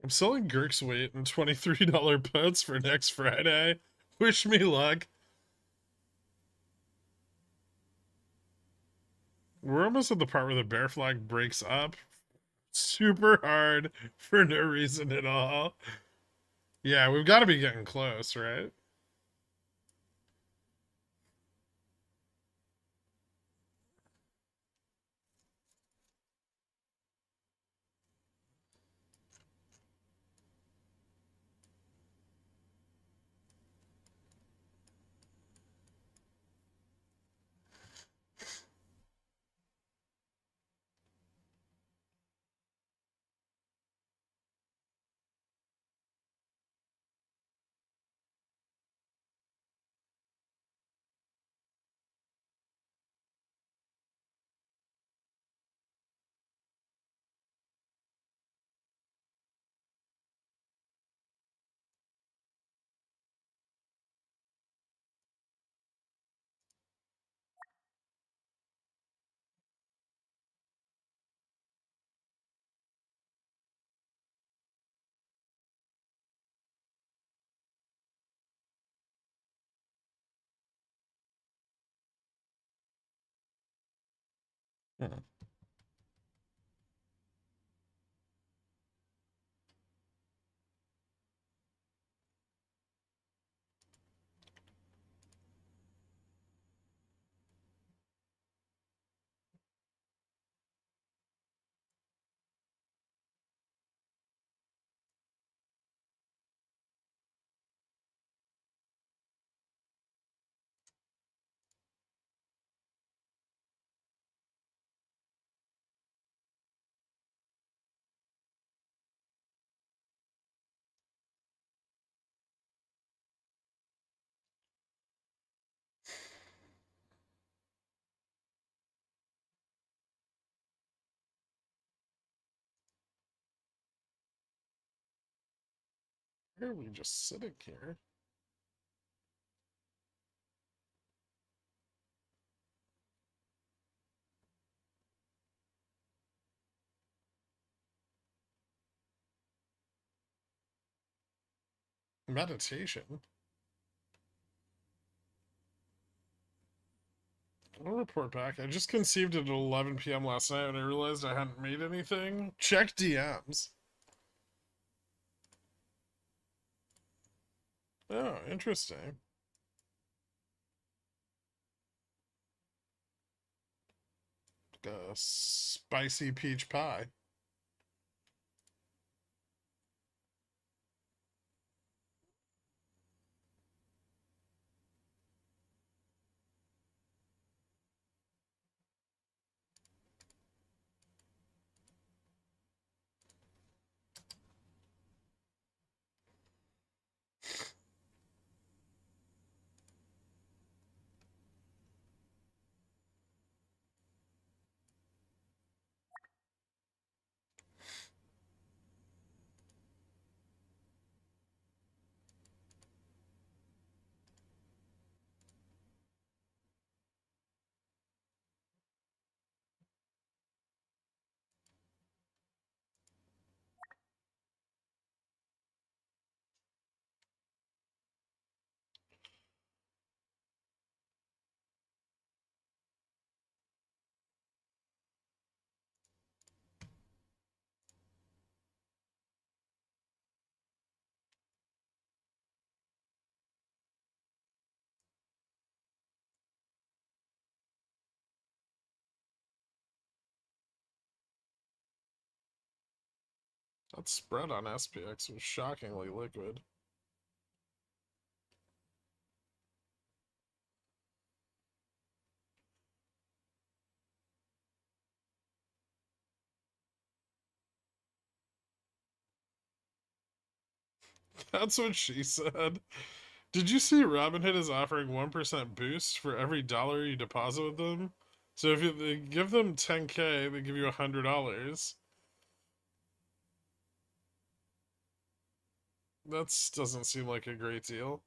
I'm selling Gherk's weight and $23 puts for next Friday. Wish me luck. We're almost at the part where the bear flag breaks up super hard for no reason at all. Yeah, we've got to be getting close, right? Hmm. Why are we just sitting here? Meditation? I'll report back. I just conceived it at 11 p.m. last night and I realized I hadn't made anything. Check DMs. Oh, interesting. Spicy peach pie. That spread on SPX was shockingly liquid. That's what she said. Did you see Robinhood is offering 1% boost for every dollar you deposit with them? So if they give them 10K, they give you $100. That doesn't seem like a great deal.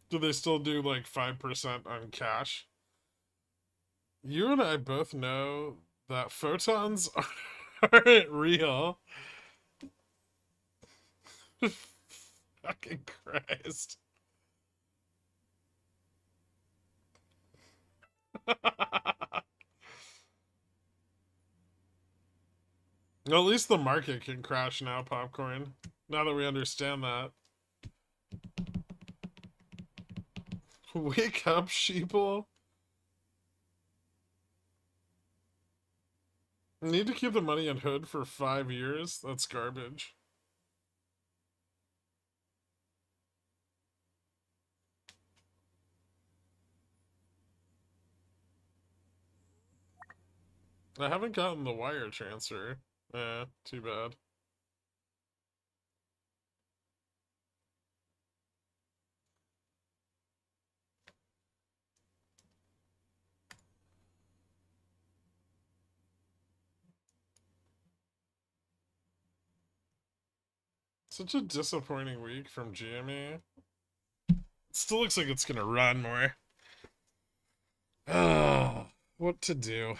Do they still do like 5% on cash? You and I both know that photons aren't real. Fucking Christ. At least the market can crash now, Popcorn. Now that we understand that. Wake up, sheeple. Need to keep the money in Hood for 5 years? That's garbage. I haven't gotten the wire transfer. Too bad. Such a disappointing week from GME. It still looks like it's gonna run more. Oh, what to do?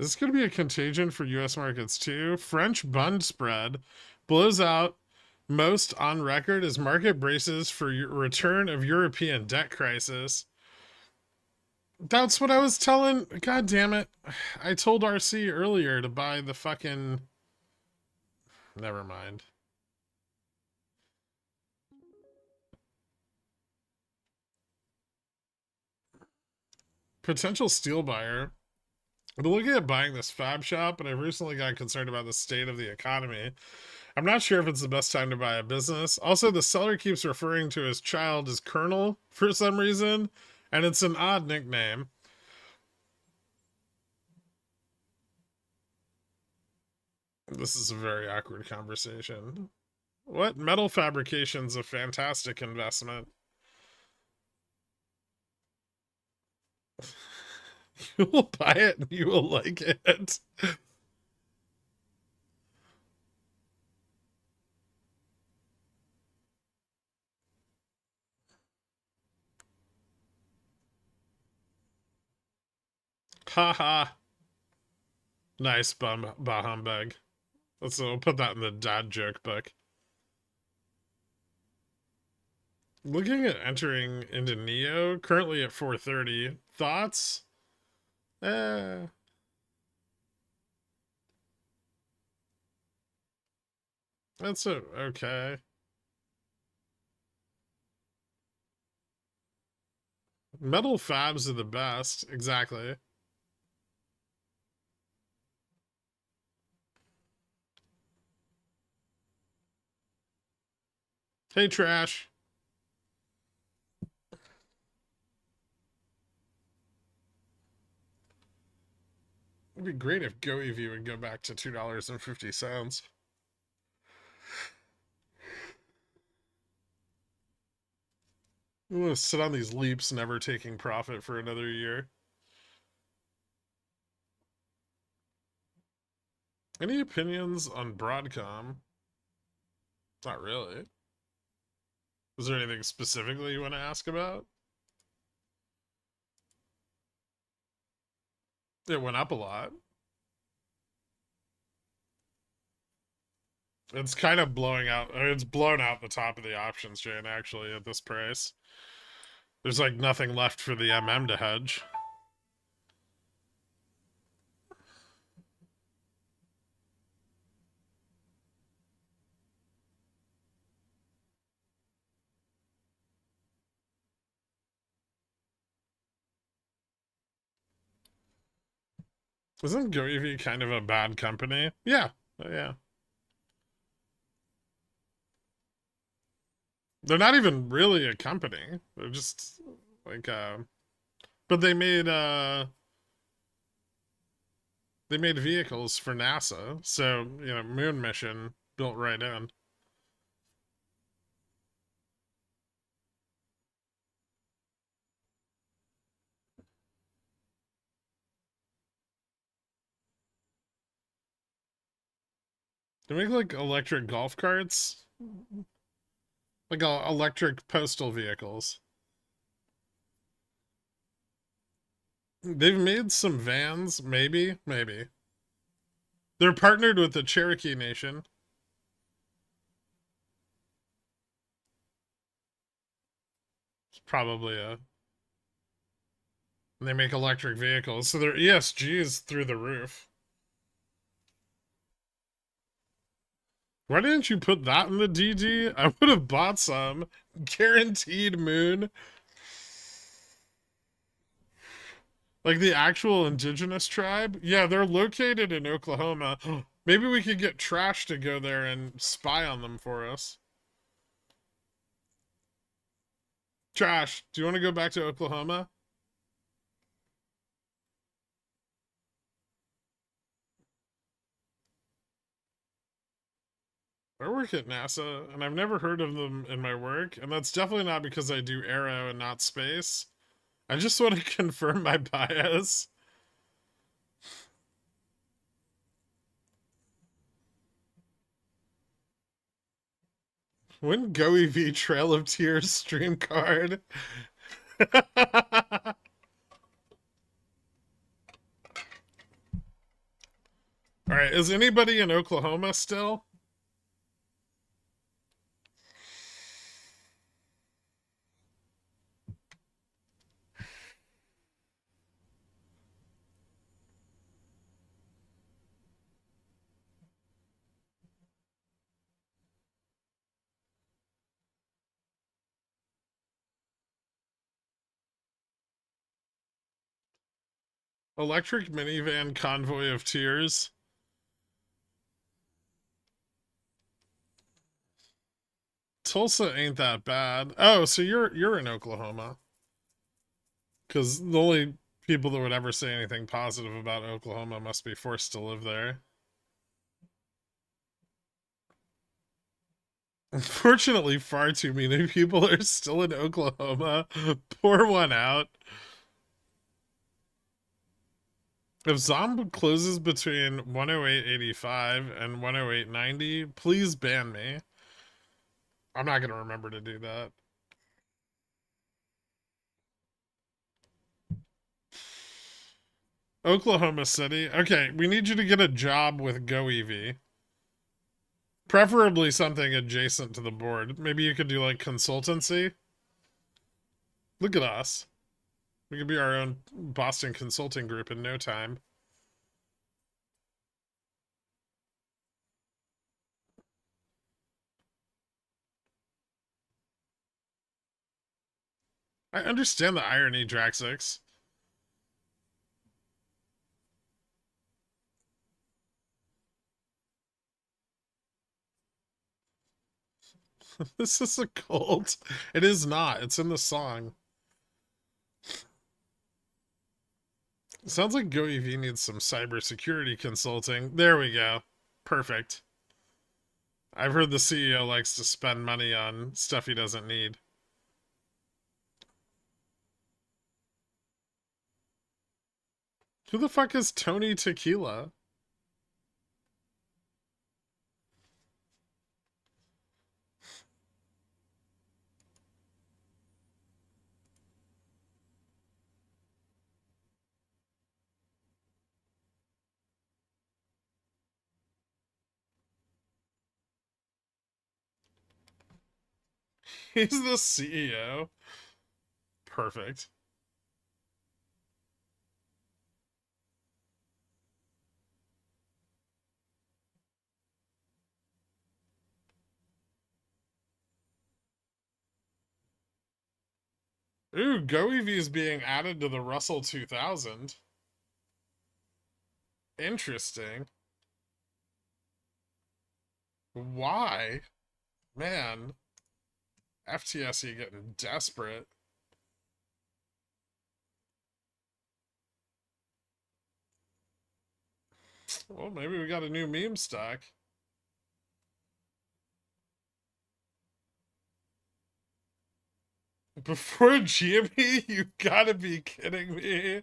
This is going to be a contagion for U.S. markets too. French bund spread blows out most on record as market braces for return of European debt crisis. That's what I was telling. God damn it. I told RC earlier to buy the fucking. Never mind. Potential steel buyer. I've been looking at buying this fab shop, but I've recently gotten concerned about the state of the economy. I'm not sure if it's the best time to buy a business. Also, the seller keeps referring to his child as Colonel for some reason, and it's an odd nickname. This is a very awkward conversation. What? Metal fabrication's a fantastic investment. You will buy it and you will like it. Haha. Nice bah humbug. We'll put that in the dad joke book. Looking at entering into Neo, currently at 430. Thoughts? Eh. That's okay. Metal fabs are the best. Exactly. Hey, Trash. It'd be great if GoEV would go back to $2.50. I'm gonna sit on these leaps, never taking profit for another year. Any opinions on Broadcom? Not really. Is there anything specifically you want to ask about? It went up a lot. It's kind of blowing out. I mean, it's blown out the top of the options chain, actually, at this price. There's like nothing left for the MM to hedge. Isn't GoEV kind of a bad company? Yeah. Yeah. They're not even really a company. They're just like but they made vehicles for NASA. So, moon mission built right in. They make like electric golf carts, like electric postal vehicles. They've made some vans, maybe. They're partnered with the Cherokee Nation. It's probably a. And they make electric vehicles, so their ESG is through the roof. Why didn't you put that in the DD? I would have bought some. Guaranteed moon. Like the actual indigenous tribe? Yeah, they're located in Oklahoma. Maybe we could get Trash to go there and spy on them for us. Trash, do you want to go back to Oklahoma? I work at NASA, and I've never heard of them in my work, and that's definitely not because I do aero and not space. I just want to confirm my bias. When GoEV Trail of Tears stream card. right, is anybody in Oklahoma still? Electric minivan convoy of tears. Tulsa ain't that bad. Oh, so you're in Oklahoma. Because the only people that would ever say anything positive about Oklahoma must be forced to live there. Unfortunately, far too many people are still in Oklahoma. Pour one out. If Zomb closes between 108.85 and 108.90, please ban me. I'm not going to remember to do that. Oklahoma City. Okay, we need you to get a job with GoEV. Preferably something adjacent to the board. Maybe you could do like consultancy. Look at us. We could be our own Boston consulting group in no time. I understand the irony, Draxix. This is a cult. It is not. It's in the song. It sounds like GoEV needs some cybersecurity consulting. There we go. Perfect. I've heard the CEO likes to spend money on stuff he doesn't need. Who the fuck is Tony Tequila? He's the CEO. Perfect. Ooh, GoEV is being added to the Russell 2000. Interesting. Why? Man, FTSE getting desperate. Well, maybe we got a new meme stock. Before GME? You gotta be kidding me.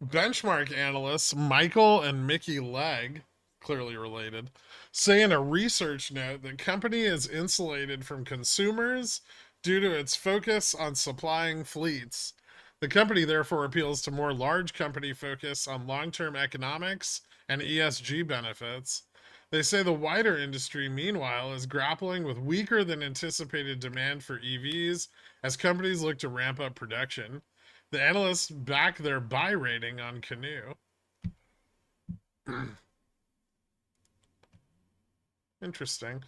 Benchmark analysts Michael and Mickey Legg, clearly related, say in a research note that company is insulated from consumers due to its focus on supplying fleets. The company therefore appeals to more large company focus on long-term economics and ESG benefits. They say the wider industry, meanwhile, is grappling with weaker than anticipated demand for EVs as companies look to ramp up production. The analysts back their buy rating on Canoe. Interesting.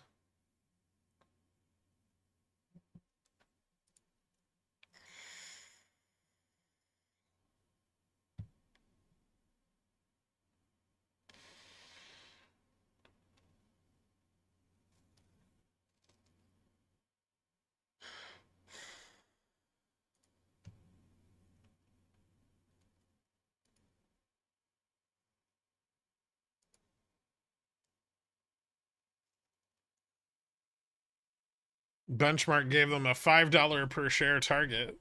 Benchmark gave them a $5 per share target,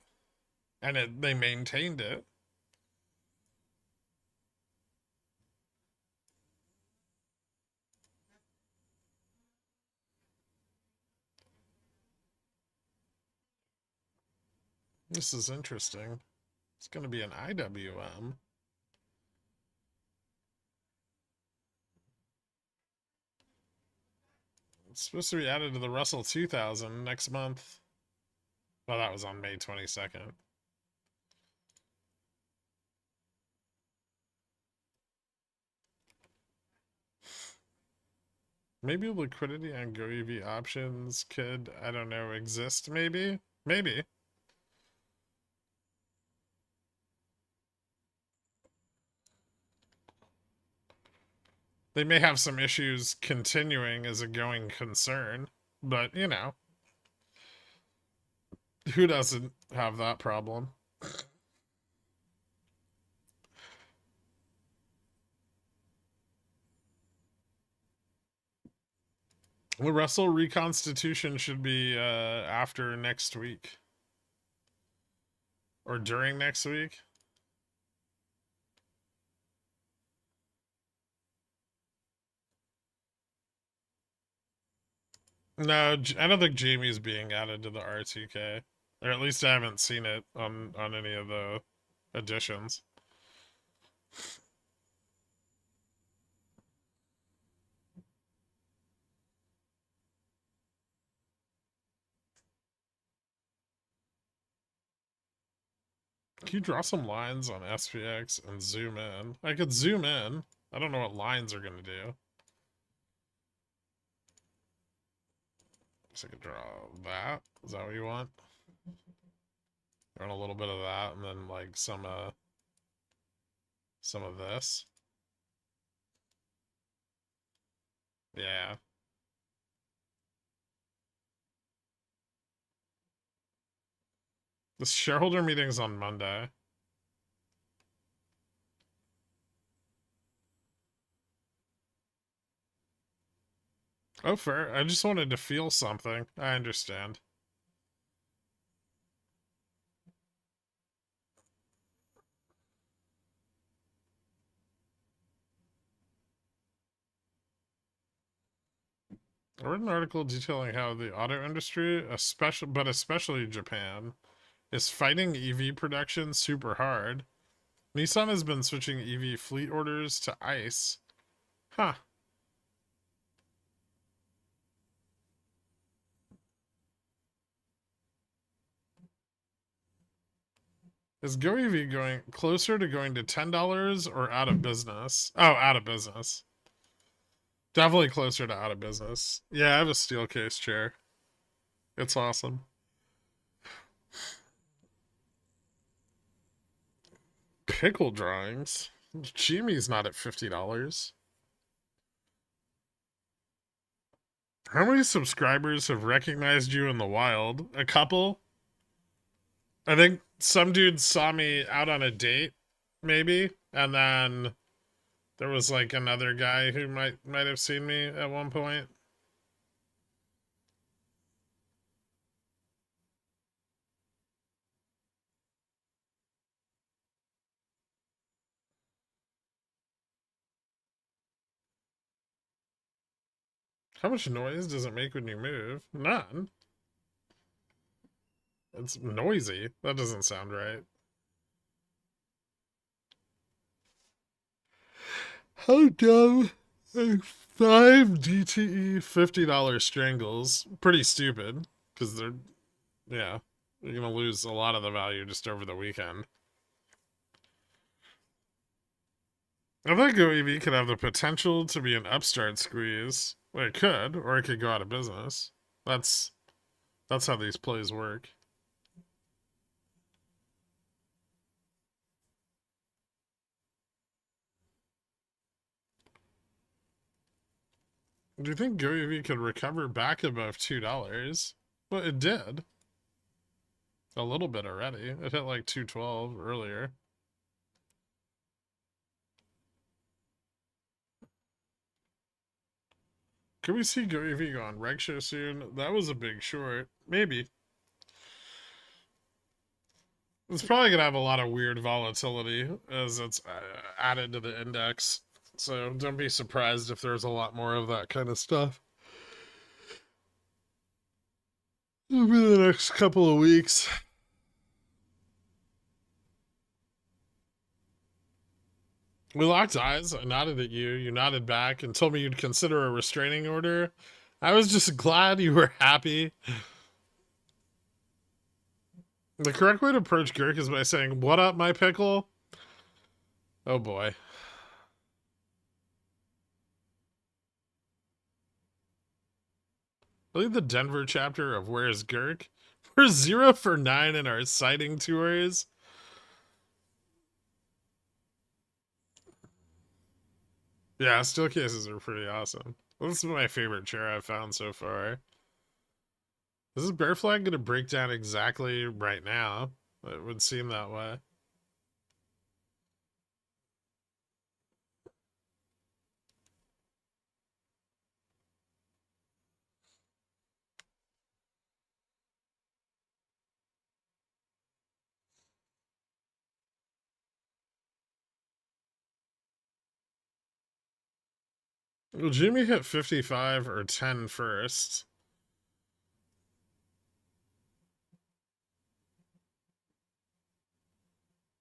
and they maintained it. This is interesting. It's going to be an IWM. It's supposed to be added to the Russell 2000 next month. Well, that was on May 22nd. Maybe liquidity on GoEV options could, I don't know, exist maybe? Maybe. They may have some issues continuing as a going concern, but you know, who doesn't have that problem? The Russell reconstitution should be after next week or during next week. No, I don't think Jamie's being added to the RTK, or at least I haven't seen it on any of the editions. Can you draw some lines on SPX and zoom in? I could zoom in. I don't know what lines are going to do. So I could draw that. Is that what you want? Run a little bit of that, and then like some of this. Yeah. The shareholder meeting's on Monday. Oh, fair. I just wanted to feel something. I understand. I read an article detailing how the auto industry, especially Japan, is fighting EV production super hard. Nissan has been switching EV fleet orders to ICE. Huh. Is GoEV going closer to going to $10 or out of business? Oh, out of business. Definitely closer to out of business. Yeah, I have a steel case chair. It's awesome. Pickle drawings? GME's not at $50. How many subscribers have recognized you in the wild? A couple? I think some dude saw me out on a date, maybe, and then there was like another guy who might have seen me at one point. How much noise does it make when you move? None. It's noisy. That doesn't sound right. How dumb. 5 DTE $50 strangles. Pretty stupid. Because they're, yeah, you're going to lose a lot of the value just over the weekend. I think OEV could have the potential to be an upstart squeeze. Well, it could, or it could go out of business. That's how these plays work. Do you think GoEV could recover back above $2? Well, it did. A little bit already. It hit like 212 earlier. Could we see GoEV go on reg show soon? That was a big short. Maybe. It's probably going to have a lot of weird volatility as it's added to the index. So don't be surprised if there's a lot more of that kind of stuff over the next couple of weeks. We locked eyes. I nodded at you. You nodded back and told me you'd consider a restraining order. I was just glad you were happy. The correct way to approach Gherk is by saying, "What up, my pickle?" Oh boy. I believe the Denver chapter of Where's Gherk? We're 0 for 9 in our sighting tours. Yeah, steel cases are pretty awesome. This is my favorite chair I've found so far. Is this bear flag going to break down exactly right now? It would seem that way. Will Jimmy hit 55 or 10 first?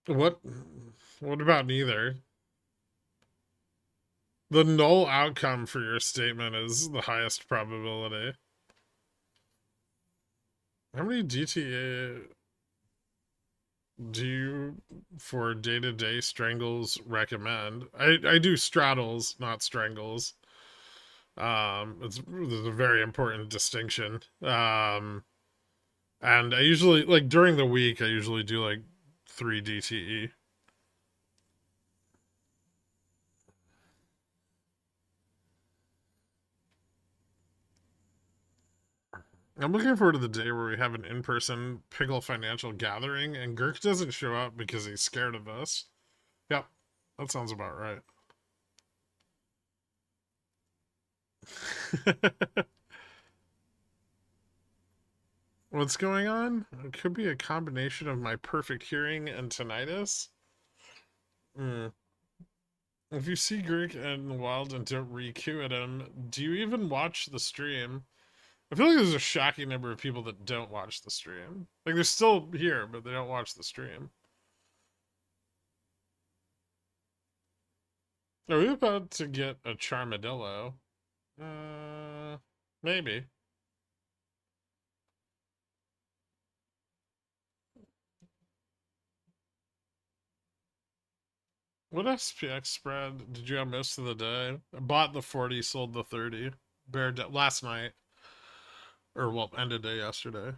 What? What about neither? The null outcome for your statement is the highest probability. How many DTA do you, for day-to-day strangles, recommend? I do straddles, not strangles. There's a very important distinction. And I usually, like, during the week, I usually do like 3 DTE. I'm looking forward to the day where we have an in-person Pickle financial gathering, and Gherk doesn't show up because he's scared of us. Yep, that sounds about right. What's going on? It could be a combination of my perfect hearing and tinnitus. Hmm. If you see Greek in the wild and don't re-queue at him, do you even watch the stream? I feel like there's a shocking number of people that don't watch the stream. Like, they're still here, but they don't watch the stream. Are we about to get a Charmadillo? Maybe. What SPX spread did you have most of the day? I bought the 40, sold the 30. Last night. Or, well, end of day yesterday.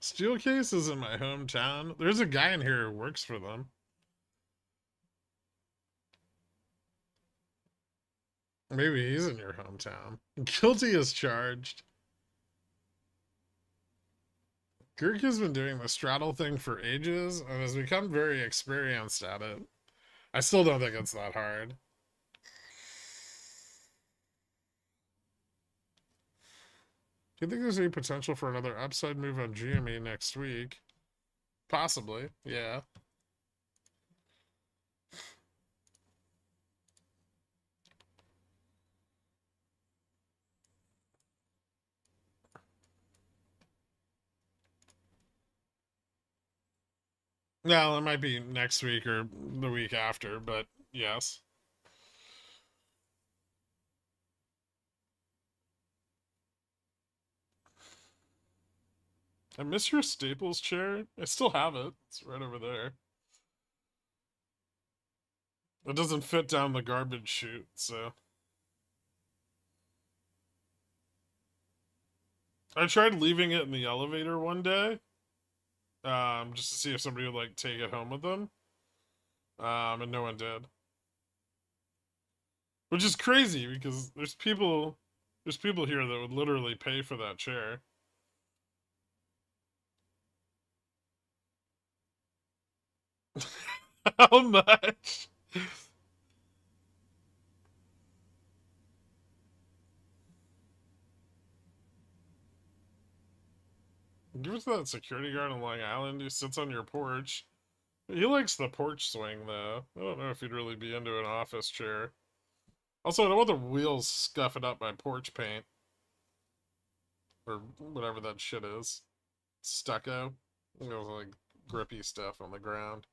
Steelcase is in my hometown. There's a guy in here who works for them. Maybe he's in your hometown. Guilty as charged. Gherk has been doing the straddle thing for ages and has become very experienced at it. I still don't think it's that hard. Do you think there's any potential for another upside move on GME next week? Possibly, yeah. Well, it might be next week or the week after, but yes. I miss your Staples chair. I still have it. It's right over there. It doesn't fit down the garbage chute, so. I tried leaving it in the elevator one day, just to see if somebody would like take it home with them, and no one did. Which is crazy because there's people here that would literally pay for that chair. How much? Give it to that security guard on Long Island who sits on your porch. He likes the porch swing, though. I don't know if he'd really be into an office chair. Also, I don't want the wheels scuffing up my porch paint. Or whatever that shit is. Stucco. You know, like grippy stuff on the ground.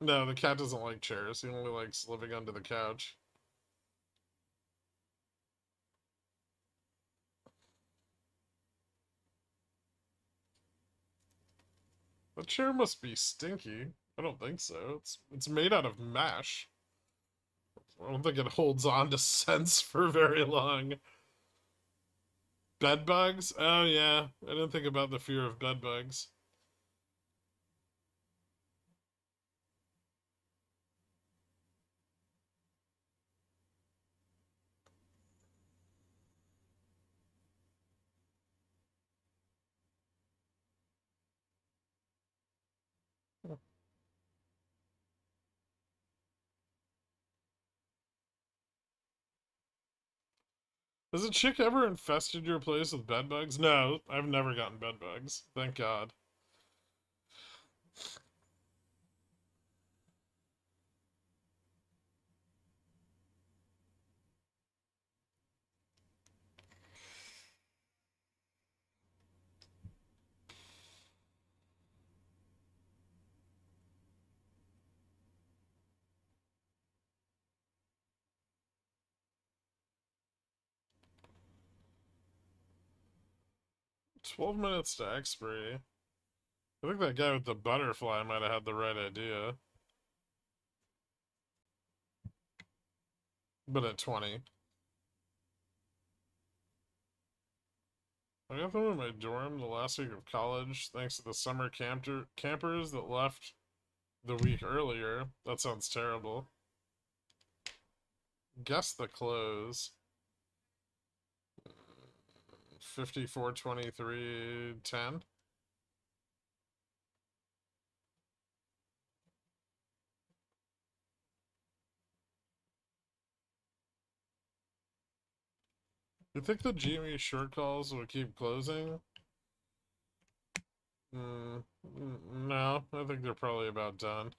No, the cat doesn't like chairs. He only likes living under the couch. The chair must be stinky. I don't think so. It's made out of mesh. I don't think it holds on to scents for very long. Bed bugs? Oh yeah, I didn't think about the fear of bed bugs. Has a chick ever infested your place with bed bugs? No, I've never gotten bed bugs. Thank God. 12 minutes to expiry. I think that guy with the butterfly might have had the right idea. But at 20. I got them in my dorm the last week of college thanks to the summer campers that left the week earlier. That sounds terrible. Guess the close. 54.23.10. You think the GME short calls will keep closing? No, I think they're probably about done.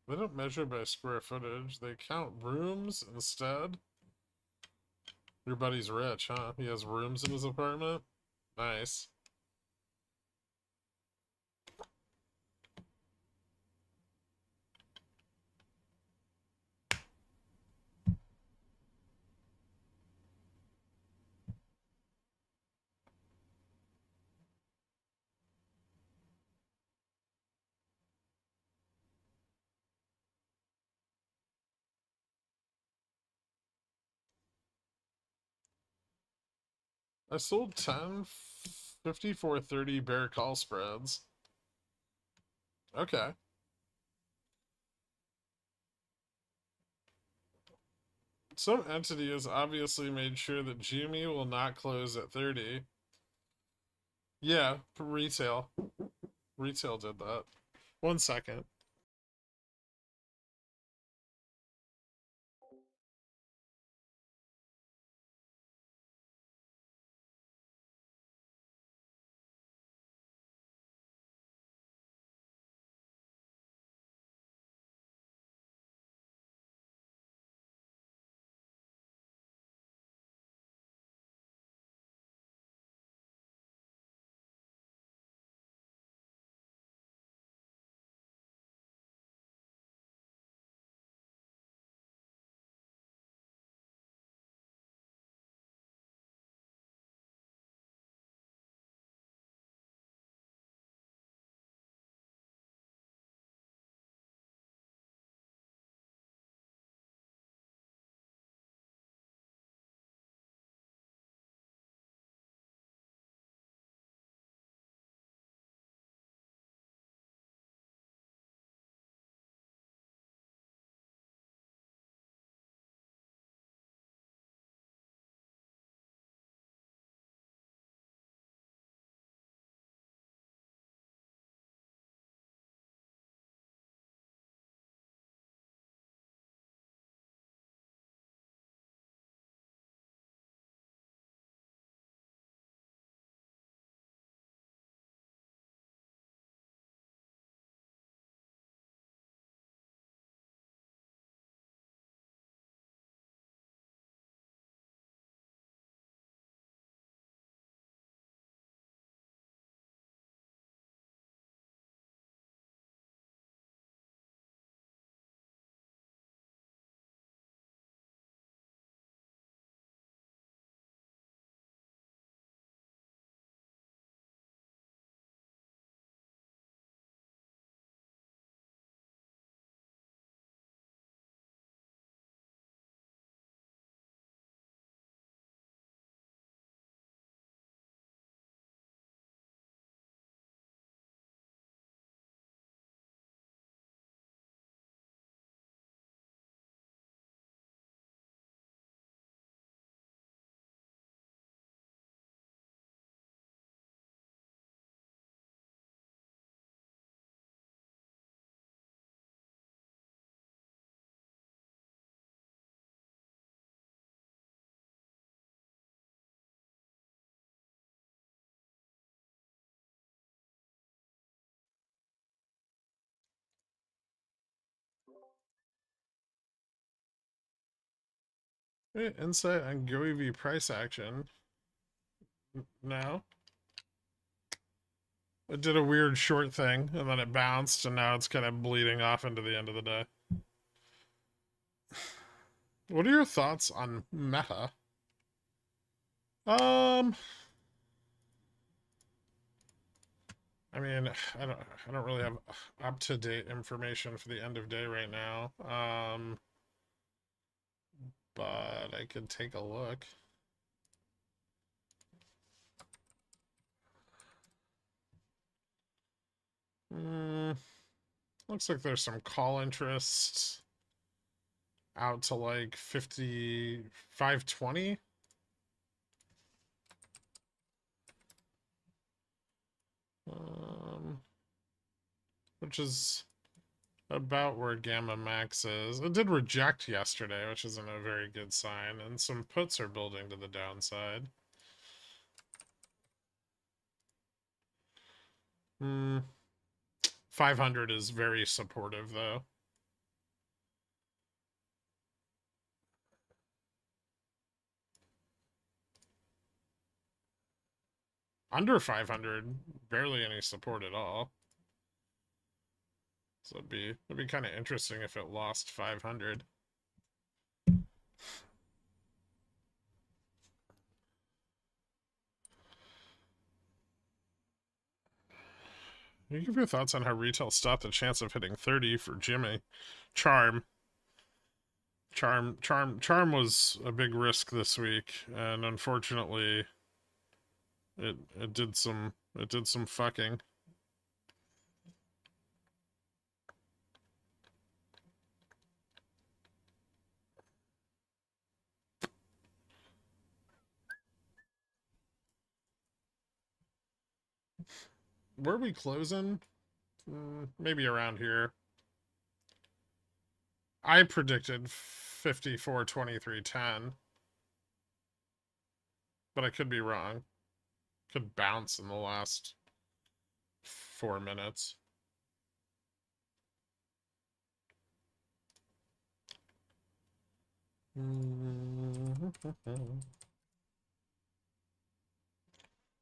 They don't measure by square footage. They count rooms instead. Your buddy's rich, huh? He has rooms in his apartment? Nice. I sold 10 54.30 bear call spreads. Okay. Some entity has obviously made sure that GME will not close at 30. Yeah, retail. Retail did that. 1 second. Insight on GoEV price action. No. It did a weird short thing, and then it bounced, and now it's kind of bleeding off into the end of the day. What are your thoughts on Meta? I mean, I don't really have up-to-date information for the end of day right now. But I could take a look. Looks like there's some call interest out to like 55.20. Which is about where Gamma Max is. It did reject yesterday, which isn't a very good sign, and some puts are building to the downside. 500 is very supportive, though. Under 500, barely any support at all. So it'd be kind of interesting if it lost 500. You give your thoughts on how retail stopped the chance of hitting 30 for Jimmy. Charm. Charm was a big risk this week, and unfortunately, it did some fucking. Where are we closing? Maybe around here. I predicted 54.23.10, but I could be wrong. Could bounce in the last 4 minutes.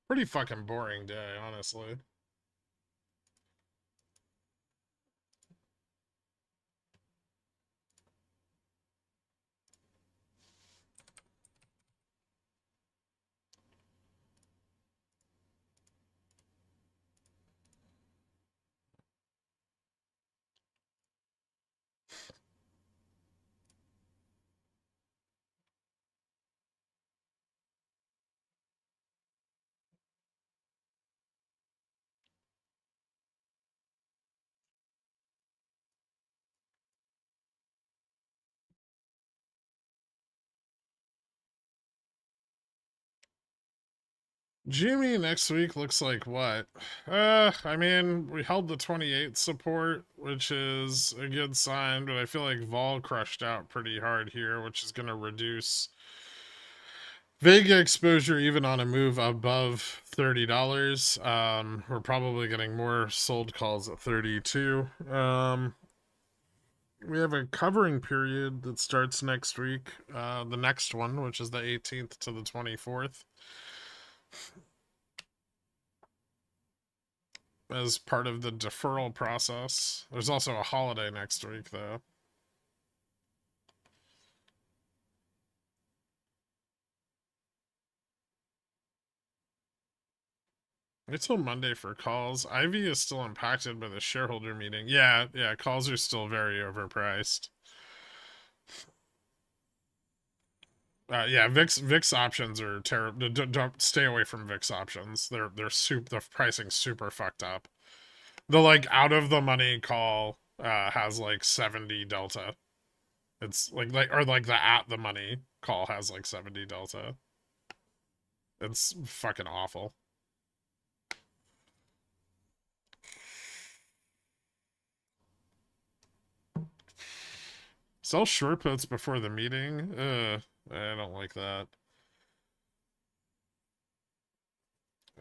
Pretty fucking boring day, honestly. GME next week looks like what? I mean, we held the 28 support, which is a good sign, but I feel like vol crushed out pretty hard here, which is going to reduce Vega exposure even on a move above $30. We're probably getting more sold calls at 32. We have a covering period that starts next week, the next one, which is the 18th to the 24th. As part of the deferral process. There's also a holiday next week, though. It's till Monday for calls. Ivy is still impacted by the shareholder meeting. Yeah, calls are still very overpriced. Yeah, VIX options are terrible. Don't stay away from VIX options. The pricing's super fucked up. The like out of the money call has like 70 delta. It's like the at the money call has like 70 delta. It's fucking awful. Sell short puts before the meeting? I don't like that.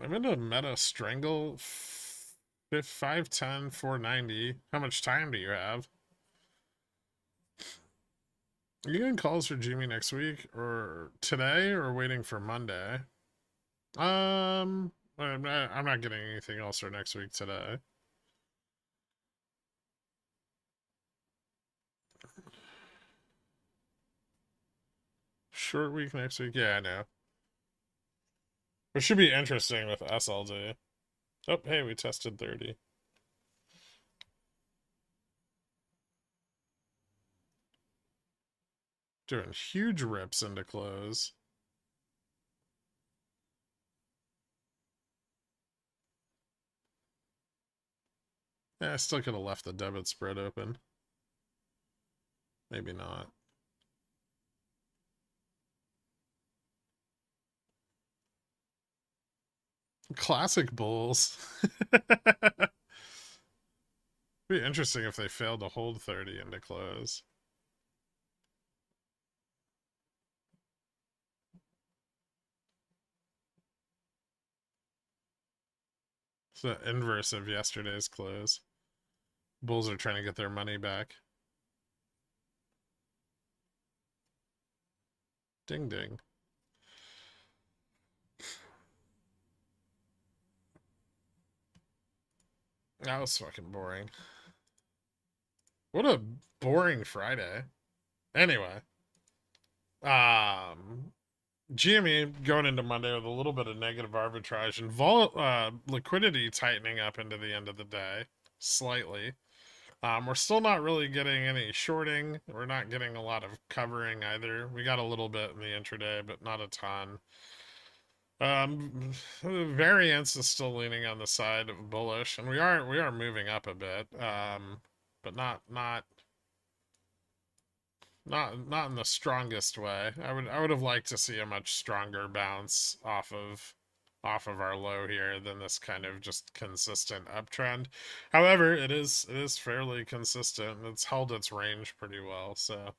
I'm into meta strangle 510 490. How much time do you have? Are you getting calls for GME next week or today or waiting for Monday? I'm not getting anything else for next week today. Short week next week. Yeah, I know. It should be interesting with SLD. Oh, hey, we tested 30. Doing huge rips into close. Yeah, I still could have left the debit spread open. Maybe not. Classic bulls. Be interesting if they failed to hold 30 into close. It's the inverse of yesterday's close. Bulls are trying to get their money back. Ding ding. That was fucking boring. What a boring Friday. Anyway, GME going into Monday with a little bit of negative arbitrage and liquidity tightening up into the end of the day slightly. We're still not really getting any shorting. We're not getting a lot of covering either. We got a little bit in the intraday, but not a ton. Variance is still leaning on the side of bullish, and we are moving up a bit. But not in the strongest way. I would have liked to see a much stronger bounce off of our low here than this kind of just consistent uptrend. However, it is fairly consistent. It's held its range pretty well, so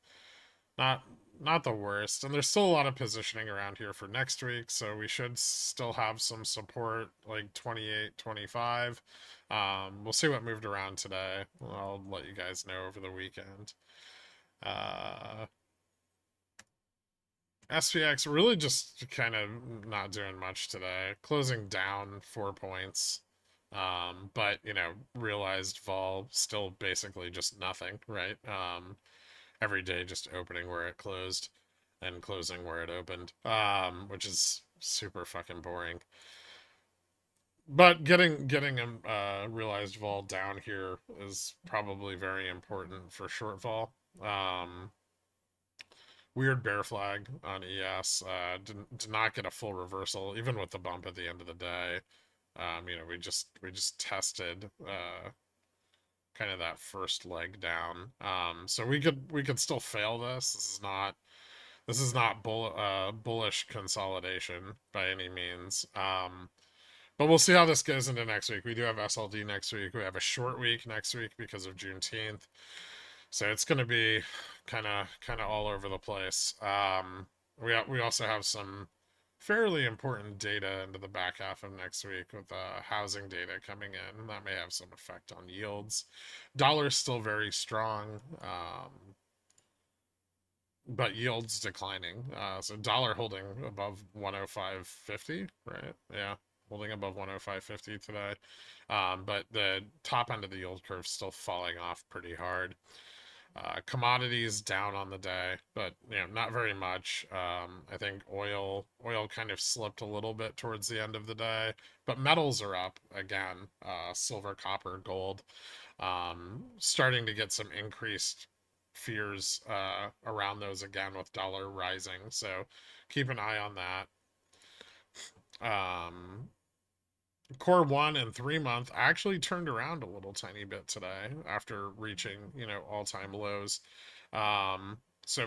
not not the worst. And there's still a lot of positioning around here for next week, so we should still have some support like 28, 25. We'll see what moved around today. I'll let you guys know over the weekend. Uh, SPX really just kind of not doing much today. Closing down 4 points. But realized vol still basically just nothing, right? Every day just opening where it closed and closing where it opened. Which is super fucking boring. But getting a realized vol down here is probably very important for short vol. Weird bear flag on ES. Did not get a full reversal, even with the bump at the end of the day. We just tested kind of that first leg down. So we could still fail this. This is not bullish consolidation by any means. But we'll see how this goes into next week. We do have SLD next week. We have a short week next week because of Juneteenth. So it's going to be kind of all over the place. We also have some fairly important data into the back half of next week with housing data coming in. That may have some effect on yields. Dollar's still very strong, but yields declining. So dollar holding above 105.50, right? Yeah, holding above 105.50 today. But the top end of the yield curve still falling off pretty hard. Commodities down on the day, but not very much. I think oil kind of slipped a little bit towards the end of the day, but metals are up again. Silver, copper, gold, starting to get some increased fears around those again with dollar rising. So keep an eye on that. Core 1 and 3 month actually turned around a little tiny bit today after reaching all-time lows. So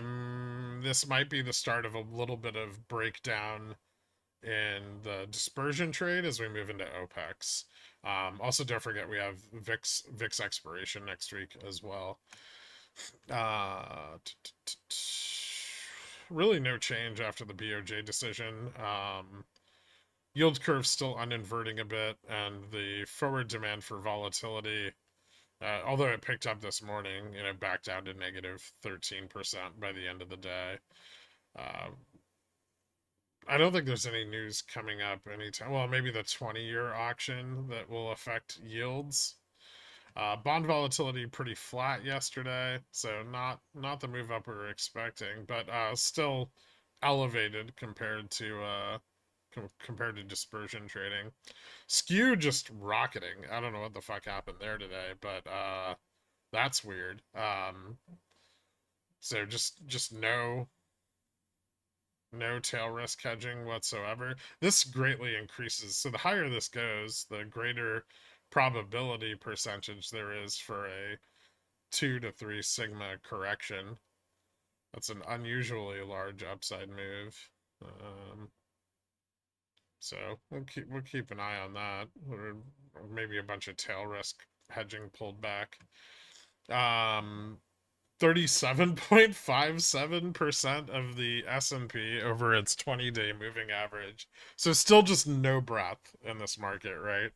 this might be the start of a little bit of breakdown in the dispersion trade as we move into OPEX. Also, don't forget we have VIX expiration next week as well. Really no change after the BOJ decision. Yield curve still uninverting a bit, and the forward demand for volatility Although it picked up this morning, back down to negative 13% by the end of the day. Uh, I don't think there's any news coming up anytime. Well, maybe the 20-year auction that will affect yields. Bond volatility pretty flat yesterday, so not the move up we were expecting, but still elevated compared to dispersion trading. Skew just rocketing. I don't know what the fuck happened there today, but that's weird. So just no tail risk hedging whatsoever. This greatly increases. So the higher this goes, the greater probability percentage there is for a 2 to 3 sigma correction. That's an unusually large upside move. So we'll keep an eye on that. Or maybe a bunch of tail risk hedging pulled back. 37.57% of the S&P over its 20-day moving average. So still just no breath in this market, right?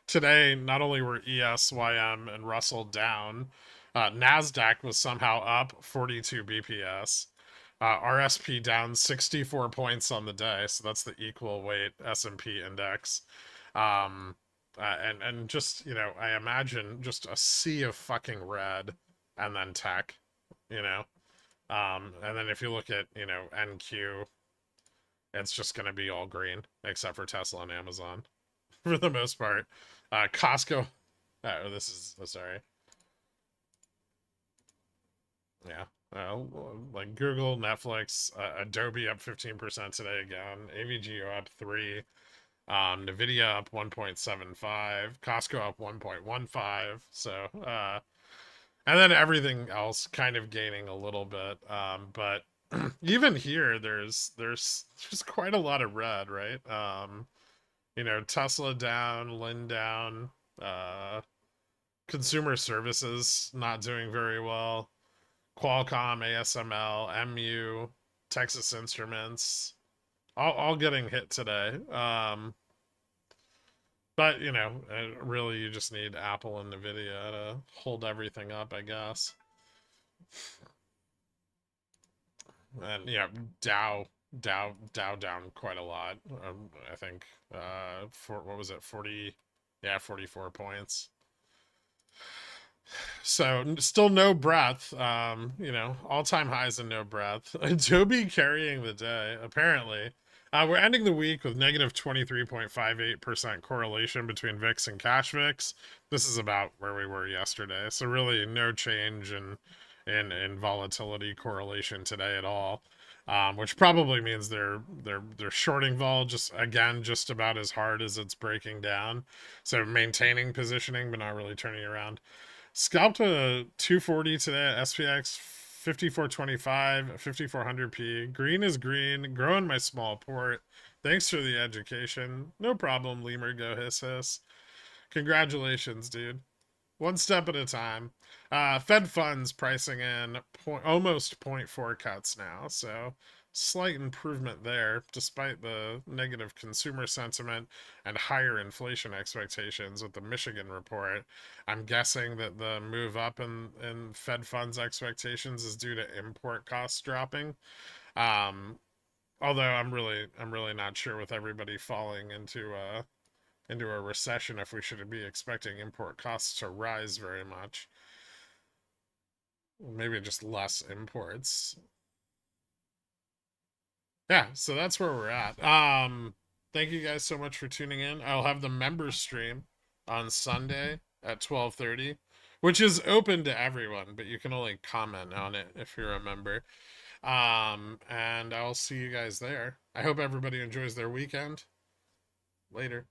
Today, not only were ES, YM, and Russell down, NASDAQ was somehow up 42 BPS. RSP down 64 points on the day, so that's the equal weight S&P index. And just, I imagine just a sea of fucking red and then tech, you know. And then if you look at, NQ, it's just going to be all green except for Tesla and Amazon for the most part. Costco, this is sorry. Yeah. Like Google, Netflix, Adobe up 15% today again, AVGO up 3, Nvidia up 1.75, Costco up 1.15. So and then everything else kind of gaining a little bit. But even here, there's just quite a lot of red, right? Tesla down, Lynn down, uh, consumer services not doing very well. Qualcomm, ASML, MU, Texas Instruments, all getting hit today. But really, you just need Apple and Nvidia to hold everything up, I guess. And yeah, Dow down quite a lot. I think for what was it, 40? Yeah, 44 points. So still no breath. All-time highs and no breath. Adobe carrying the day, apparently. We're ending the week with negative 23.58% correlation between VIX and cash VIX. This is about where we were yesterday. So really no change in volatility correlation today at all. Which probably means they're shorting vol just about as hard as it's breaking down. So maintaining positioning but not really turning around. Scalped a 240 today at SPX, 5425, 5400p. Green is green. Growing my small port. Thanks for the education. No problem, Lemur Go Hiss Hiss. Congratulations, dude. One step at a time. Fed funds pricing in almost 0.4 cuts now, so slight improvement there, despite the negative consumer sentiment and higher inflation expectations with the Michigan report. I'm guessing that the move up in Fed funds expectations is due to import costs dropping. Although I'm really not sure with everybody falling into a recession if we should be expecting import costs to rise very much. Maybe just less imports. Yeah, so that's where we're at. Thank you guys so much for tuning in. I'll have the members stream on Sunday at 12:30, which is open to everyone, but you can only comment on it if you're a member. And I'll see you guys there. I hope everybody enjoys their weekend. Later.